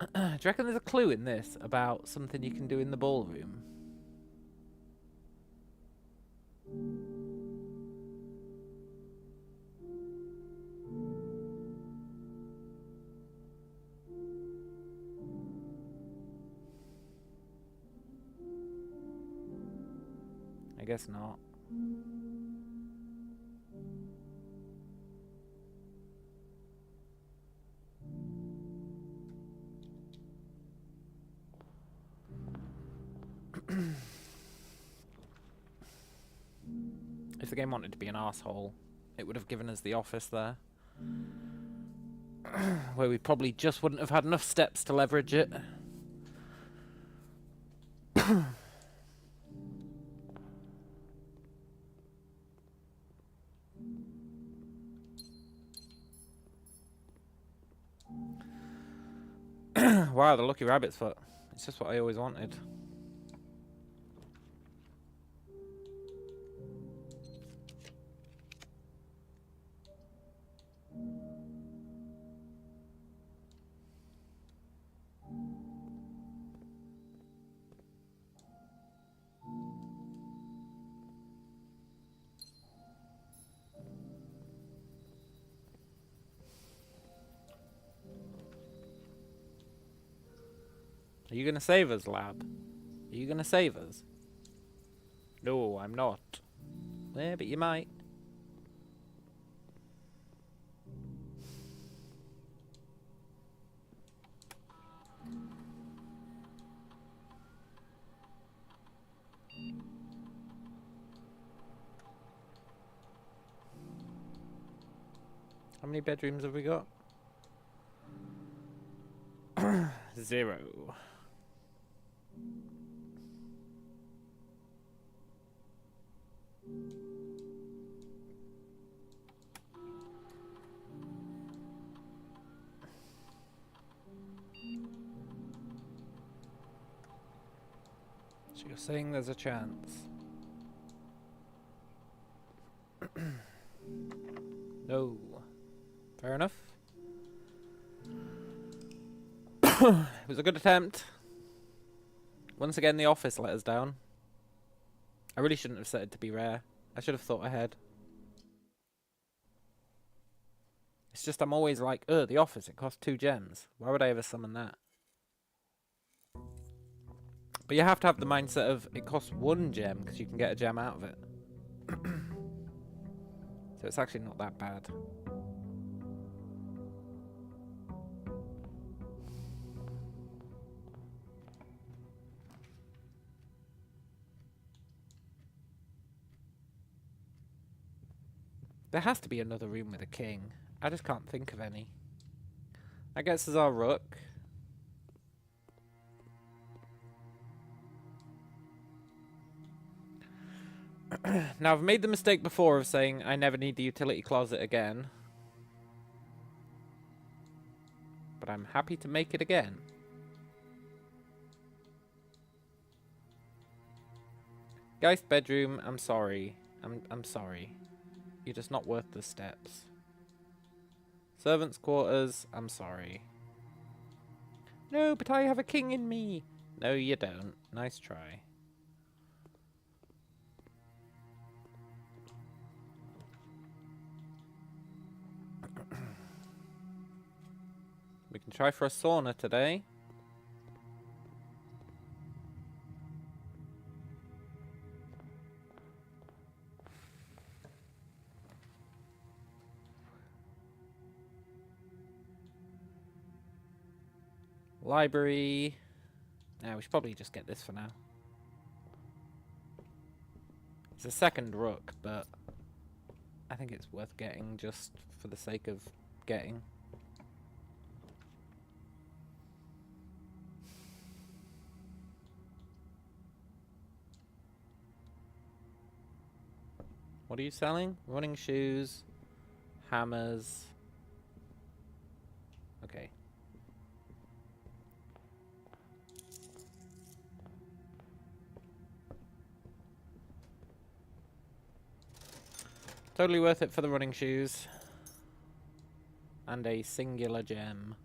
Do you reckon there's a clue in this about something you can do in the ballroom? I guess not. If the game wanted to be an arsehole, it would have given us the office there. Where we probably just wouldn't have had enough steps to leverage it. Wow, the lucky rabbit's foot. It's just what I always wanted. Are you gonna save us, lab? Are you gonna save us? No, I'm not. Yeah, but you might. How many bedrooms have we got? 0. So you're saying there's a chance? No. Fair enough. It was a good attempt. Once again, the office let us down. I really shouldn't have set it to be rare. I should have thought ahead. It's just I'm always like, ugh, the office, it costs 2 gems. Why would I ever summon that? But you have to have the mindset of it costs 1 gem because you can get a gem out of it. So it's actually not that bad. There has to be another room with a king. I just can't think of any. I guess there's our rook. Now, I've made the mistake before of saying I never need the utility closet again. But I'm happy to make it again. Geist bedroom, I'm sorry. I'm sorry. You're just not worth the steps. Servants' quarters, I'm sorry. No, but I have a king in me. No, you don't. Nice try. We can try for a sauna today. Library. Now we should probably just get this for now. It's a second rook, but I think it's worth getting just for the sake of getting. What are you selling? Running shoes, hammers. Okay. Totally worth it for the running shoes. And a singular gem.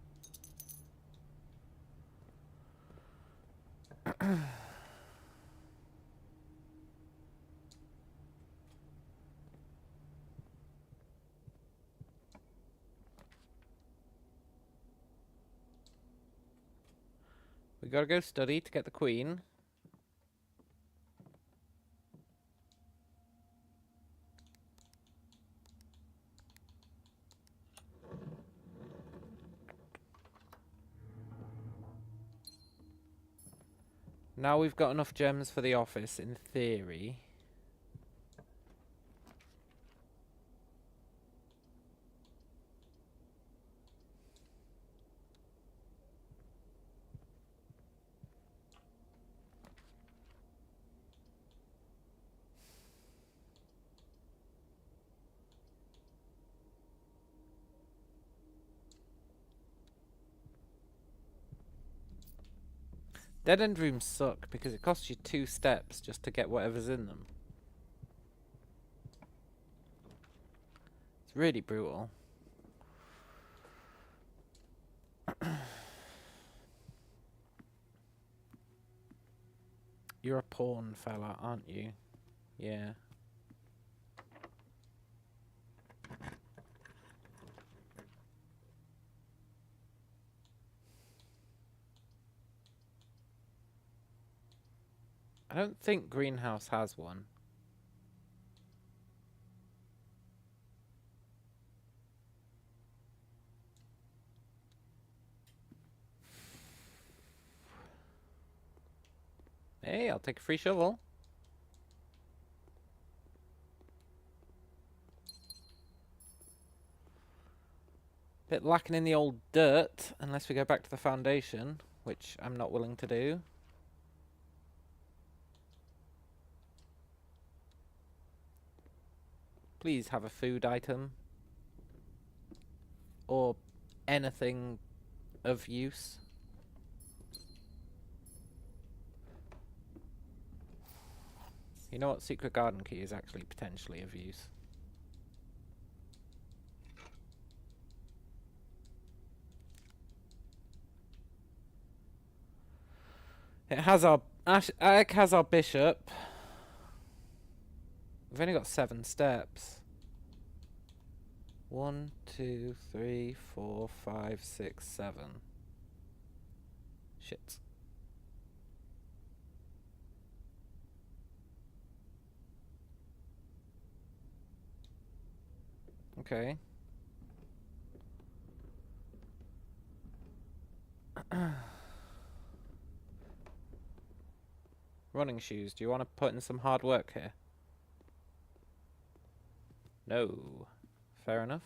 We gotta go study to get the queen. Now we've got enough gems for the office, in theory. Dead end rooms suck because it costs you 2 steps just to get whatever's in them. It's really brutal. You're a pawn fella, aren't you? Yeah. I don't think Greenhouse has one. Hey, I'll take a free shovel. Bit lacking in the old dirt, unless we go back to the foundation, which I'm not willing to do. Please have a food item. Or anything of use. You know what? Secret garden key is actually potentially of use. It has our... Alec has our bishop. We've only got 7 steps. 1, 2, 3, 4, 5, 6, 7. Shit. Okay. Running shoes. Do you want to put in some hard work here? No. Fair enough.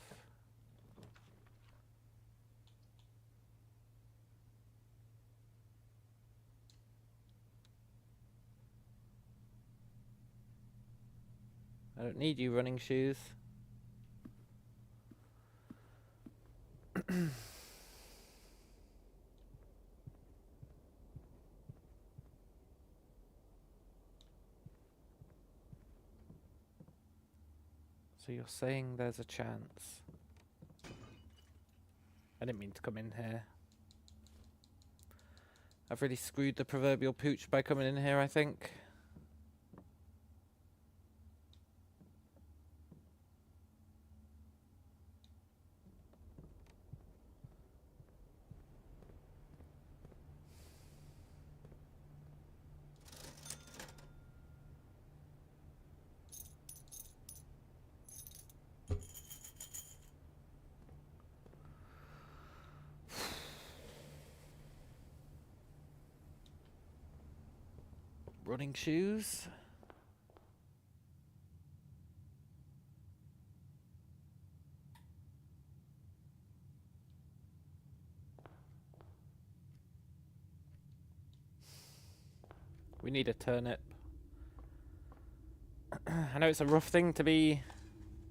I don't need you running shoes. So you're saying there's a chance? I didn't mean to come in here. I've really screwed the proverbial pooch by coming in here, I think. Running shoes. We need a turnip. I know it's a rough thing to be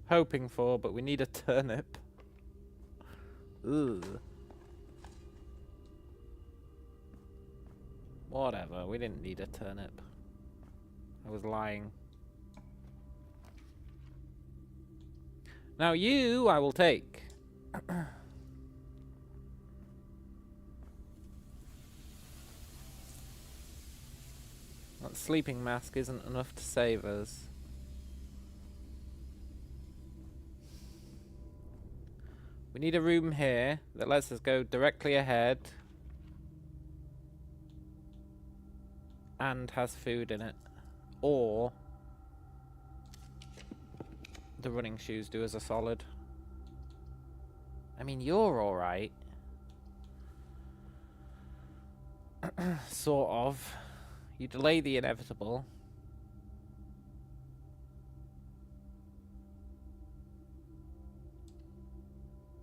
hoping for, but we need a turnip. Ugh. Whatever, we didn't need a turnip. I was lying. Now you, I will take. That sleeping mask isn't enough to save us. We need a room here that lets us go directly ahead and has food in it. Or the running shoes do us a solid. I mean, you're alright. Sort of. You delay the inevitable.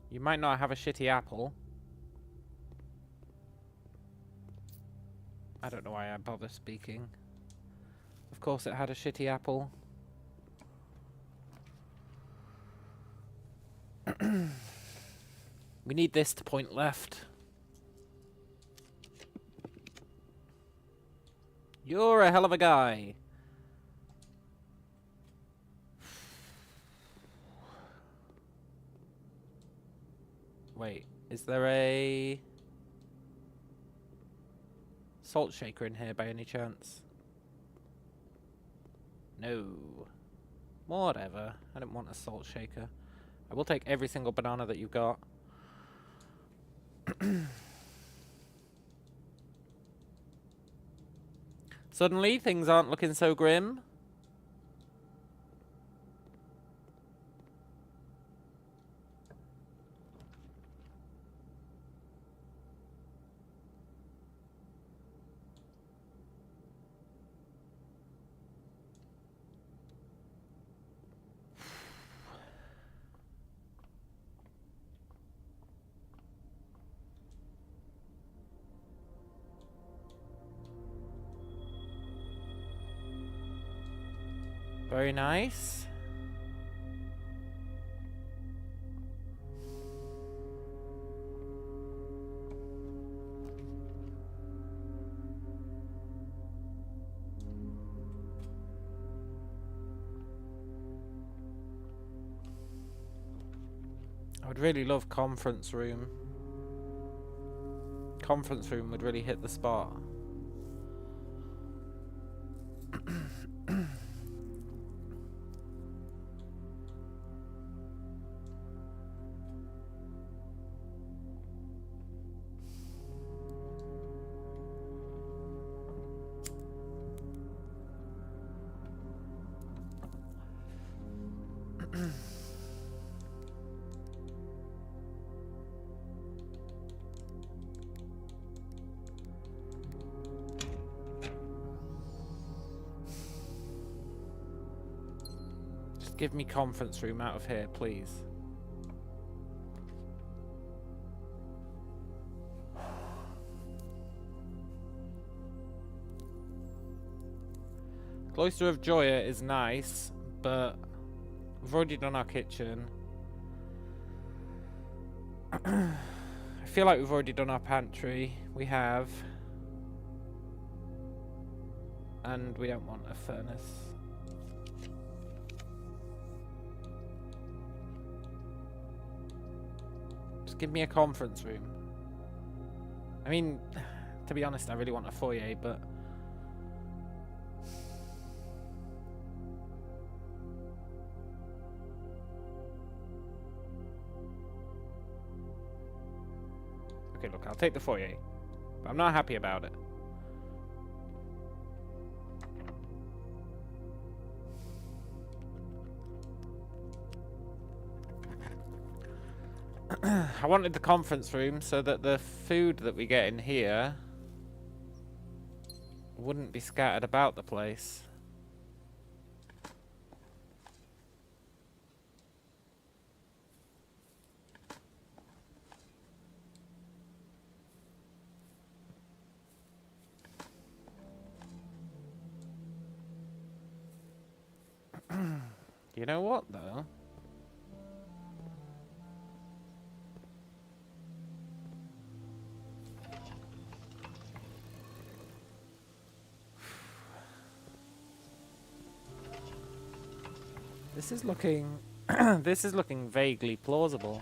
You might not have a shitty apple. I don't know why I bother speaking. Of course it had a shitty apple. We need this to point left. You're a hell of a guy. Wait, is there a salt shaker in here by any chance? No. Whatever. I don't want a salt shaker. I will take every single banana that you've got. Suddenly, things aren't looking so grim. Very nice. I would really love conference room. Conference room would really hit the spot. Give me conference room out of here, please. Cloister of Joya is nice, but we've already done our kitchen. I feel like we've already done our pantry. We have. And we don't want a furnace. Give me a conference room. I mean, to be honest, I really want a foyer, but okay, look, I'll take the foyer, but I'm not happy about it. I wanted the conference room so that the food that we get in here wouldn't be scattered about the place. You know what, though? This is looking... this is looking vaguely plausible.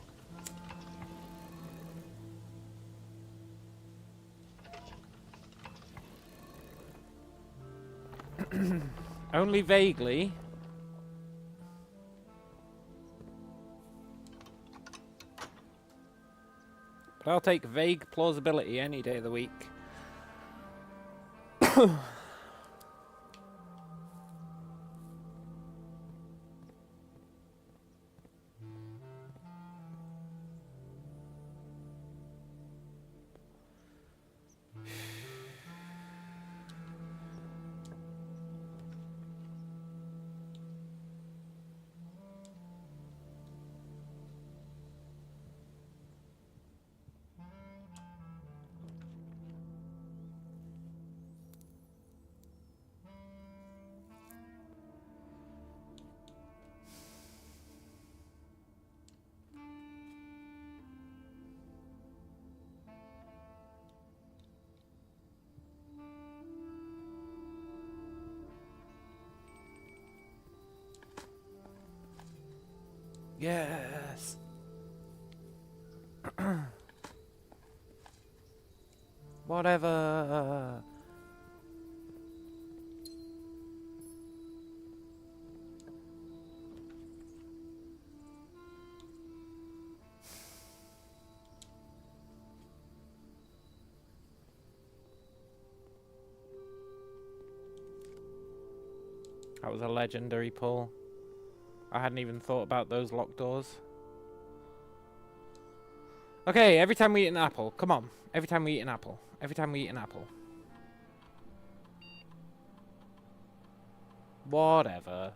Only vaguely. But I'll take vague plausibility any day of the week. Yes. Whatever. That was a legendary pull. I hadn't even thought about those locked doors. Okay, every time we eat an apple. Come on. Every time we eat an apple. Every time we eat an apple. Whatever.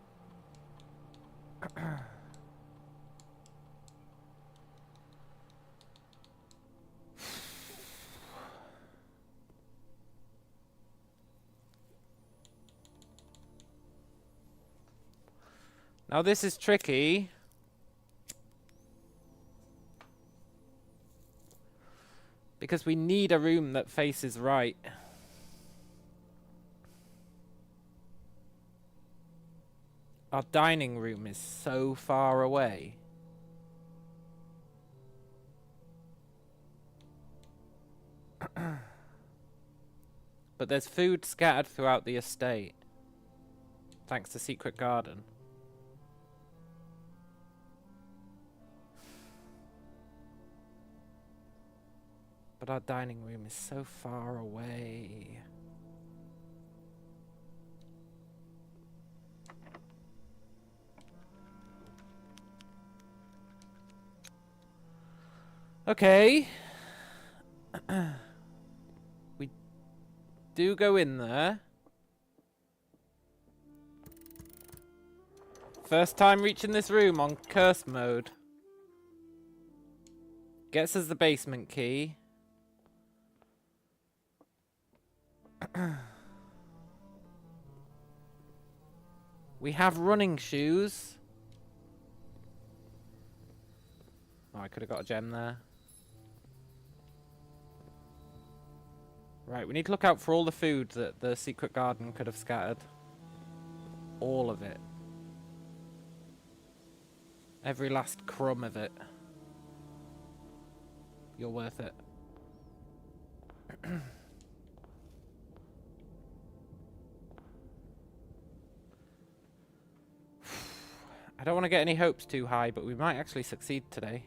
Now this is tricky. Because we need a room that faces right. Our dining room is so far away. But there's food scattered throughout the estate. Thanks to Secret Garden. But our dining room is so far away. Okay. We do go in there. First time reaching this room on curse mode. Gets us the basement key. We have running shoes. Oh, I could have got a gem there. Right, we need to look out for all the food that the secret garden could have scattered. All of it. Every last crumb of it. You're worth it. I don't want to get any hopes too high, but we might actually succeed today.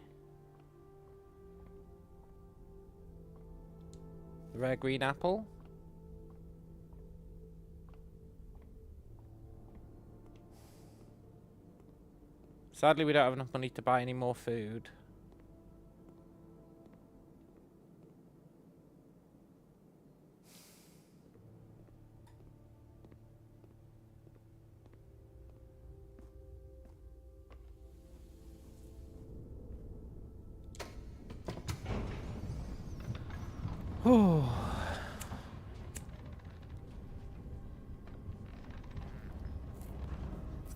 The rare green apple. Sadly, we don't have enough money to buy any more food.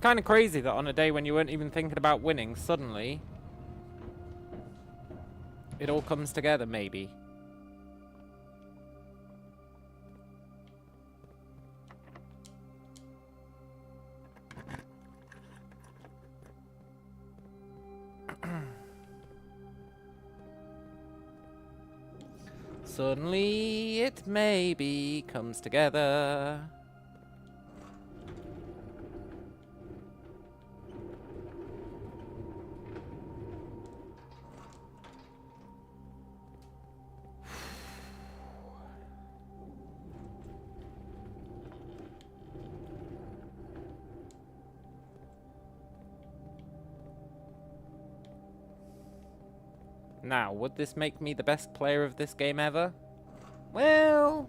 kind of crazy that on a day when you weren't even thinking about winning, suddenly it all comes together, maybe. Suddenly it maybe comes together. Now, would this make me the best player of this game ever? Well,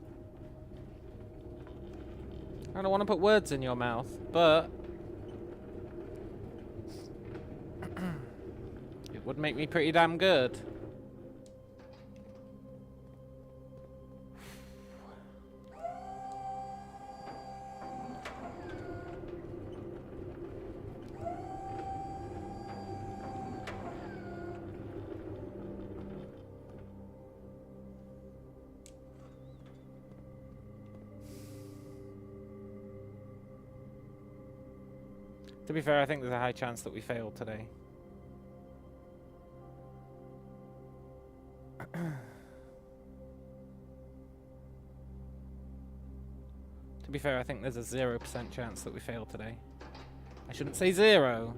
I don't want to put words in your mouth, but it would make me pretty damn good. To be fair, I think there's a high chance that we fail today. To be fair, I think there's a 0% chance that we fail today. I shouldn't say 0.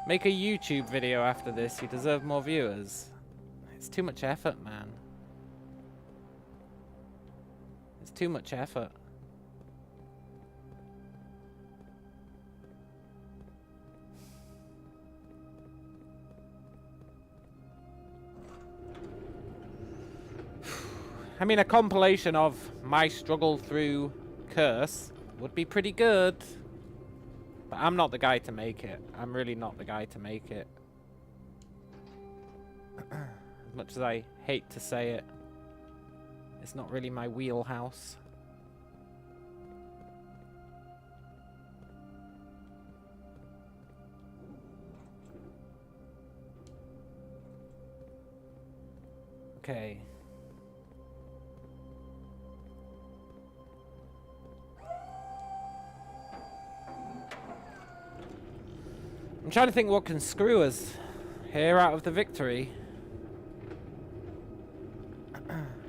Make a YouTube video after this. You deserve more viewers. It's too much effort, man. It's too much effort. I mean, a compilation of my struggle through Curse would be pretty good. But I'm not the guy to make it. I'm really not the guy to make it. As much as I hate to say it, it's not really my wheelhouse. Okay. I'm trying to think what can screw us here out of the victory.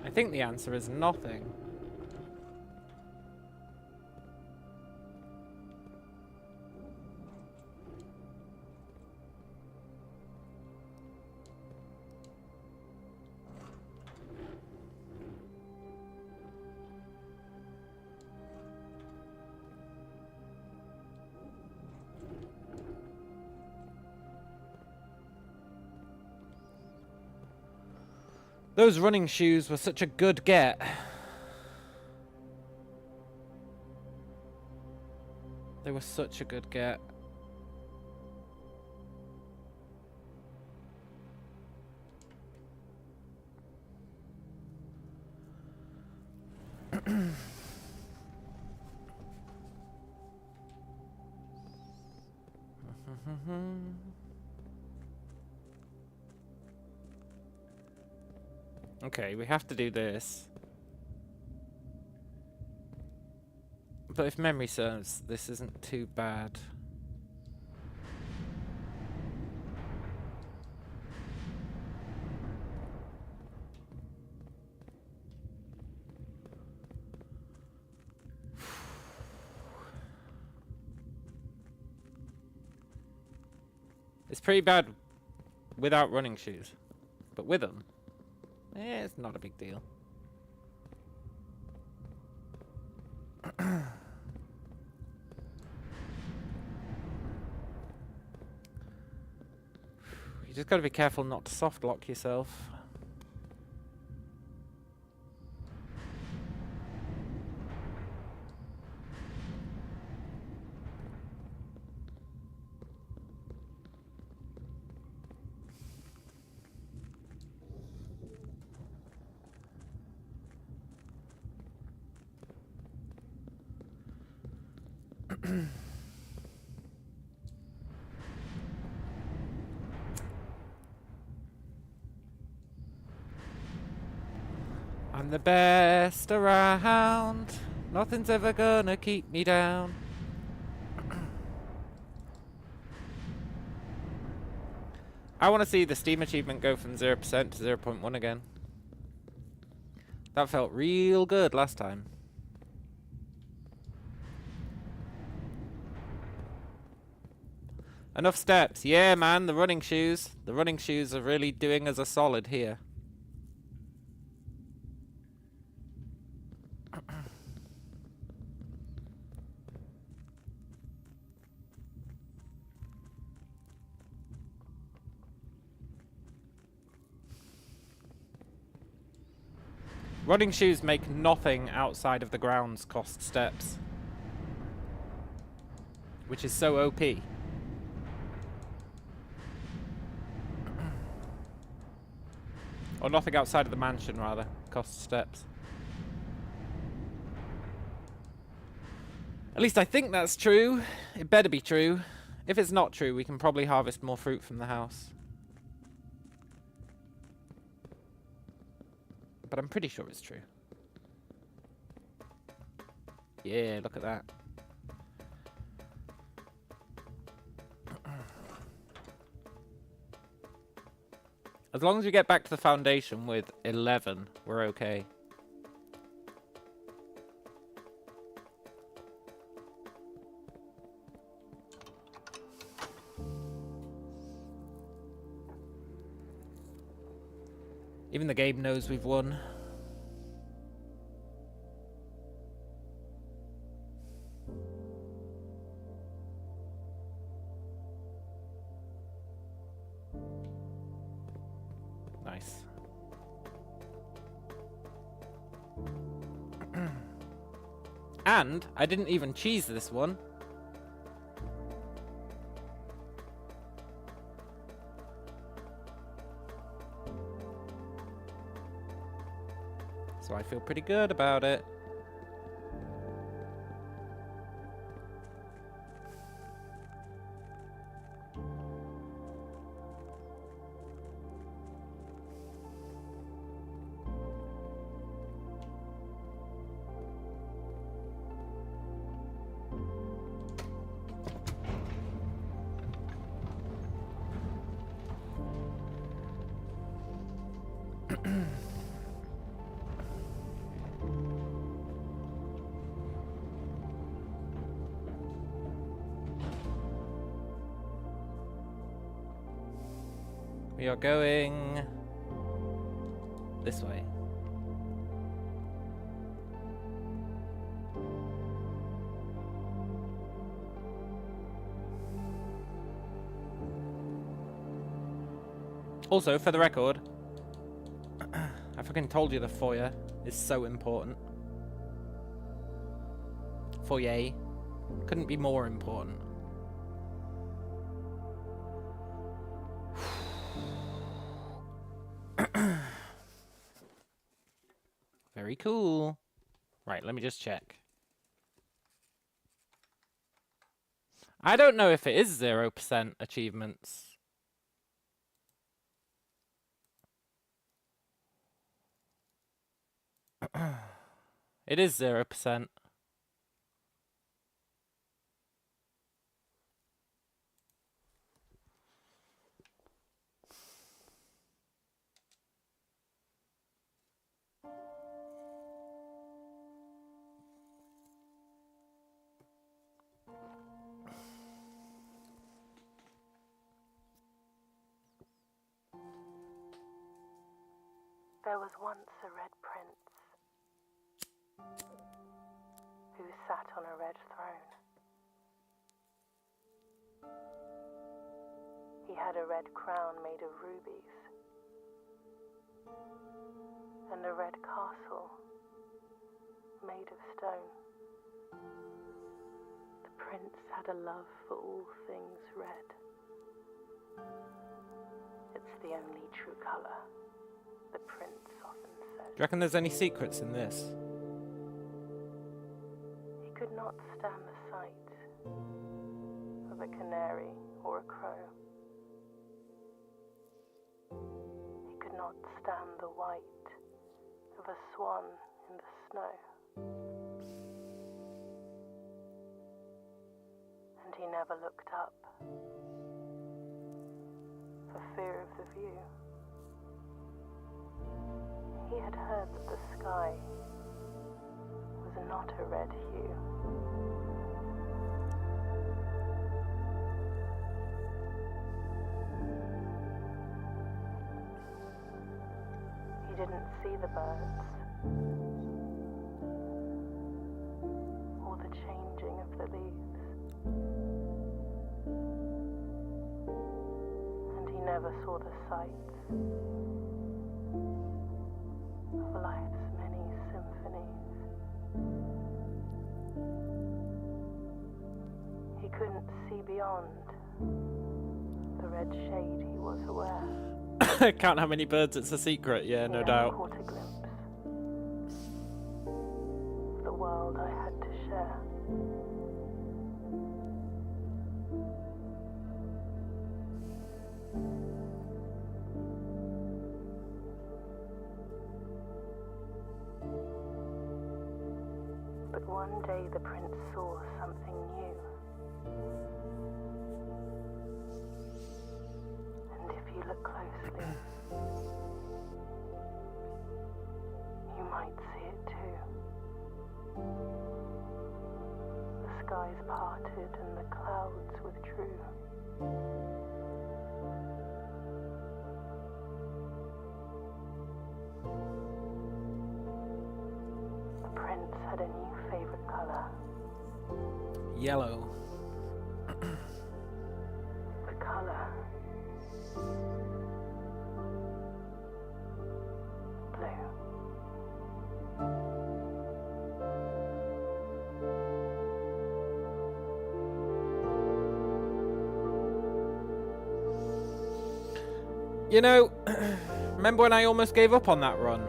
I think the answer is nothing. Those running shoes were such a good get. They were such a good get. Okay, we have to do this. But if memory serves, this isn't too bad. It's pretty bad without running shoes, but with them, it's not a big deal. You just gotta be careful not to soft lock yourself. I'm the best around. Nothing's ever gonna keep me down. I want to see the Steam achievement go from 0% to 0.1 again. That felt real good last time. Enough steps. Yeah, man, the running shoes. The running shoes are really doing us a solid here. Running shoes make nothing outside of the grounds cost steps. Which is so OP. Or nothing outside of the mansion, rather, costs steps. At least I think that's true. It better be true. If it's not true, we can probably harvest more fruit from the house. But I'm pretty sure it's true. Yeah, look at that. As long as we get back to the foundation with 11, we're okay. Even the game knows we've won. Nice. And I didn't even cheese this one. So I feel pretty good about it. We are going this way. Also, for the record, I fucking told you the foyer is so important. Foyer couldn't be more important. Very cool. Right, let me just check. I don't know if it is 0% achievements. It is 0%. There was once a red prince who sat on a red throne. He had a red crown made of rubies and a red castle made of stone. The prince had a love for all things red. It's the only true color, the prince often said. Do you reckon there's any secrets in this? He could not stand the sight of a canary or a crow. He could not stand the white of a swan in the snow. And he never looked up for fear of the view. He had heard that the sky was not a red hue. He didn't see the birds or the changing of the leaves, and he never saw the sights of life's many symphonies. He couldn't see beyond the red shade he was aware. Count how many birds, it's a secret, yeah, no doubt. I caught a glimpse of the world I had to share. But one day the prince saw something new. And if you look closely, you might see it too. The skies parted and the clouds withdrew. The prince had a new favorite color. Yellow. The color blue. You know, remember when I almost gave up on that run?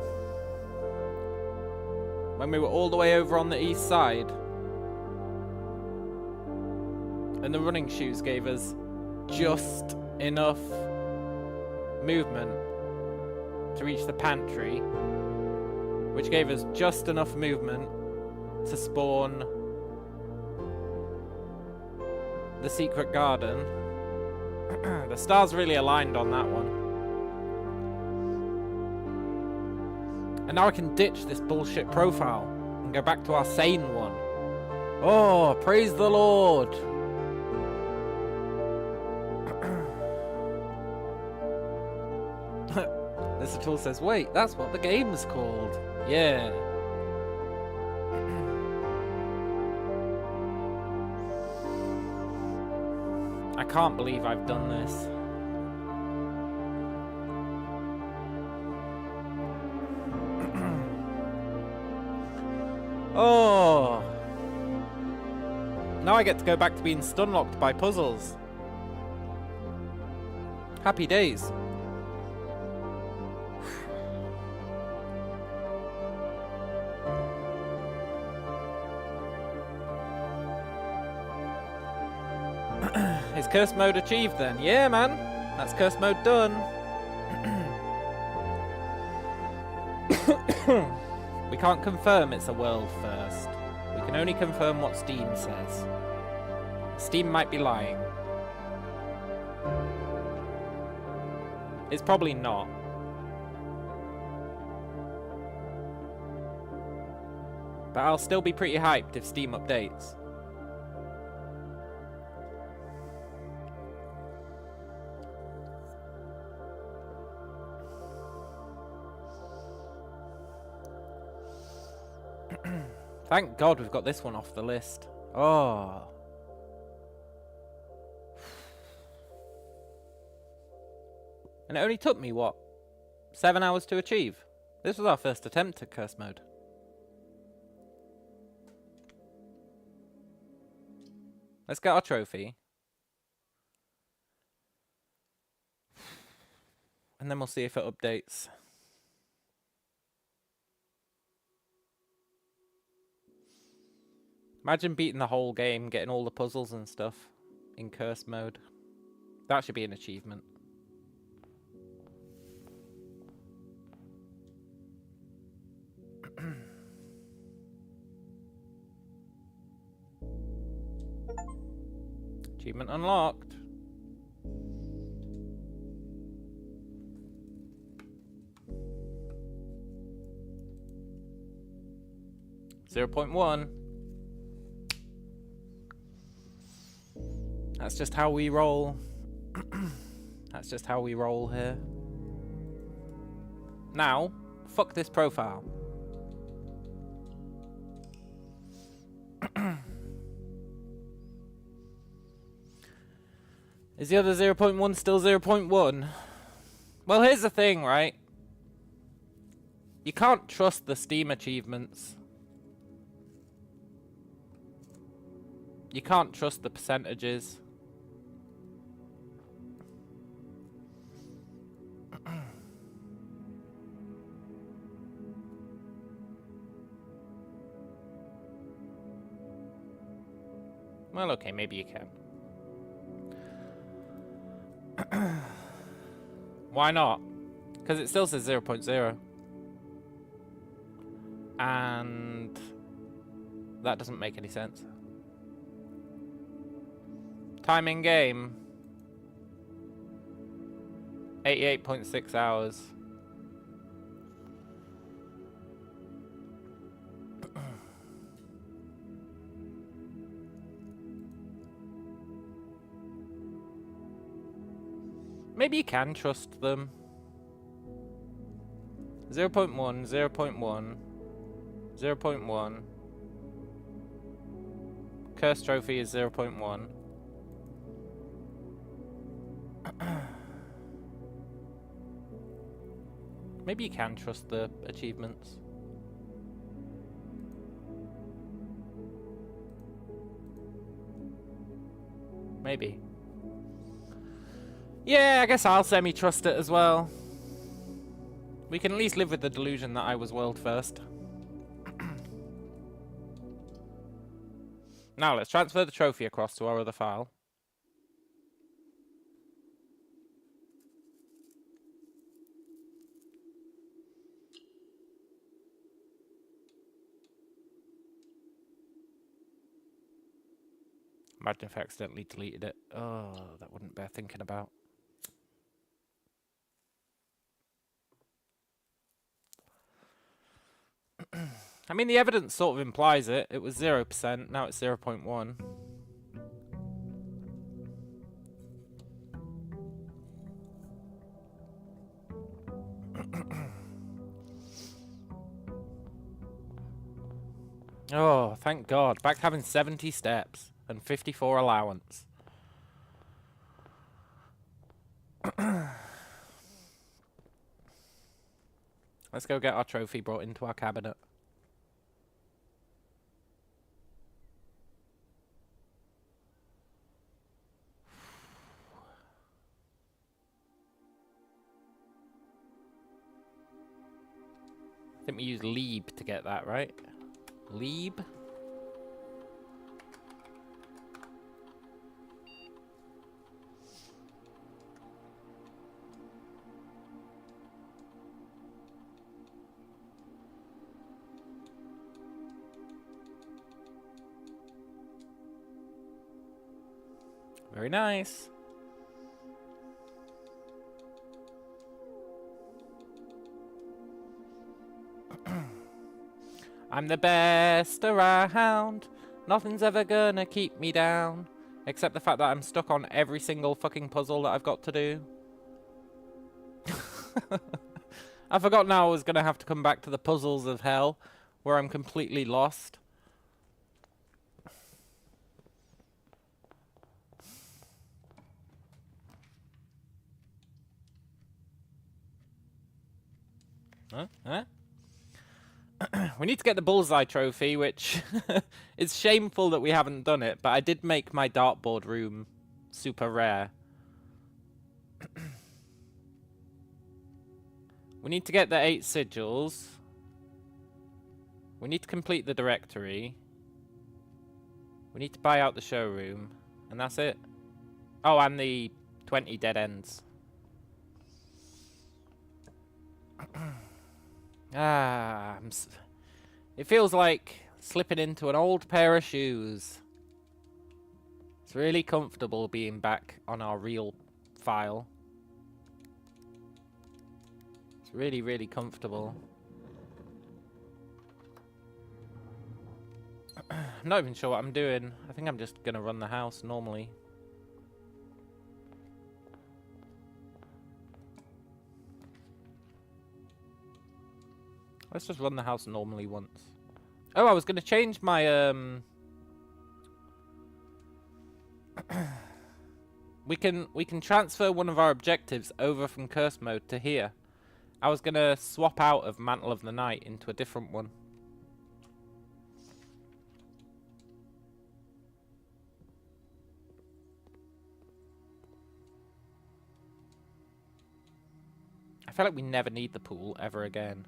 When we were all the way over on the east side? And the running shoes gave us just enough movement to reach the pantry, which gave us just enough movement to spawn the secret garden. The stars really aligned on that one. And now I can ditch this bullshit profile and go back to our sane one. Oh, praise the Lord! This tool says, wait, that's what the game's called. Yeah. I can't believe I've done this. Oh. Now I get to go back to being stun-locked by puzzles. Happy days. Is curse mode achieved then? Yeah, man. That's curse mode done. We can't confirm it's a world first. We can only confirm what Steam says. Steam might be lying. It's probably not. But I'll still be pretty hyped if Steam updates. Thank God we've got this one off the list. Oh. And it only took me, what, 7 hours to achieve? This was our first attempt at curse mode. Let's get our trophy. And then we'll see if it updates. Imagine beating the whole game, getting all the puzzles and stuff in curse mode. That should be an achievement. Achievement unlocked. .1. That's just how we roll. That's just how we roll here. Now, fuck this profile. Is the other 0.1 still 0.1? Well, here's the thing, right? You can't trust the Steam achievements. You can't trust the percentages. Well, okay, maybe you can. Why not? Because it still says 0.0. And that doesn't make any sense. Time in game 88.6 hours. Maybe you can trust them. 0.1, 0.1, 0.1. Curse trophy is 0.1. Maybe you can trust the achievements. Maybe. Yeah, I guess I'll semi-trust it as well. We can at least live with the delusion that I was world first. Now let's transfer the trophy across to our other file. Imagine if I accidentally deleted it. Oh, that wouldn't bear thinking about. I mean, the evidence sort of implies it. It was 0%, now it's 0.1. Oh, thank God. Back to having 70 steps and 54 allowance. Let's go get our trophy brought into our cabinet. I think we use Leeb to get that, right? Leeb? Very nice. I'm the best around. Nothing's ever gonna keep me down. Except the fact that I'm stuck on every single fucking puzzle that I've got to do. I forgot now I was gonna have to come back to the puzzles of hell, where I'm completely lost. Huh? We need to get the bullseye trophy, which is shameful that we haven't done it, but I did make my dartboard room super rare. We need to get the 8 sigils. We need to complete the directory. We need to buy out the showroom, and that's it. Oh, and the 20 dead ends. It feels like slipping into an old pair of shoes. It's really comfortable being back on our real file. It's really, really comfortable. I'm not even sure what I'm doing. I think I'm just gonna run the house normally. Let's just run the house normally once. Oh, I was gonna change my we can transfer one of our objectives over from curse mode to here. I was gonna swap out of Mantle of the Night into a different one. I feel like we never need the pool ever again.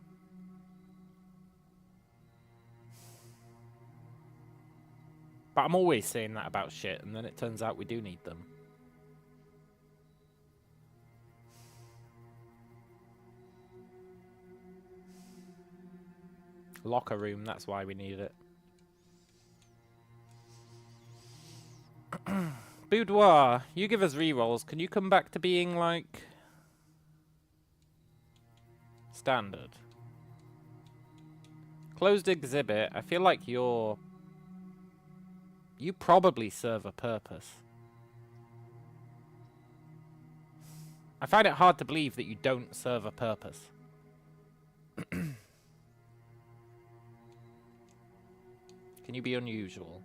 But I'm always saying that about shit, and then it turns out we do need them. Locker room, that's why we need it. Boudoir, you give us rerolls. Can you come back to being, like, standard? Closed exhibit, I feel like you probably serve a purpose. I find it hard to believe that you don't serve a purpose. Can you be unusual?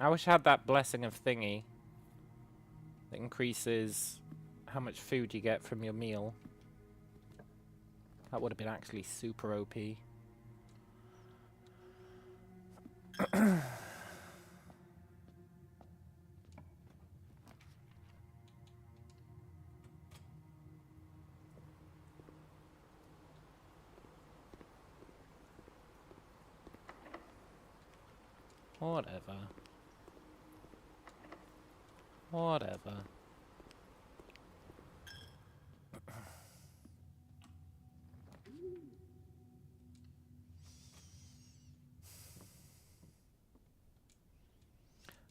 I wish I had that blessing of thingy that increases how much food you get from your meal. That would have been actually super OP. Whatever. Whatever.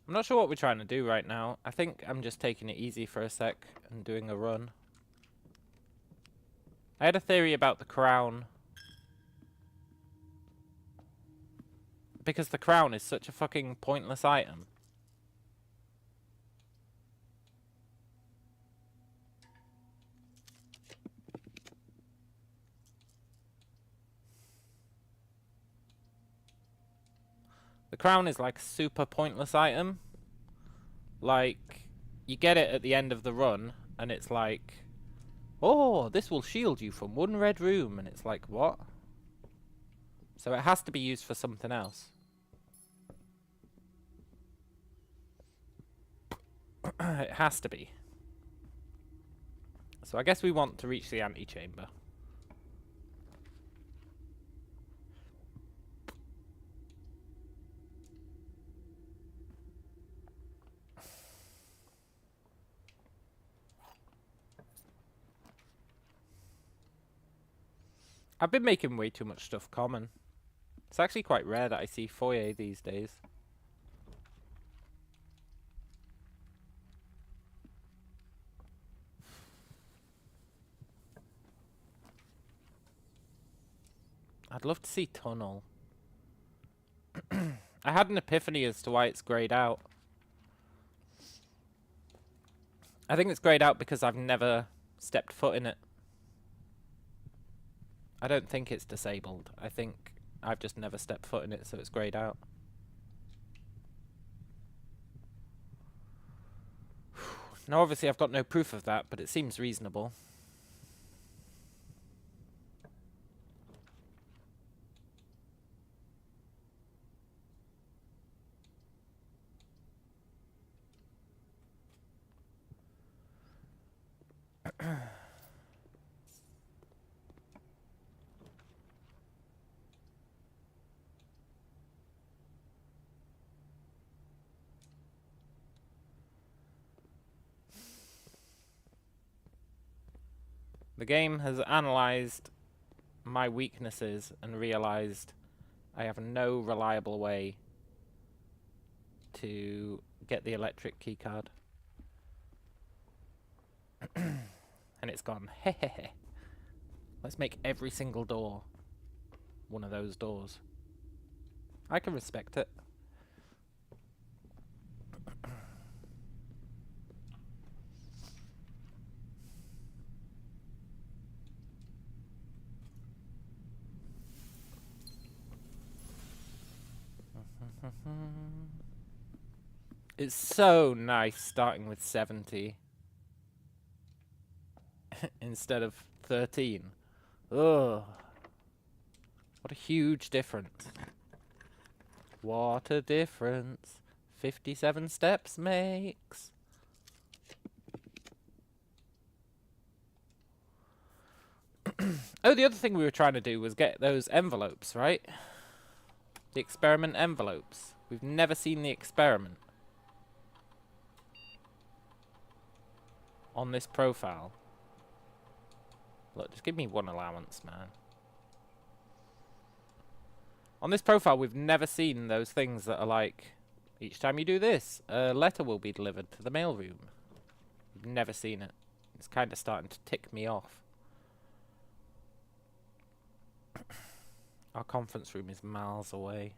I'm not sure what we're trying to do right now. I think I'm just taking it easy for a sec and doing a run. I had a theory about the crown. Because the crown is such a fucking pointless item. The crown is like a super pointless item. Like, you get it at the end of the run, and it's like, oh, this will shield you from one red room. And it's like, what? So it has to be used for something else. It has to be. So I guess we want to reach the antechamber. I've been making way too much stuff common. It's actually quite rare that I see foyer these days. I'd love to see tunnel. I had an epiphany as to why it's greyed out. I think it's greyed out because I've never stepped foot in it. I don't think it's disabled. I think I've just never stepped foot in it, so it's greyed out. Now, obviously, I've got no proof of that, but it seems reasonable. The game has analysed my weaknesses and realised I have no reliable way to get the electric keycard. And it's gone, hehehe. Let's make every single door one of those doors. I can respect it. It's so nice starting with 70 instead of 13. Ugh. What a huge difference. What a difference 57 steps makes. Oh, the other thing we were trying to do was get those envelopes, right? The experiment envelopes. We've never seen the experiment on this profile. Look, just give me one allowance, man. On this profile, we've never seen those things that are like, each time you do this, a letter will be delivered to the mailroom. We've never seen it. It's kind of starting to tick me off. Our conference room is miles away.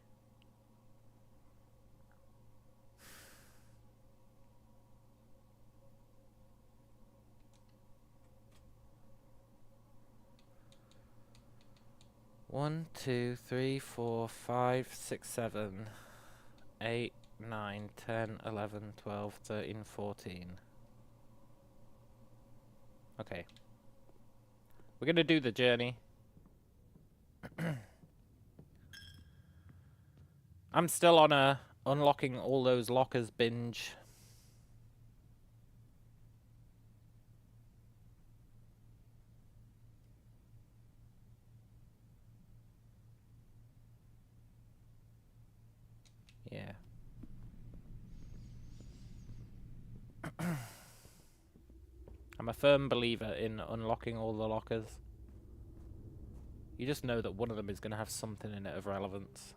One, 2, 3, 4, 5, 6, 7, 8, 9, 10, 11, 12, 13, 14. Okay. We're gonna do the journey. I'm still on a unlocking all those lockers binge. Yeah. I'm a firm believer in unlocking all the lockers. You just know that one of them is going to have something in it of relevance.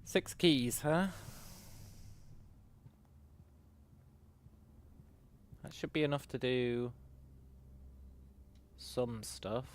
Six keys, huh? That should be enough to do some stuff.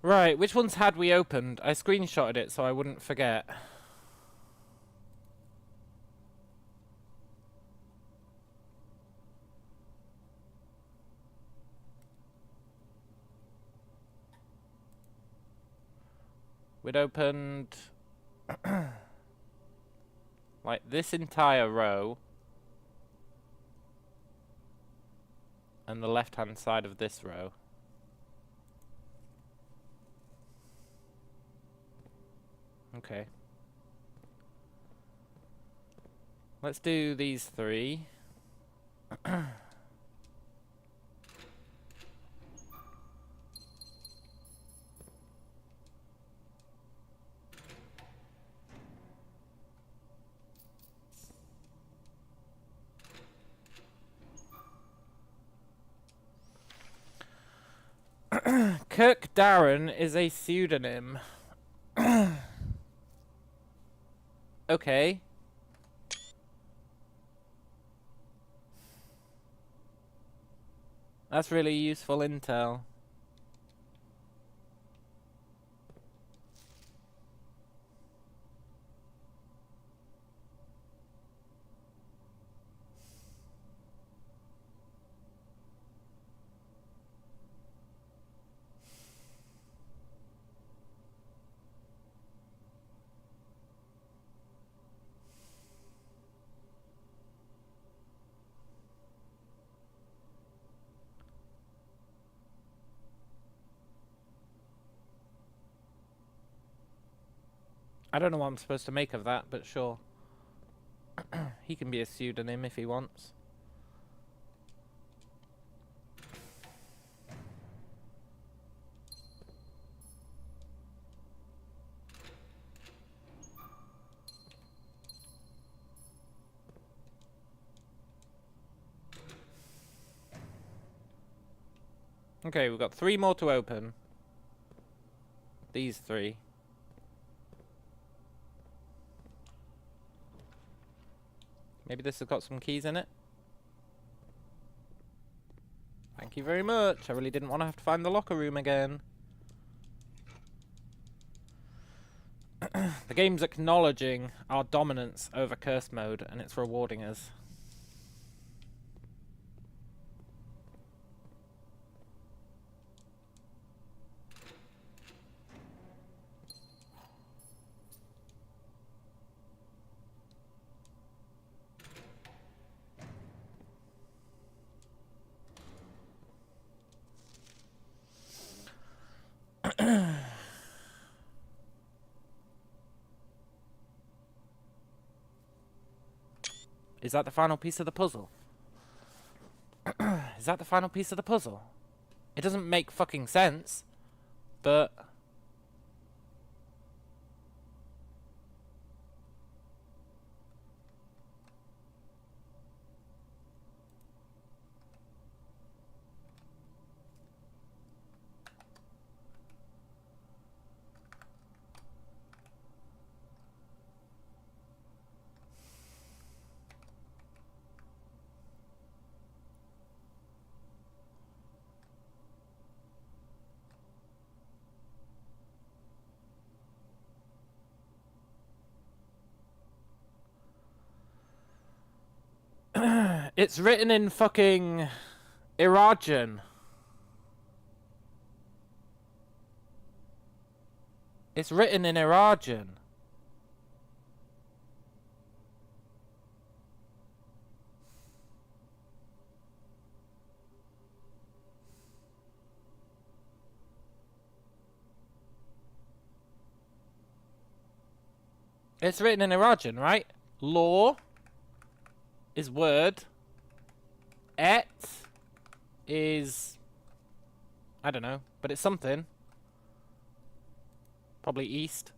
Right, which ones had we opened? I screenshotted it so I wouldn't forget. We'd opened like this entire row and the left-hand side of this row. Okay. Let's do these three. Kirk Darren is a pseudonym. Okay. That's really useful intel. I don't know what I'm supposed to make of that, but sure. He can be a pseudonym if he wants. Okay, we've got 3 more to open. These 3. Maybe this has got some keys in it. Thank you very much. I really didn't want to have to find the locker room again. The game's acknowledging our dominance over curse mode, and it's rewarding us. Is that the final piece of the puzzle? Is that the final piece of the puzzle? It doesn't make fucking sense, but... It's written in fucking Irajan. It's written in Irajan. It's written in Irajan, right? Law is word. Et is... I don't know, but it's something. Probably east.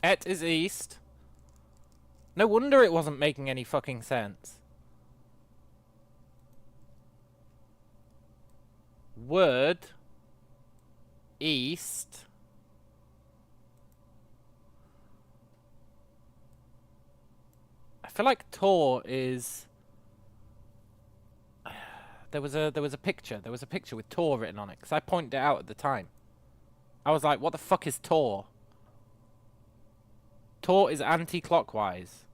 Et is east. No wonder it wasn't making any fucking sense. Word. East. I feel like Tor is... There was a picture. There was a picture with Tor written on it, because I pointed it out at the time. I was like, what the fuck is Tor? Tor is anti-clockwise.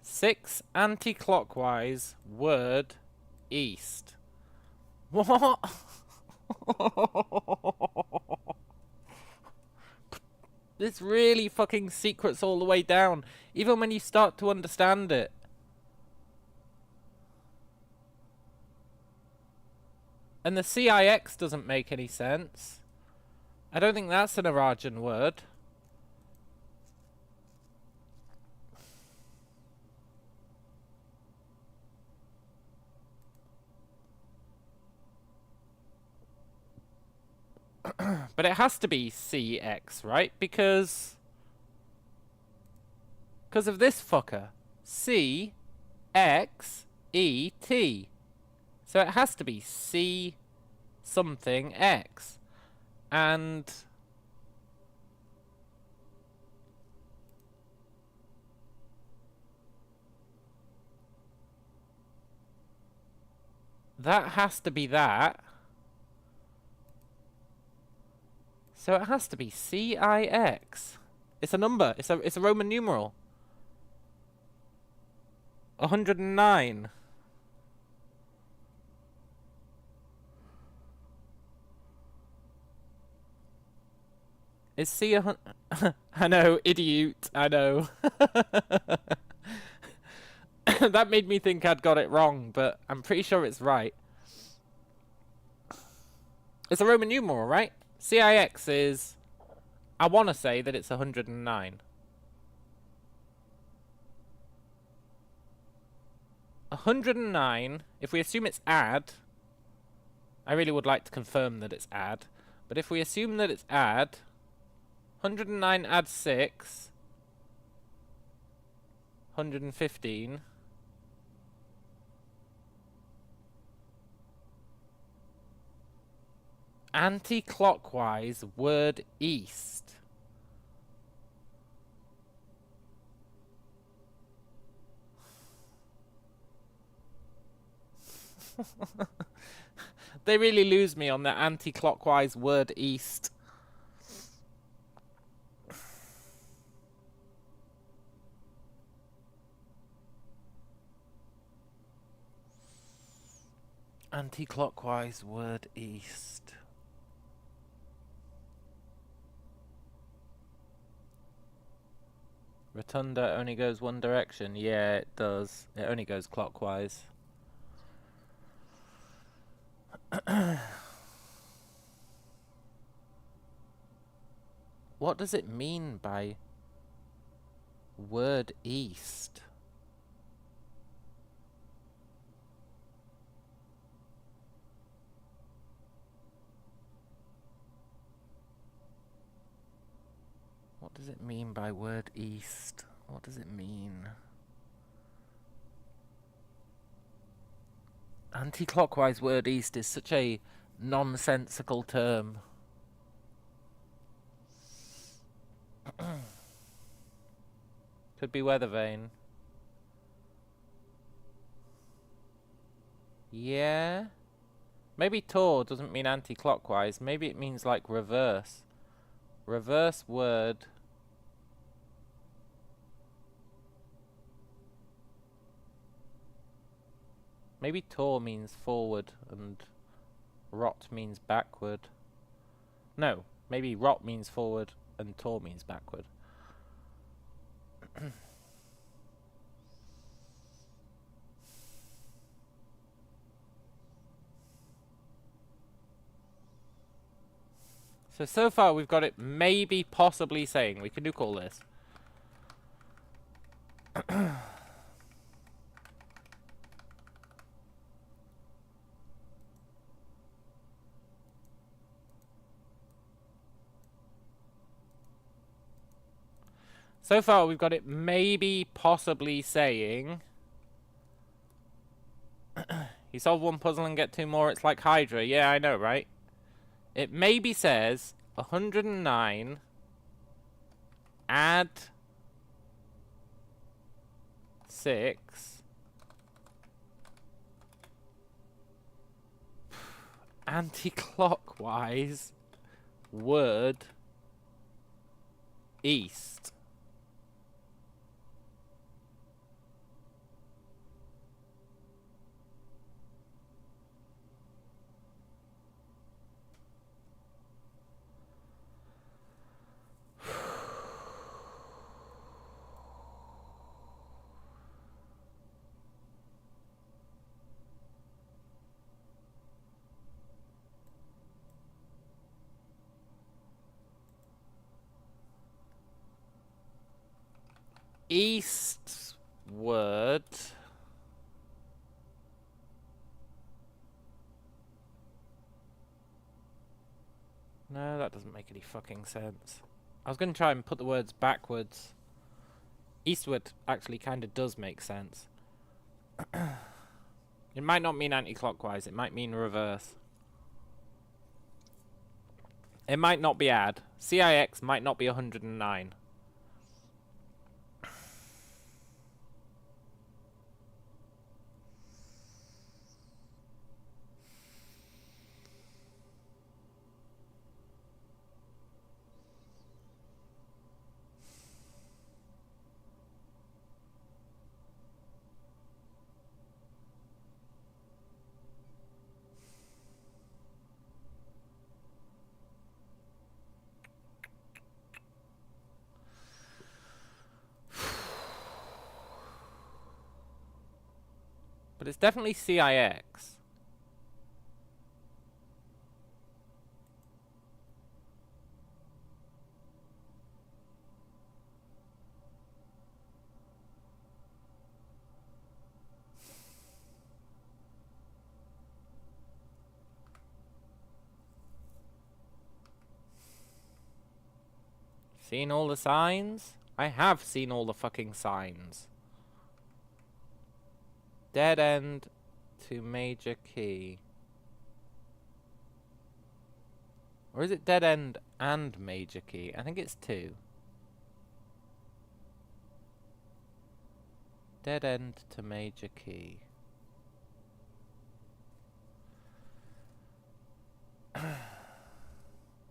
Six anti-clockwise, word, east. What? This really fucking secrets all the way down, even when you start to understand it. And the CIX doesn't make any sense. I don't think that's an Arajan word. But it has to be CX, right? Because of this fucker. C X E T. So it has to be C something X. And that has to be that. So it has to be CIX. It's a number. It's a Roman numeral. 109. Is C a I know, idiot. I know. That made me think I'd got it wrong, but I'm pretty sure it's right. It's a Roman numeral, right? CIX is... I want to say that it's 109. 109, if we assume it's add... I really would like to confirm that it's add. But if we assume that it's add... 109 add 6... 115... Anti-clockwise word east. They really lose me on the anti-clockwise word east. Anti-clockwise word east. Rotunda only goes one direction. Yeah, it does. It only goes clockwise. What does it mean by word east? What does it mean by word east? What does it mean? Anti-clockwise word east is such a nonsensical term. Could be weather vane. Yeah. Maybe Tor doesn't mean anti-clockwise. Maybe it means like reverse. Reverse word. Maybe Tor means forward and Rot means backward. No, maybe Rot means forward and Tor means backward. So far we've got it maybe possibly saying. We can do call this. So far we've got it maybe possibly saying... You solve one puzzle and get two more, it's like Hydra. Yeah, I know, right? It maybe says 109 add 6 anti-clockwise word east. eastward. No, that doesn't make any fucking sense. I was going to try and put the words backwards. Eastward actually kind of does make sense. It might not mean anti-clockwise, it might mean reverse. It might not be add. CIX might not be 109. But it's definitely CIX. Seen all the signs? I have seen all the fucking signs. Dead end to major key. Or is it dead end and major key? I think it's 2. Dead end to major key.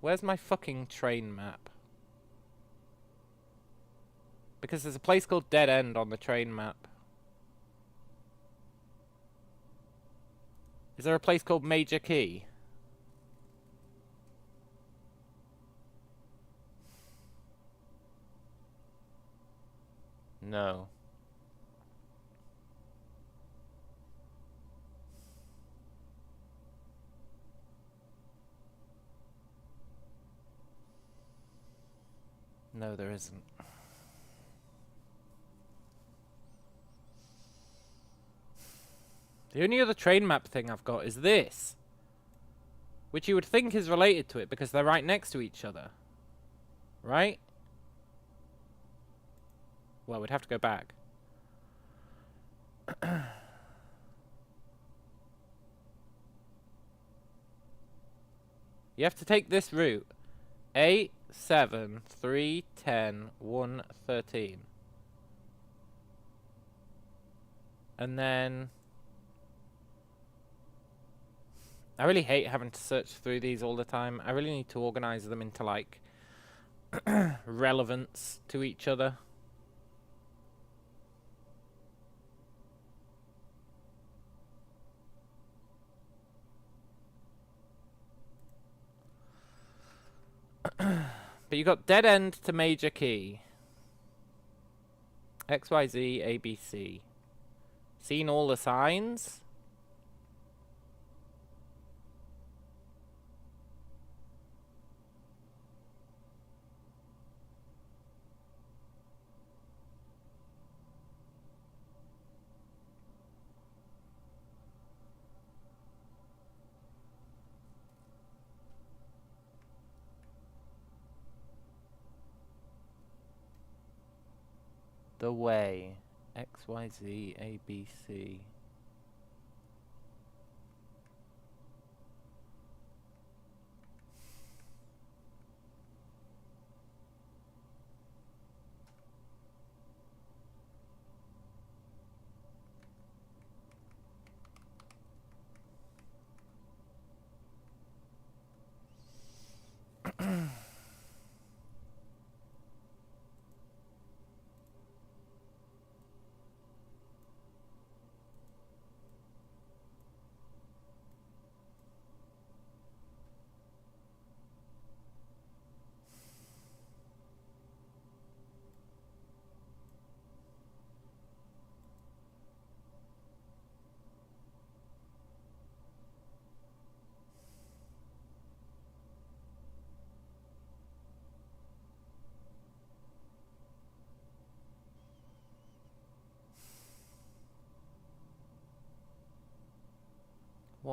Where's my fucking train map? Because there's a place called Dead End on the train map. Is there a place called Major Key? No. No, there isn't. The only other train map thing I've got is this. Which you would think is related to it because they're right next to each other. Right? Well, we'd have to go back. You have to take this route. 8, 7, 3, 10, 1, 13. And then... I really hate having to search through these all the time. I really need to organize them into, like, relevance to each other. But you got dead end to major key. XYZ, ABC. Seen all the signs? The way. XYZ, ABC.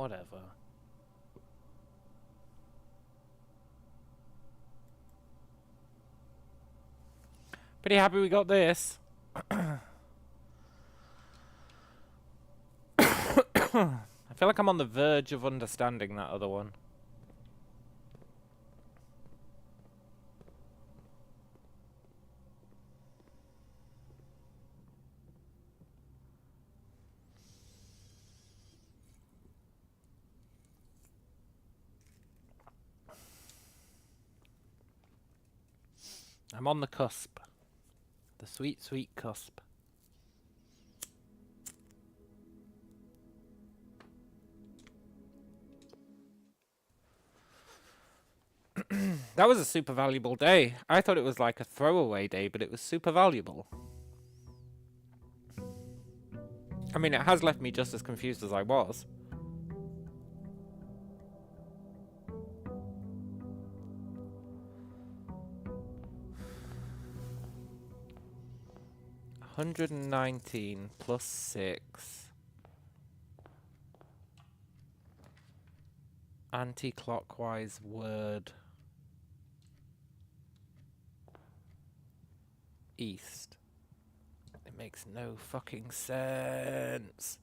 whatever. Pretty happy we got this. I feel like I'm on the verge of understanding that other one. I'm on the cusp. The sweet, sweet cusp. That was a super valuable day. I thought it was like a throwaway day, but it was super valuable. I mean, it has left me just as confused as I was. $119 plus 6. Anti-clockwise word. East. It makes no fucking sense.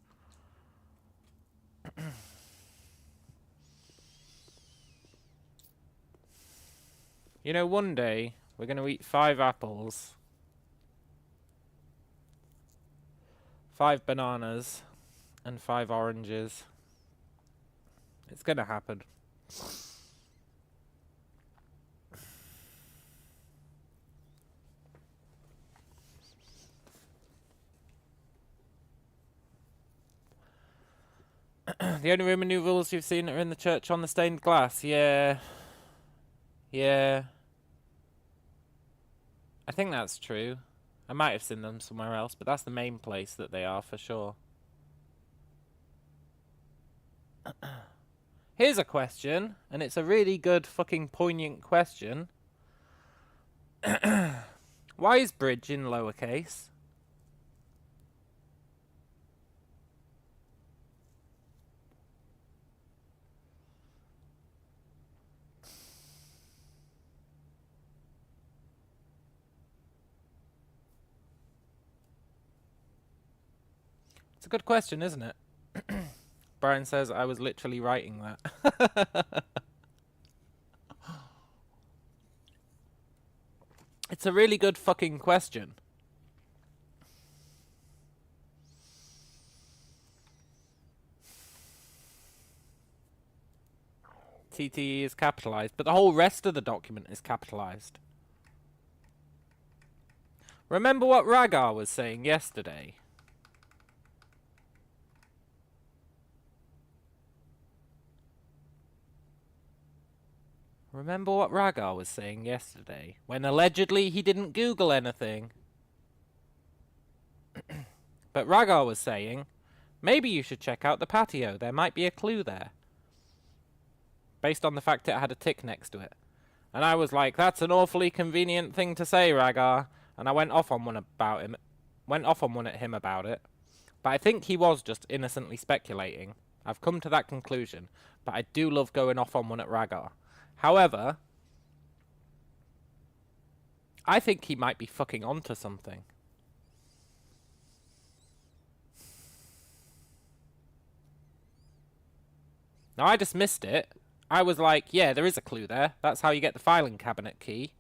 You know, one day we're going to eat 5 apples, 5 bananas, and 5 oranges. It's going to happen. The only Roman numerals you've seen are in the church on the stained glass. Yeah. Yeah. I think that's true. I might have seen them somewhere else, but that's the main place that they are for sure. Here's a question, and it's a really good fucking poignant question. Why is bridge in lowercase? It's a good question, isn't it? Brian says I was literally writing that. It's a really good fucking question. TTE is capitalized, but the whole rest of the document is capitalized. Remember what Ragar was saying yesterday? Remember what Ragar was saying yesterday, when allegedly he didn't Google anything? But Ragar was saying, maybe you should check out the patio, there might be a clue there. Based on the fact it had a tick next to it. And I was like, that's an awfully convenient thing to say, Ragar. And I went off on one at him about it. But I think he was just innocently speculating. I've come to that conclusion. But I do love going off on one at Ragar. However, I think he might be fucking onto something. Now, I dismissed it. I was like, yeah, there is a clue there. That's how you get the filing cabinet key.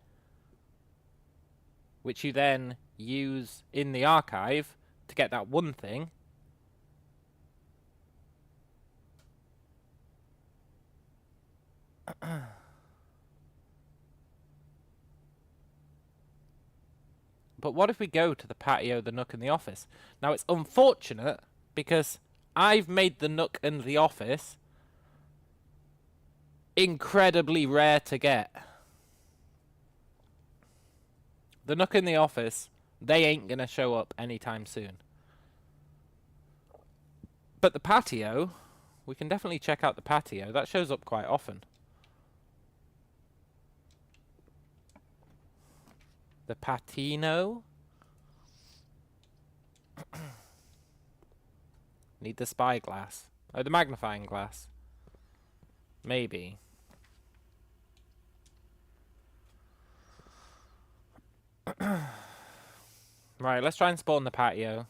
Which you then use in the archive to get that one thing. But what if we go to the patio, the nook, and the office? Now, it's unfortunate because I've made the nook and the office incredibly rare to get. The nook and the office, they ain't gonna show up anytime soon. But the patio, we can definitely check out the patio. That shows up quite often. The patino. Need the spyglass. Oh, the magnifying glass. Maybe. Right, let's try and spawn the patio.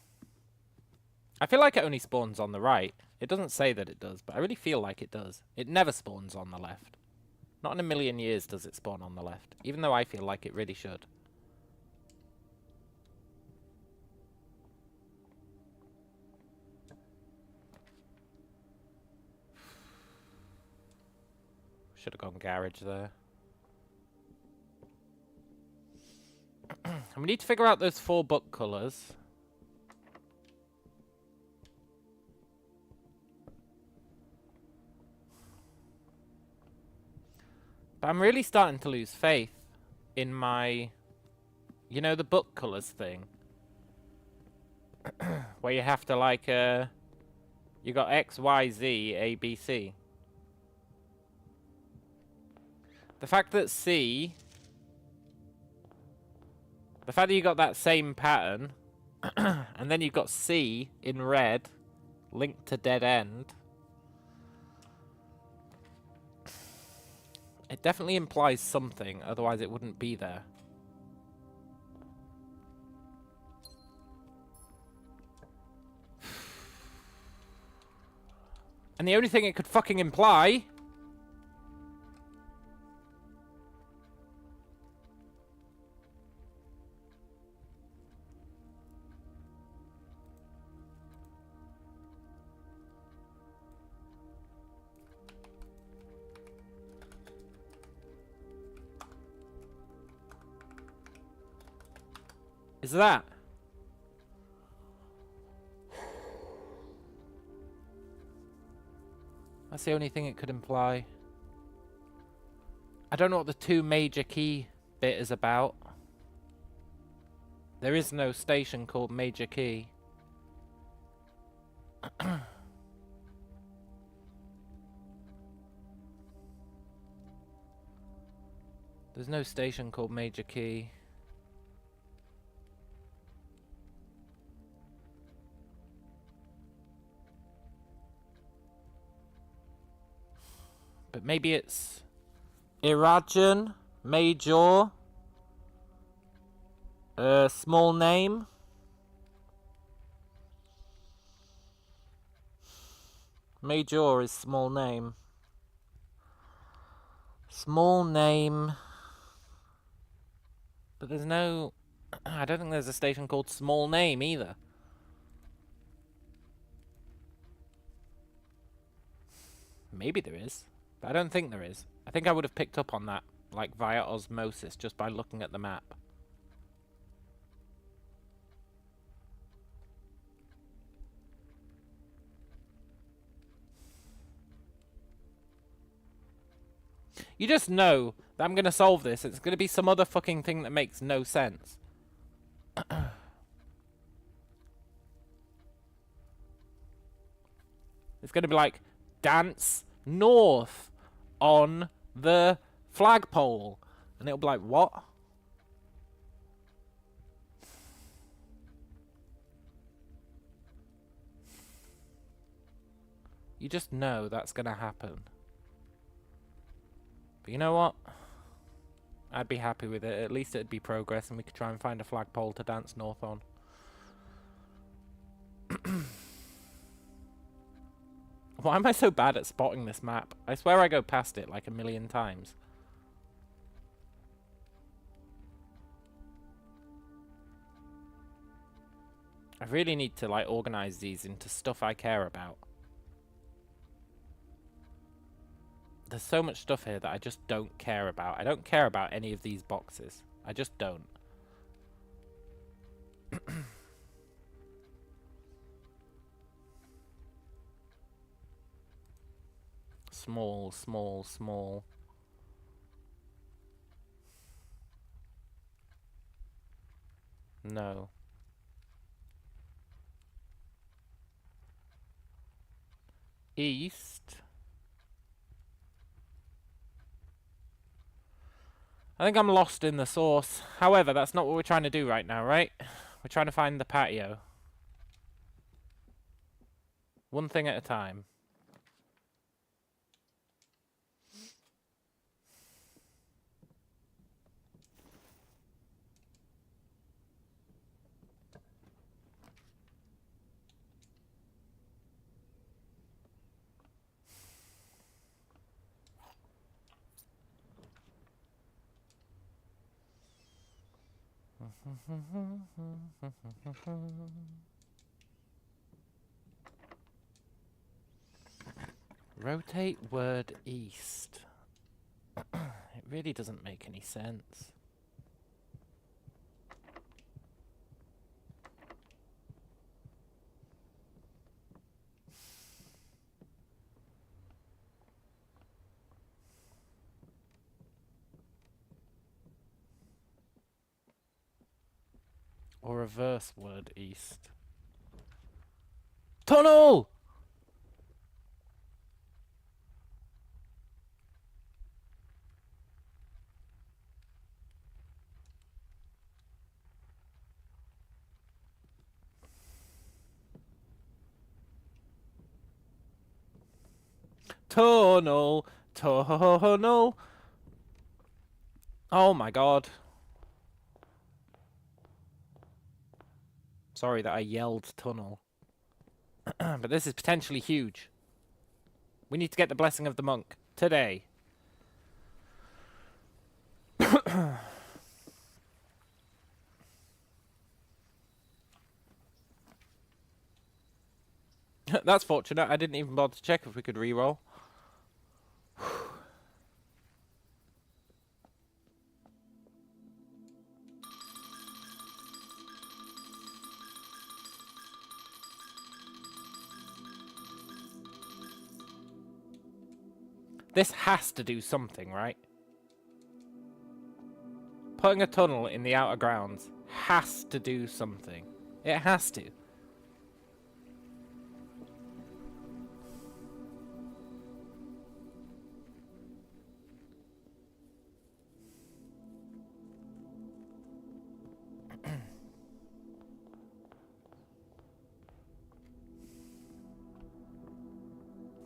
I feel like it only spawns on the right. It doesn't say that it does, but I really feel like it does. It never spawns on the left. Not in a million years does it spawn on the left, even though I feel like it really should. Should have gone garage there. And we need to figure out those 4 book colours. But I'm really starting to lose faith in my, you know, the book colours thing. Where you have to like, you got X, Y, Z, A, B, C. The fact that C, the fact that you got that same pattern, and then you've got C in red, linked to dead end. It definitely implies something, otherwise it wouldn't be there. And the only thing it could fucking imply is that. That's the only thing it could imply. I don't know what the 2 major key bit is about. There is no station called Major Key. There's no station called Major Key. But maybe it's Irajan, Major, small name. Major is small name. Small name. But there's no... I don't think there's a station called Small Name either. Maybe there is. But I don't think there is. I think I would have picked up on that, like, via osmosis, just by looking at the map. You just know that I'm going to solve this. It's going to be some other fucking thing that makes no sense. It's going to be like, dance north on the flagpole. And it'll be like, what? You just know that's going to happen. But you know what? I'd be happy with it. At least it'd be progress and we could try and find a flagpole to dance north on. Why am I so bad at spotting this map? I swear I go past it like a million times. I really need to like organize these into stuff I care about. There's so much stuff here that I just don't care about. I don't care about any of these boxes. I just don't. Small, small, small. No. East. I think I'm lost in the source. However, that's not what we're trying to do right now, right? We're trying to find the patio. One thing at a time. Rotate word east. It really doesn't make any sense. Or reverse word east. Tunnel! Tunnel! Tunnel! Oh my god. Sorry that I yelled tunnel. But this is potentially huge. We need to get the blessing of the monk. Today. That's fortunate. I didn't even bother to check if we could reroll. This has to do something, right? Putting a tunnel in the outer grounds has to do something. It has to.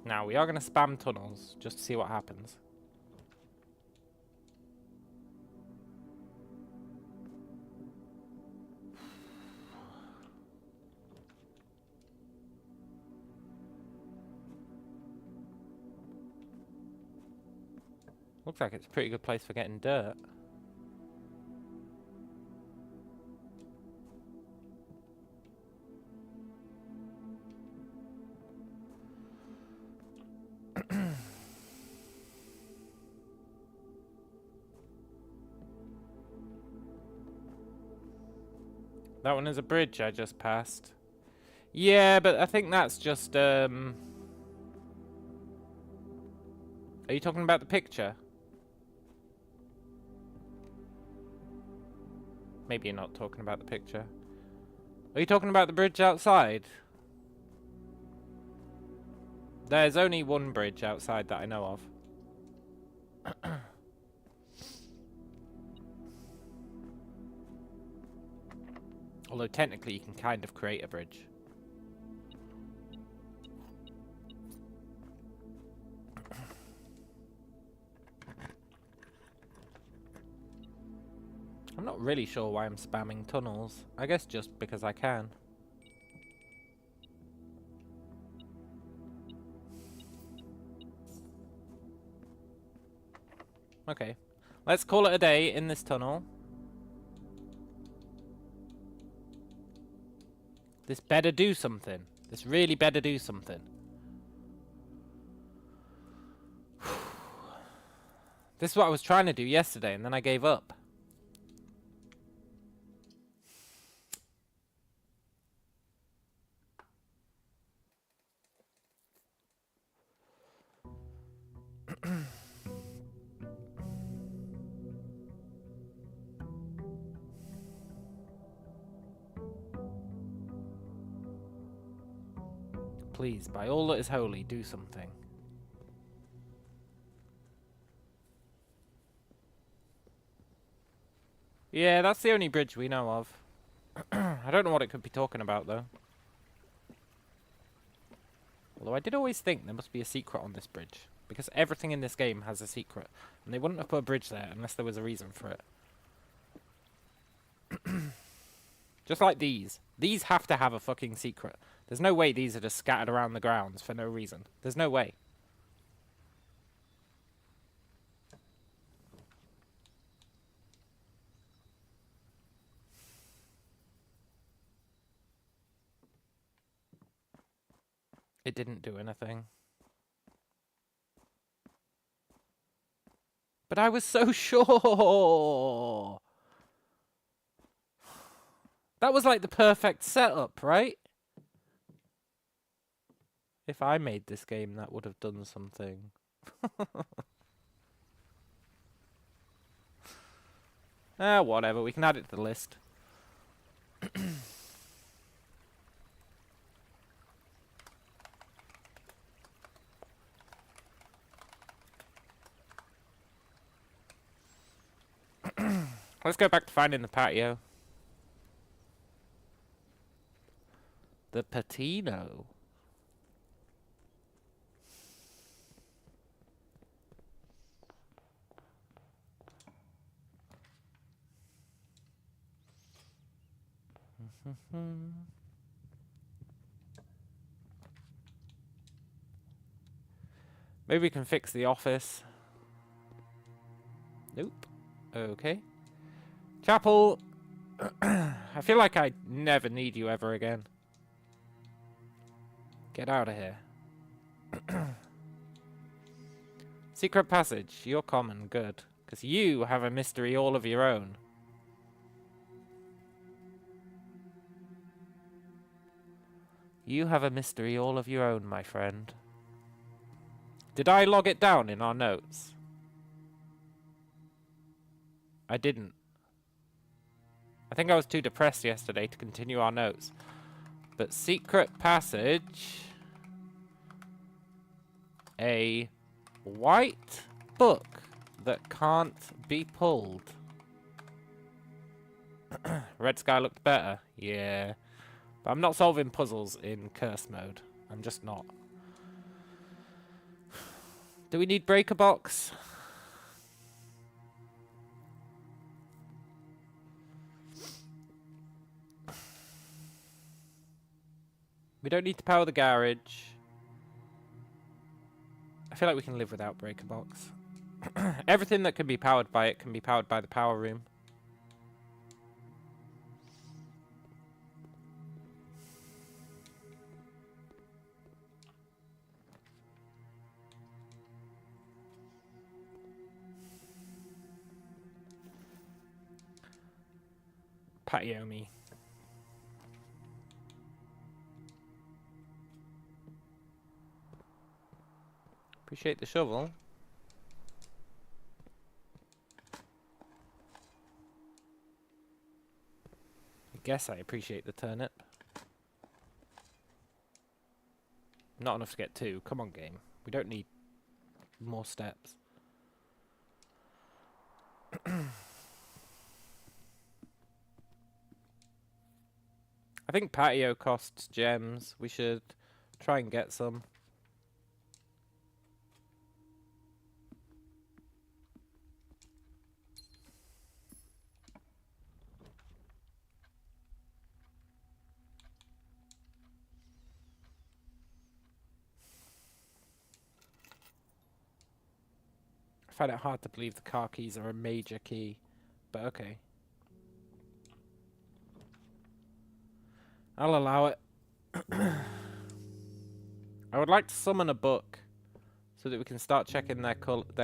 Now, we are going to spam tunnels just to see what happens. Looks like it's a pretty good place for getting dirt. That one is a bridge I just passed. Yeah, but I think that's just, Are you talking about the picture? Maybe you're not talking about the picture. Are you talking about the bridge outside? There's only one bridge outside that I know of. Although technically you can kind of create a bridge. I'm not really sure why I'm spamming tunnels. I guess just because I can. Okay. Let's call it a day in this tunnel. This better do something. This really better do something. This is what I was trying to do yesterday, and then I gave up. Please, by all that is holy, do something. Yeah, that's the only bridge we know of. I don't know what it could be talking about, though. Although I did always think there must be a secret on this bridge. Because everything in this game has a secret. And they wouldn't have put a bridge there unless there was a reason for it. Just like these. These have to have a fucking secret. There's no way these are just scattered around the grounds for no reason. There's no way. It didn't do anything. But I was so sure! That was like the perfect setup, right? If I made this game, that would have done something. Whatever. We can add it to the list. Let's go back to finding the patio. The patino. Maybe we can fix the office. Nope. Okay. Chapel. I feel like I never need you ever again. Get out of here. Secret passage. You're common. Good. Because you have a mystery all of your own. You have a mystery all of your own, my friend. Did I log it down in our notes? I didn't. I think I was too depressed yesterday to continue our notes. But secret passage... A white book that can't be pulled. Red sky looked better. Yeah. But I'm not solving puzzles in curse mode. I'm just not. Do we need breaker box? We don't need to power the garage. I feel like we can live without breaker box. Everything that can be powered by it can be powered by the power room. Patio me. Appreciate the shovel. I guess I appreciate the turnip. Not enough to get 2. Come on, game. We don't need more steps. I think patio costs gems. We should try and get some. I find it hard to believe the car keys are a major key, but okay. I'll allow it. I would like to summon a book so that we can start checking their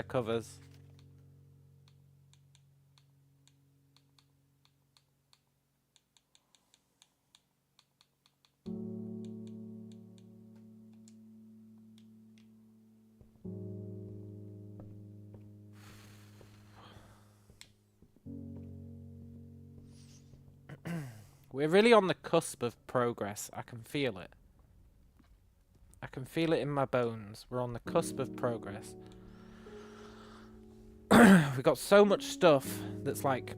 covers. We're really on the cusp of progress. I can feel it. I can feel it in my bones. We're on the cusp of progress. We've got so much stuff that's like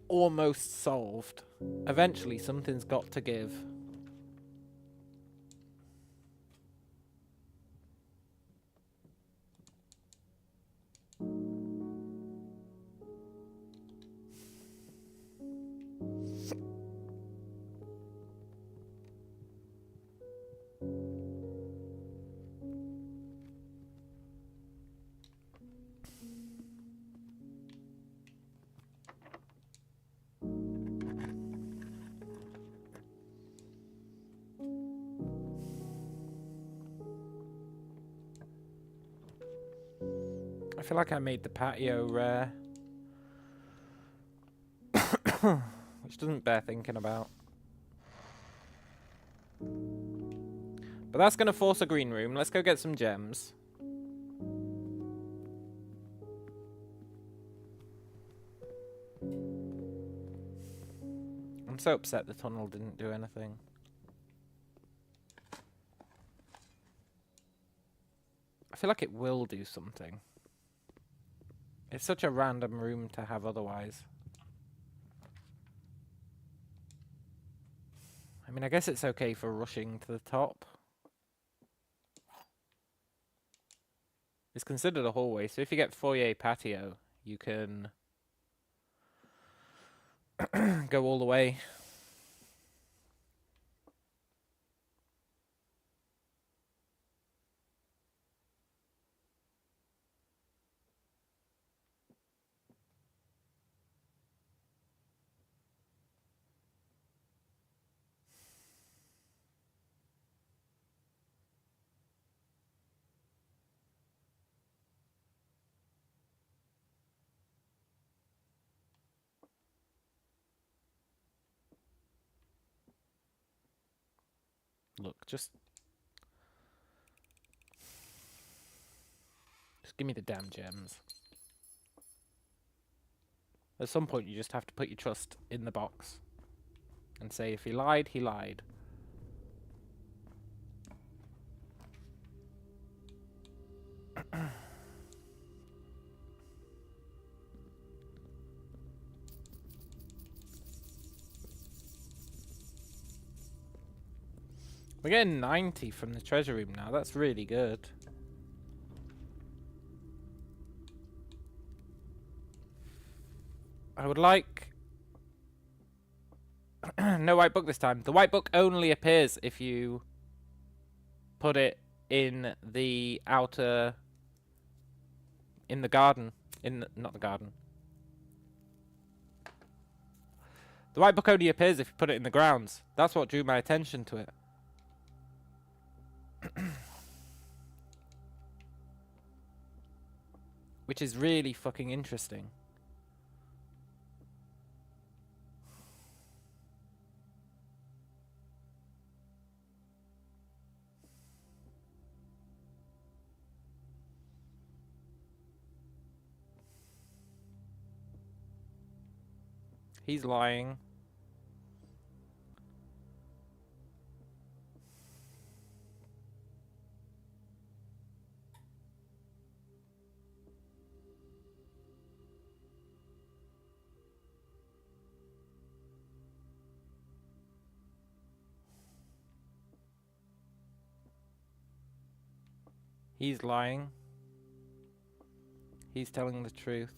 almost solved. Eventually something's got to give. I feel like I made the patio rare. Which doesn't bear thinking about. But that's going to force a green room. Let's go get some gems. I'm so upset the tunnel didn't do anything. I feel like it will do something. It's such a random room to have otherwise. I mean, I guess it's okay for rushing to the top. It's considered a hallway, so if you get foyer patio, you can go all the way. Look, just give me the damn gems. At some point, you just have to put your trust in the box and say, if he lied, he lied. We're getting 90 from the treasure room now. That's really good. I would like... no white book this time. The white book only appears if you put it in the outer... in the garden. Not the garden. The white book only appears if you put it in the grounds. That's what drew my attention to it. Which is really fucking interesting. He's lying. He's lying. He's telling the truth.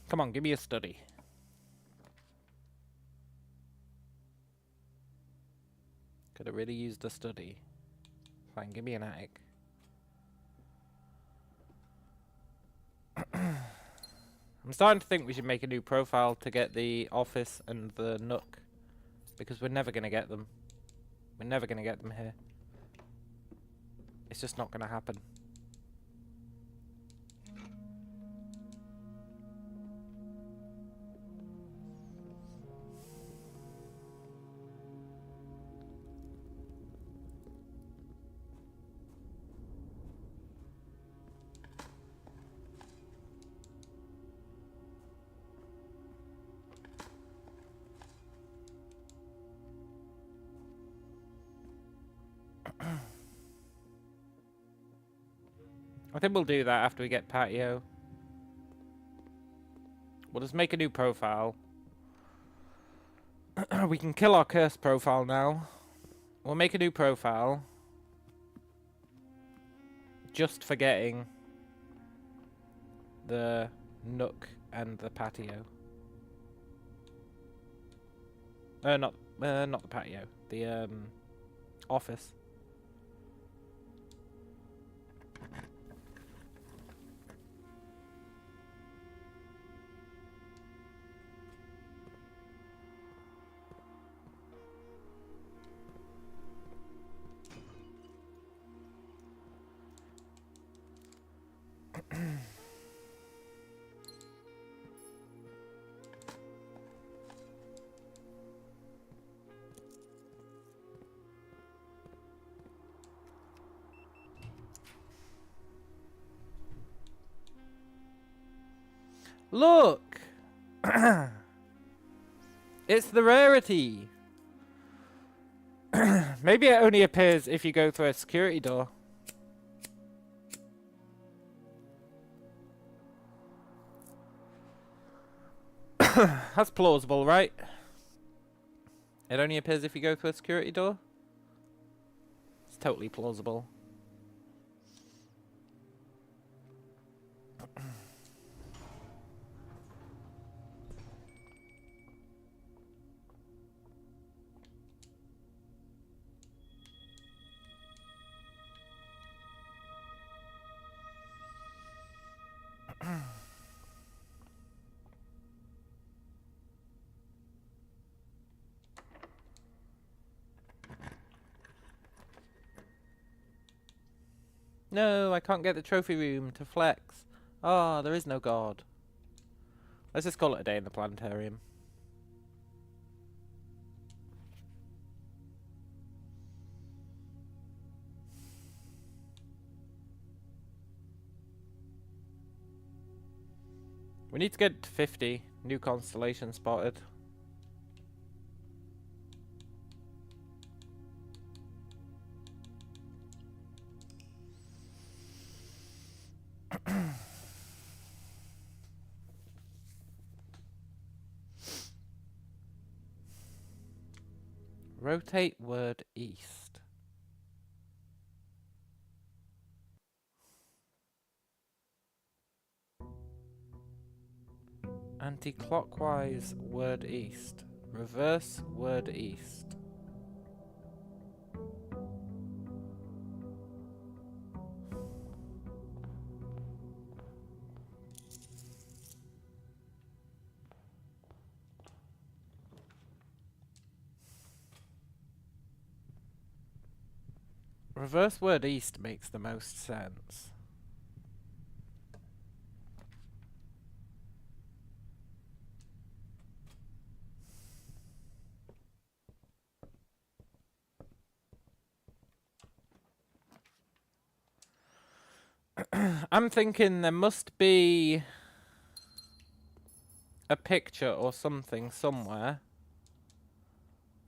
Come on, give me a study. Could have really used a study. Fine, give me an attic. I'm starting to think we should make a new profile to get the office and the nook. Because we're never going to get them. We're never going to get them here. It's just not going to happen. I think we'll do that after we get patio. We'll just make a new profile. We can kill our cursed profile now. We'll make a new profile. Just for getting the nook and the patio. Not the patio. The office. Look! It's the rarity! Maybe it only appears if you go through a security door. That's plausible, right? It only appears if you go through a security door? It's totally plausible. No, I can't get the trophy room to flex. Ah, there is no god. Let's just call it a day in the planetarium. We need to get to 50. New constellation spotted. Rotate word east. Anti-clockwise word east. Reverse word east. Reverse word east makes the most sense. I'm thinking there must be a picture or something somewhere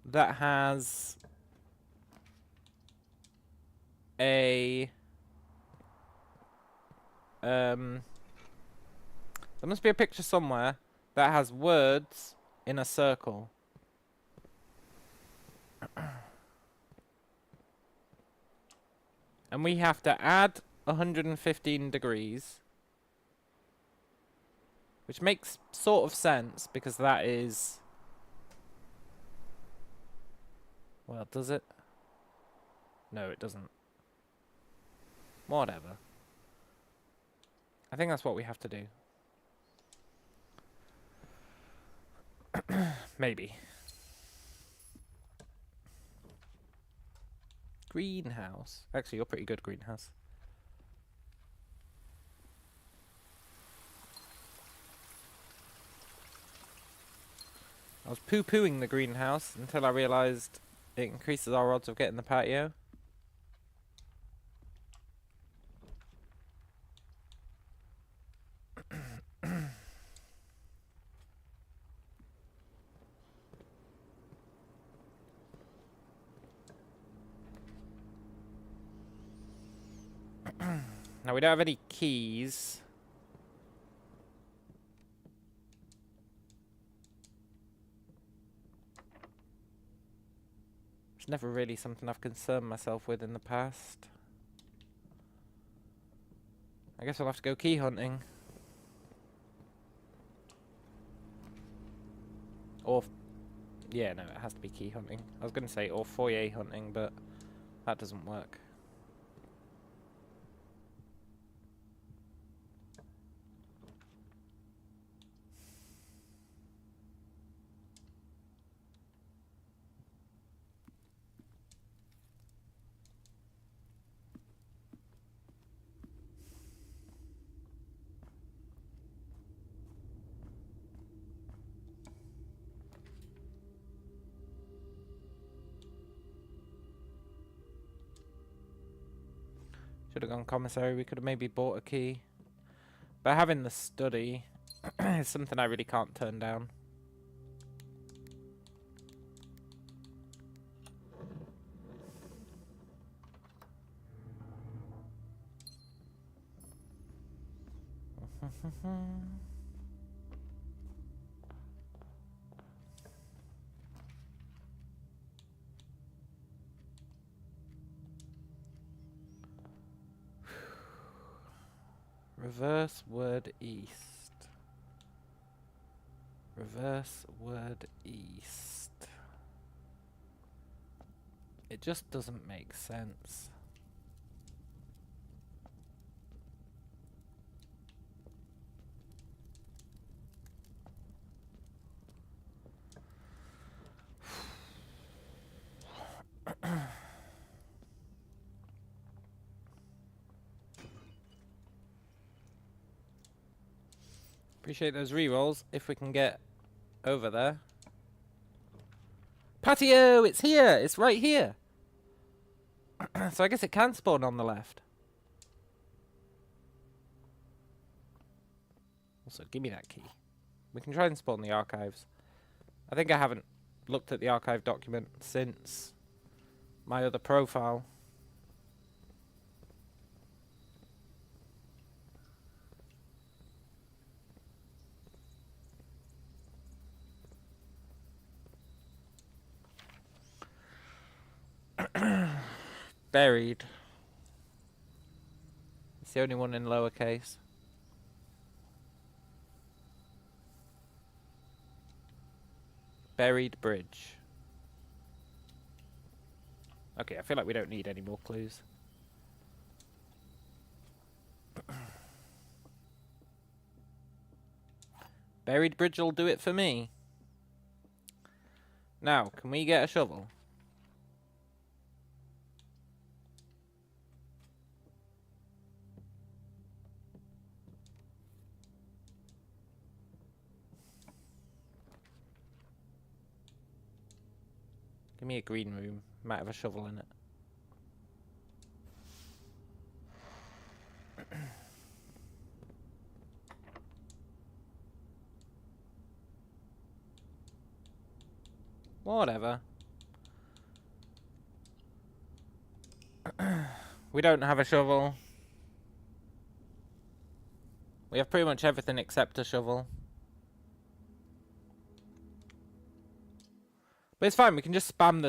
that has a there must be a picture somewhere that has words in a circle. And we have to add 115 degrees. Which makes sort of sense because that is... Well, does it? No, it doesn't. Whatever. I think that's what we have to do. Maybe. Greenhouse. Actually, you're pretty good, greenhouse. I was poo-pooing the greenhouse until I realised it increases our odds of getting the patio. Now, we don't have any keys. It's never really something I've concerned myself with in the past. I guess we'll have to go key hunting. Or... yeah, no, it has to be key hunting. I was going to say or foyer hunting, but that doesn't work. Should have gone commissary. We could have maybe bought a key. But having the study... It's something I really can't turn down. Reverse word east. Reverse word east. It just doesn't make sense. Appreciate those rerolls if we can get over there. Patio! It's here! It's right here! So I guess it can spawn on the left. Also, give me that key. We can try and spawn the archives. I think I haven't looked at the archive document since my other profile. Buried. It's the only one in lowercase. Buried bridge. Okay, I feel like we don't need any more clues. Buried bridge will do it for me. Now, can we get a shovel? Give me a green room. Might have a shovel in it. Whatever. We don't have a shovel. We have pretty much everything except a shovel. But it's fine, we can just spam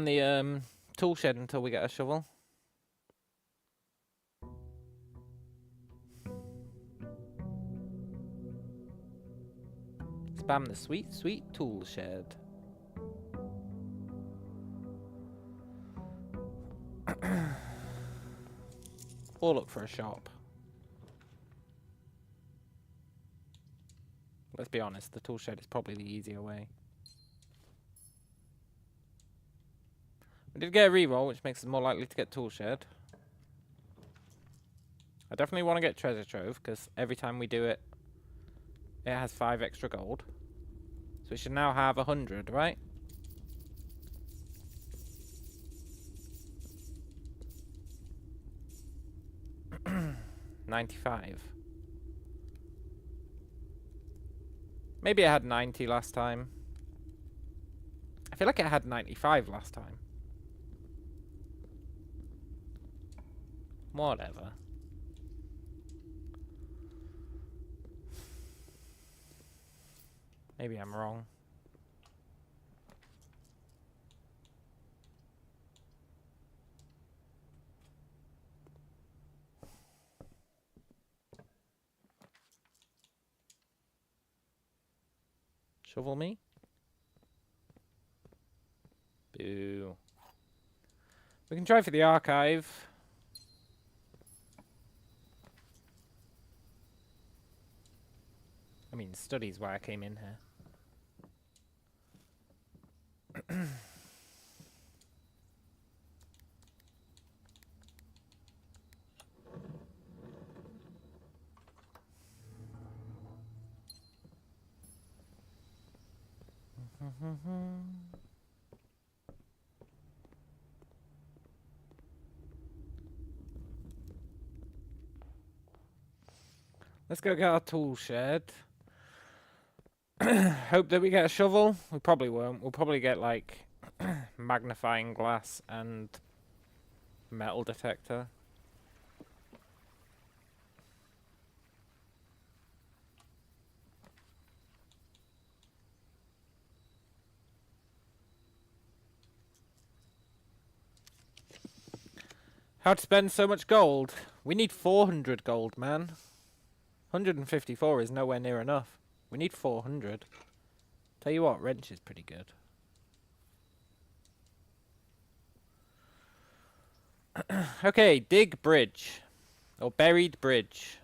the tool shed until we get a shovel. Spam the sweet, sweet tool shed. Or look for a shop. Let's be honest, the tool shed is probably the easier way. We did get a reroll, which makes us more likely to get tool shed. I definitely want to get treasure trove, because every time we do it, it has 5 extra gold. So we should now have 100, right? $95. Maybe it had 90 last time. I feel like it had 95 last time. Whatever. Maybe I'm wrong. Shovel me? Boo. We can try for the archive. I mean, study's why I came in here. Let's go get our tool shed. Hope that we get a shovel. We probably won't. We'll probably get, like, magnifying glass and metal detector. How to spend so much gold? We need 400 gold, man. 154 is nowhere near enough. We need 400. Tell you what, wrench is pretty good. Okay, dig bridge. Or buried bridge.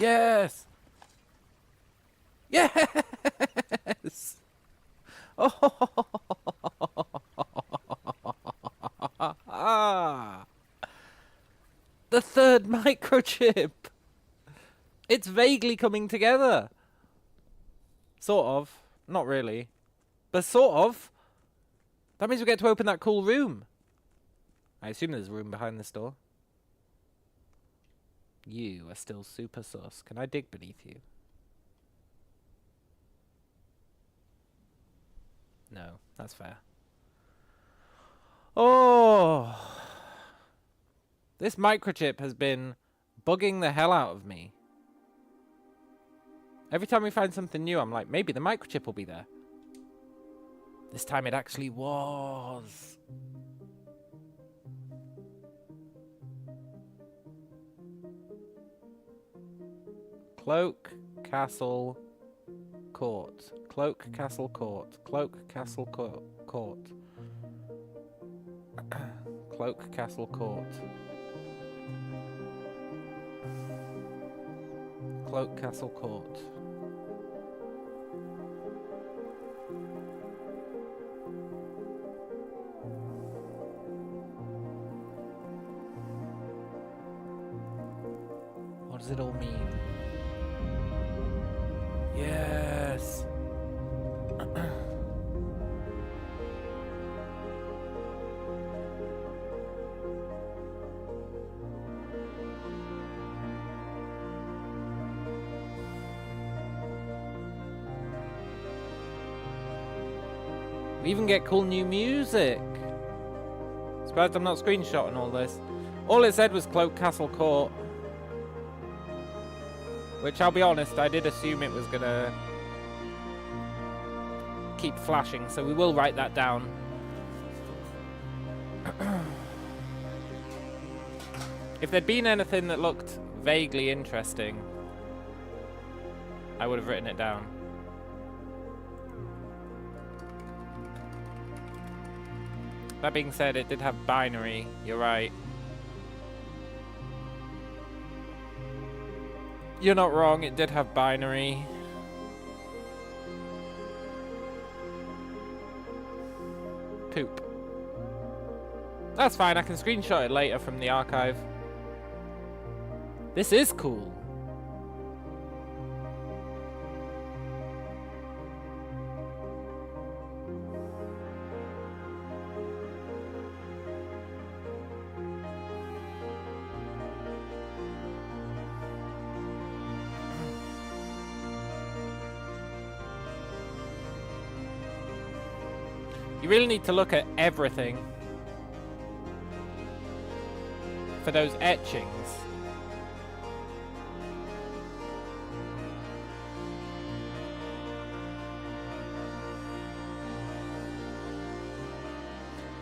Yes! Yes! Oh! Ah! The third microchip! It's vaguely coming together. Sort of. Not really. But sort of. That means we get to open that cool room. I assume there's a room behind this door. You are still super sus. Can I dig beneath you? No, that's fair. Oh! This microchip has been bugging the hell out of me. Every time we find something new, I'm like, maybe the microchip will be there. This time it actually was. Cloak, castle, court. Cloak, castle, court. Cloak, castle, court. Cloak, castle, court. Cloak, castle, court. What does it all mean? Yes! We even get cool new music! Surprised I'm not screenshotting all this. All it said was Cloak Castle Court. Which, I'll be honest, I did assume it was gonna keep flashing, so we will write that down. If there'd been anything that looked vaguely interesting, I would have written it down. That being said, it did have binary, you're right. You're not wrong, it did have binary. Poop. That's fine, I can screenshot it later from the archive. This is cool. You really need to look at everything for those etchings.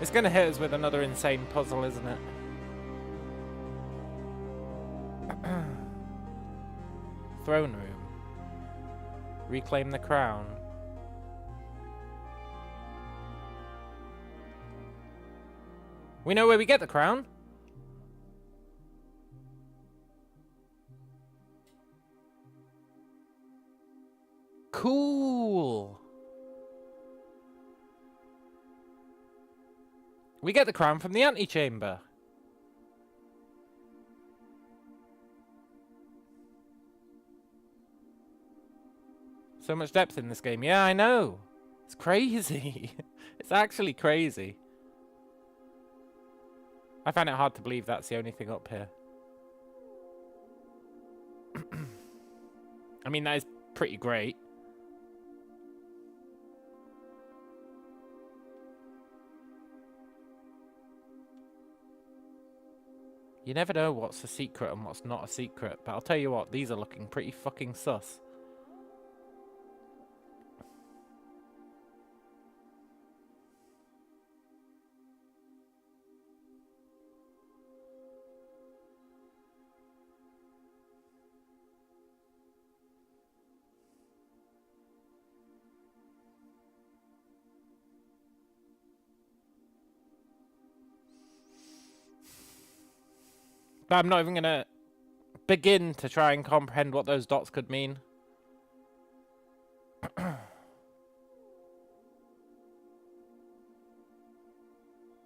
It's gonna hit us with another insane puzzle, isn't it? Throne room. Reclaim the crown. We know where we get the crown. Cool. We get the crown from the antechamber. So much depth in this game. Yeah, I know. It's crazy. It's actually crazy. I find it hard to believe that's the only thing up here. I mean, that is pretty great. You never know what's a secret and what's not a secret, but I'll tell you what, these are looking pretty fucking sus. But I'm not even gonna begin to try and comprehend what those dots could mean. I'm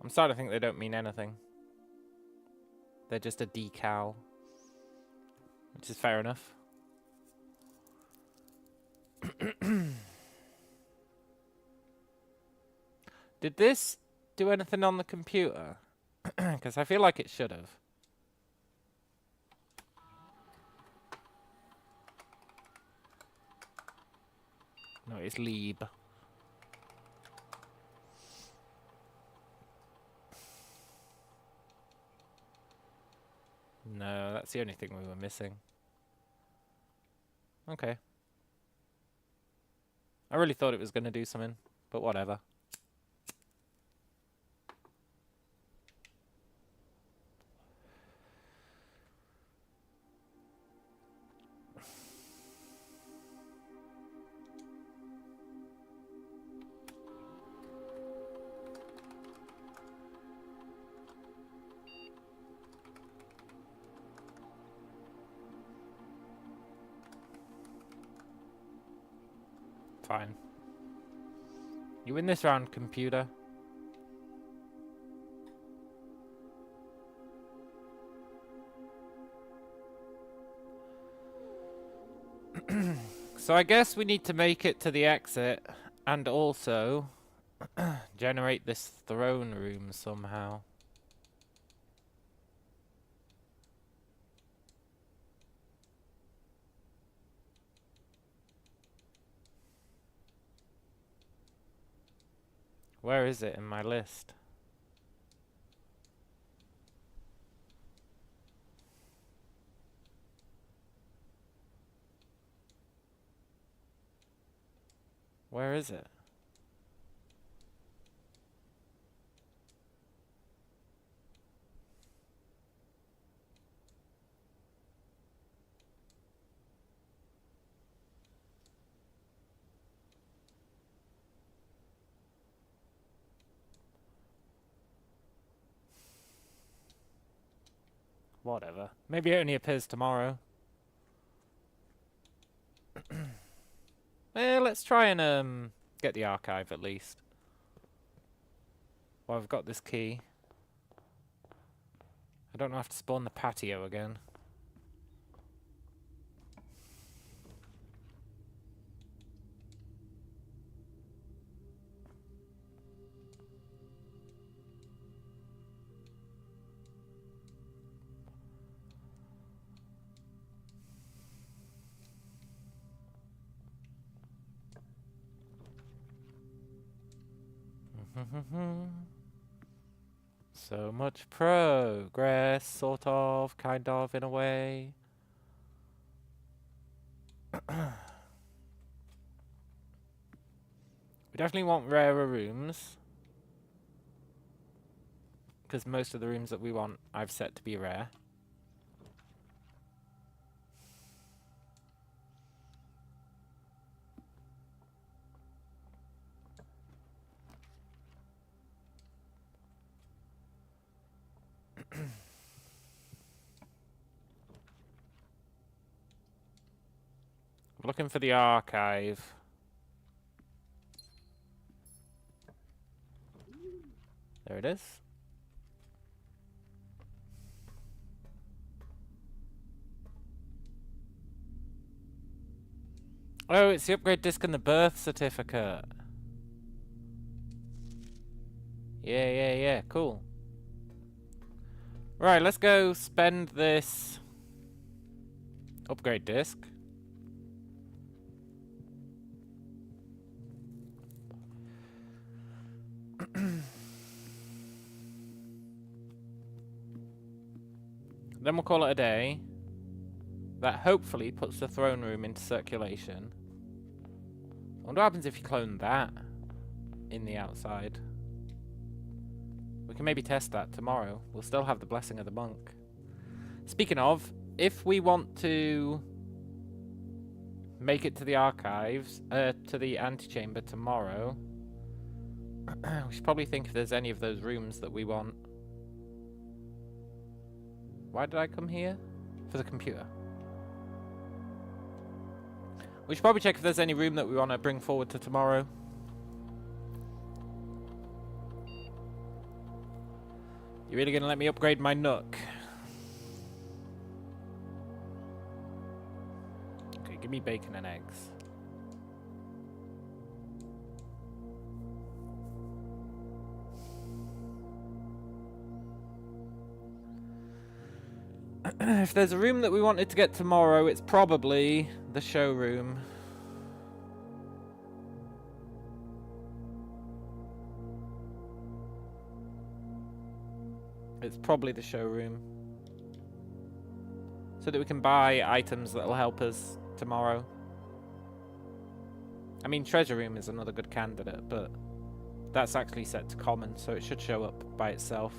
starting to think they don't mean anything. They're just a decal. Which is fair enough. Did this do anything on the computer? Because I feel like it should have. No, it's Lieb. No, that's the only thing we were missing. Okay. I really thought it was going to do something, but whatever. Fine. You win this round, computer. So I guess we need to make it to the exit and also generate this throne room somehow. Where is it in my list? Where is it? Whatever. Maybe it only appears tomorrow. Let's try and get the archive at least. Well, I've got this key. I don't have to spawn the patio again. So much progress, sort of, kind of, in a way. We definitely want rarer rooms. Because most of the rooms that we want, I've set to be rare. Looking for the archive. There it is. Oh, it's the upgrade disc and the birth certificate. Yeah, cool. Right, let's go spend this upgrade disc. Then we'll call it a day. That hopefully puts the throne room into circulation. I wonder what happens if you clone that in the outside. We can maybe test that tomorrow. We'll still have the blessing of the monk. Speaking of, if we want to make it to the archives, to the antechamber tomorrow, we should probably think if there's any of those rooms that we want. Why did I come here? For the computer. We should probably check if there's any room that we want to bring forward to tomorrow. You really gonna let me upgrade my nook? Okay, give me bacon and eggs. If there's a room that we wanted to get tomorrow, it's probably the showroom. It's probably the showroom. So that we can buy items that will help us tomorrow. I mean, treasure room is another good candidate, but that's actually set to common, so it should show up by itself.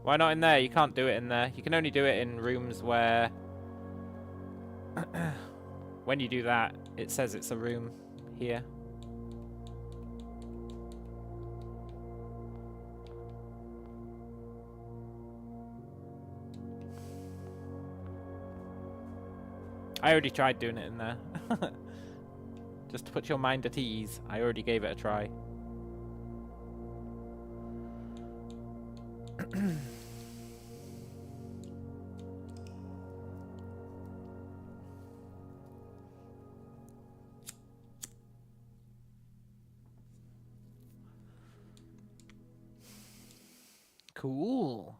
Why not in there? You can't do it in there. You can only do it in rooms where when you do that, it says it's a room here. I already tried doing it in there. Just to put your mind at ease, I already gave it a try. Cool.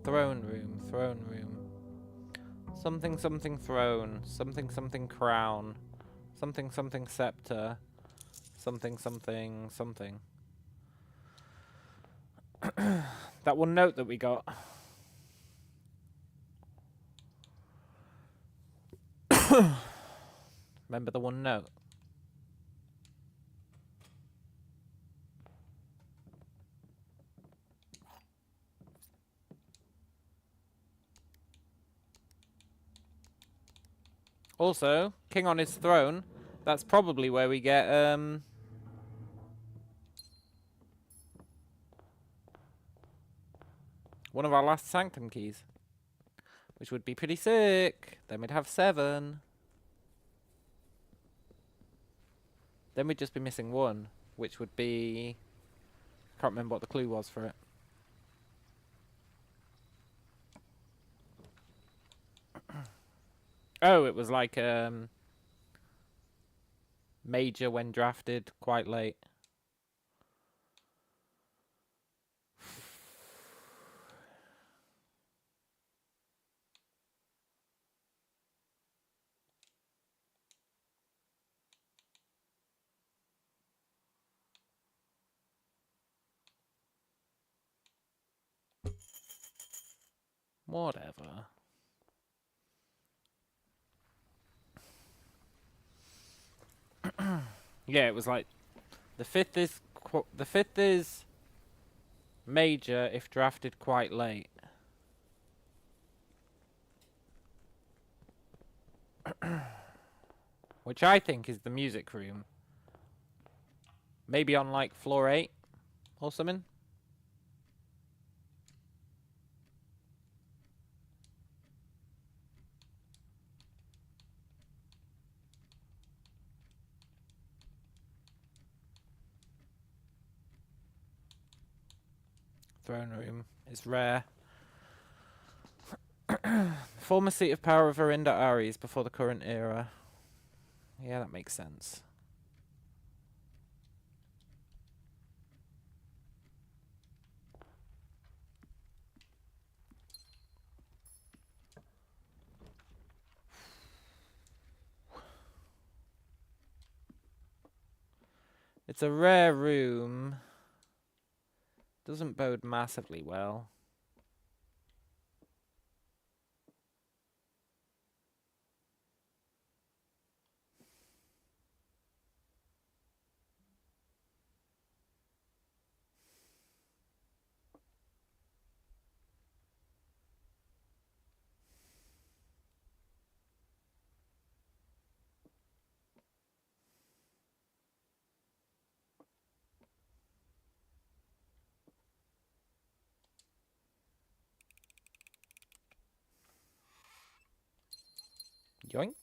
Throne room, throne room. Something something throne, something something crown, something something scepter, something something something. That one note that we got. Remember the one note? Also, king on his throne. That's probably where we get one of our last sanctum keys, which would be pretty sick. Then we'd have 7. Then we'd just be missing 1, which would be... Can't remember what the clue was for it. Oh, it was like major when drafted, quite late. Whatever. Yeah, it was like the fifth is major if drafted quite late. Which I think is the music room. Maybe on like floor 8 or something. Throne room is rare. Former seat of power of Arinda Aries before the current era. Yeah, that makes sense. It's a rare room. Doesn't bode massively well. Yoink.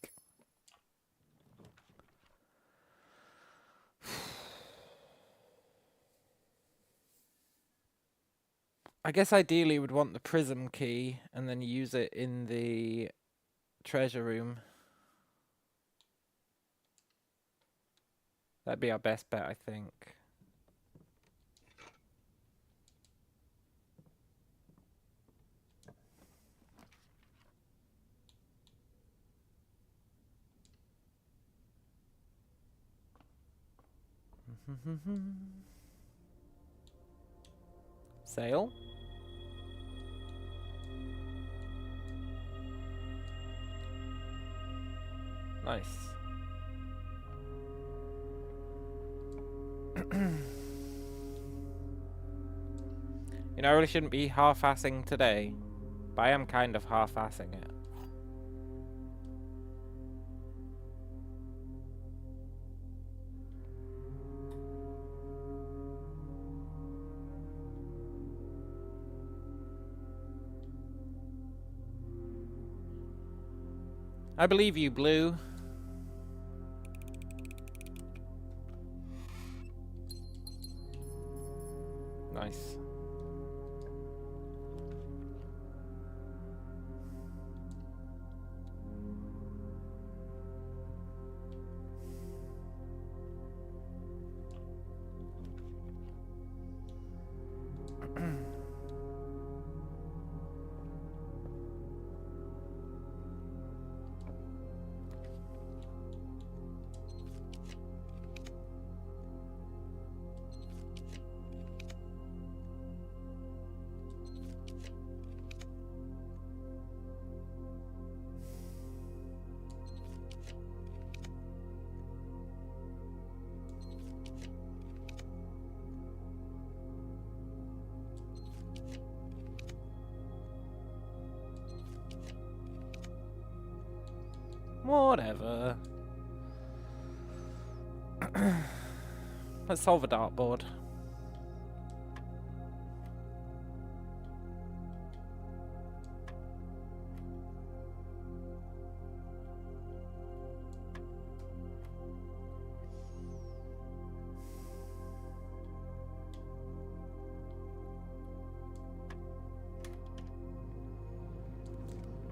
I guess ideally we'd want the prism key and then use it in the treasure room. That'd be our best bet, I think. Sail. Nice. You know, I really shouldn't be half-assing today, but I am kind of half-assing it. I believe you, Blue. Nice. Whatever. Let's solve a dartboard.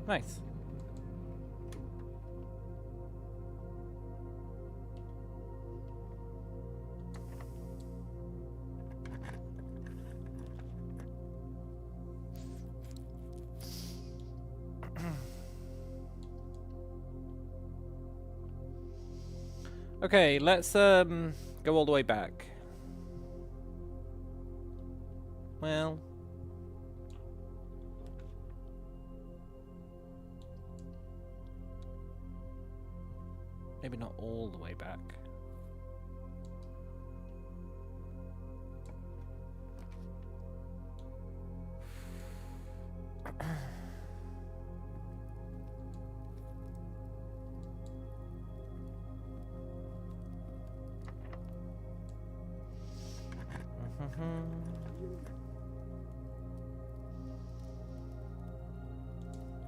Nice. Okay, let's go all the way back. Well, maybe not all the way back.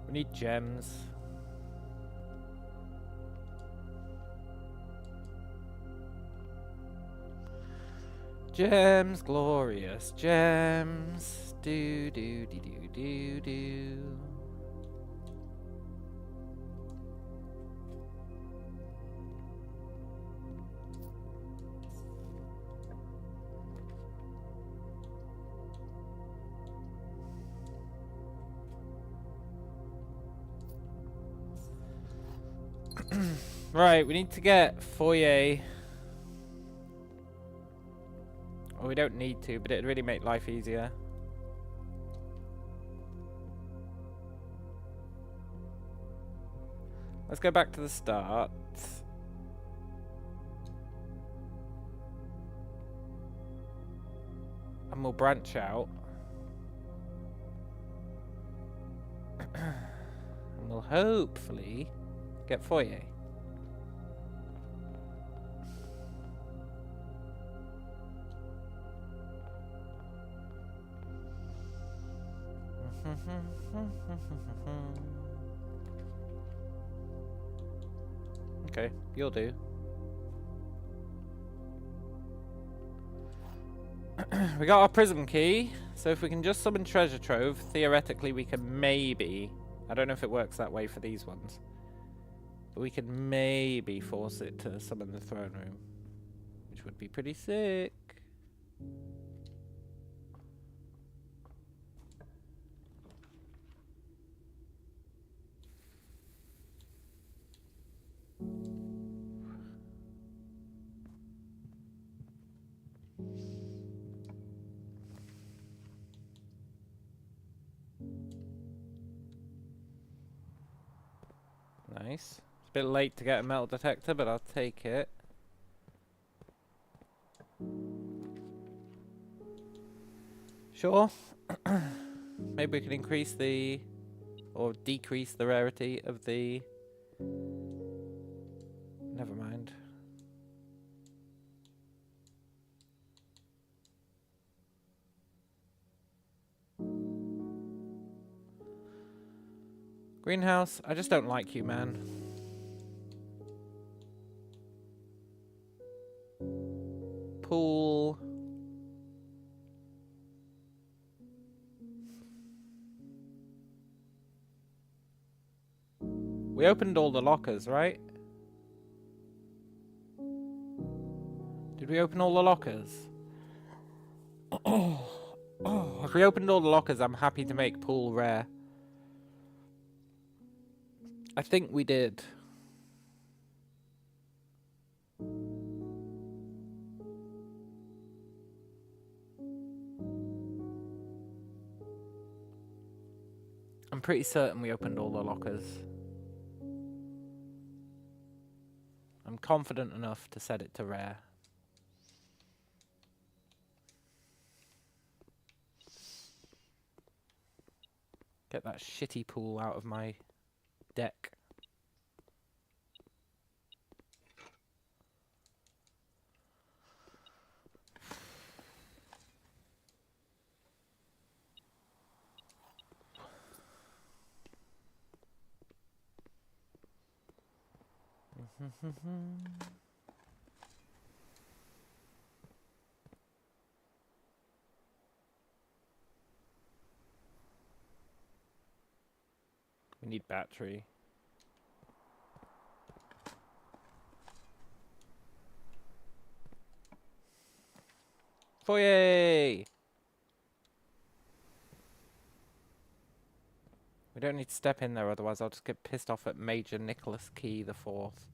We need gems. Gems, glorious gems. Do do do do do do. Right, we need to get foyer. Well, we don't need to, but it'd really make life easier. Let's go back to the start. And we'll branch out. And we'll hopefully get foyer. Okay, you'll do. We got our prism key, so if we can just summon treasure trove, theoretically we can maybe, I don't know if it works that way for these ones, but we can maybe force it to summon the throne room, which would be pretty sick. Nice. It's a bit late to get a metal detector, but I'll take it. Sure. Maybe we can increase the... or decrease the rarity of the... Never mind. Greenhouse, I just don't like you, man. Pool. We opened all the lockers, right? Did we open all the lockers? If we opened all the lockers, I'm happy to make pool rare. I think we did. I'm pretty certain we opened all the lockers. I'm confident enough to set it to rare. Get that shitty pool out of my deck. We need battery. Foyer! We don't need to step in there, otherwise I'll just get pissed off at Major Nicholas Key the Fourth.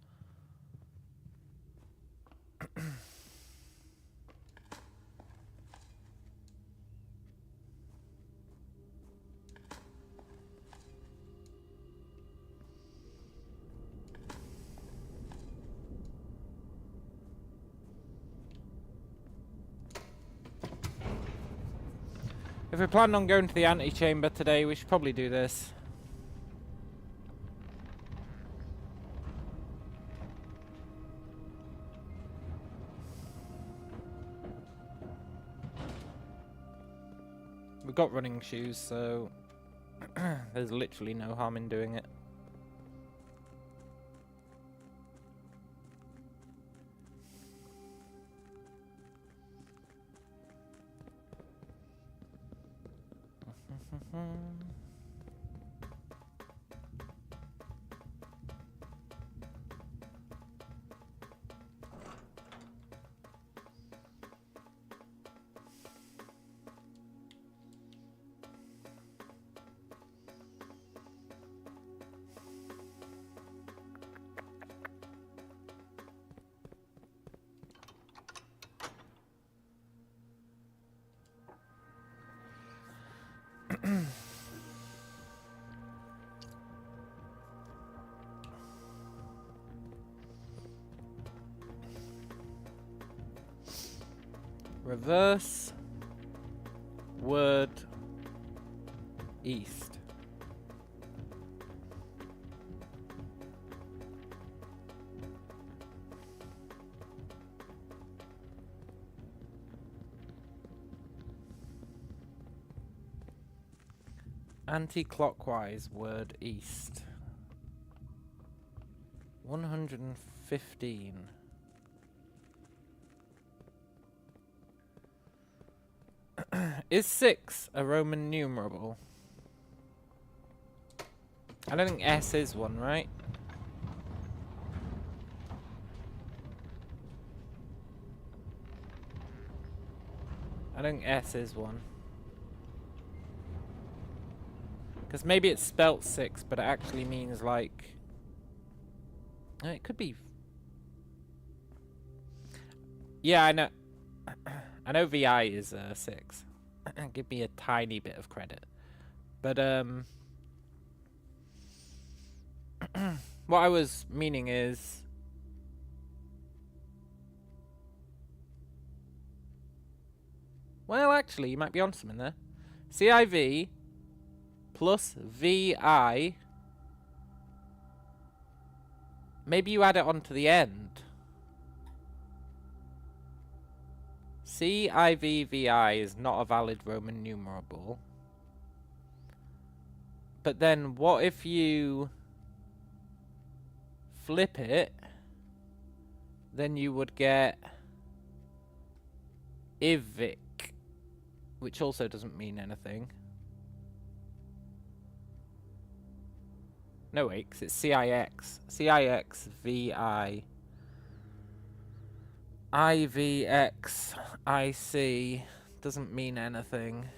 If we plan on going to the antechamber today, we should probably do this. We've got running shoes, so there's literally no harm in doing it. Reverse word east. Anti-clockwise word east. 115. Is 6 a Roman numerable? I don't think S is one, right? I don't think S is one. Because maybe it's spelt 6, but it actually means like... it could be... Yeah, I know. I know VI is 6. Give me a tiny bit of credit. But, what I was meaning is... Well, actually, you might be onto something there. CIV plus VI. Maybe you add it onto the end. CIVVI is not a valid Roman numerable. But then what if you flip it? Then you would get IVIC, which also doesn't mean anything. No, wait, 'cause it's CIX. CIXVI. IVXIC doesn't mean anything.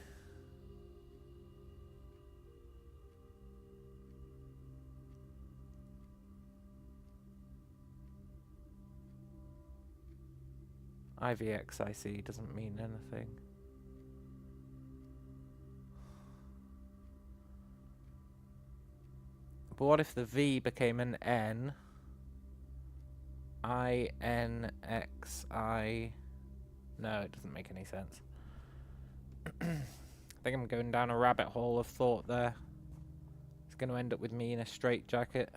IVXIC doesn't mean anything. But what if the V became an N? INXI. No, it doesn't make any sense. I think I'm going down a rabbit hole of thought there. It's going to end up with me in a straitjacket.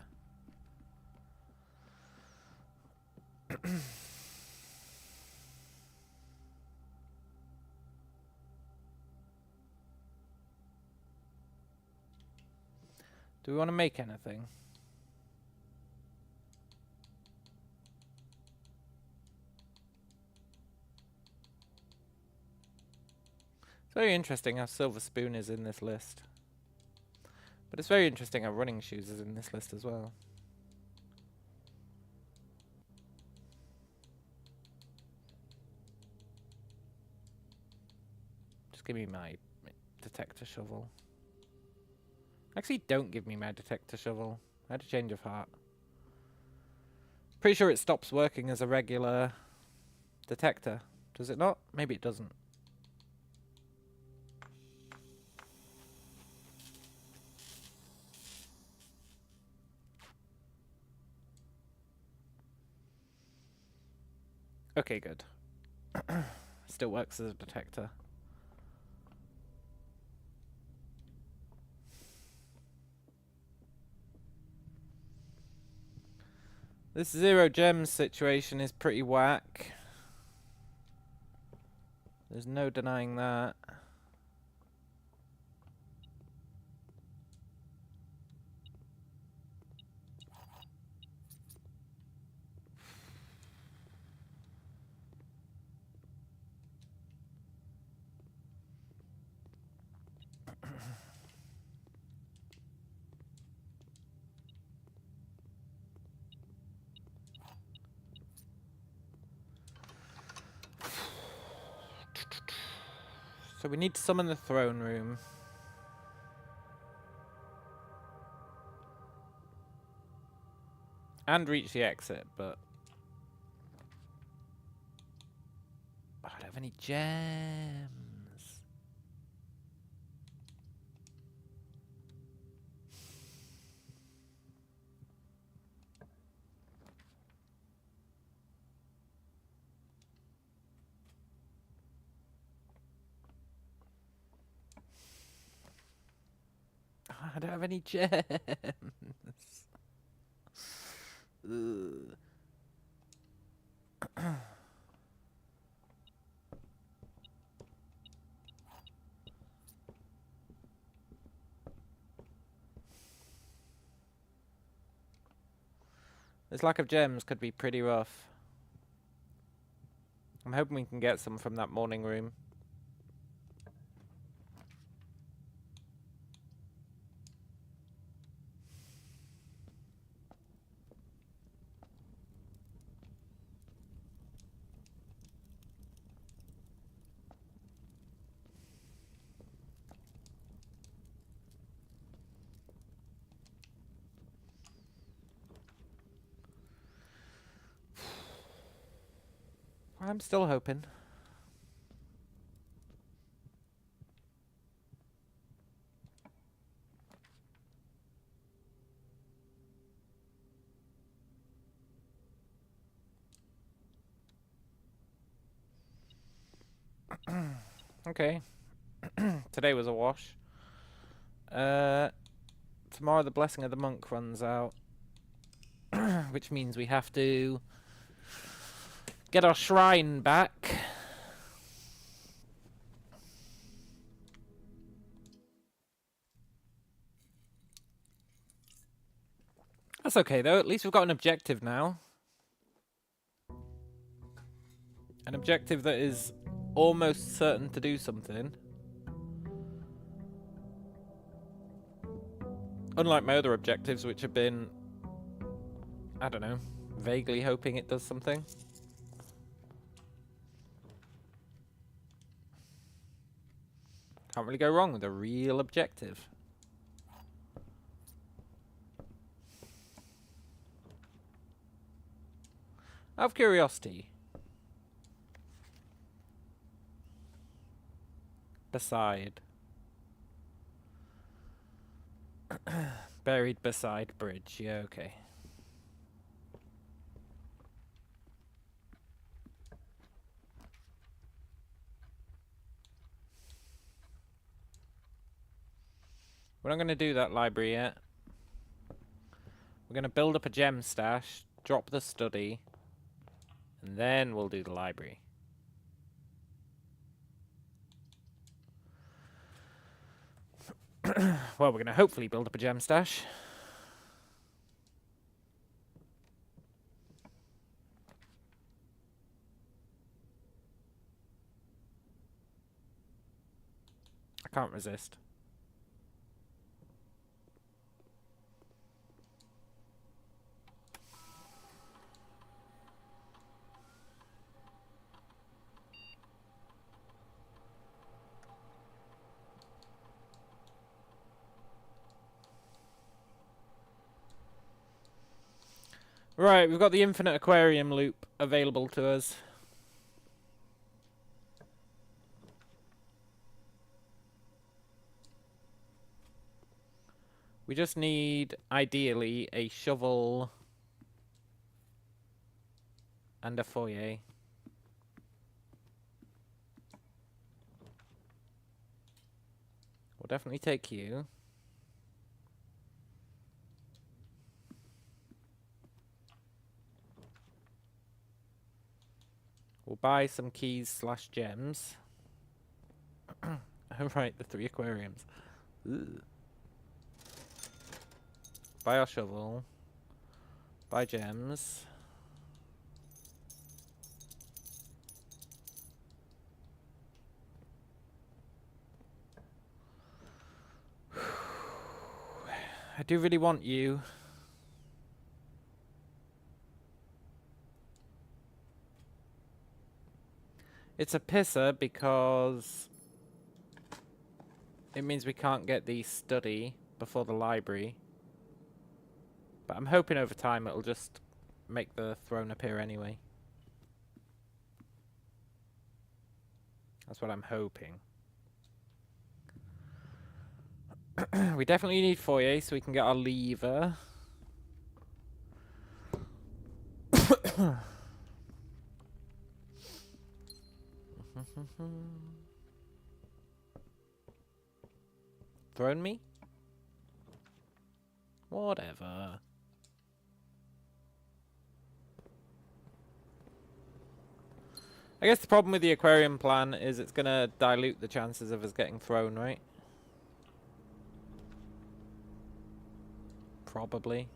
Do we want to make anything? It's very interesting how Silver Spoon is in this list. But it's very interesting how Running Shoes is in this list as well. Just give me my detector shovel. Actually, don't give me my detector shovel. I had a change of heart. Pretty sure it stops working as a regular detector. Does it not? Maybe it doesn't. Okay, good. Still works as a detector. This 0 gems situation is pretty whack. There's no denying that. So we need to summon the throne room. And reach the exit, but... I don't have any gems. I don't have any gems. Ugh. This lack of gems could be pretty rough. I'm hoping we can get some from that morning room. I'm still hoping. Okay. Today was a wash. Tomorrow the blessing of the monk runs out. Which means we have to get our shrine back. That's okay though, at least we've got an objective now. An objective that is almost certain to do something. Unlike my other objectives, which have been, I don't know, vaguely hoping it does something. Can't really go wrong with a real objective. Out of curiosity. Beside. Buried beside bridge. Yeah, okay. We're not going to do that library yet. We're going to build up a gem stash, drop the study, and then we'll do the library. Well, we're going to hopefully build up a gem stash. I can't resist. Right, we've got the infinite aquarium loop available to us. We just need, ideally, a shovel and a foyer. We'll definitely take you. We'll buy some keys / gems. Oh, right, the 3 aquariums. Ugh. Buy our shovel. Buy gems. I do really want you. It's a pisser because it means we can't get the study before the library. But I'm hoping over time it'll just make the throne appear anyway. That's what I'm hoping. We definitely need foyer so we can get our lever. Throne me? Whatever. I guess the problem with the aquarium plan is it's gonna dilute the chances of us getting thrown, right? Probably.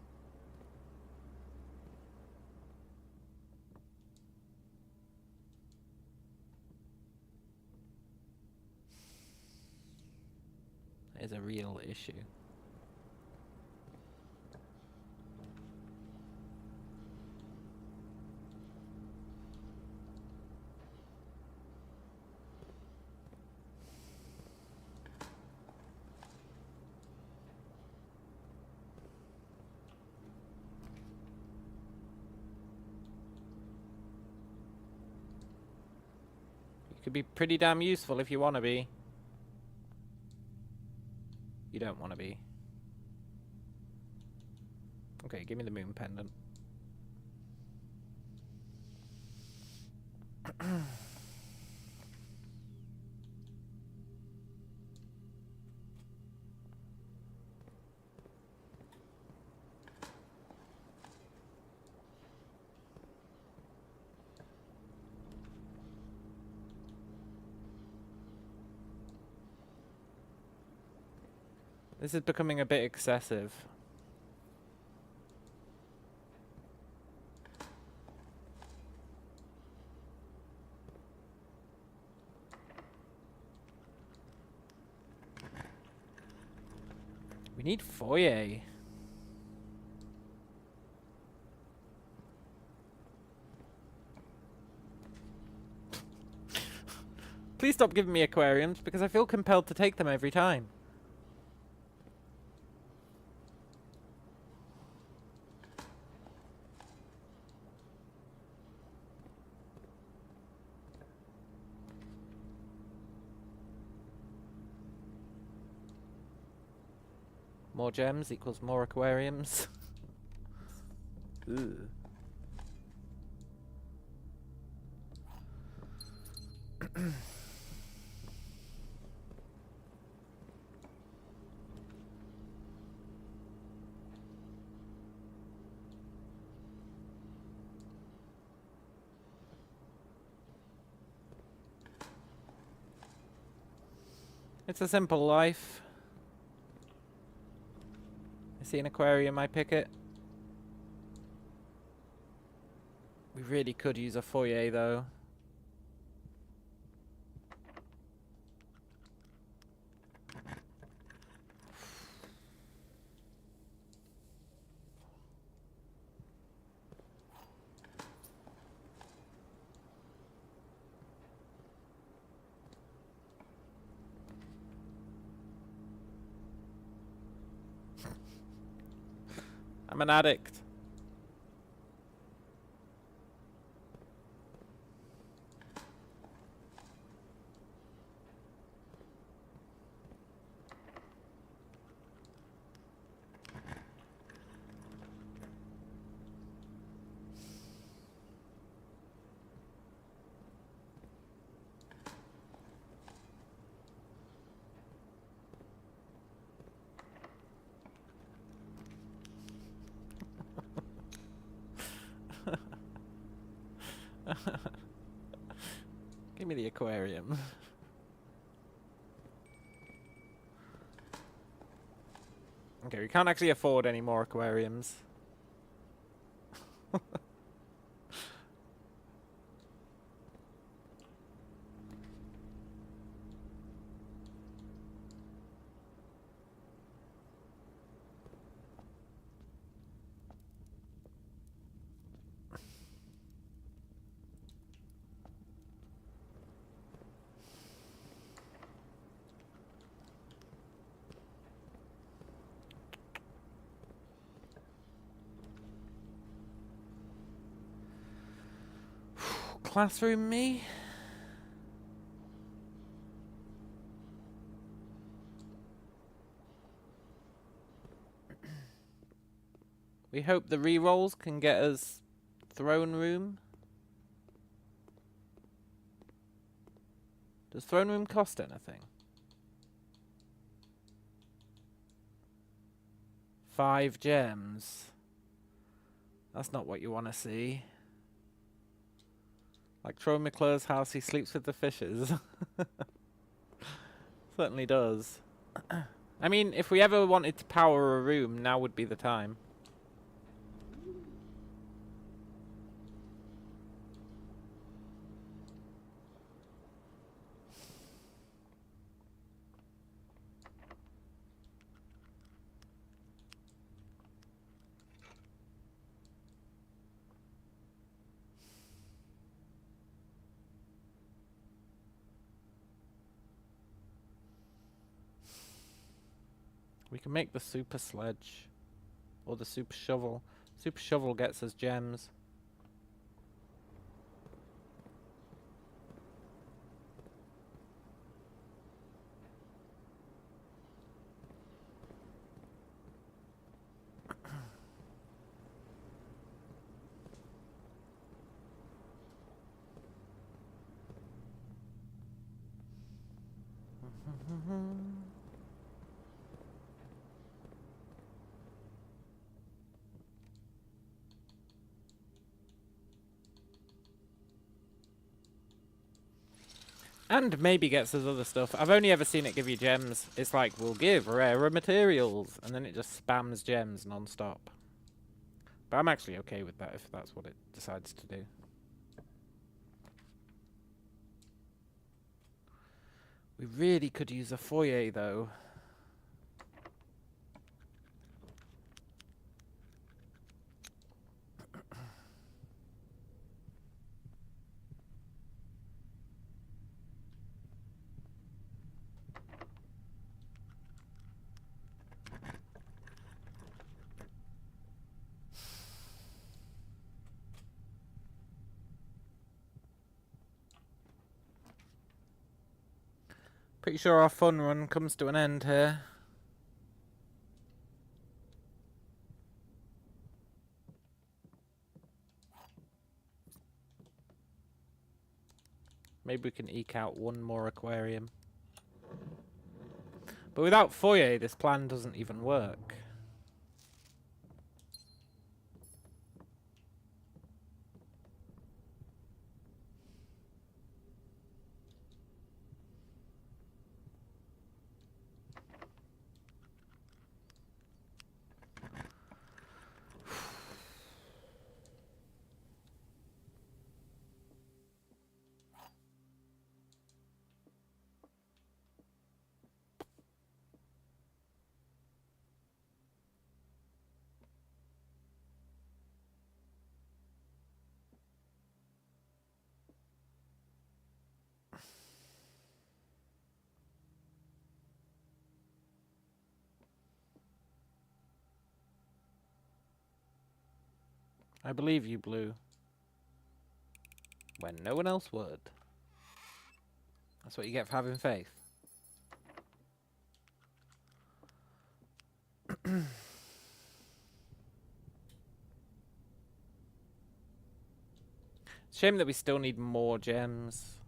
That is a real issue. Could be pretty damn useful if you want to be. You don't want to be. Okay, give me the moon pendant. This is becoming a bit excessive. We need foyer. Please stop giving me aquariums because I feel compelled to take them every time. More gems equals more aquariums. Ugh. It's a simple life. I see an aquarium, I pick it. We really could use a foyer though. I'm an addict. Give me the aquarium. Okay, we can't actually afford any more aquariums. classroom me. We hope the rerolls can get us throne room. Does throne room cost anything? 5 gems. That's not what you want to see. Like Troy McClure's house, he sleeps with the fishes. Certainly does. I mean, if we ever wanted to power a room, now would be the time. We can make the super sledge. Or the super shovel. Super shovel gets us gems. And maybe gets us other stuff. I've only ever seen it give you gems. It's like, we'll give rarer materials. And then it just spams gems non-stop. But I'm actually okay with that if that's what it decides to do. We really could use a foyer, though. Pretty sure our fun run comes to an end here. Maybe we can eke out one more aquarium. But without foyer, this plan doesn't even work. I believe you, Blue. When no one else would. That's what you get for having faith. Shame that we still need more gems.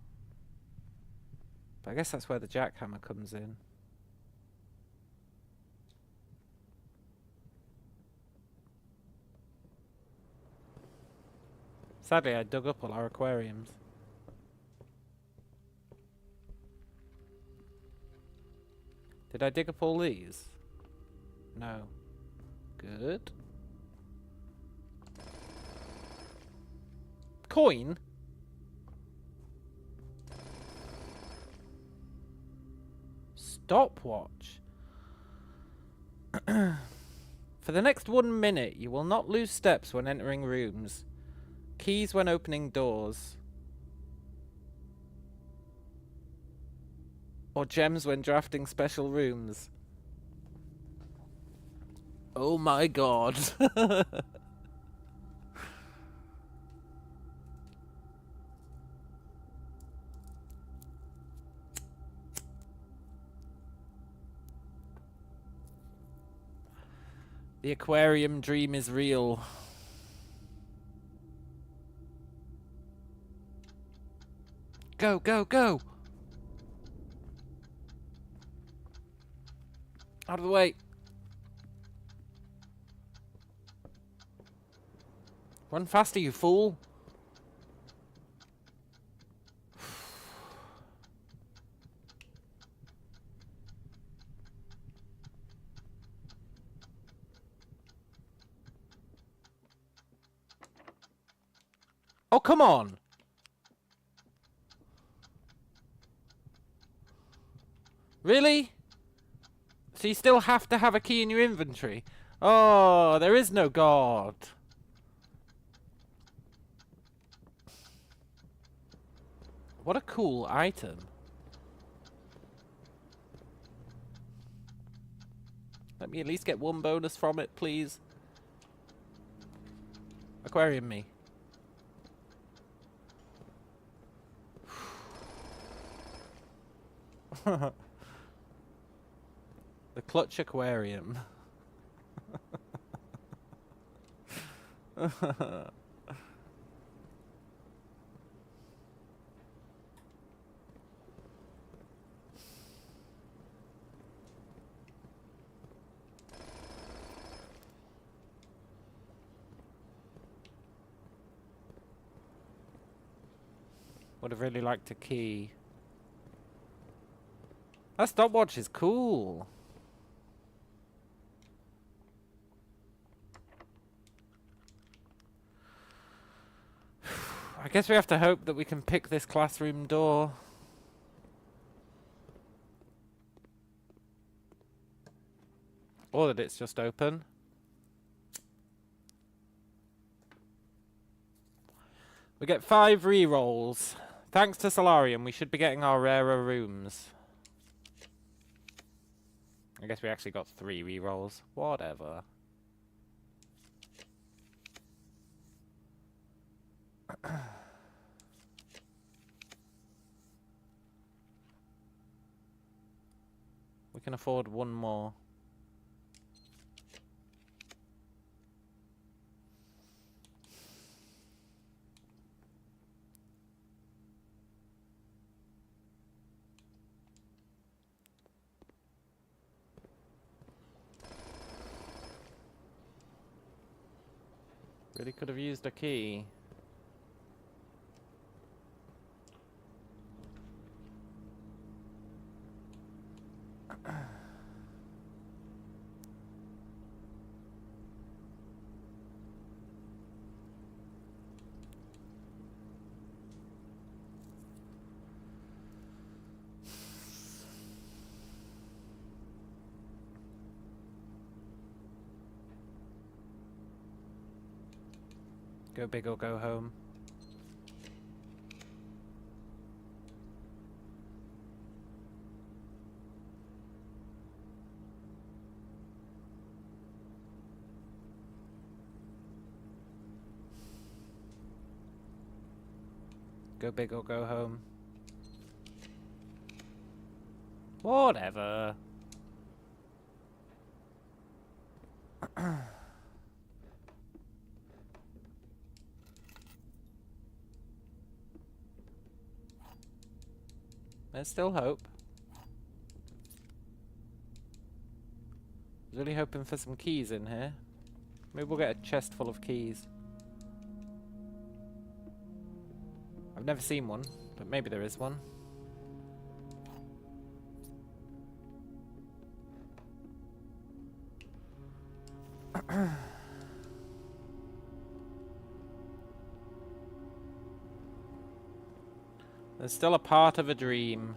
But I guess that's where the jackhammer comes in. Sadly, I dug up all our aquariums. Did I dig up all these? No. Good. Coin? Stopwatch. For the next 1 minute, you will not lose steps when entering rooms. Keys when opening doors. Or gems when drafting special rooms. Oh my god. The aquarium dream is real. Go, go, go! Out of the way. Run faster, you fool. Oh, come on! Really? So you still have to have a key in your inventory? Oh, there is no God. What a cool item. Let me at least get one bonus from it, please. Aquarium me. The clutch aquarium. Would have really liked a key. That stopwatch is cool. I guess we have to hope that we can pick this classroom door. Or that it's just open. We get 5 rerolls. Thanks to Solarium, we should be getting our rarer rooms. I guess we actually got 3 rerolls. Whatever. We can afford one more. Really could have used a key. Go big or go home. Go big or go home. Whatever. There's still hope. Really hoping for some keys in here. Maybe we'll get a chest full of keys. I've never seen one, but maybe there is one. There's still a part of a dream.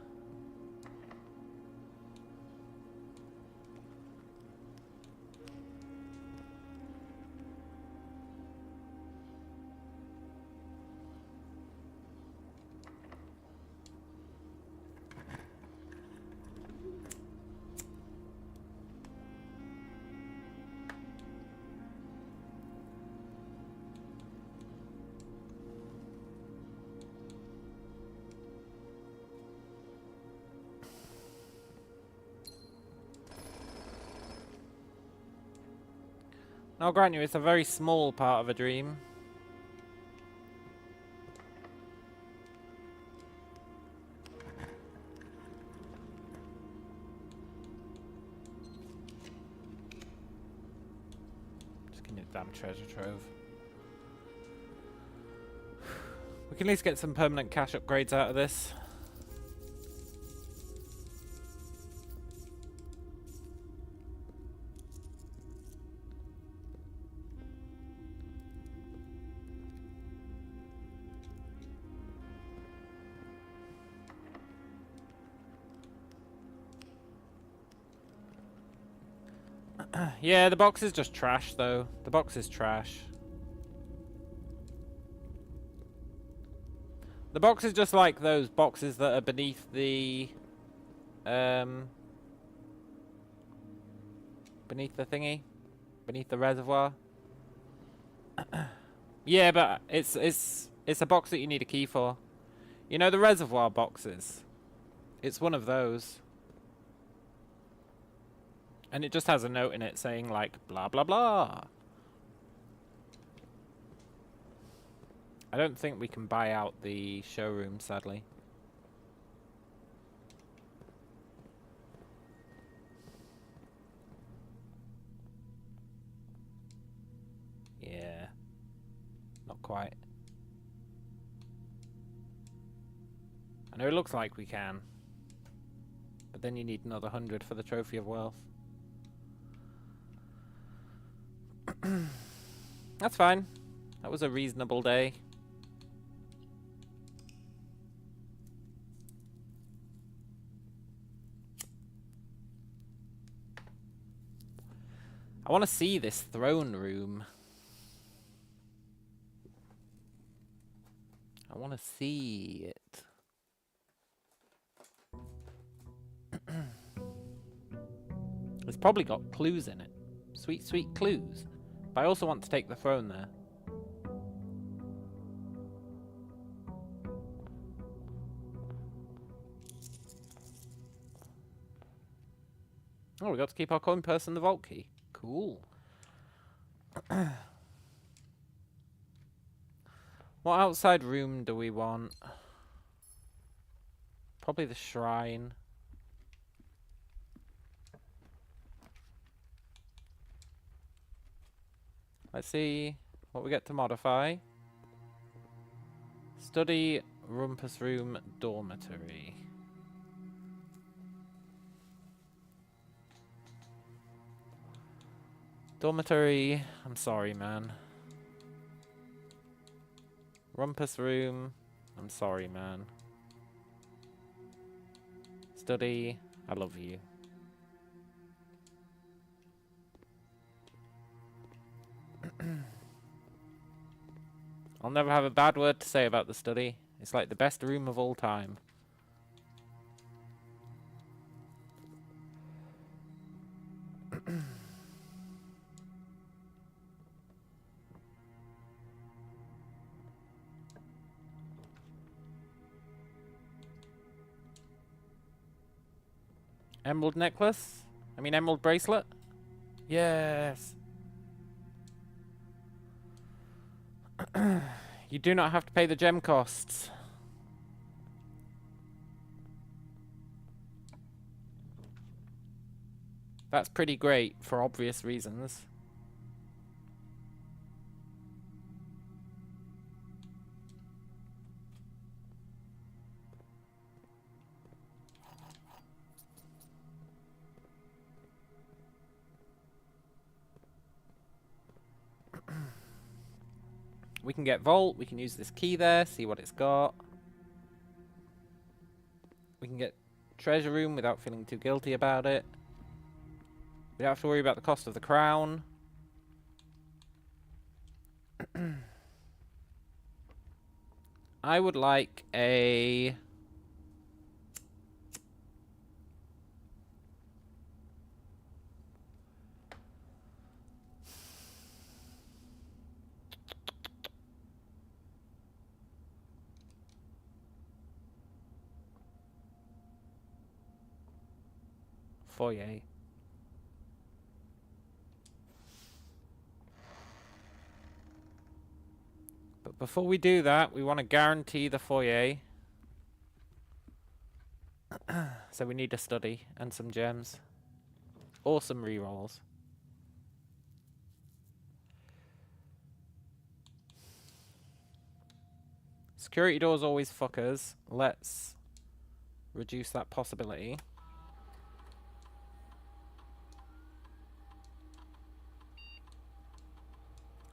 I'll grant you, it's a very small part of a dream. Just give me the damn treasure trove. We can at least get some permanent cash upgrades out of this. Yeah, the box is just trash, though. The box is trash. The box is just like those boxes that are beneath the... beneath the thingy? Beneath the reservoir? Yeah, but it's a box that you need a key for. You know the reservoir boxes? It's one of those. And it just has a note in it saying, like, blah, blah, blah. I don't think we can buy out the showroom, sadly. Yeah. Not quite. I know it looks like we can. But then you need another 100 for the Trophy of Wealth. That's fine. That was a reasonable day. I want to see this throne room. I want to see it. It's probably got clues in it. Sweet, sweet clues. But I also want to take the throne there. Oh, we got to keep our coin purse and the vault key. Cool. What outside room do we want? Probably the shrine. Let's see what we get to modify. Study, rumpus room, dormitory. Dormitory, I'm sorry, man. Rumpus room, I'm sorry, man. Study, I love you. I'll never have a bad word to say about the study. It's like the best room of all time. Emerald necklace? I mean emerald bracelet? Yes! You do not have to pay the gem costs. That's pretty great for obvious reasons. We can get Vault, we can use this key there, see what it's got. We can get Treasure Room without feeling too guilty about it. We don't have to worry about the cost of the crown. I would like a... foyer. But before we do that, we want to guarantee the foyer. So we need a study and some gems. Or some rerolls. Security doors always fuckers. Let's reduce that possibility.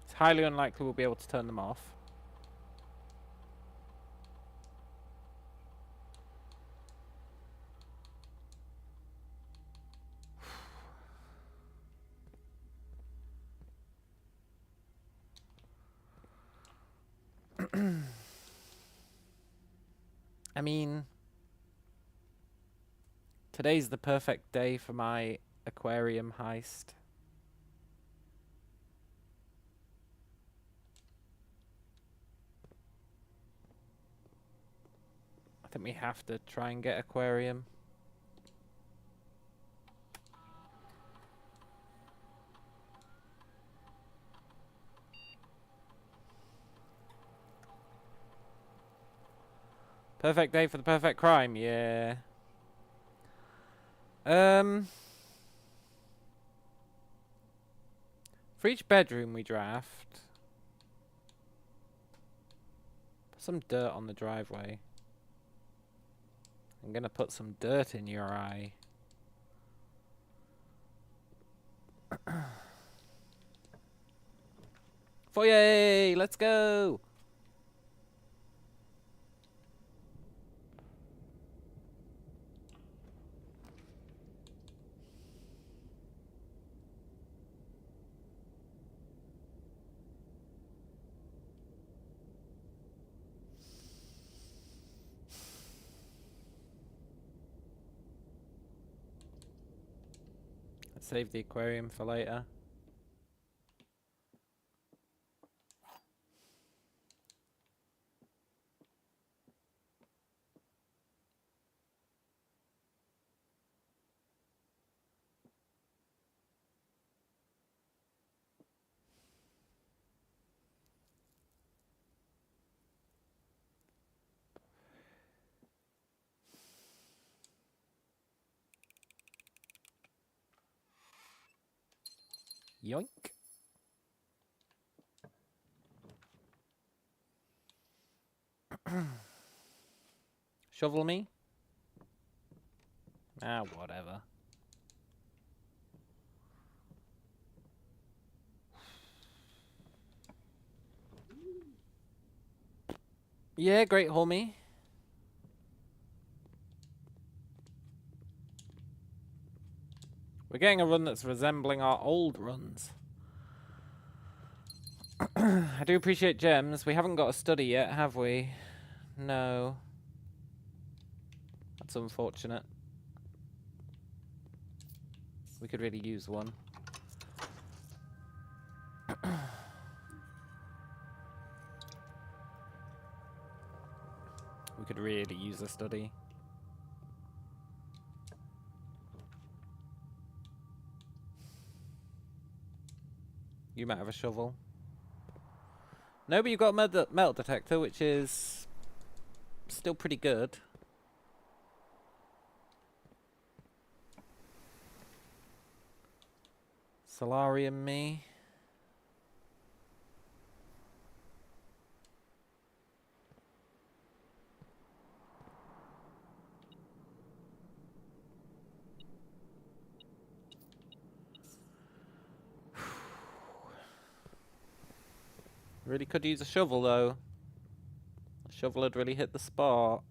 It's highly unlikely we'll be able to turn them off. I mean, today's the perfect day for my aquarium heist. I think we have to try and get aquarium. Perfect day for the perfect crime, yeah. For each bedroom we draft, put some dirt on the driveway. I'm gonna put some dirt in your eye. Foyer, let's go! Let's save the aquarium for later. Yoink. Shovel me? Ah, whatever. Yeah, great homie. We're getting a run that's resembling our old runs. I do appreciate gems. We haven't got a study yet, have we? No. That's unfortunate. We could really use one. We could really use a study. You might have a shovel. No, but you've got a metal detector, which is still pretty good. Solarium me. Really could use a shovel though. A shovel had really hit the spot.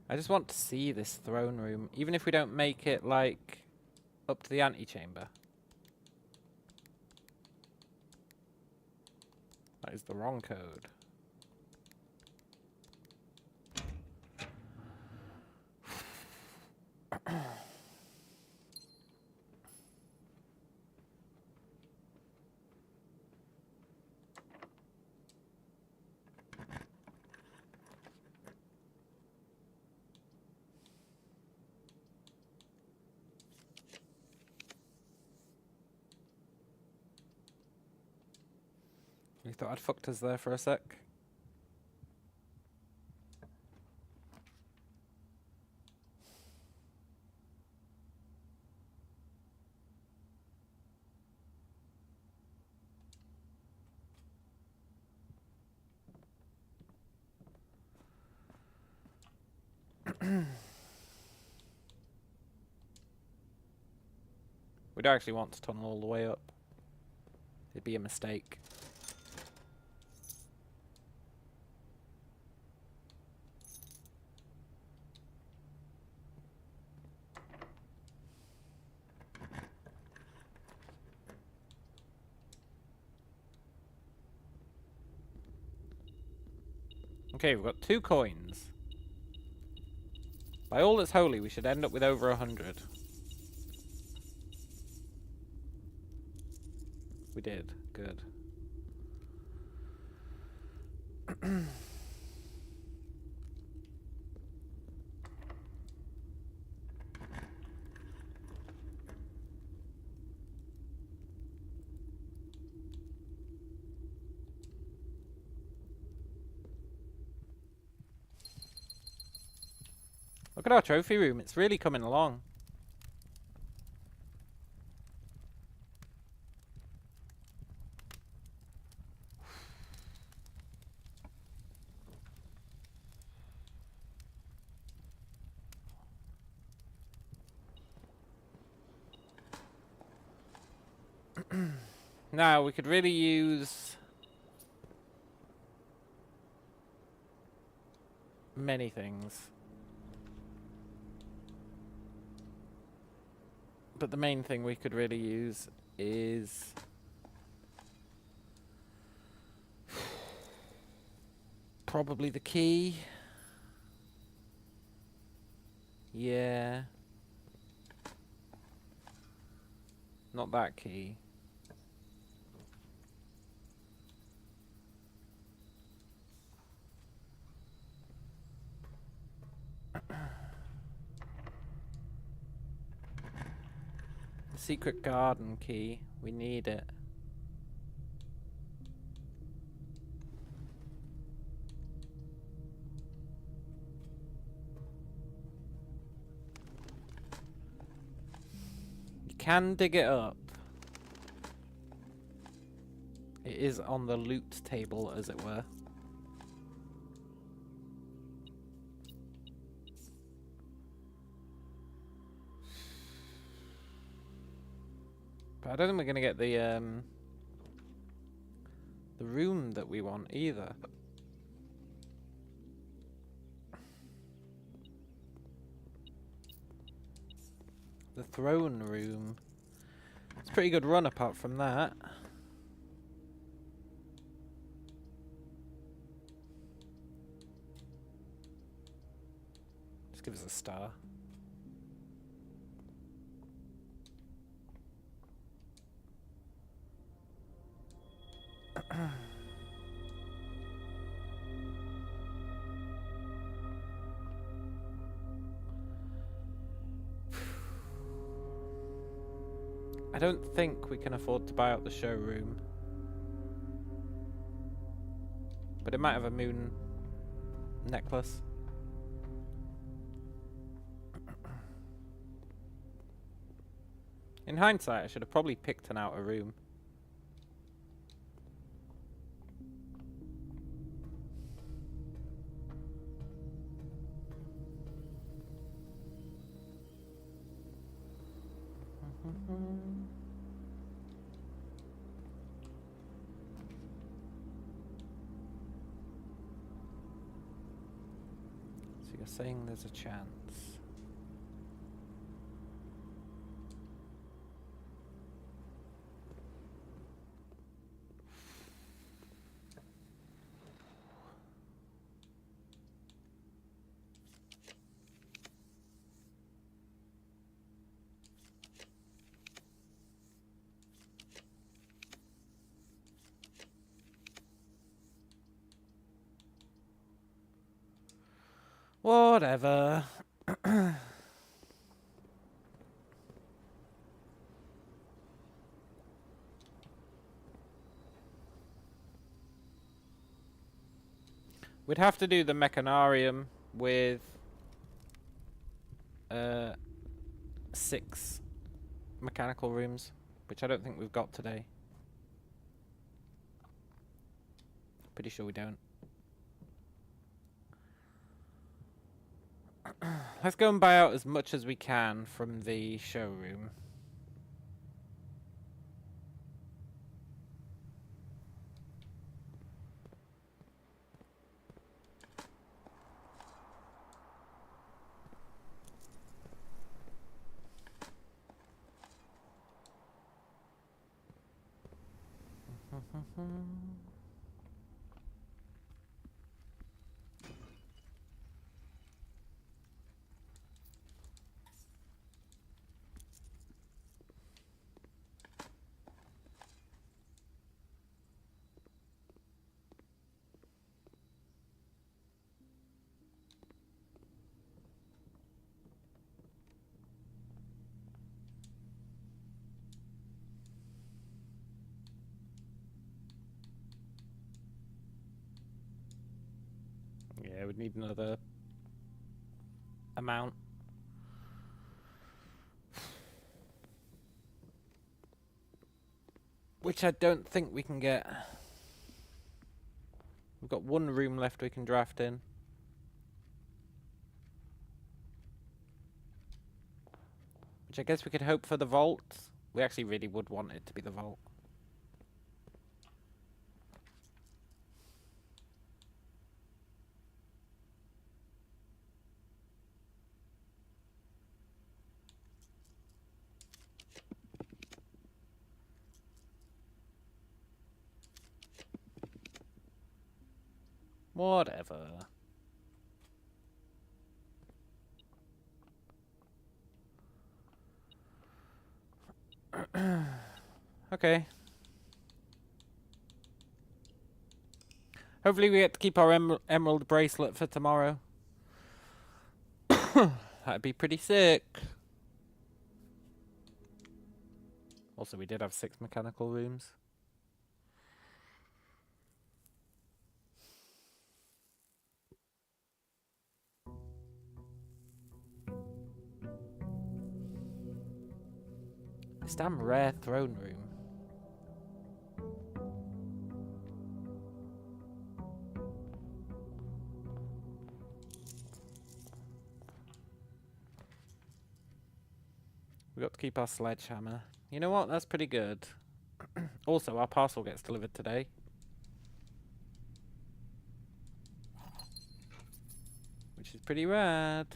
I just want to see this throne room, even if we don't make it like up to the antechamber. That is the wrong code. You thought I'd fucked us there for a sec? We don't actually want to tunnel all the way up. It'd be a mistake. Okay, we've got 2 coins. By all that's holy, we should end up with over 100. We did. Good. Look at our trophy room. It's really coming along. Now, we could really use many things. But the main thing we could really use is probably the key. Yeah. Not that key. The secret garden key. We need it. You can dig it up. It is on the loot table, as it were. But I don't think we're gonna get the room that we want either. The throne room. It's a pretty good run apart from that. Just give us a star. I don't think we can afford to buy out the showroom. But it might have a moon necklace. In hindsight, I should have probably picked an outer room. So you're saying there's a chance. Whatever. We'd have to do the mechanarium with 6 mechanical rooms, which I don't think we've got today. Pretty sure we don't. Let's go and buy out as much as we can from the showroom. Yeah, we'd need another amount. Which I don't think we can get. We've got 1 room left we can draft in. Which I guess we could hope for the vault. We actually really would want it to be the vault. Whatever. Okay. Hopefully we get to keep our emerald bracelet for tomorrow. That'd be pretty sick. Also, we did have 6 mechanical rooms. This damn rare throne room. We got to keep our sledgehammer. You know what? That's pretty good. Also, our parcel gets delivered today. Which is pretty rad.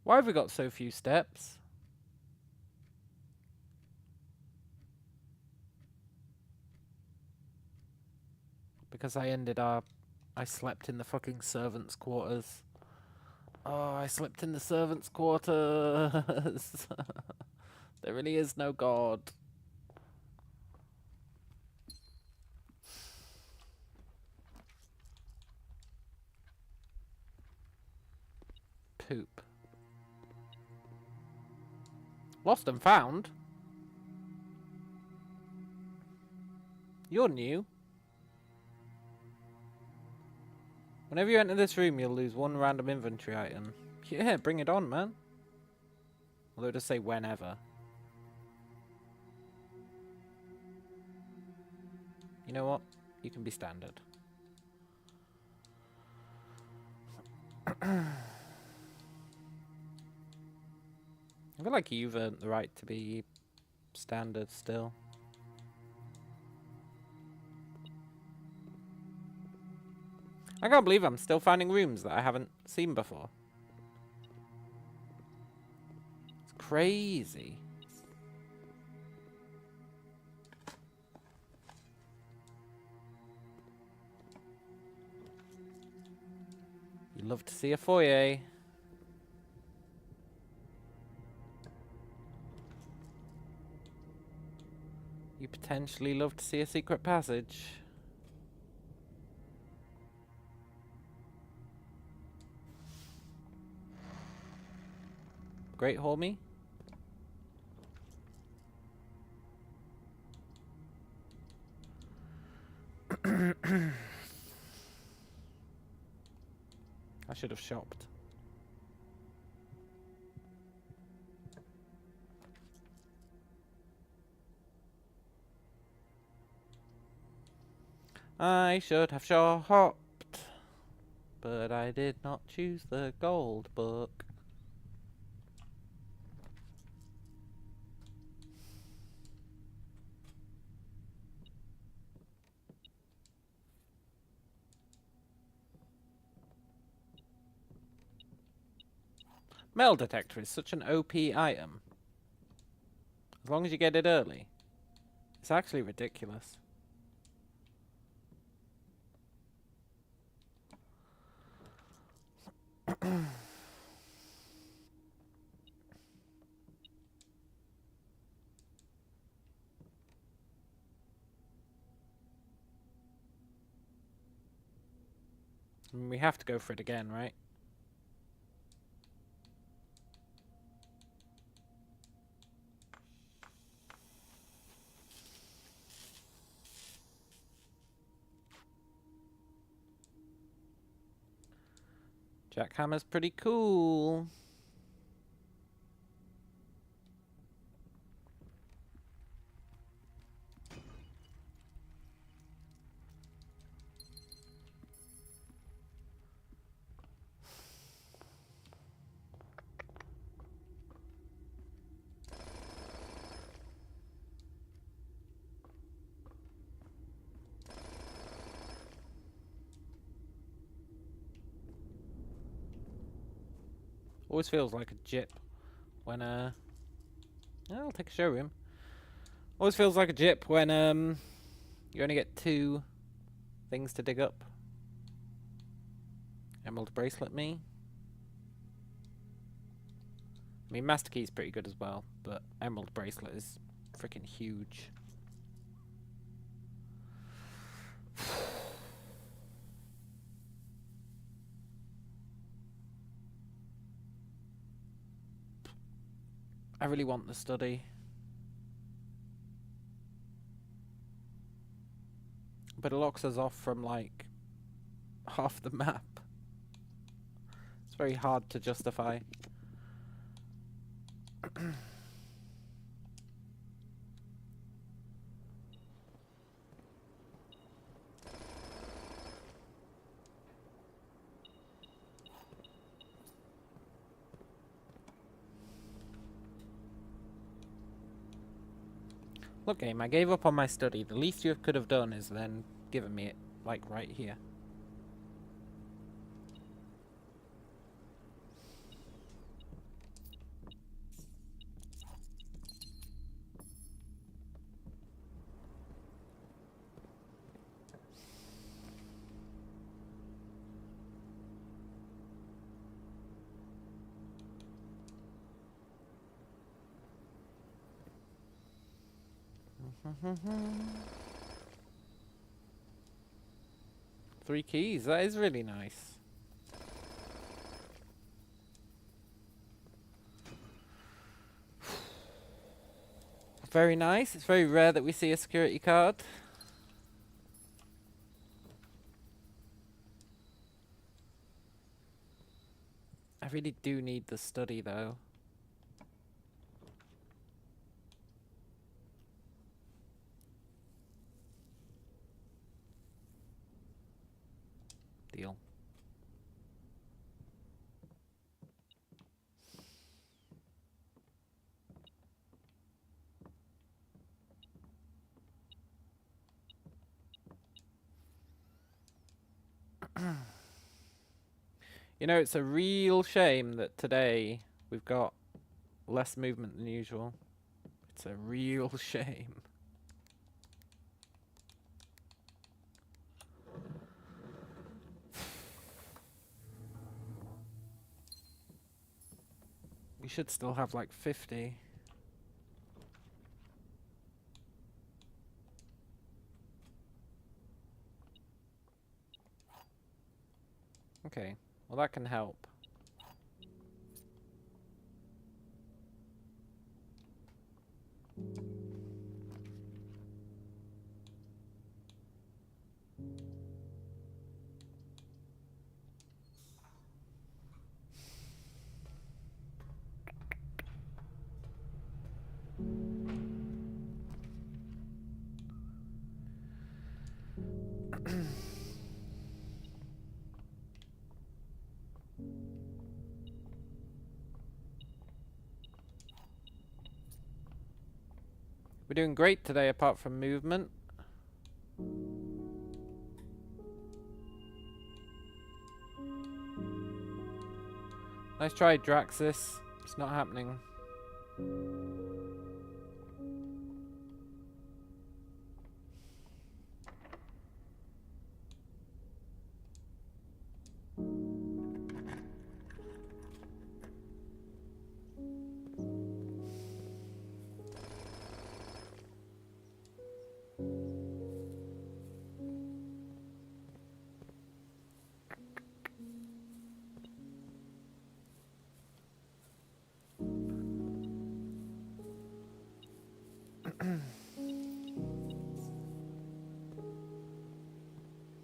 Why have we got so few steps? Because I slept in the fucking servants' quarters. Oh, I slept in the servants' quarters. There really is no God. Poop. Lost and found? You're new. Whenever you enter this room, you'll lose 1 random inventory item. Yeah, bring it on, man. Although just say whenever. You know what? You can be standard. I feel like you've earned the right to be standard still. I can't believe I'm still finding rooms that I haven't seen before. It's crazy. You love to see a foyer. You potentially love to see a secret passage. Great Hormy? I should have shopped. I should have shopped, but I did not choose the gold book. Metal detector is such an OP item. As long as you get it early. It's actually ridiculous. I mean, we have to go for it again, right? Jackhammer's pretty cool. Always feels like a jip when I'll take a showroom. Always feels like a jip when you only get 2 things to dig up. Emerald bracelet me. I mean, Master Key's pretty good as well, but Emerald bracelet is freaking huge. I really want the study. But it locks us off from, like, half the map. It's very hard to justify. Look, game, I gave up on my study. The least you could have done is then given me it, like, right here. Three keys, that is really nice. Very nice. It's very rare that we see a security card. I really do need the study, though. Deal. You know, it's a real shame that today we've got less movement than usual. It's a real shame. We should still have like 50. Okay. Well, that can help. We're doing great today, apart from movement. Nice try, Draxis. It's not happening.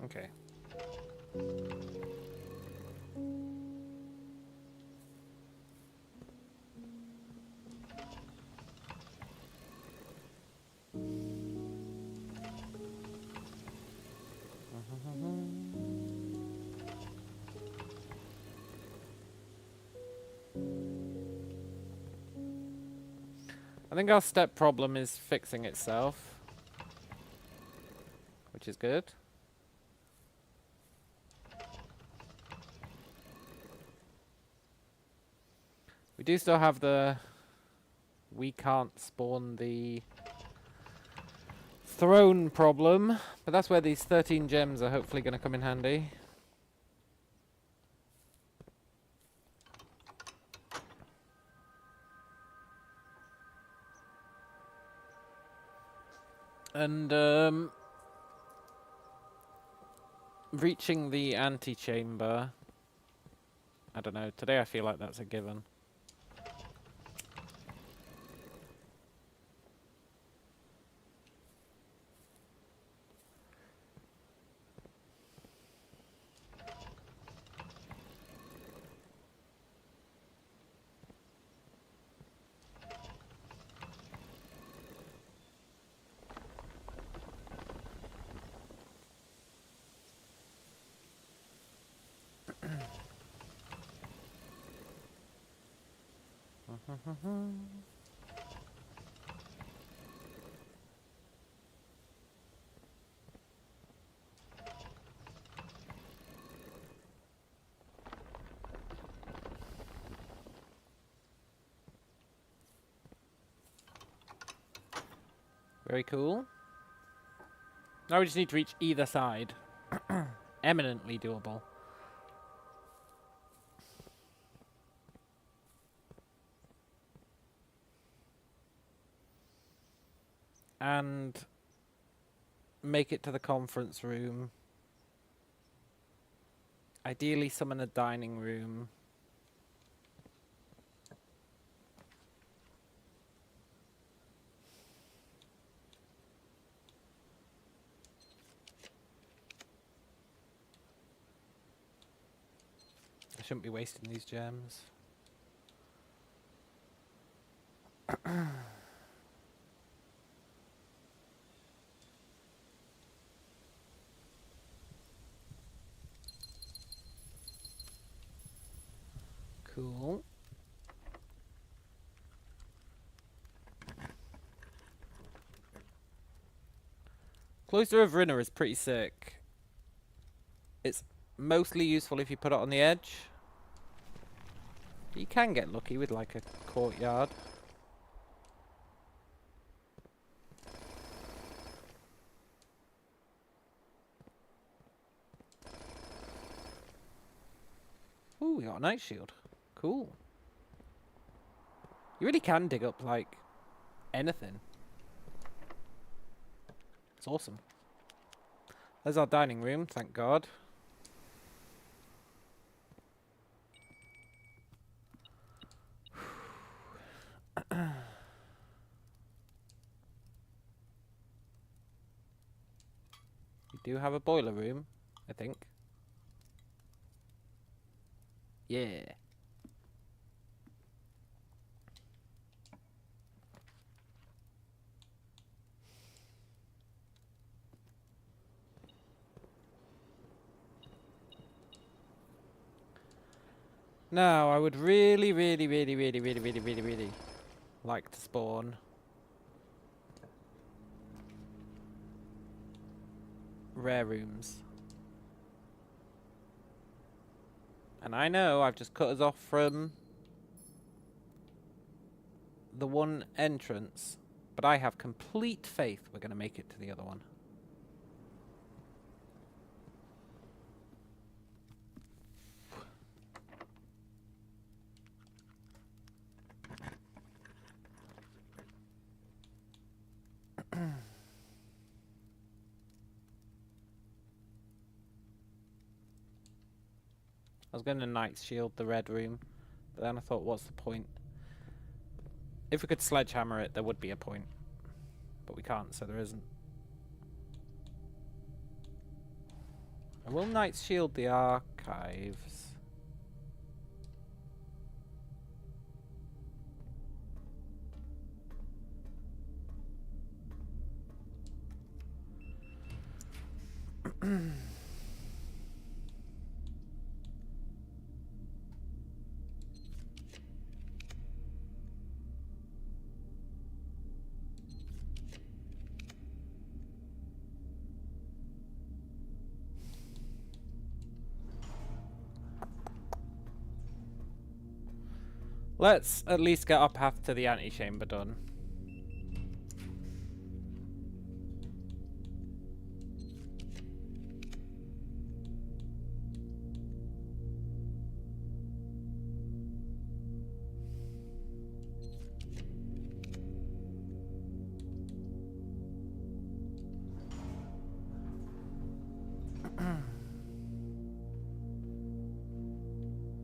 Okay. I think our step problem is fixing itself, which is good. We do still have the... We can't spawn the throne problem, but that's where these 13 gems are hopefully going to come in handy. And reaching the antechamber, I don't know, today I feel like that's a given. Very cool. Now we just need to reach either side. Eminently doable. And make it to the conference room. Ideally summon a dining room. I shouldn't be wasting these gems. Cool. Cloister of Rinner is pretty sick. It's mostly useful if you put it on the edge. You can get lucky with like a courtyard. Ooh, we got a night shield. Cool. You really can dig up like anything. It's awesome. There's our dining room, thank God. do have a boiler room, I think. Yeah. Now, I would really like to spawn rare rooms. And I know I've just cut us off from the one entrance, but I have complete faith we're going to make it to the other one. I was going to Knight's Shield the red room, but then I thought, what's the point? If we could sledgehammer it, there would be a point. But we can't, so there isn't. I will Knight's Shield the archives. Let's at least get our path to the antechamber done.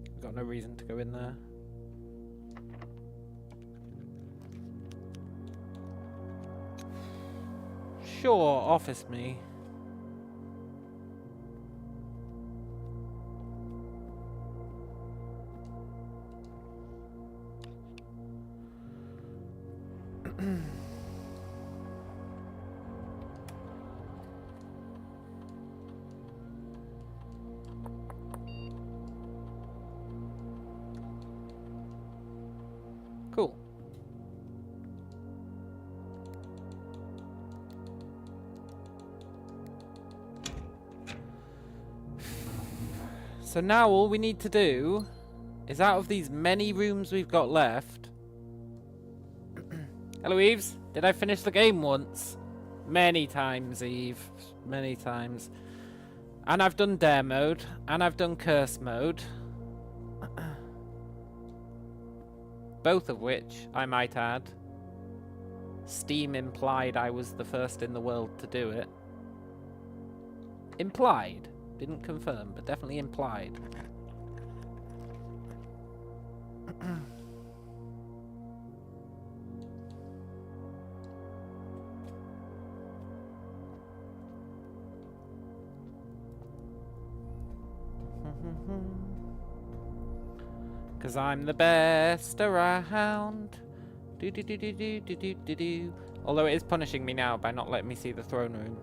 We've got no reason to go in there. Sure, office me. Cool. So now all we need to do is, out of these many rooms we've got left... Hello, Eves. Did I finish the game once? Many times, Eve. Many times. And I've done Dare mode. And I've done Curse mode. Both of which, I might add, Steam implied I was the first in the world to do it. Implied. Didn't confirm, but definitely implied. Cause I'm the best around. Do do do do do do do do do. Although it is punishing me now by not letting me see the throne room.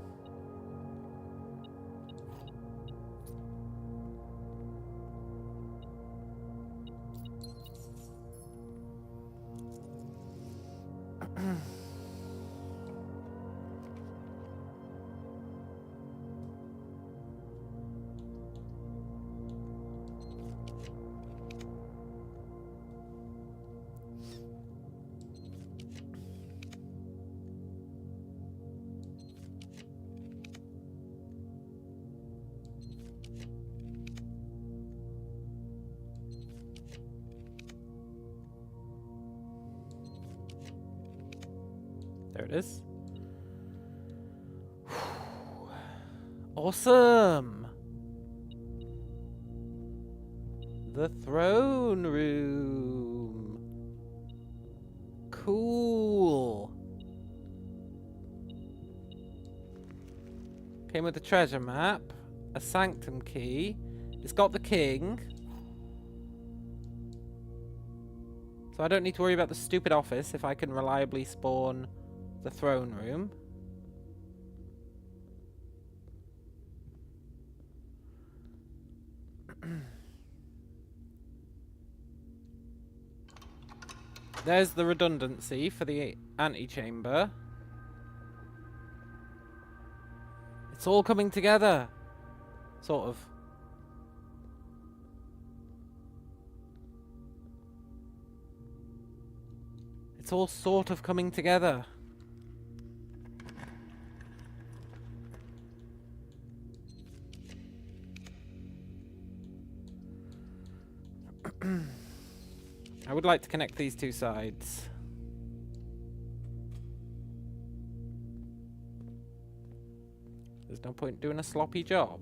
There it is. Awesome! The throne room. Cool. Came with a treasure map, a sanctum key. It's got the king. So I don't need to worry about the stupid office if I can reliably spawn the throne room. There's the redundancy for the antechamber. It's all coming together. Sort of. It's all sort of coming together. I would like to connect these two sides. There's no point doing a sloppy job.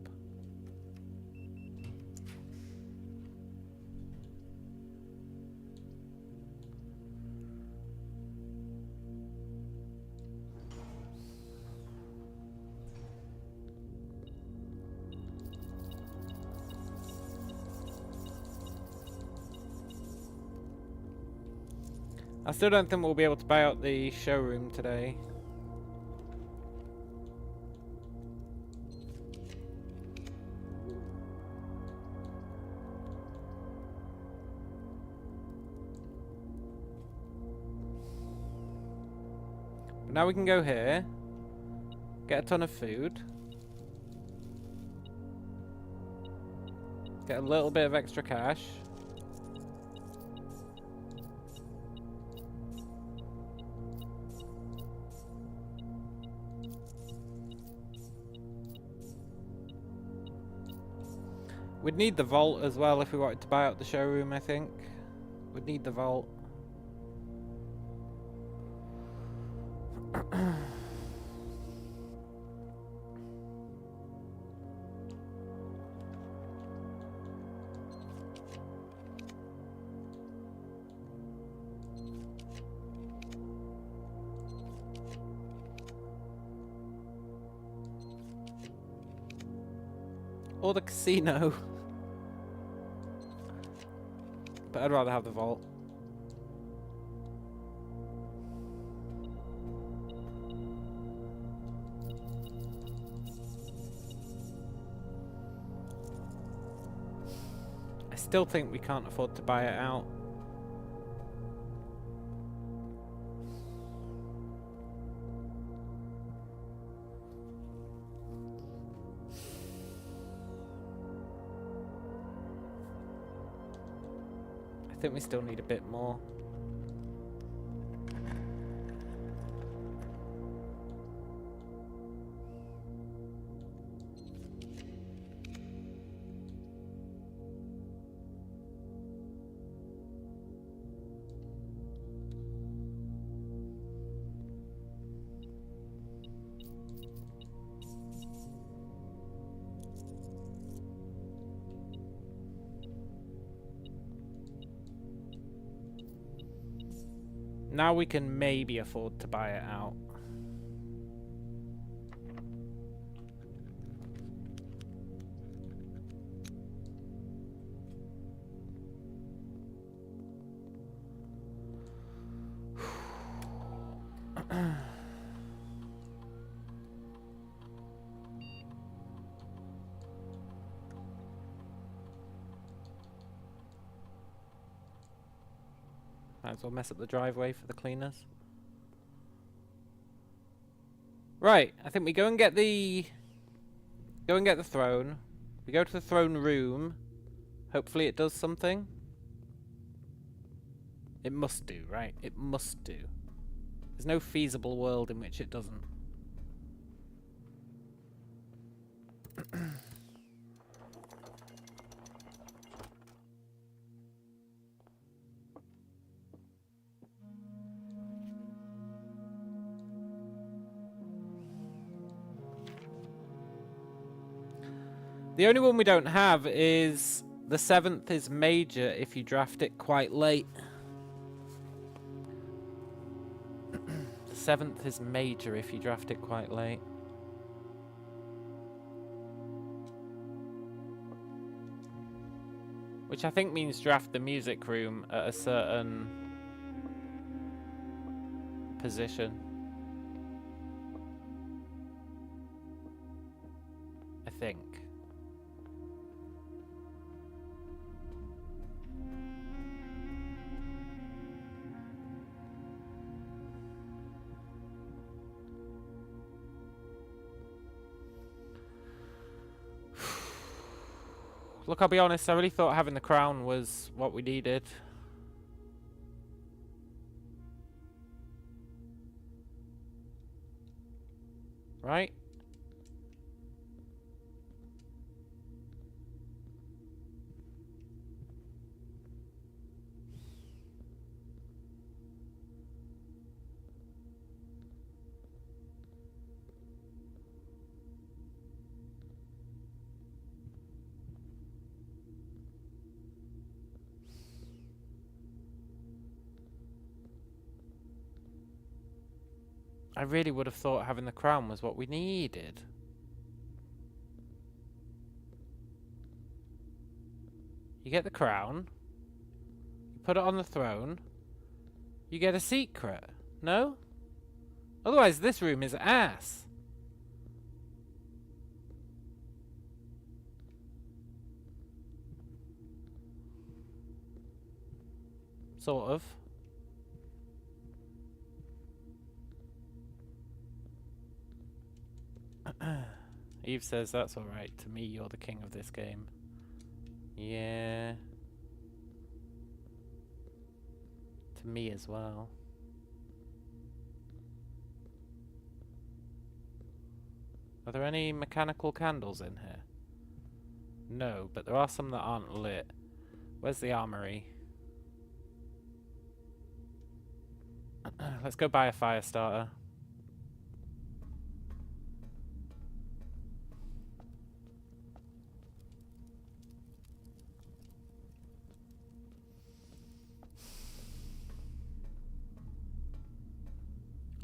I still don't think we'll be able to buy out the showroom today. But now we can go here, get a ton of food, get a little bit of extra cash. We'd need the vault as well if we wanted to buy out the showroom, I think. We'd need the vault. Or the casino. But I'd rather have the vault. I still think we can't afford to buy it out. I think we still need a bit more. Now we can maybe afford to buy it out. Might as well mess up the driveway for the cleaners. Right, I think we go and get the throne. We go to the throne room. Hopefully it does something. It must do, right? It must do. There's no feasible world in which it doesn't. The only one we don't have is the 7th is major if you draft it quite late. The 7th is major if you draft it quite late. Which I think means draft the music room at a certain position. I think. Look, I'll be honest, I really thought having the crown was what we needed. Right? I really would have thought having the crown was what we needed. You get the crown. You put it on the throne. You get a secret. No? Otherwise, this room is ass. Sort of. Eve says that's alright. To me, you're the king of this game. Yeah. To me as well. Are there any mechanical candles in here? No, but there are some that aren't lit. Where's the armory? Let's go buy a fire starter.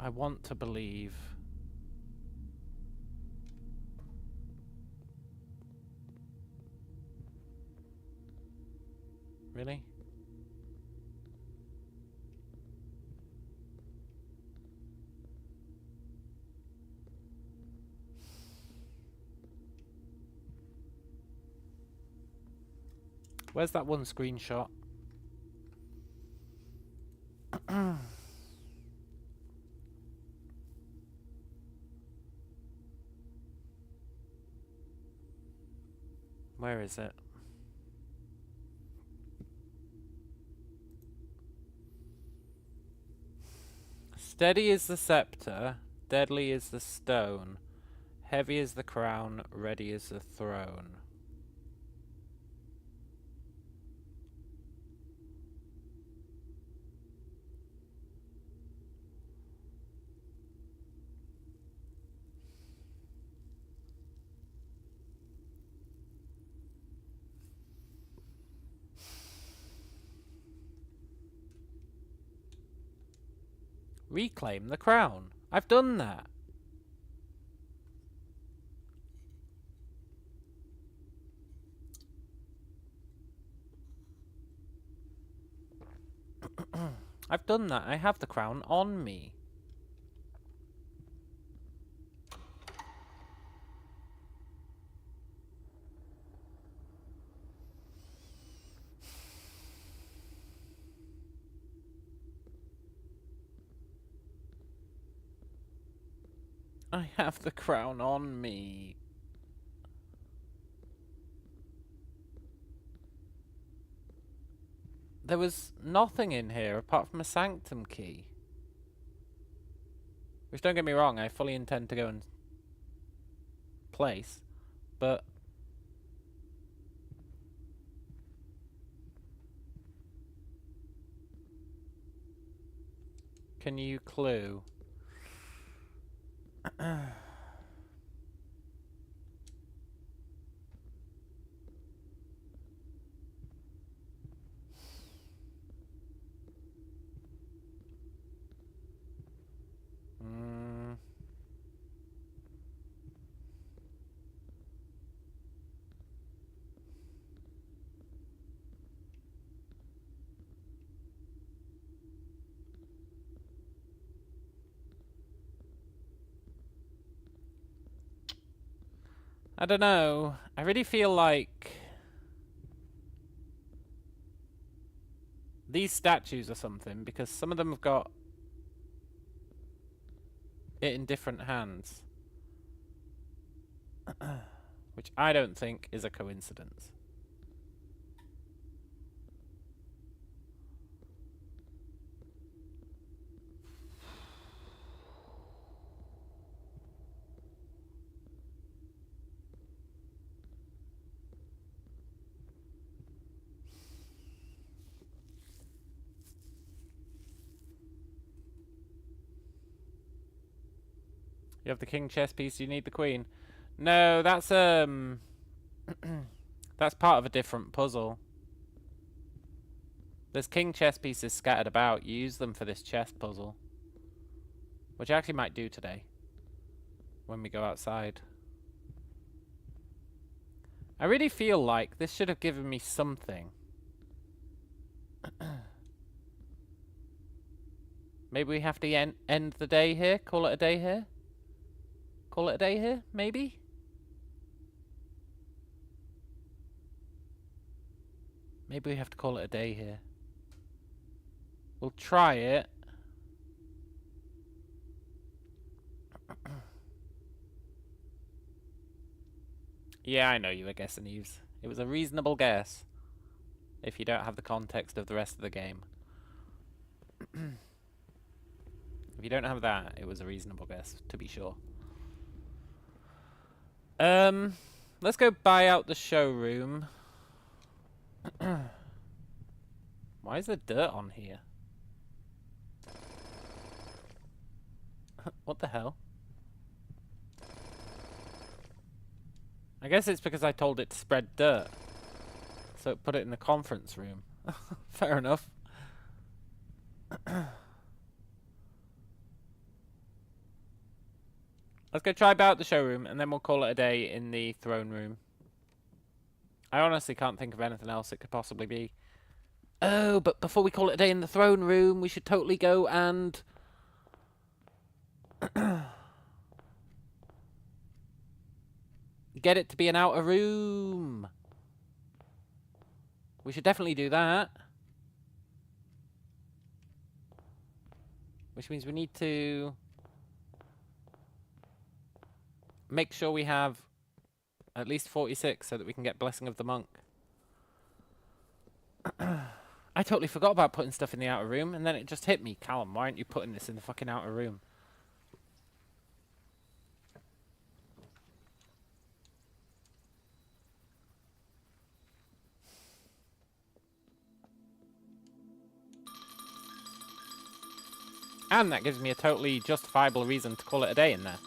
I want to believe. Really? Where's that one screenshot? Where is it? Steady is the scepter, deadly is the stone, heavy is the crown, ready is the throne. Reclaim the crown. I've done that. I've done that. I have the crown on me. I have the crown on me. There was nothing in here apart from a sanctum key. Which, don't get me wrong, I fully intend to go and place, but can you clue? I don't know. I really feel like these statues or something, because some of them have got it in different hands. Which I don't think is a coincidence. You have the king chess piece, you need the queen. No, that's that's part of a different puzzle. There's king chess pieces scattered about. You use them for this chess puzzle. Which I actually might do today. When we go outside. I really feel like this should have given me something. Maybe we have to end the day here? Call it a day here? Call it a day here? Maybe? Maybe we have to call it a day here. We'll try it. Yeah, I know you were guessing, Eves. It was a reasonable guess. If you don't have the context of the rest of the game. If you don't have that, it was a reasonable guess, to be sure. Let's go buy out the showroom. Why is there dirt on here? What the hell? I guess it's because I told it to spread dirt. So it put it in the conference room. Fair enough. Let's go try about the showroom, and then we'll call it a day in the throne room. I honestly can't think of anything else it could possibly be. Oh, but before we call it a day in the throne room, we should totally go and... get it to be an outer room. We should definitely do that. Which means we need to... make sure we have at least 46 so that we can get Blessing of the Monk. I totally forgot about putting stuff in the outer room, and then it just hit me. Callum, why aren't you putting this in the fucking outer room? And that gives me a totally justifiable reason to call it a day in there.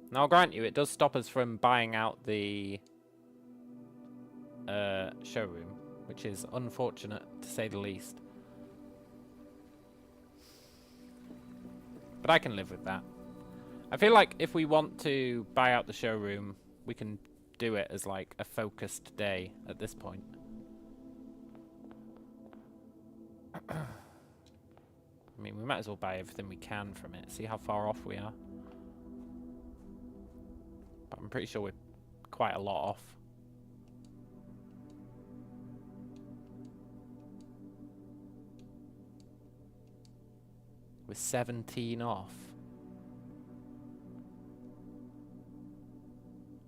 Now, I'll grant you, it does stop us from buying out the showroom, which is unfortunate, to say the least. But I can live with that. I feel like if we want to buy out the showroom, we can do it as like a focused day at this point. I mean, we might as well buy everything we can from it, see how far off we are. But I'm pretty sure we're quite a lot off. We're 17 off.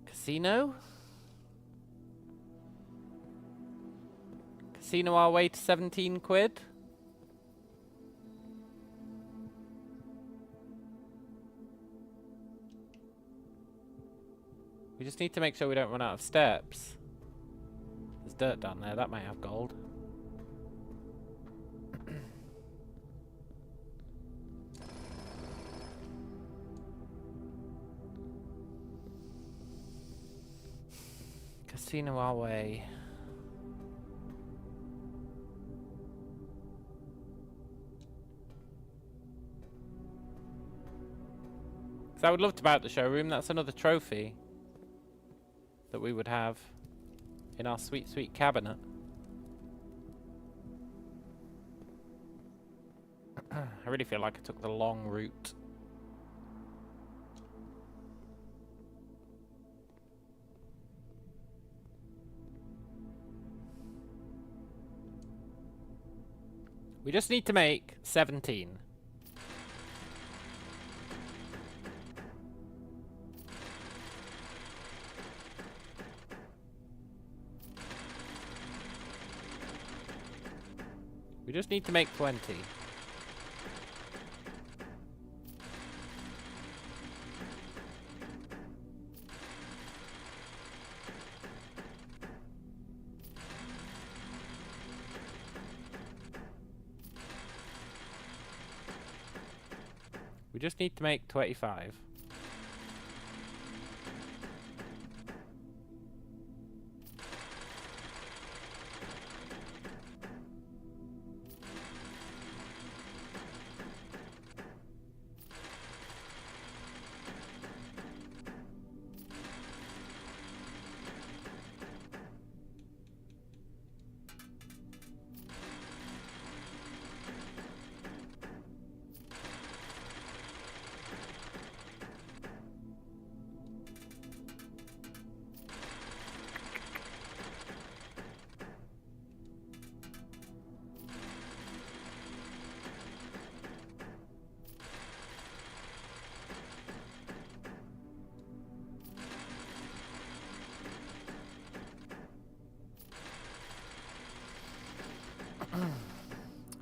Casino? Casino our way to 17 quid? We just need to make sure we don't run out of steps. There's dirt down there, that might have gold. Casino our way. So I would love to buy out the showroom, that's another trophy that we would have in our sweet, sweet cabinet. I really feel like I took the long route. We just need to make 17. We just need to make 20. We just need to make 25.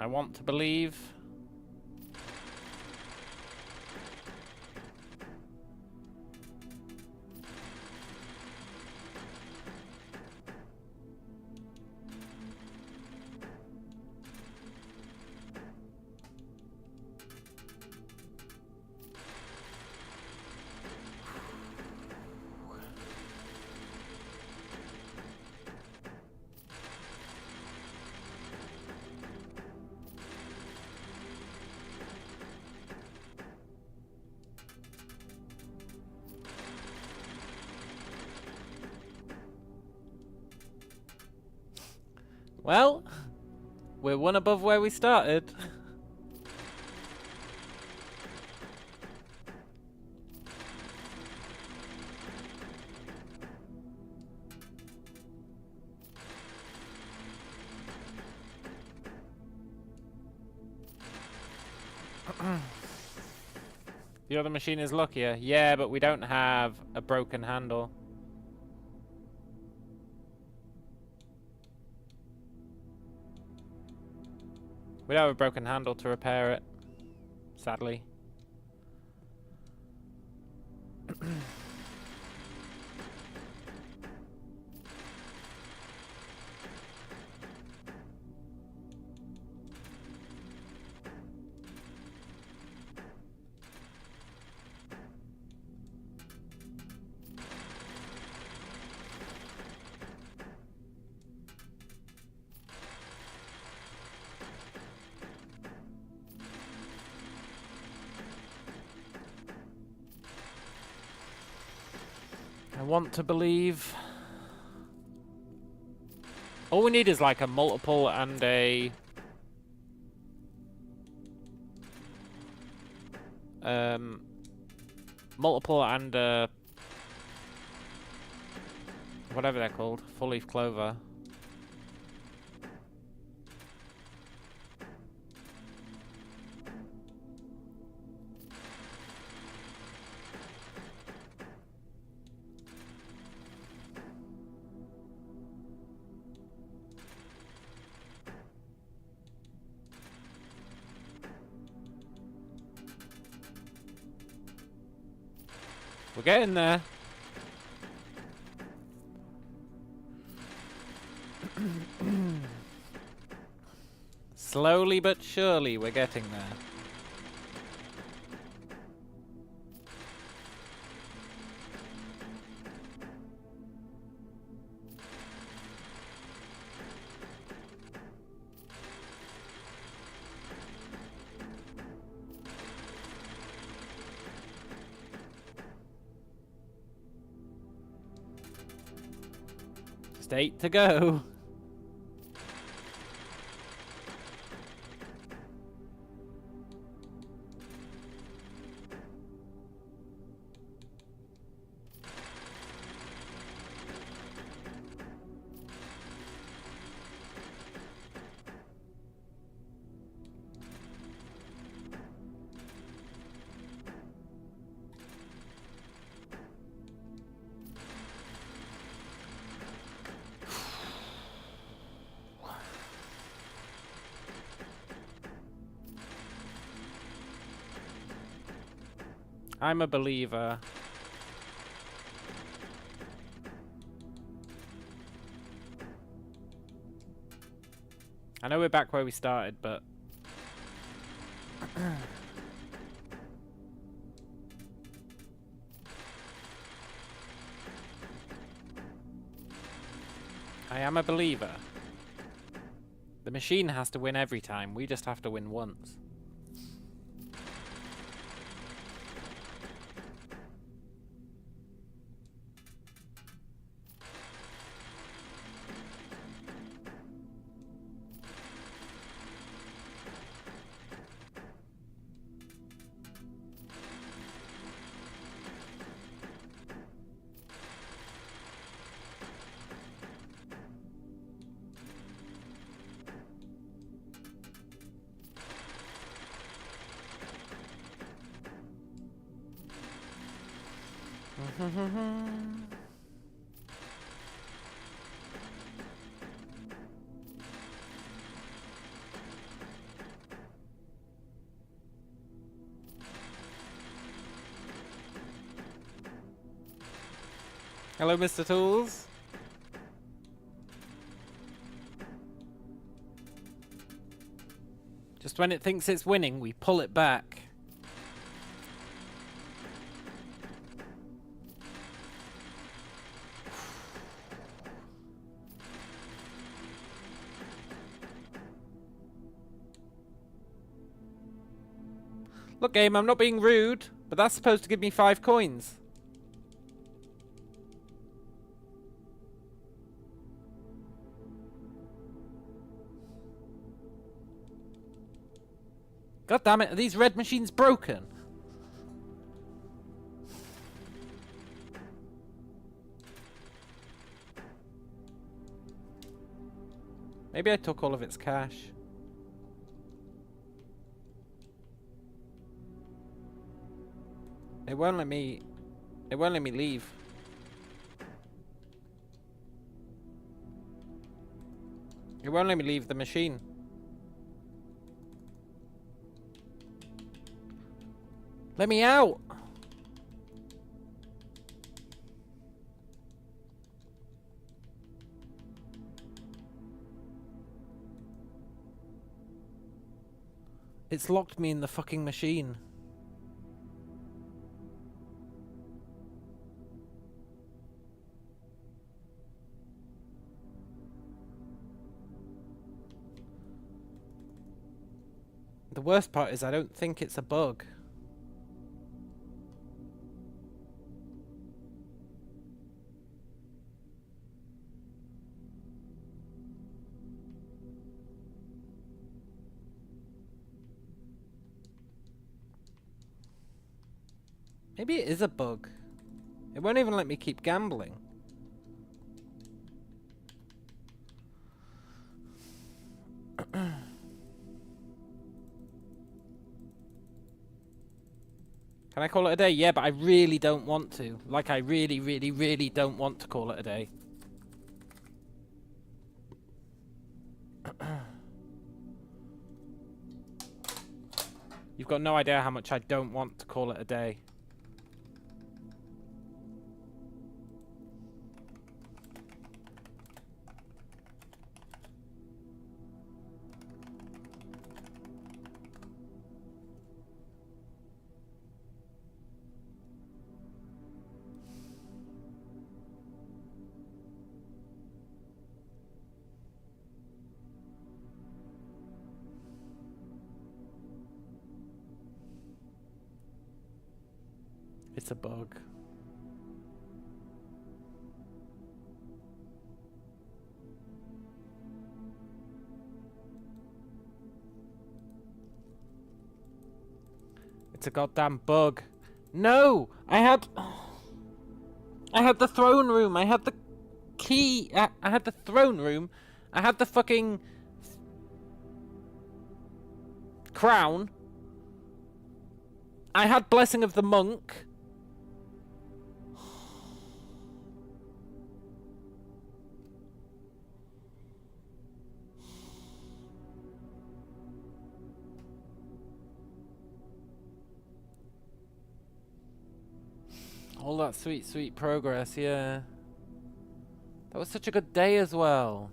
I want to believe. Well, we're one above where we started. The other machine is luckier. Yeah, but we don't have a broken handle. We don't have a broken handle to repair it, sadly. I want to believe. All we need is like a multiple and a multiple and a whatever they're called, full leaf clover. We're getting there. Slowly but surely, we're getting there. Just 8 to go. I'm a believer. I know we're back where we started, but... I am a believer. The machine has to win every time. We just have to win once. Hello, Mr. Tools. Just when it thinks it's winning, we pull it back. Look, game, I'm not being rude, but that's supposed to give me 5 coins. God damn it, are these red machines broken? Maybe I took all of its cash. It won't let me leave. It won't let me leave the machine. Let me out! It's locked me in the fucking machine. The worst part is I don't think it's a bug. Maybe it is a bug. It won't even let me keep gambling. Can I call it a day? Yeah, but I really don't want to. Like, I really, really, really don't want to call it a day. You've got no idea how much I don't want to call it a day. It's a bug. It's a goddamn bug. No! I had the throne room. I had the key. I had the throne room. I had the fucking crown. I had Blessing of the Monk. All that sweet, sweet progress, yeah. That was such a good day as well.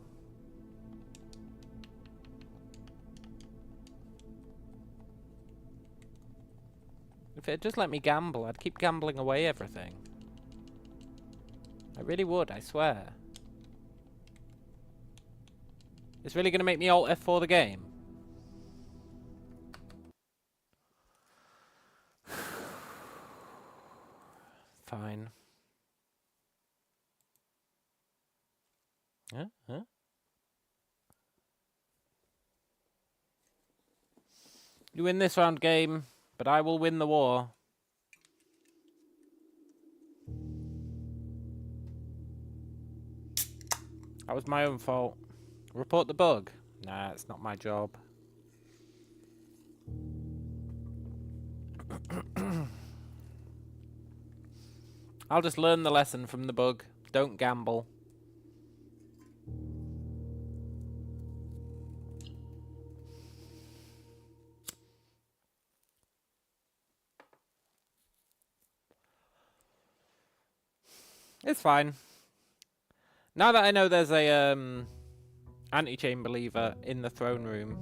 If it had just let me gamble, I'd keep gambling away everything. I really would, I swear. It's really going to make me Alt F4 the game. Fine. Huh? You win this round, game, but I will win the war. That was my own fault. Report the bug. Nah, it's not my job. I'll just learn the lesson from the bug. Don't gamble. It's fine. Now that I know there's a anti-chamber lever in the throne room.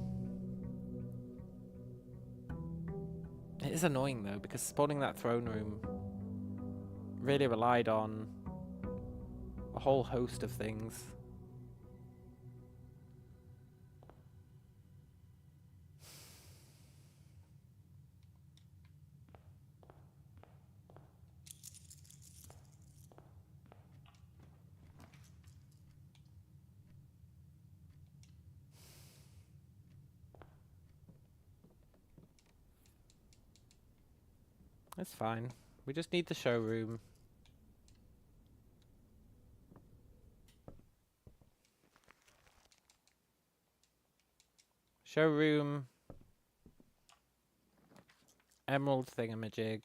It is annoying though, because spawning that throne room really relied on a whole host of things. It's fine. We just need the showroom. Showroom. Emerald thingamajig.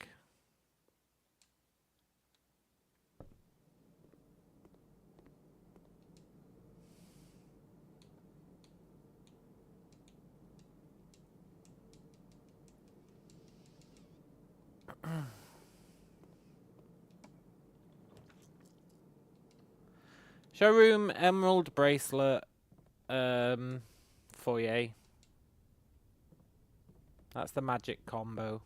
Showroom, emerald bracelet, foyer. That's the magic combo.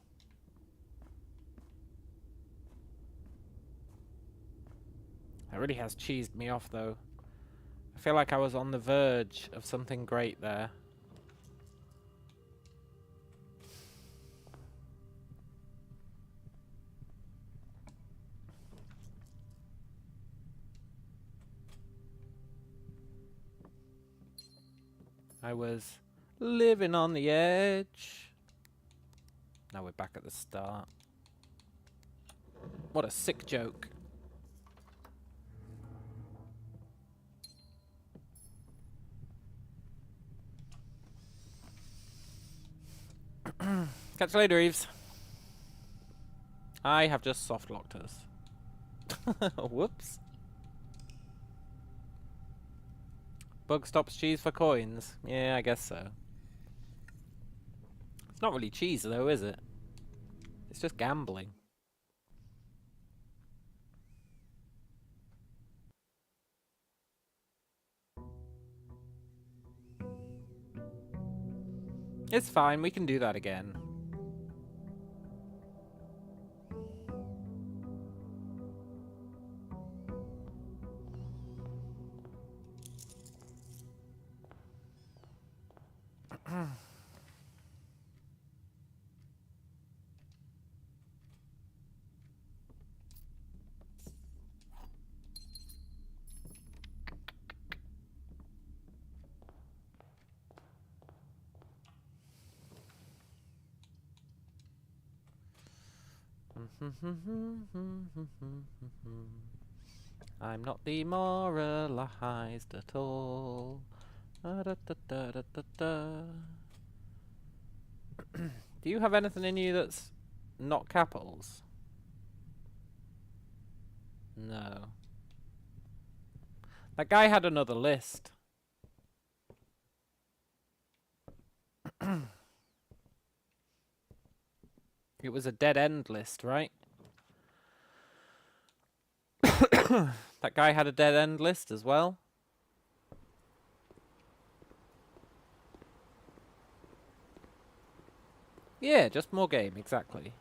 That really has cheesed me off though. I feel like I was on the verge of something great there. I was living on the edge. Now we're back at the start. What a sick joke. Catch you later, Eves. I have just soft locked us. Whoops. Bug stops cheese for coins. Yeah, I guess so. It's not really cheese though, is it? It's just gambling. It's fine, we can do that again. I'm not demoralized at all. Do you have anything in you that's not capitals? No. That guy had another list. It was a dead end list, right? That guy had a dead end list as well. Yeah, just more game, exactly.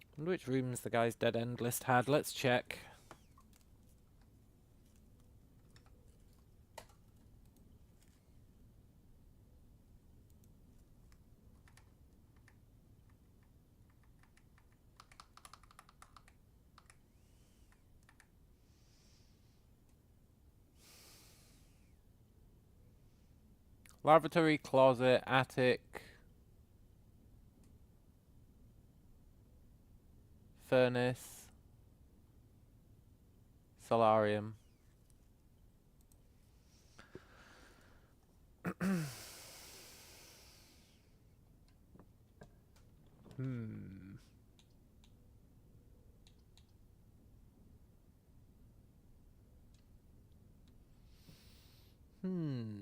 I wonder which rooms the guy's dead end list had. Let's check. Lavatory, closet, attic, furnace, solarium. Hmm. Hmm.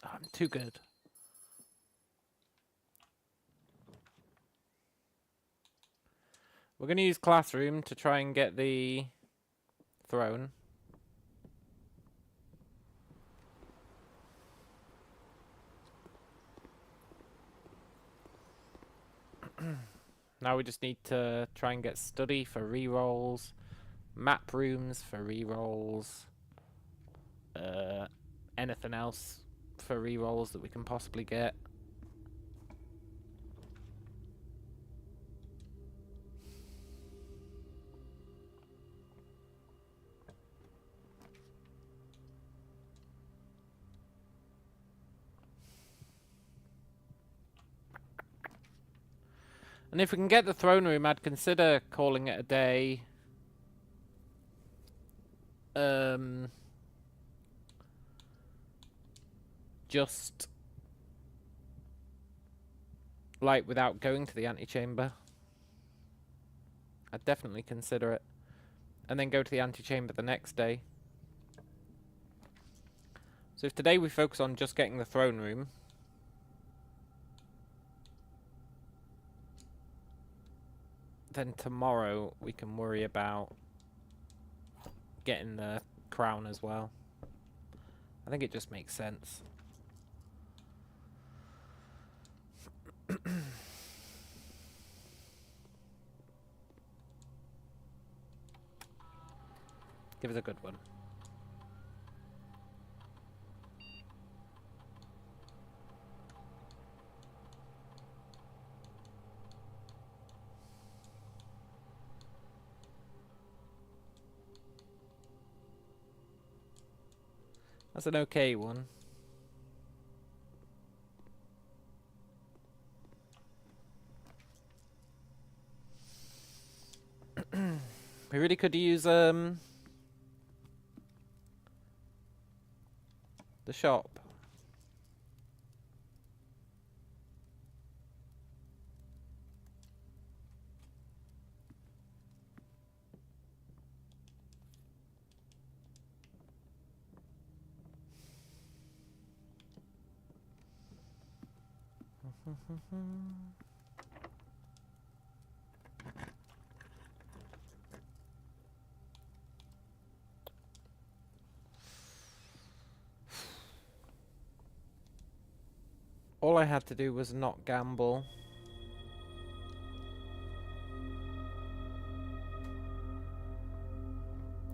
I'm too good. We're going to use classroom to try and get the throne. Now we just need to try and get study for rerolls, map rooms for rerolls, anything else for rerolls that we can possibly get. And if we can get the throne room, I'd consider calling it a day. Just like without going to the antechamber. I'd definitely consider it. And then go to the antechamber the next day. So if today we focus on just getting the throne room, then tomorrow we can worry about getting the crown as well. I think it just makes sense. Give us a good one. That's an okay one. We really could use the shop. All I had to do was not gamble.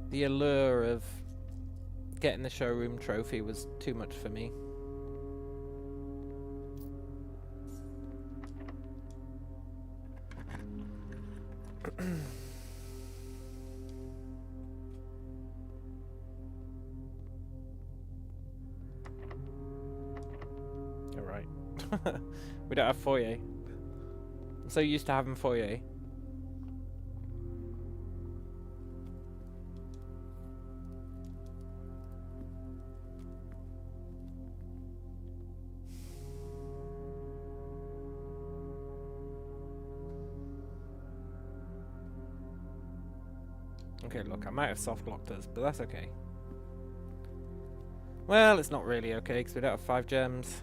The allure of getting the showroom trophy was too much for me. Alright. We don't have foyer. I'm so used to having foyer. Okay, look, I might have soft locked us, but that's okay. Well, it's not really okay, because we don't have 5 gems.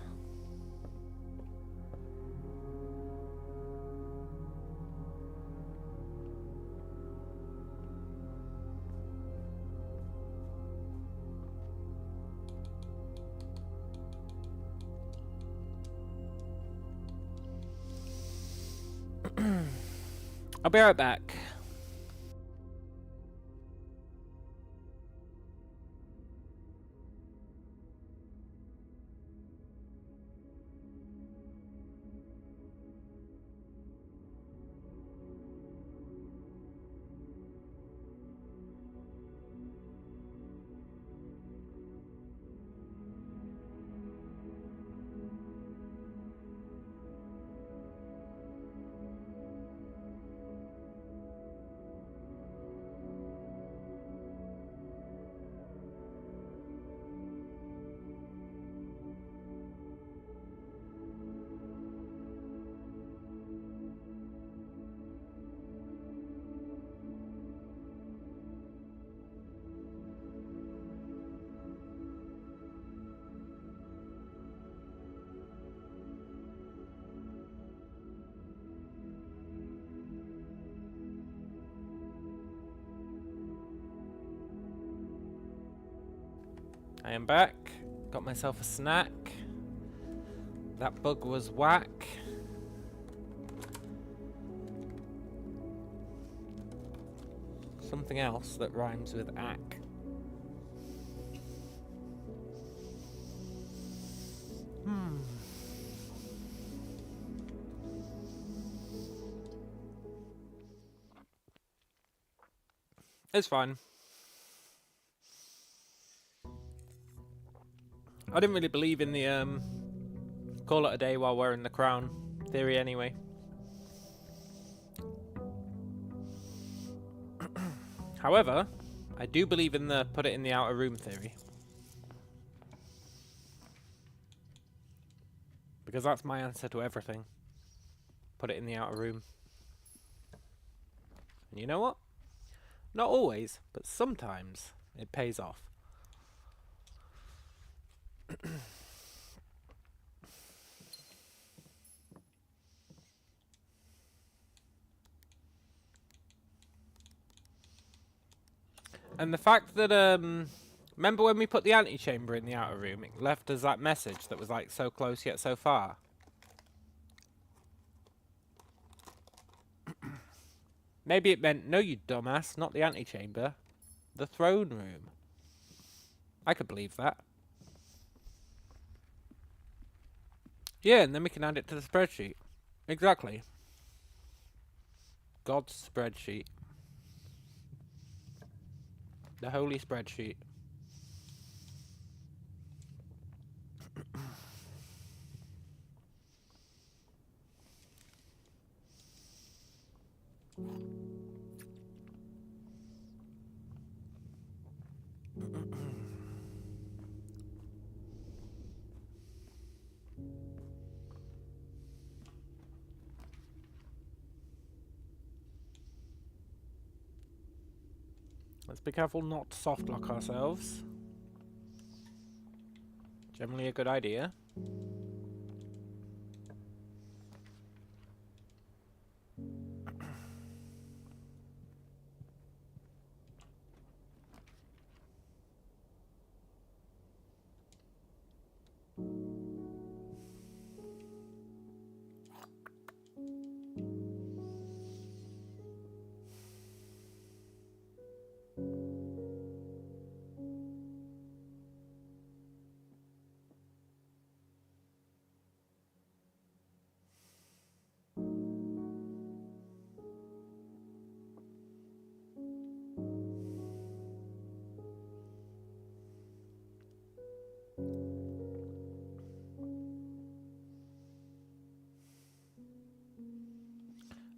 I'll be right back. I am back. Got myself a snack. That bug was whack. Something else that rhymes with ack. It's fine. I didn't really believe in the call it a day while wearing the crown theory anyway. However, I do believe in the put it in the outer room theory. Because that's my answer to everything. Put it in the outer room. And you know what? Not always, but sometimes it pays off. And the fact that, remember when we put the antechamber in the outer room, it left us that message that was like so close yet so far. Maybe it meant, no you dumbass, not the antechamber, the throne room. I could believe that. Yeah, and then we can add it to the spreadsheet. Exactly. God's spreadsheet. The holy spreadsheet. Let's be careful not to soft lock ourselves. Generally a good idea.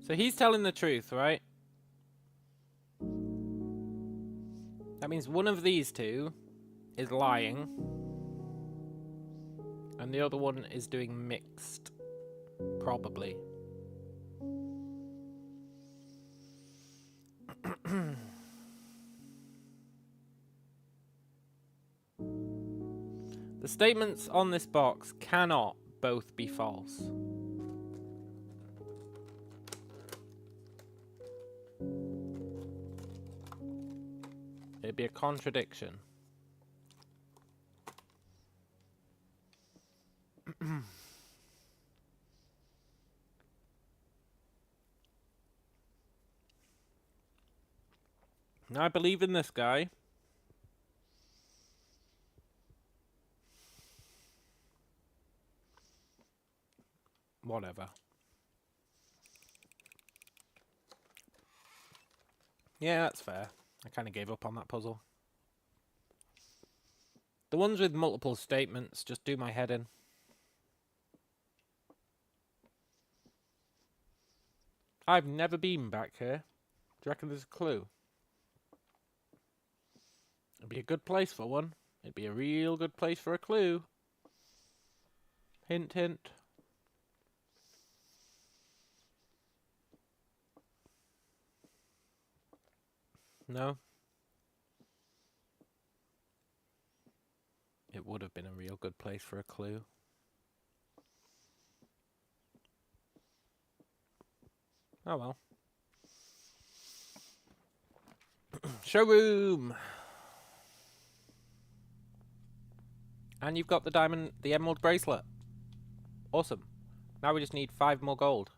So he's telling the truth, right? That means one of these two is lying. And the other one is doing mixed. Probably. The statements on this box cannot both be false. It'd be a contradiction. Now I believe in this guy. Whatever. Yeah, that's fair. I kind of gave up on that puzzle. The ones with multiple statements just do my head in. I've never been back here. Do you reckon there's a clue? It'd be a good place for one. It'd be a real good place for a clue. Hint, hint. No? It would have been a real good place for a clue. Oh well. Showroom! And you've got the emerald bracelet. Awesome. Now we just need 5 more gold.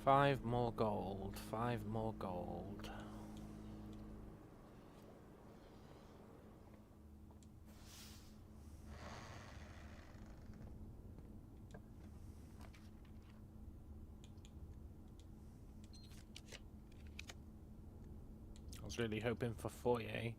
Five more gold. 5 more gold. I was really hoping for foyer.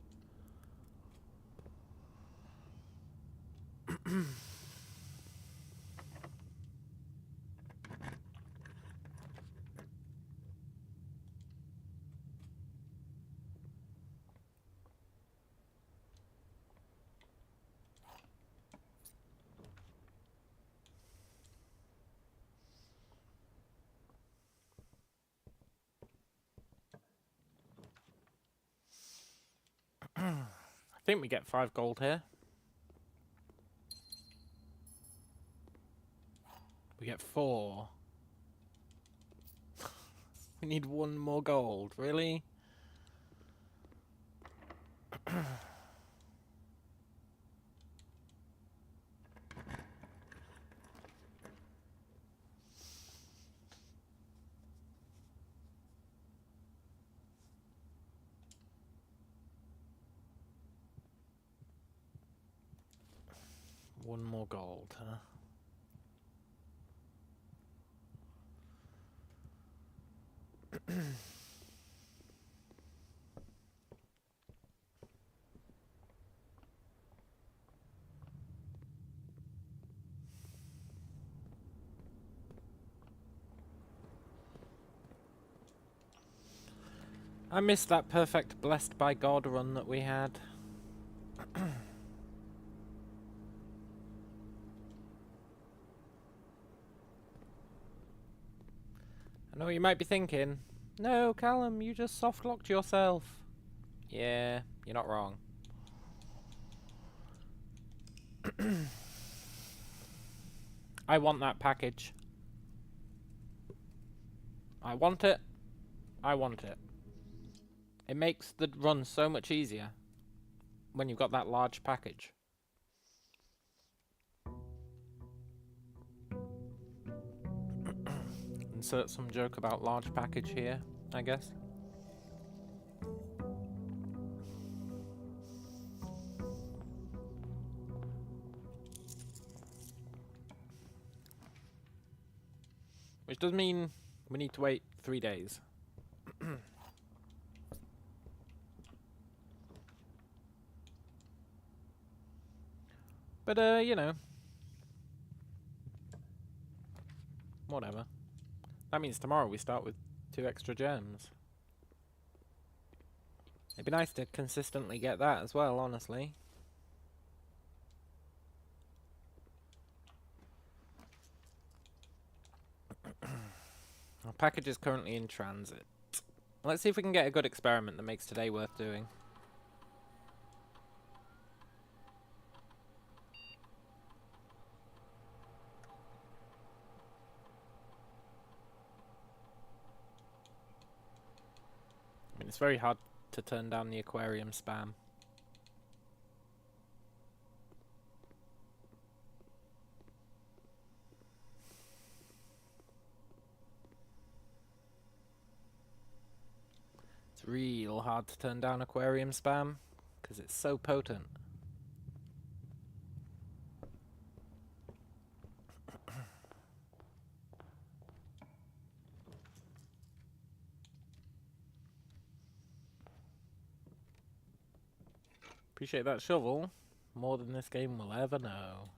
I think we get 5 gold here. We get 4. We need 1 more gold, really? One more gold, huh? I missed that perfect blessed by God run that we had. I know you might be thinking, no, Callum, you just soft-locked yourself. Yeah, you're not wrong. I want that package. I want it. I want it. It makes the run so much easier when you've got that large package. Insert some joke about large package here, I guess. Which does mean we need to wait 3 days. But, you know. Whatever. That means tomorrow we start with 2 extra gems. It'd be nice to consistently get that as well, honestly. Our package is currently in transit. Let's see if we can get a good experiment that makes today worth doing. I mean, it's very hard to turn down the aquarium spam. It's real hard to turn down aquarium spam because it's so potent. Appreciate that shovel more than this game will ever know.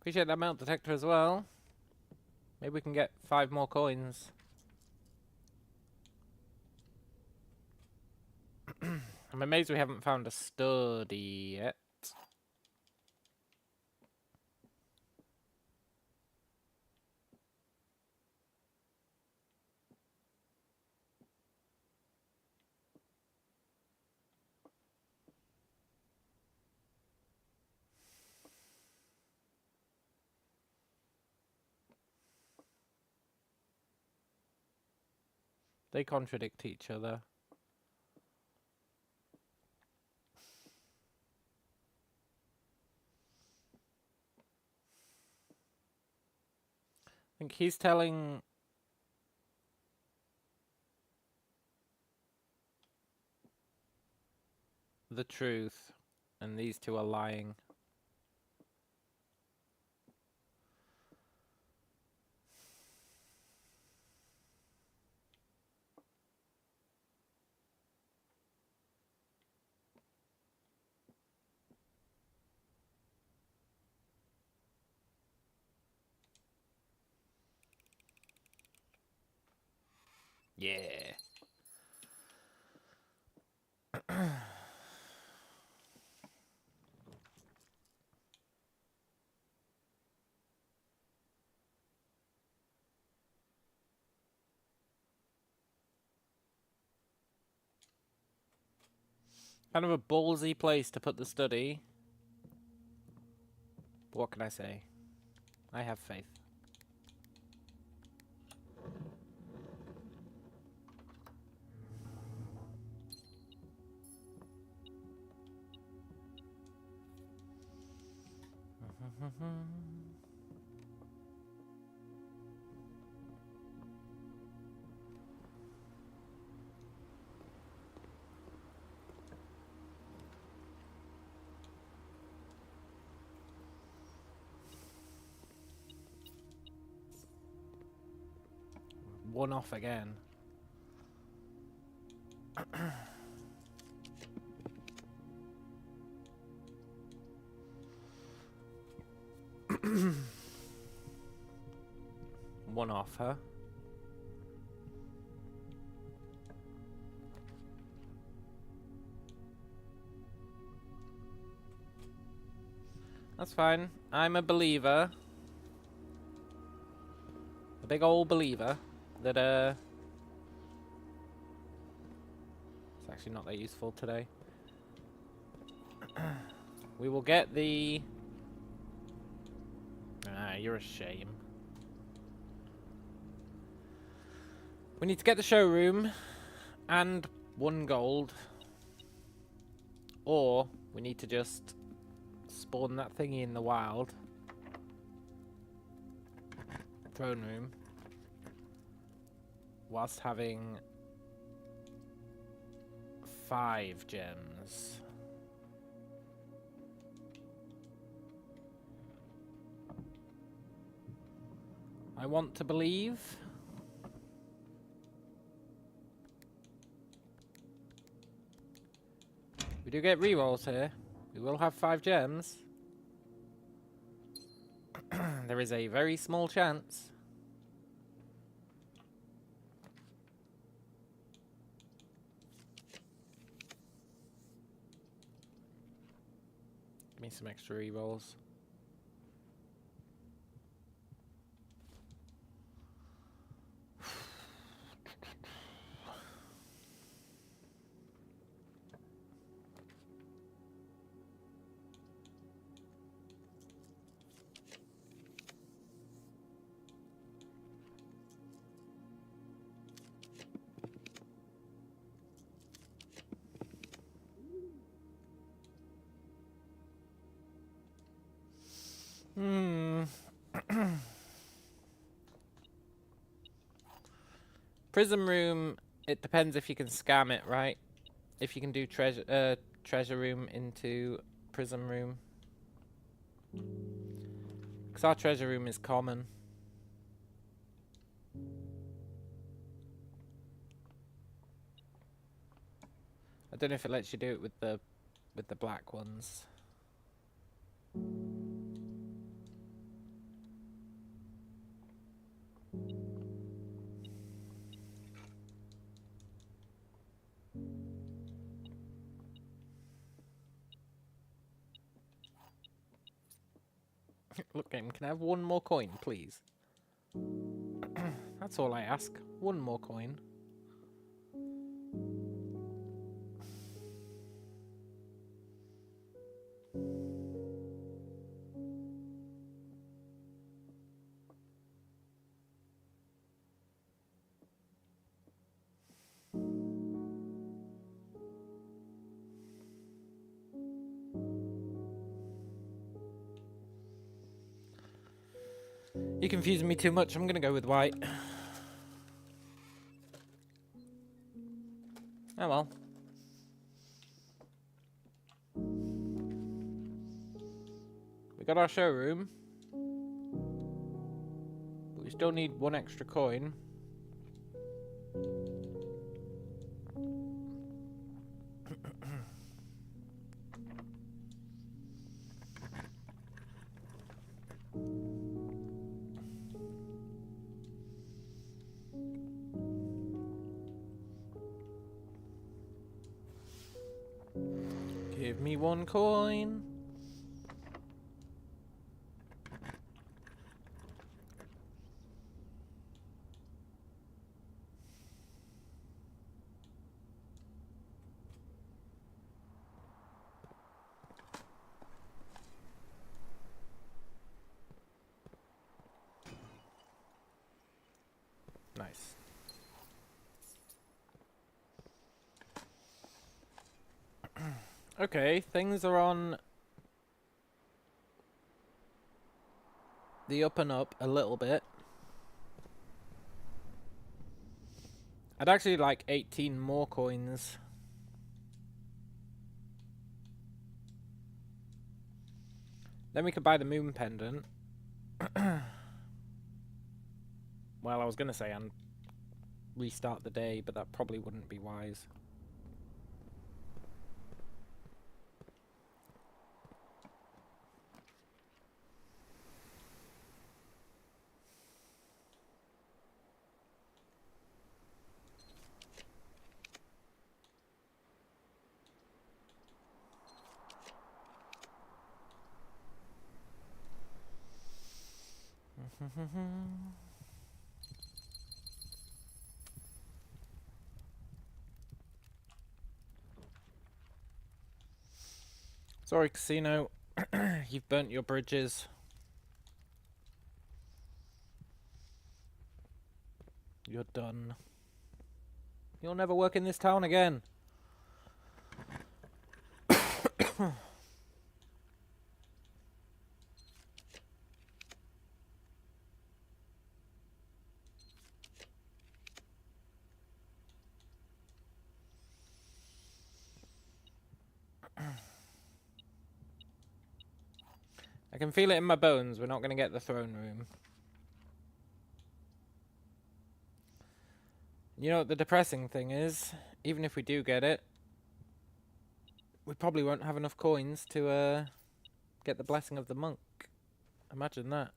Appreciate that melt detector as well. Maybe we can get 5 more coins. I'm amazed we haven't found a study yet. They contradict each other. I think he's telling the truth, and these two are lying. Yeah. Kind of a ballsy place to put the study. But what can I say? I have faith. One off again. One off, huh? That's fine. I'm a believer. A big old believer that, it's actually not that useful today. We will get the Ah, you're a shame. We need to get the showroom and 1 gold. Or we need to just spawn that thingy in the wild. Throne room. Whilst having 5 gems. I want to believe. We do get rerolls here. We will have 5 gems. There is a very small chance. Give me some extra rerolls. Prism room, it depends if you can scam it, right? If you can do treasure room into prism room. Because our treasure room is common. I don't know if it lets you do it with the black ones. Look, game, can I have 1 more coin, please? That's all I ask. 1 more coin. You're confusing me too much. I'm gonna go with white. Oh well. We got our showroom. But we still need 1 extra coin. Give me 1 coin. Nice. Okay, things are on the up and up a little bit. I'd actually like 18 more coins. Then we could buy the moon pendant. Well, I was going to say and restart the day, but that probably wouldn't be wise. Sorry, casino. You've burnt your bridges. You're done. You'll never work in this town again. I can feel it in my bones. We're not going to get the throne room. You know what the depressing thing is? Even if we do get it, we probably won't have enough coins to get the blessing of the monk. Imagine that.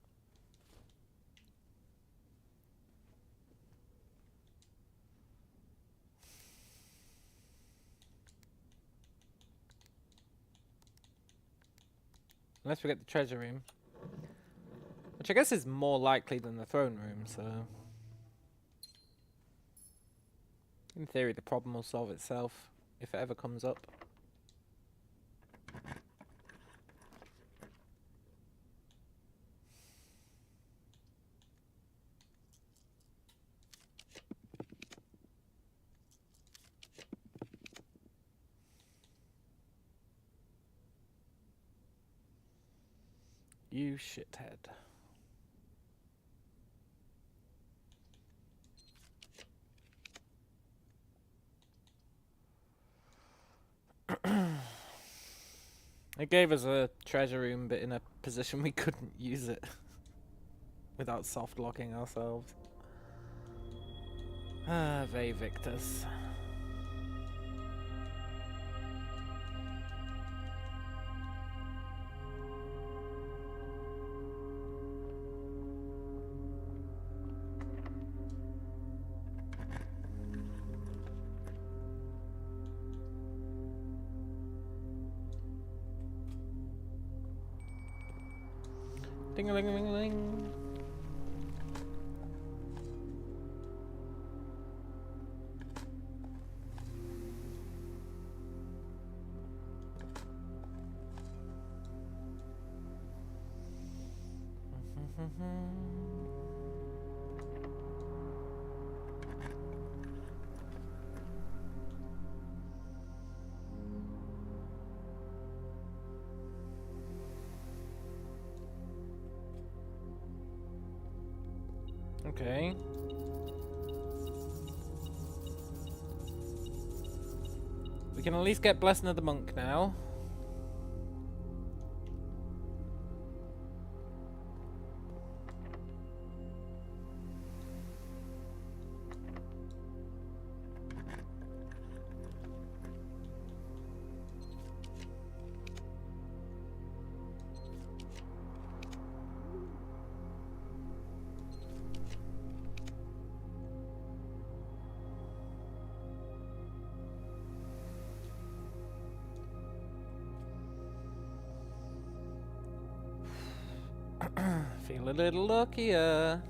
Unless we get the treasure room. Which I guess is more likely than the throne room, so... in theory, the problem will solve itself, if it ever comes up. You shithead. It gave us a treasure room, but in a position we couldn't use it without soft locking ourselves. Ah, Ve Victus. Ding-a-ling-a-ling-a-ling. Okay. We can at least get Blessing of the Monk now. Feel a little luckier.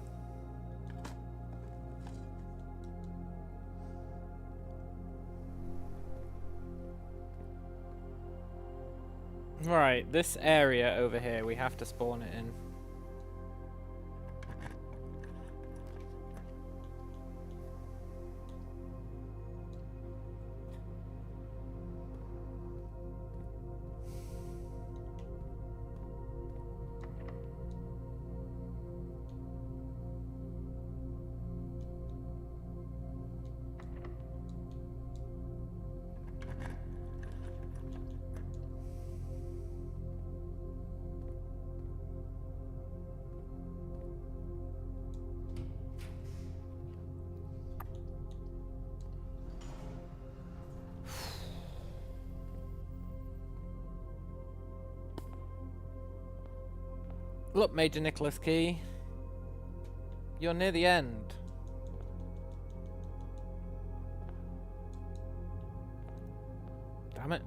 Right, this area over here, we have to spawn it in. Look, Major Nicholas Key. You're near the end. Damn it.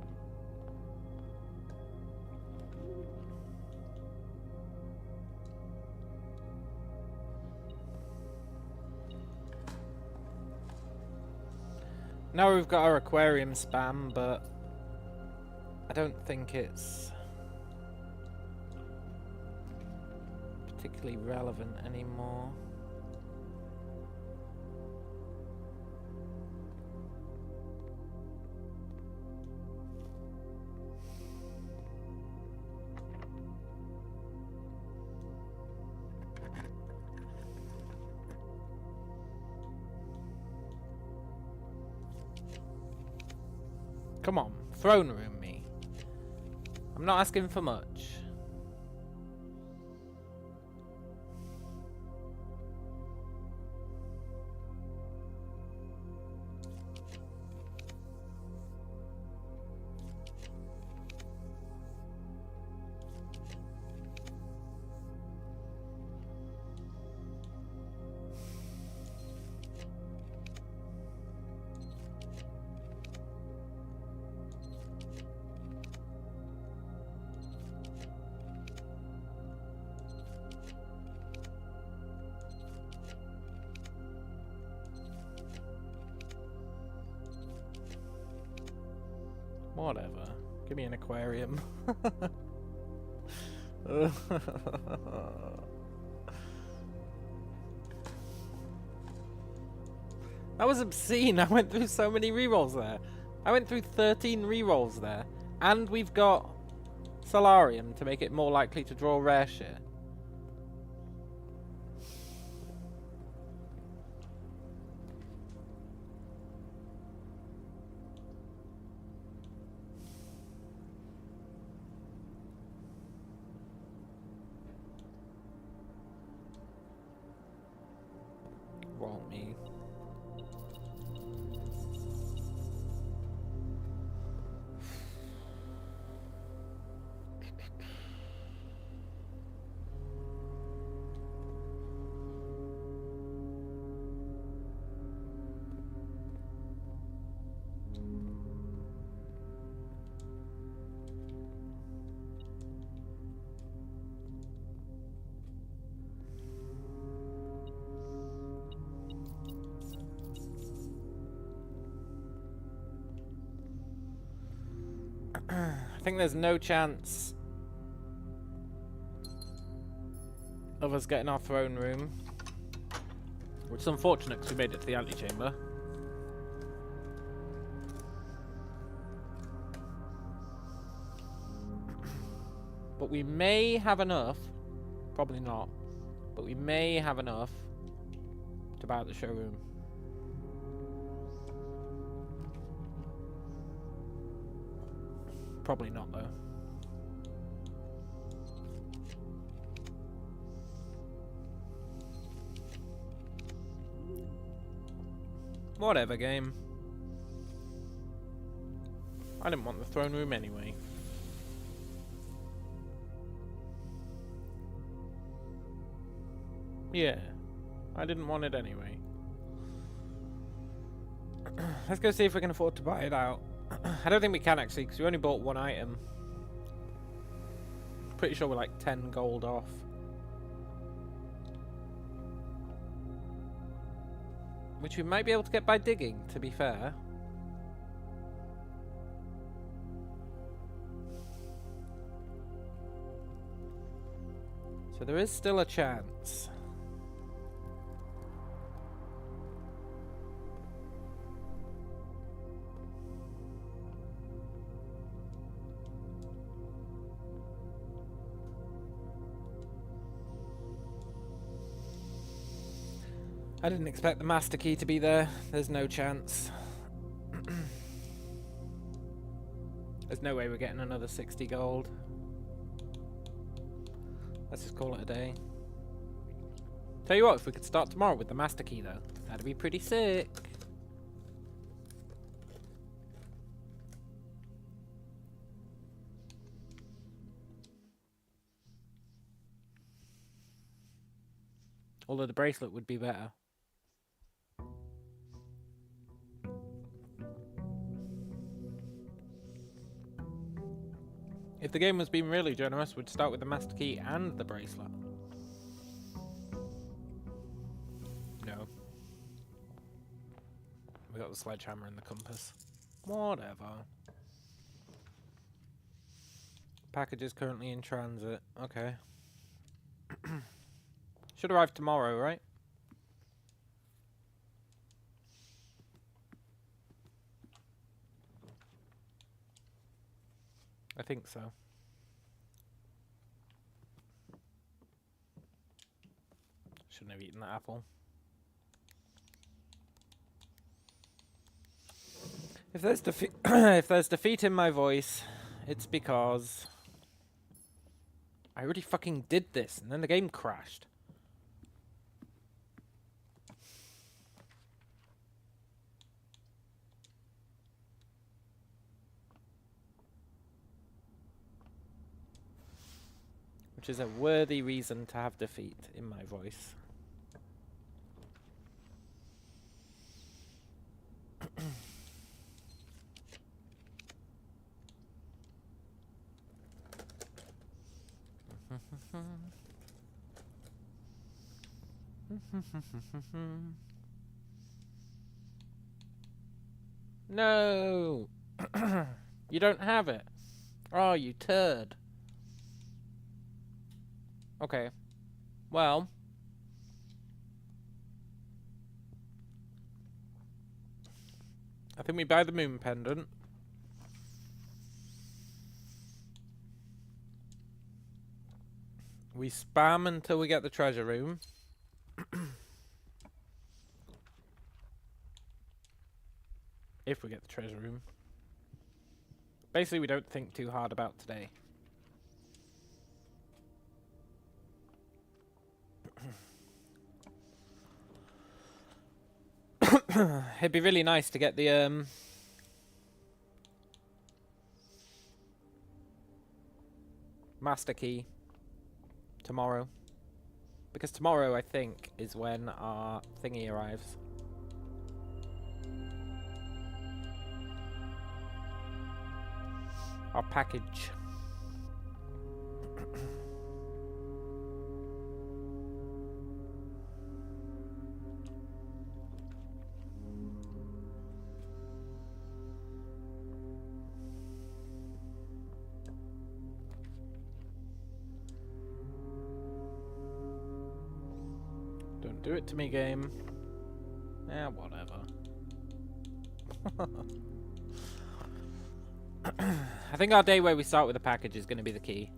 Now we've got our aquarium spam, but I don't think it's particularly relevant anymore. Come on, throne room me. I'm not asking for much. Whatever. Give me an aquarium. That was obscene. I went through so many rerolls there. I went through 13 rerolls there. And we've got Solarium to make it more likely to draw rare shit. Roll me. I think there's no chance of us getting our throne room, which is unfortunate because we made it to the antechamber. But we may have enough, probably not, but we may have enough to buy out the showroom. Probably not, though. Whatever, game. I didn't want the throne room anyway. Yeah, I didn't want it anyway. Let's go see if we can afford to buy it out. I don't think we can actually, because we only bought one item. Pretty sure we're like 10 gold off. Which we might be able to get by digging, to be fair. So there is still a chance. I didn't expect the master key to be there. There's no chance. There's no way we're getting another 60 gold. Let's just call it a day. Tell you what, if we could start tomorrow with the master key though, that'd be pretty sick. Although the bracelet would be better. If the game was being really generous, we'd start with the master key and the bracelet. No. We got the sledgehammer and the compass. Whatever. Package is currently in transit. Okay. Should arrive tomorrow, right? I think so. Shouldn't have eaten that apple. If there's if there's defeat in my voice, it's because I already fucking did this, and then the game crashed. Which is a worthy reason to have defeat in my voice. No! You don't have it. Oh, you turd. Okay. Well. I think we buy the moon pendant. We spam until we get the treasure room. If we get the treasure room. Basically, we don't think too hard about today. It'd be really nice to get the master key tomorrow. Because tomorrow, I think, is when our thingy arrives. Our package. Don't do it to me, game. Eh, whatever. I think our day where we start with a package is going to be the key.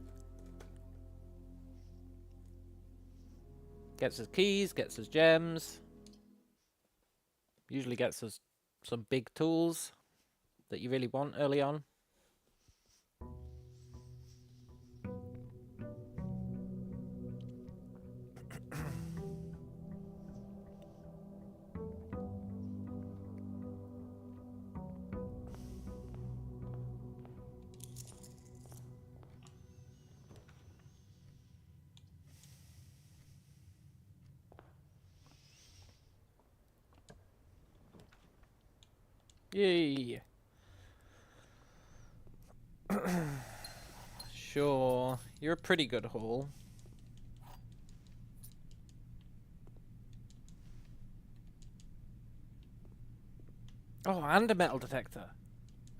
Gets us keys, gets us gems. Usually gets us some big tools that you really want early on. Yay! Sure, you're a pretty good haul. Oh, and a metal detector.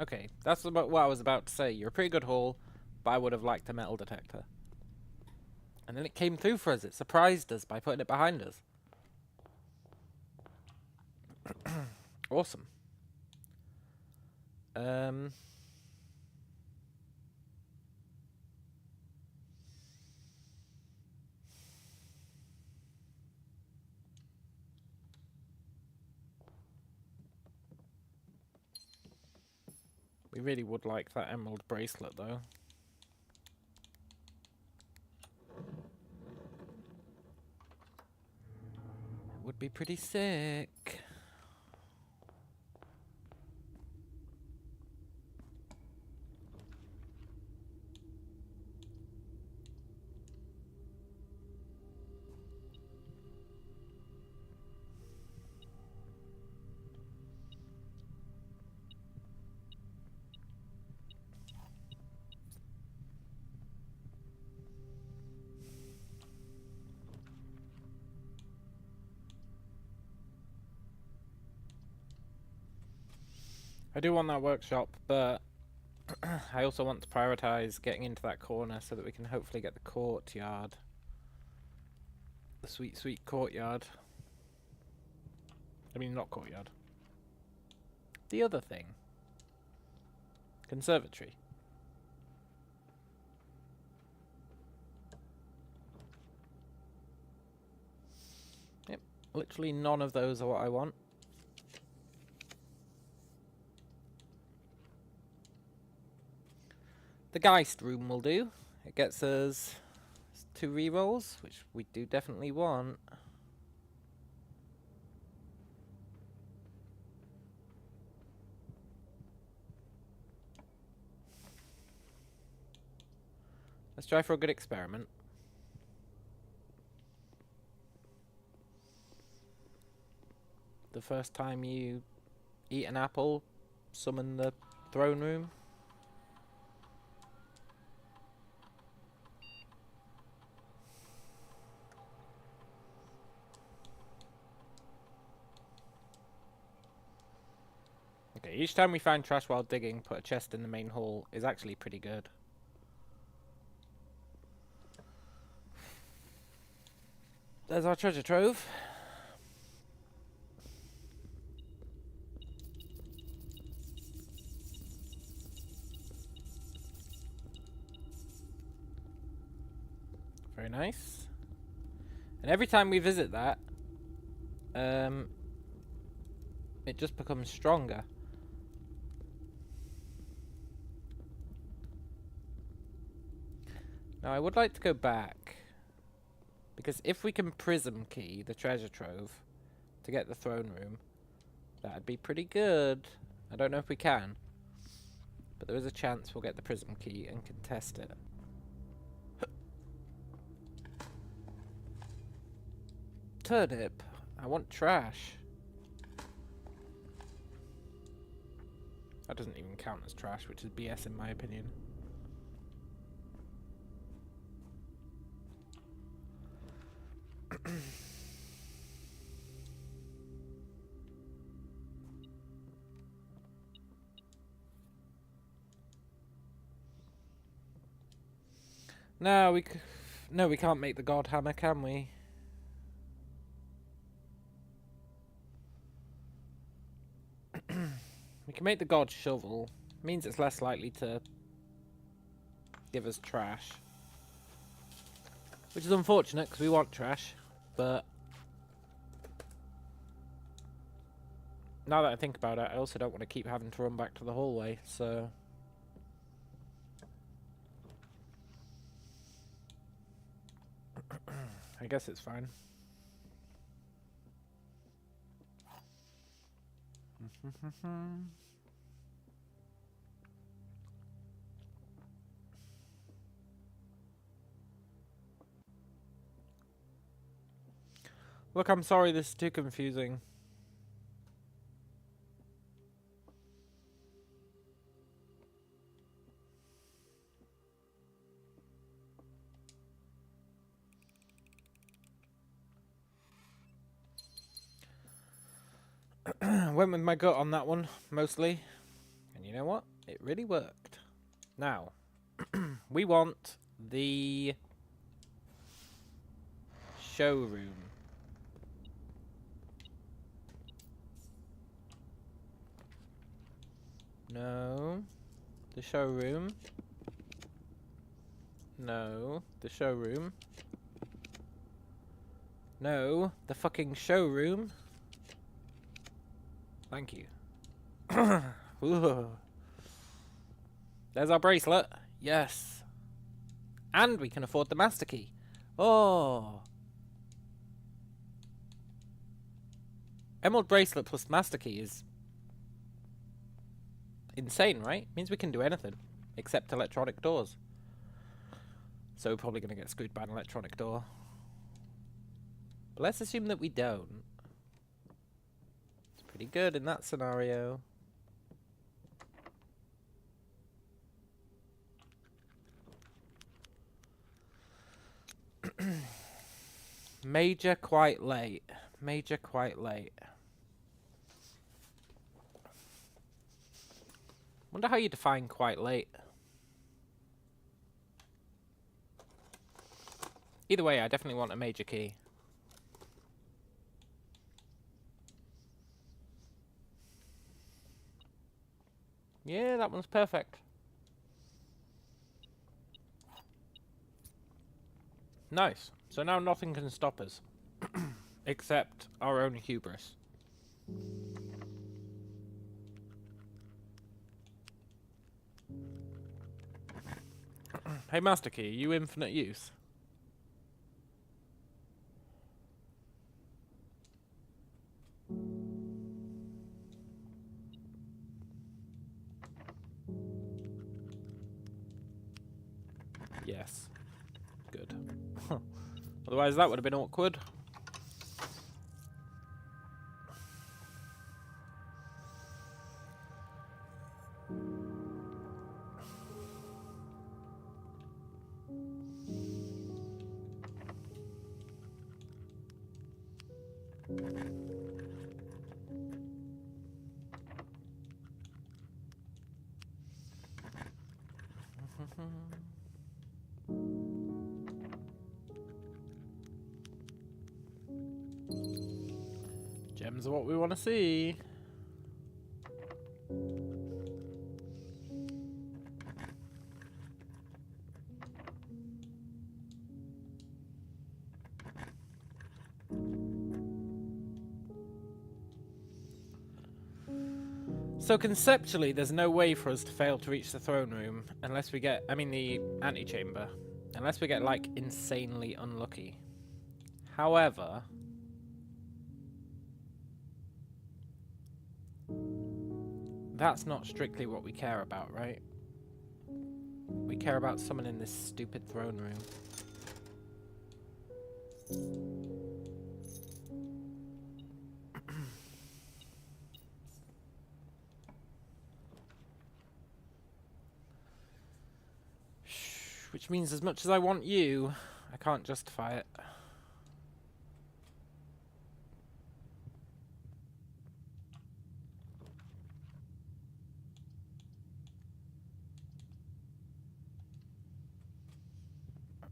Okay, that's about what I was about to say. You're a pretty good haul, but I would have liked a metal detector. And then it came through for us. It surprised us by putting it behind us. Awesome. We really would like that emerald bracelet, though. It would be pretty sick. I do want that workshop, but I also want to prioritize getting into that corner so that we can hopefully get the courtyard. The sweet, sweet courtyard. I mean, not courtyard. The other thing. Conservatory. Yep, literally none of those are what I want. The Geist room will do. It gets us 2 rerolls, which we do definitely want. Let's try for a good experiment. The first time you eat an apple, summon the throne room. Okay, each time we find trash while digging, put a chest in the main hall is actually pretty good. There's our treasure trove. Very nice. And every time we visit that, it just becomes stronger. Now I would like to go back, because if we can prism key the treasure trove to get the throne room, that'd be pretty good. I don't know if we can, but there is a chance we'll get the prism key and can test it. Turnip, I want trash. That doesn't even count as trash, which is BS in my opinion. No, we can't make the god hammer, can we? We can make the god shovel. Means it's less likely to give us trash. Which is unfortunate, because we want trash. But now that I think about it, I also don't want to keep having to run back to the hallway, so... I guess it's fine. Look, I'm sorry this is too confusing. Went with my gut on that one, mostly. And you know what? It really worked. Now, we want the showroom. No. The showroom. No. The showroom. No. The fucking showroom. Thank you. There's our bracelet. Yes. And we can afford the master key. Oh. Emerald bracelet plus master key is insane, right? Means we can do anything except electronic doors. So we're probably going to get screwed by an electronic door. But let's assume that we don't. It's pretty good in that scenario. Major quite late. Major quite late. Wonder how you define quite late. Either way, I definitely want a major key. Yeah, that one's perfect. Nice. So now nothing can stop us. Except our own hubris. Hey, Master Key, are you infinite use? Yes. Good. Otherwise, that would have been awkward. Gems are what we want to see. So conceptually, there's no way for us to fail to reach the throne room unless we get, the antechamber, unless we get like insanely unlucky. However, that's not strictly what we care about, right? We care about summoning this stupid throne room. Which means as much as I want you, I can't justify it.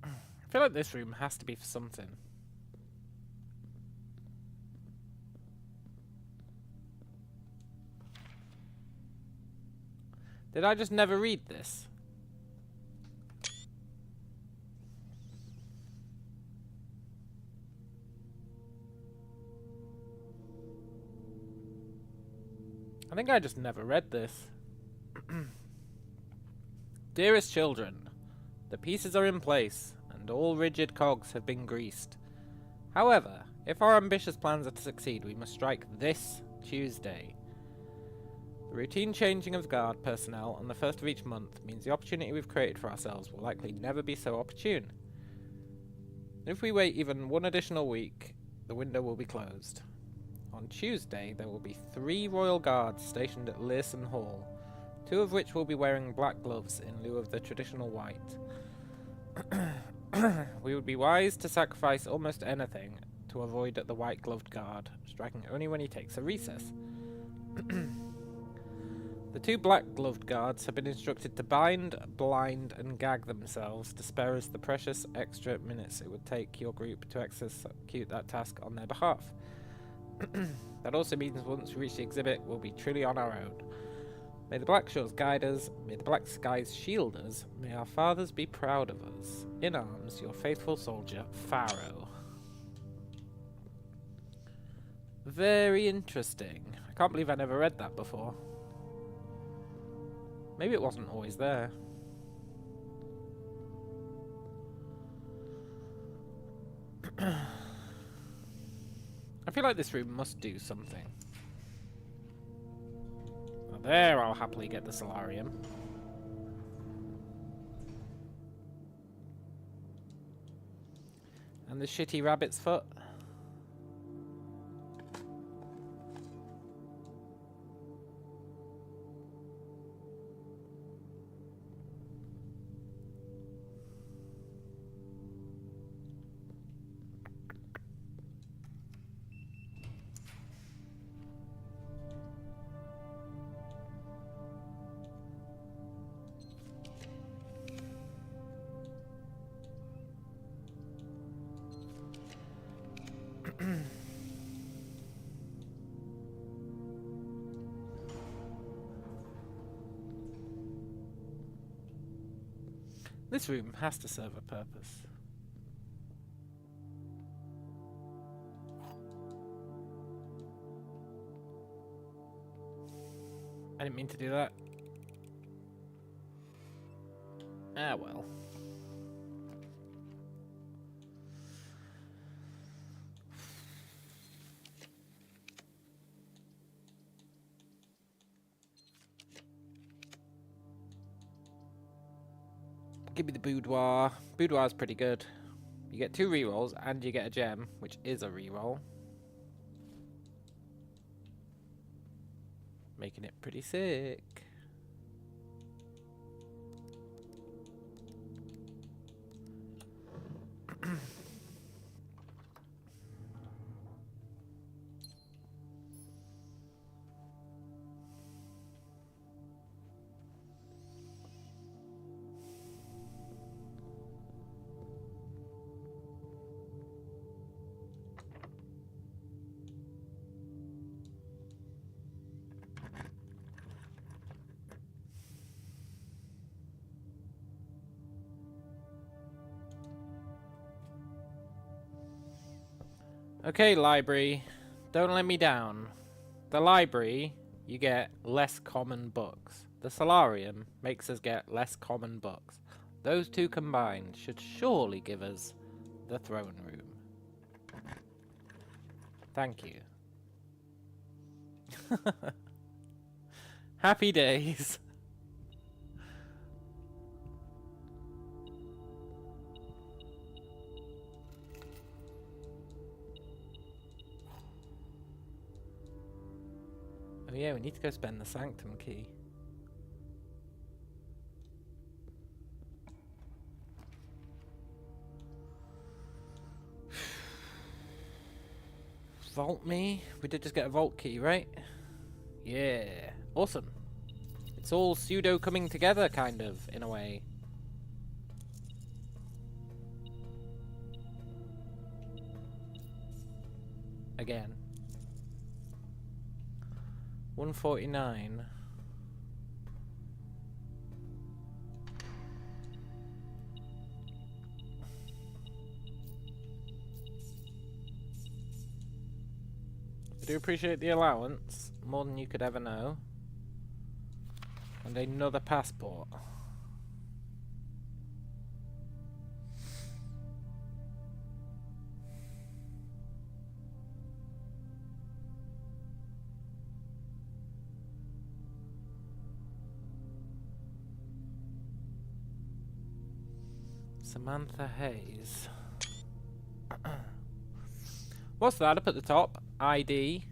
I feel like this room has to be for something. Did I just never read this? I think I just never read this. Dearest children, the pieces are in place, and all rigid cogs have been greased. However, if our ambitious plans are to succeed, we must strike this Tuesday. The routine changing of guard personnel on the first of each month means the opportunity we've created for ourselves will likely never be so opportune. If we wait even one additional week, the window will be closed. On Tuesday, there will be 3 royal guards stationed at Learson Hall, 2 of which will be wearing black gloves in lieu of the traditional white. We would be wise to sacrifice almost anything to avoid the white-gloved guard, striking only when he takes a recess. The 2 black-gloved guards have been instructed to bind, blind, and gag themselves to spare us the precious extra minutes it would take your group to execute that task on their behalf. That also means once we reach the exhibit, we'll be truly on our own. May the black shores guide us, may the black skies shield us, may our fathers be proud of us. In arms, your faithful soldier, Pharaoh. Very interesting. I can't believe I never read that before. Maybe it wasn't always there. I feel like this room must do something. Well, there I'll happily get the solarium. And the shitty rabbit's foot. This room has to serve a purpose. I didn't mean to do that. Ah, well. Give me the boudoir. Boudoir's pretty good. You get 2 rerolls and you get a gem, which is a reroll. Making it pretty sick. Okay, library. Don't let me down. The library, you get less common books. The solarium makes us get less common books. Those two combined should surely give us the throne room. Thank you. Happy days. Oh yeah, we need to go spend the sanctum key. Vault me? We did just get a vault key, right? Yeah. Awesome. It's all pseudo coming together, kind of, in a way. Again. 149. I do appreciate the allowance, more than you could ever know. And another passport. Samantha Hayes. What's that up at the top? ID.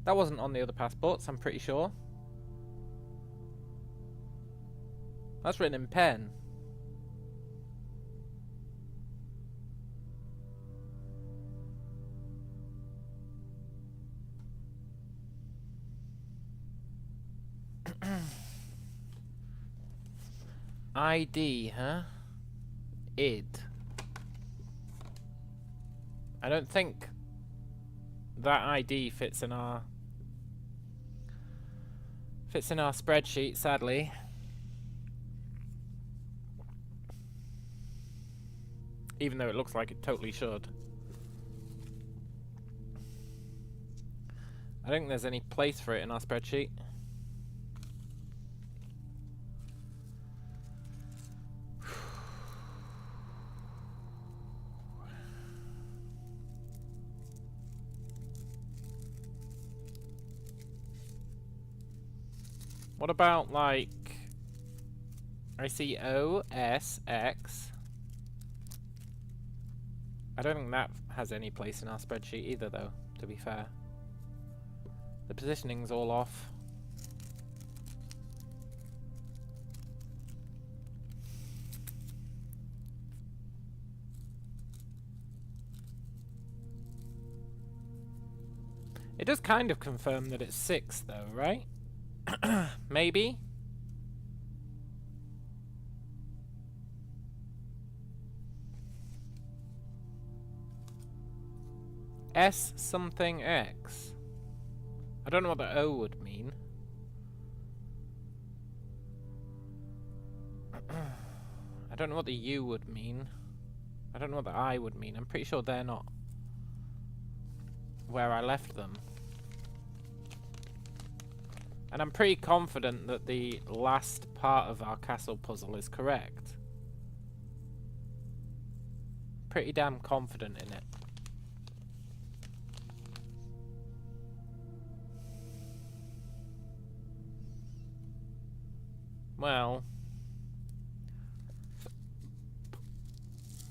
That wasn't on the other passports, I'm pretty sure. That's written in pen. ID, huh? Id. I don't think that ID fits in our spreadsheet, sadly. Even though it looks like it totally should. I don't think there's any place for it in our spreadsheet. What about, like, I see OSX. I don't think that has any place in our spreadsheet either, though, to be fair. The positioning's all off. It does kind of confirm that it's 6, though, right? Maybe? S something X. I don't know what the O would mean. I don't know what the U would mean. I don't know what the I would mean. I'm pretty sure they're not where I left them. And I'm pretty confident that the last part of our castle puzzle is correct. Pretty damn confident in it. Well,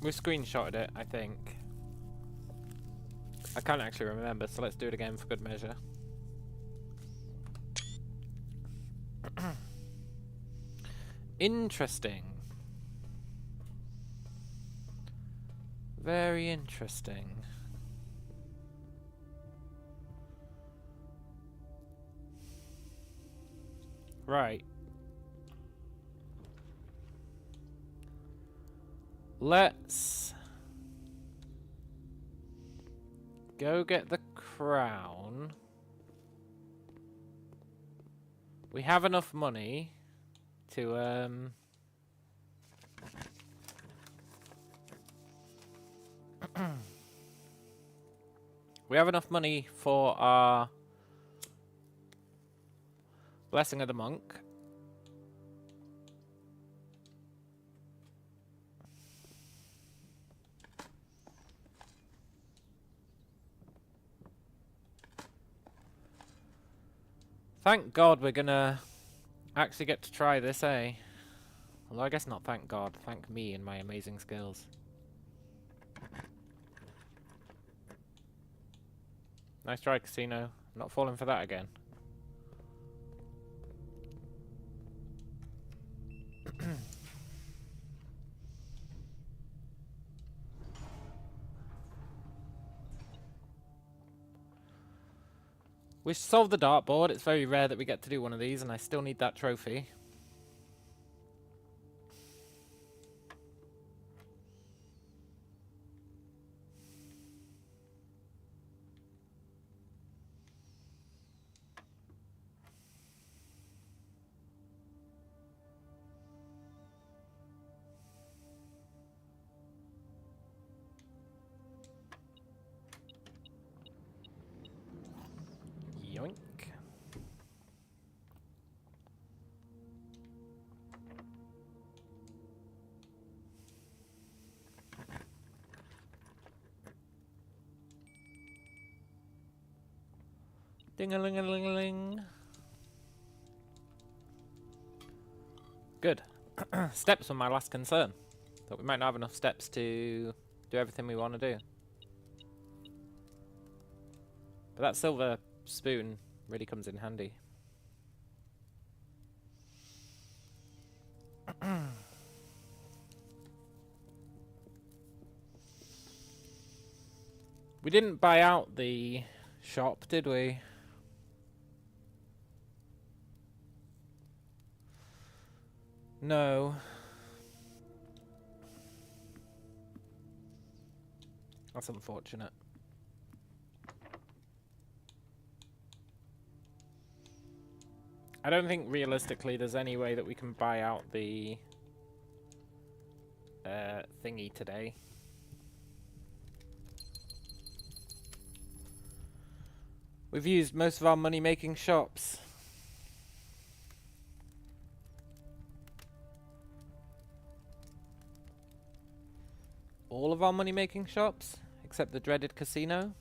we screenshotted it, I think. I can't actually remember, so let's do it again for good measure. Interesting. Very interesting. Right. Let's go get the crown. We have enough money to we have enough money for our Blessing of the Monk. Thank God we're gonna actually get to try this, eh? Although I guess not thank God, thank me and my amazing skills. Nice try, casino. I'm not falling for that again. We solved the dartboard. It's very rare that we get to do one of these, and I still need that trophy. Yoink. Ding-a-ling-a-ling-a-ling. Good. Steps were my last concern. Thought we might not have enough steps to do everything we want to do. But that silver spoon really comes in handy. We didn't buy out the shop, did we? No. That's unfortunate. I don't think realistically there's any way that we can buy out the thingy today. We've used most of our money-making shops. All of our money-making shops, except the dreaded casino.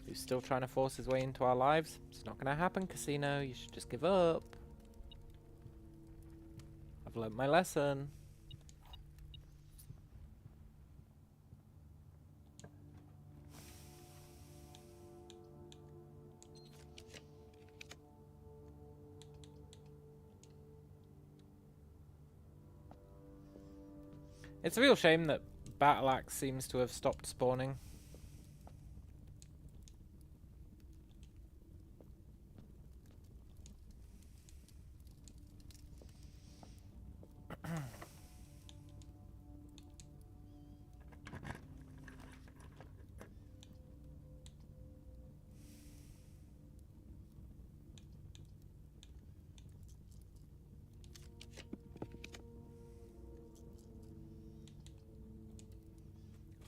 Who's still trying to force his way into our lives? It's not going to happen, casino. You should just give up. I've learnt my lesson. It's a real shame that Battle Axe seems to have stopped spawning.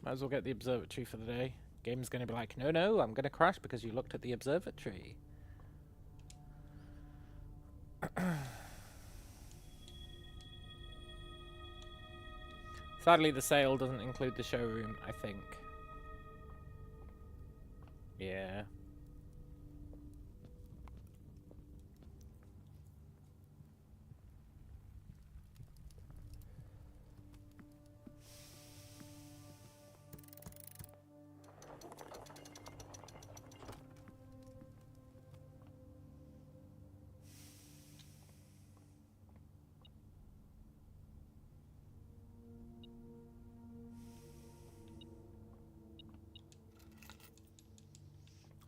Might as well get the observatory for the day. Game's gonna be like, no, I'm gonna crash because you looked at the observatory. Sadly, the sale doesn't include the showroom, I think. Yeah.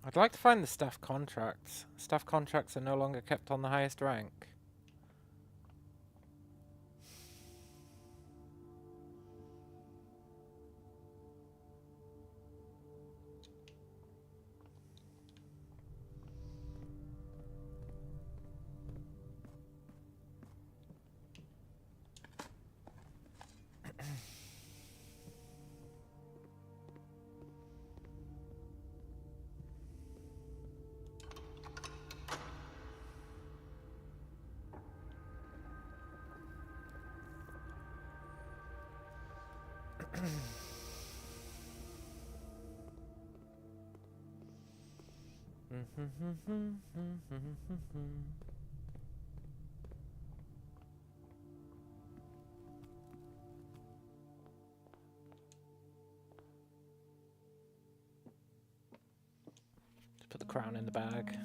I'd like to find the staff contracts. Staff contracts are no longer kept on the highest rank. Just put the crown in the bag.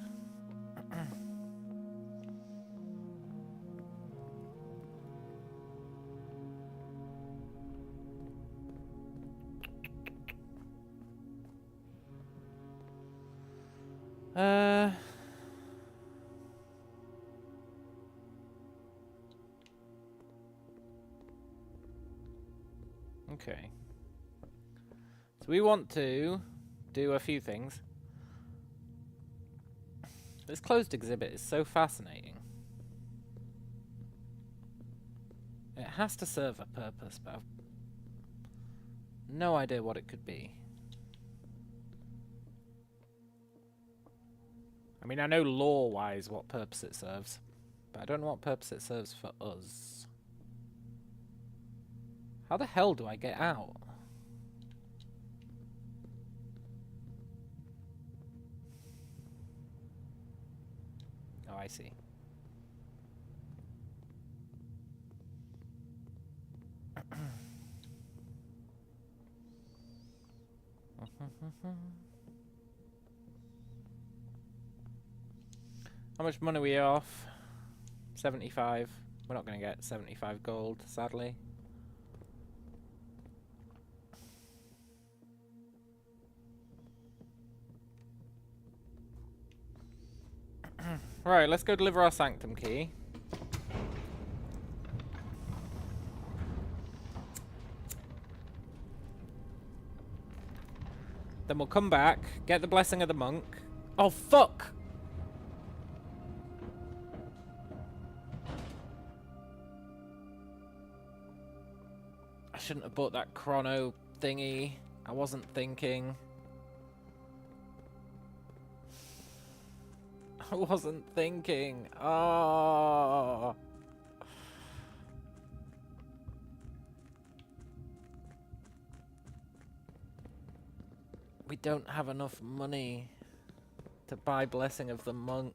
Okay. So we want to do a few things. This closed exhibit is so fascinating. It has to serve a purpose, but I've no idea what it could be. I mean, I know lore-wise what purpose it serves, but I don't know what purpose it serves for us. How the hell do I get out? Oh, I see. How much money are we off? 75. We're not going to get 75 gold, sadly. Right, let's go deliver our sanctum key. Then we'll come back, get the blessing of the monk. Oh, fuck! I shouldn't have bought that chrono thingy. I wasn't thinking. I wasn't thinking. Oh. We don't have enough money to buy Blessing of the Monk.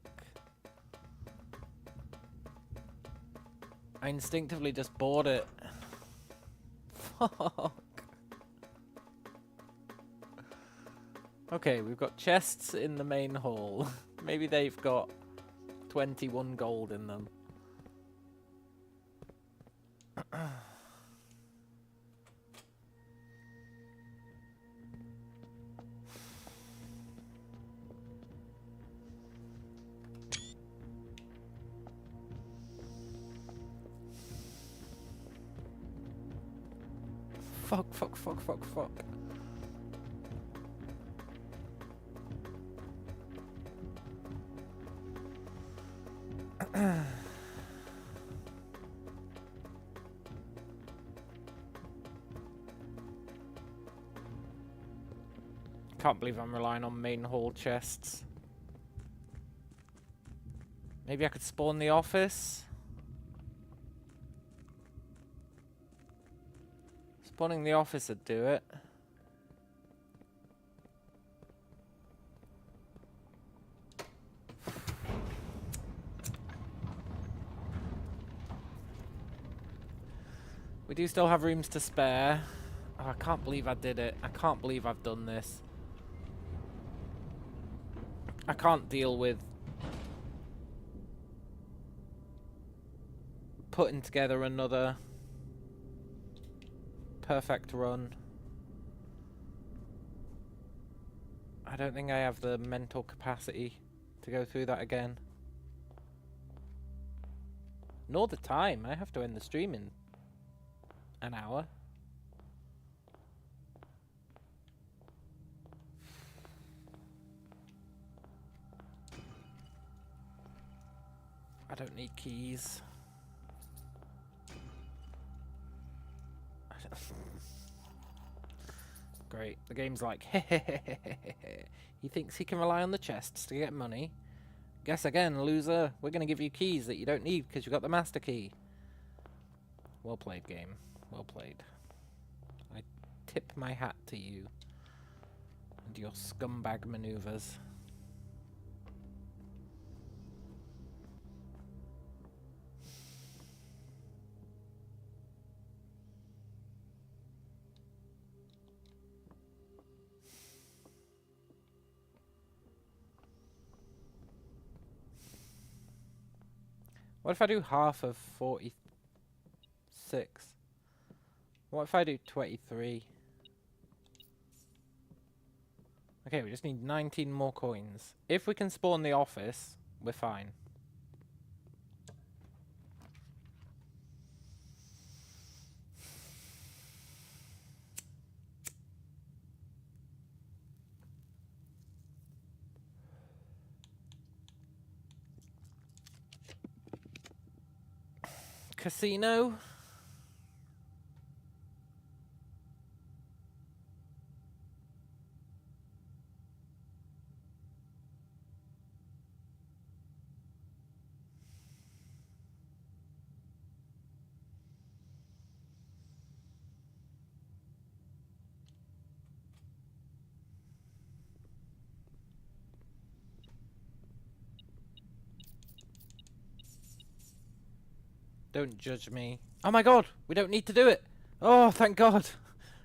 I instinctively just bought it. Fuck. Okay, we've got chests in the main hall. Maybe they've got 21 gold in them. Fuck. Can't believe I'm relying on main hall chests. Maybe I could spawn the office? Spawning the office would do it. We do still have rooms to spare. Oh, I can't believe I did it. I can't believe I've done this. I can't deal with putting together another perfect run. I don't think I have the mental capacity to go through that again. Nor the time. I have to end the stream in an hour. I don't need keys. Great. The game's like, he thinks he can rely on the chests to get money. Guess again, loser. We're going to give you keys that you don't need because you got the master key. Well played, game. Well played. I tip my hat to you and your scumbag maneuvers. What if I do half of 46? What if I do 23? Okay, we just need 19 more coins. If we can spawn the office, we're fine. Casino? Don't judge me. Oh my god, we don't need to do it. Oh, thank god.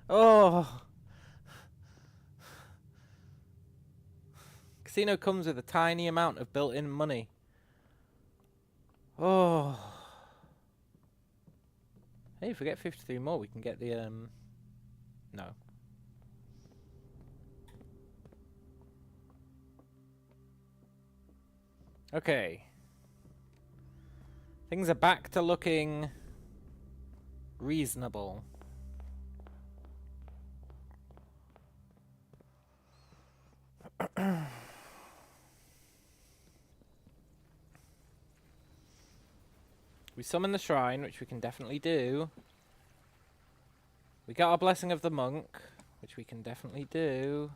Oh. Casino comes with a tiny amount of built-in money. Oh. Hey, if we get 53 more, we can get the, no. Okay. Things are back to looking reasonable. We summon the shrine, which we can definitely do. We got our blessing of the monk, which we can definitely do.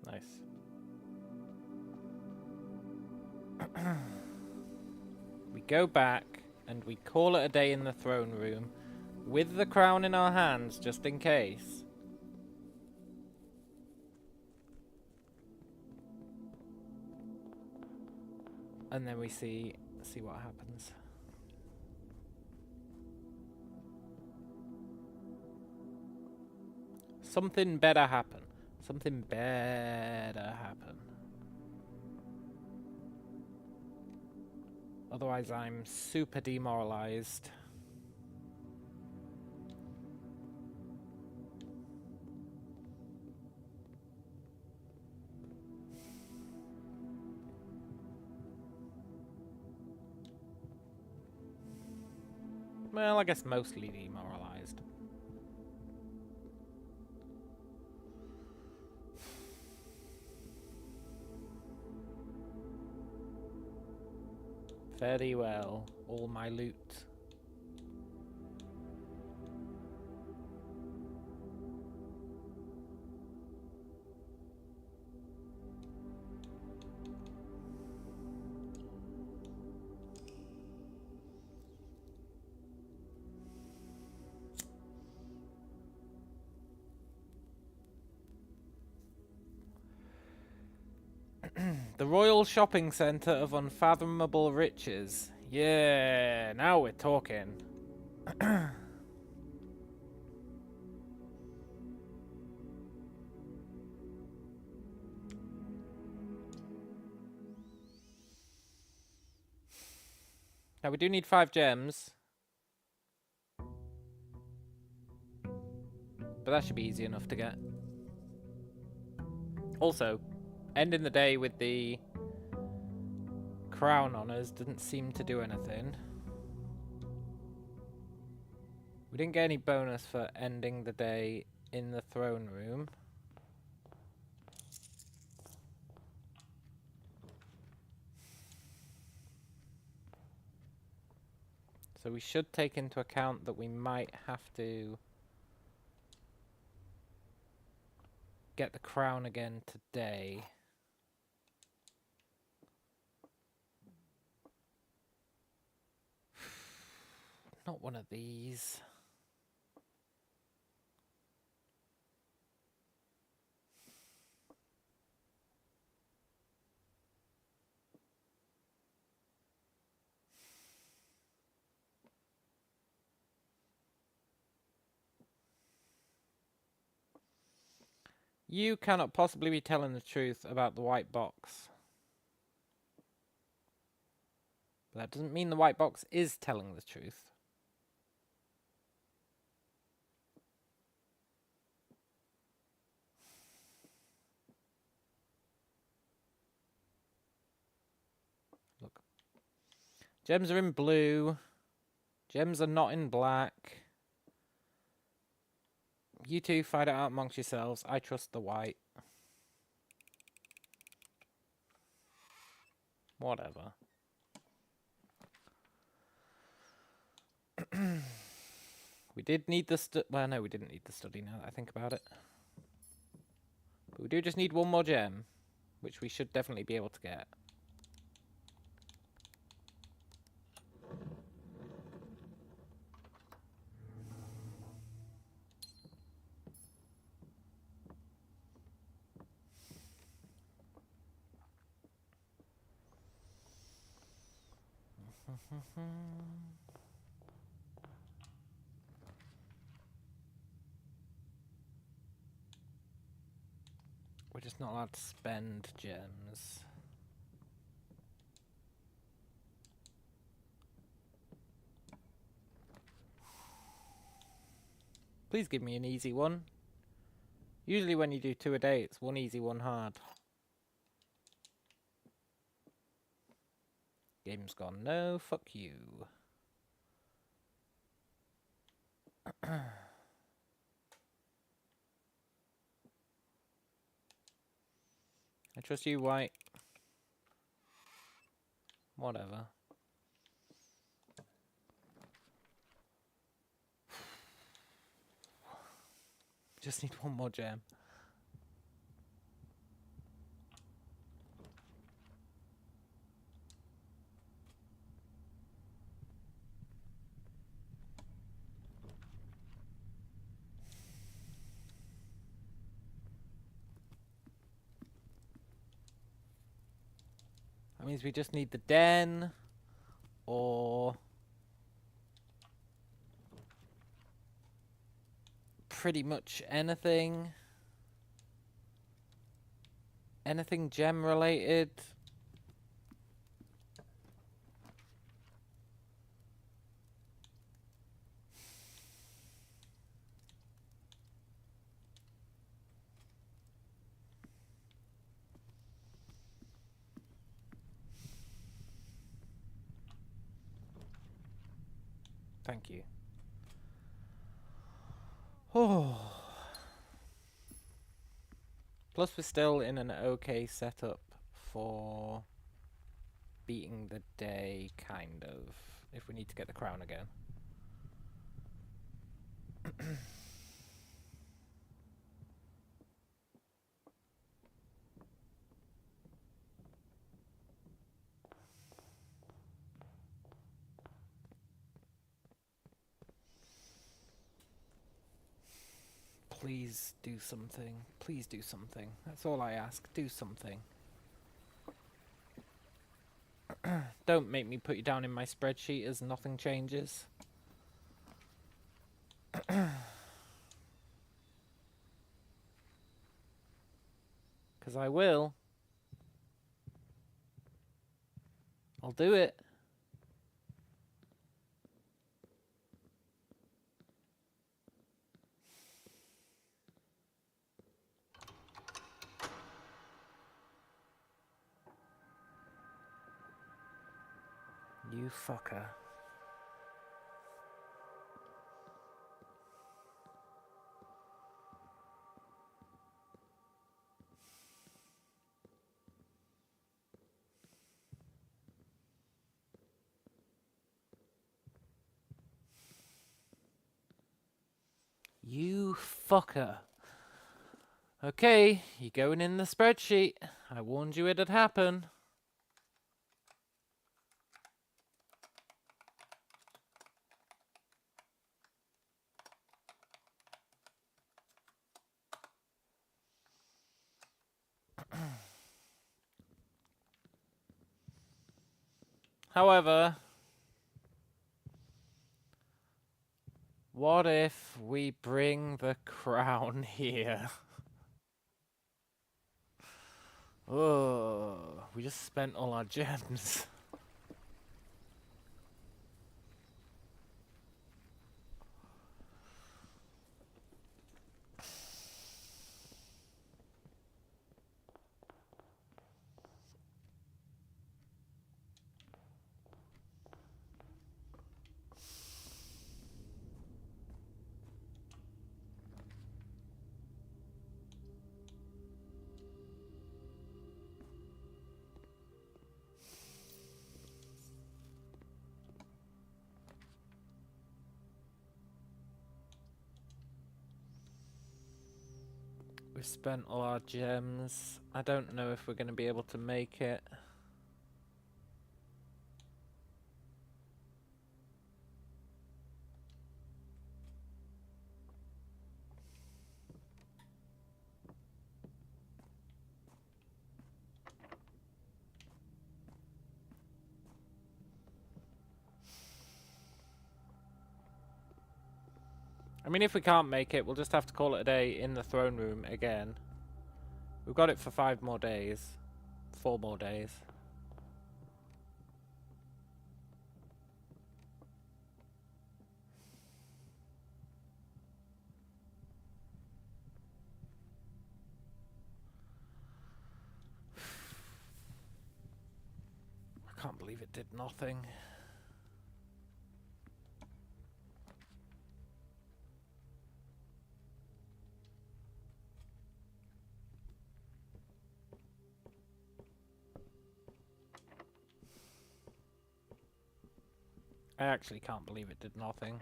Nice. We go back and we call it a day in the throne room with the crown in our hands just in case. And then we see what happens. Something better happen. Something better happen. Otherwise, I'm super demoralized. Well, I guess mostly demoralized. Very well. All my loot. The Royal Shopping Centre of Unfathomable Riches. Yeah, now we're talking. Now we do need 5 gems. But that should be easy enough to get. Also, ending the day with the crown honours didn't seem to do anything. We didn't get any bonus for ending the day in the throne room. So we should take into account that we might have to get the crown again today. Not one of these. You cannot possibly be telling the truth about the white box. But that doesn't mean the white box is telling the truth. Look. Gems are in blue. Gems are not in black. You two fight it out amongst yourselves. I trust the white. Whatever. We did need the well, no, we didn't need the study now that I think about it. But we do just need one more gem, which we should definitely be able to get. We're just not allowed to spend gems. Please give me an easy one. Usually when you do 2 a day, it's 1 easy, 1 hard. Game's gone, no, fuck you. I trust you, white. Whatever. Just need one more gem. That means we just need the den, or pretty much anything. Anything gem related. Thank you. Oh. Plus, we're still in an okay setup for beating the day, kind of, if we need to get the crown again. Please do something. Please do something. That's all I ask. Do something. Don't make me put you down in my spreadsheet as nothing changes. Because I will. I'll do it. You fucker. You fucker. Okay, you're going in the spreadsheet. I warned you it'd happen. However, what if we bring the crown here? Oh, we just spent all our gems. We've spent all our gems. I don't know if we're going to be able to make it. I mean, if we can't make it, we'll just have to call it a day in the throne room again. We've got it for 5 more days. 4 more days. I can't believe it did nothing. I actually can't believe it did nothing.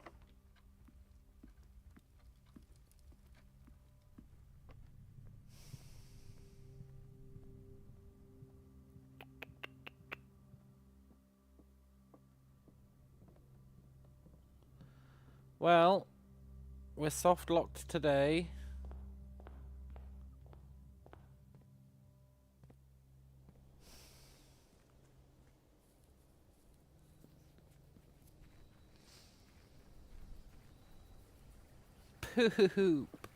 Well, we're soft locked today. Poop.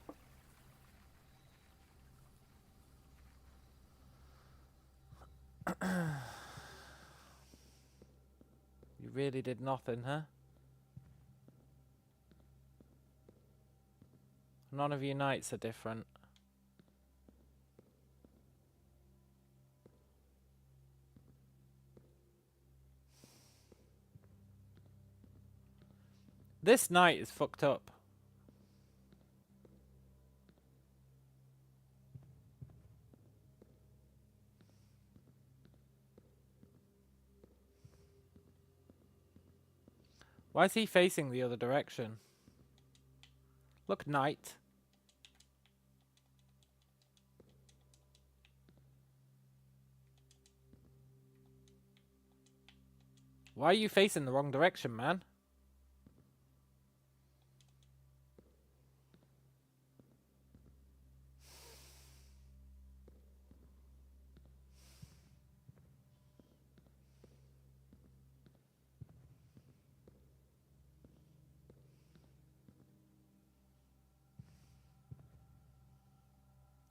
You really did nothing, huh? None of your nights are different. This night is fucked up. Why is he facing the other direction? Look, night. Why are you facing the wrong direction, man?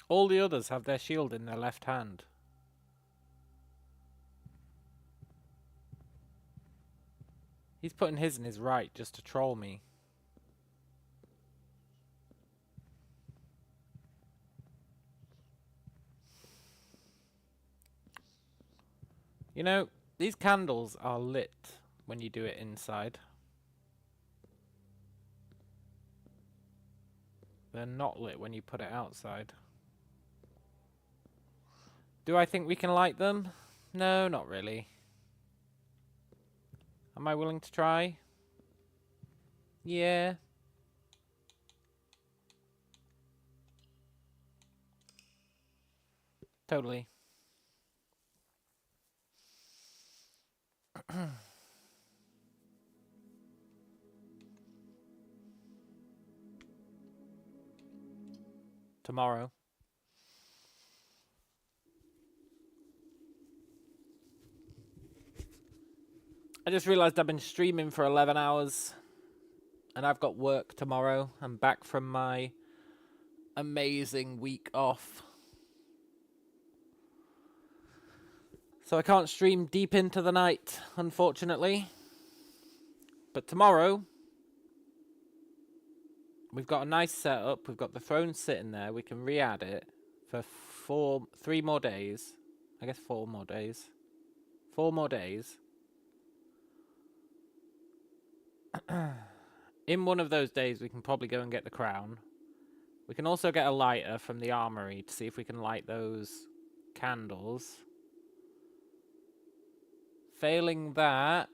All the others have their shield in their left hand. He's putting his in his right just to troll me. You know, these candles are lit when you do it inside. They're not lit when you put it outside. Do I think we can light them? No, not really. Am I willing to try? Yeah. Totally. Tomorrow. I just realised I've been streaming for 11 hours. And I've got work tomorrow. I'm back from my amazing week off. So I can't stream deep into the night, unfortunately. But tomorrow, we've got a nice setup. We've got the throne sitting there. We can re-add it for 3 more days. I guess 4 more days. 4 more days. In one of those days, we can probably go and get the crown. We can also get a lighter from the armory to see if we can light those candles. Failing that,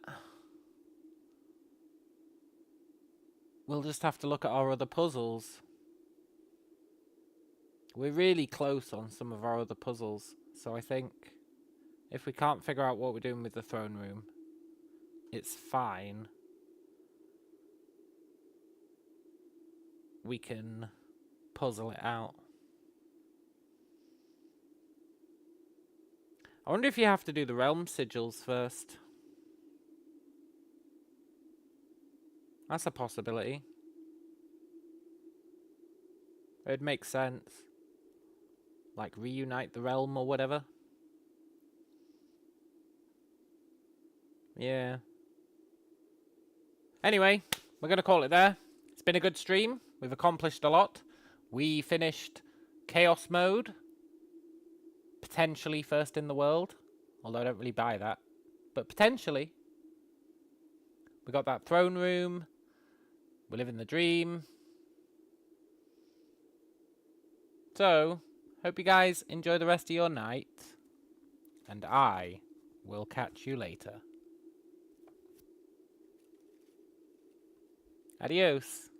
we'll just have to look at our other puzzles. We're really close on some of our other puzzles, so I think if we can't figure out what we're doing with the throne room, it's fine. We can puzzle it out. I wonder if you have to do the realm sigils first. That's a possibility. It'd make sense. Like reunite the realm or whatever. Yeah. Anyway, we're going to call it there. It's been a good stream. We've accomplished a lot. We finished Chaos Mode. Potentially first in the world. Although I don't really buy that. But potentially. We got that throne room. We're living the dream. So, hope you guys enjoy the rest of your night. And I will catch you later. Adios.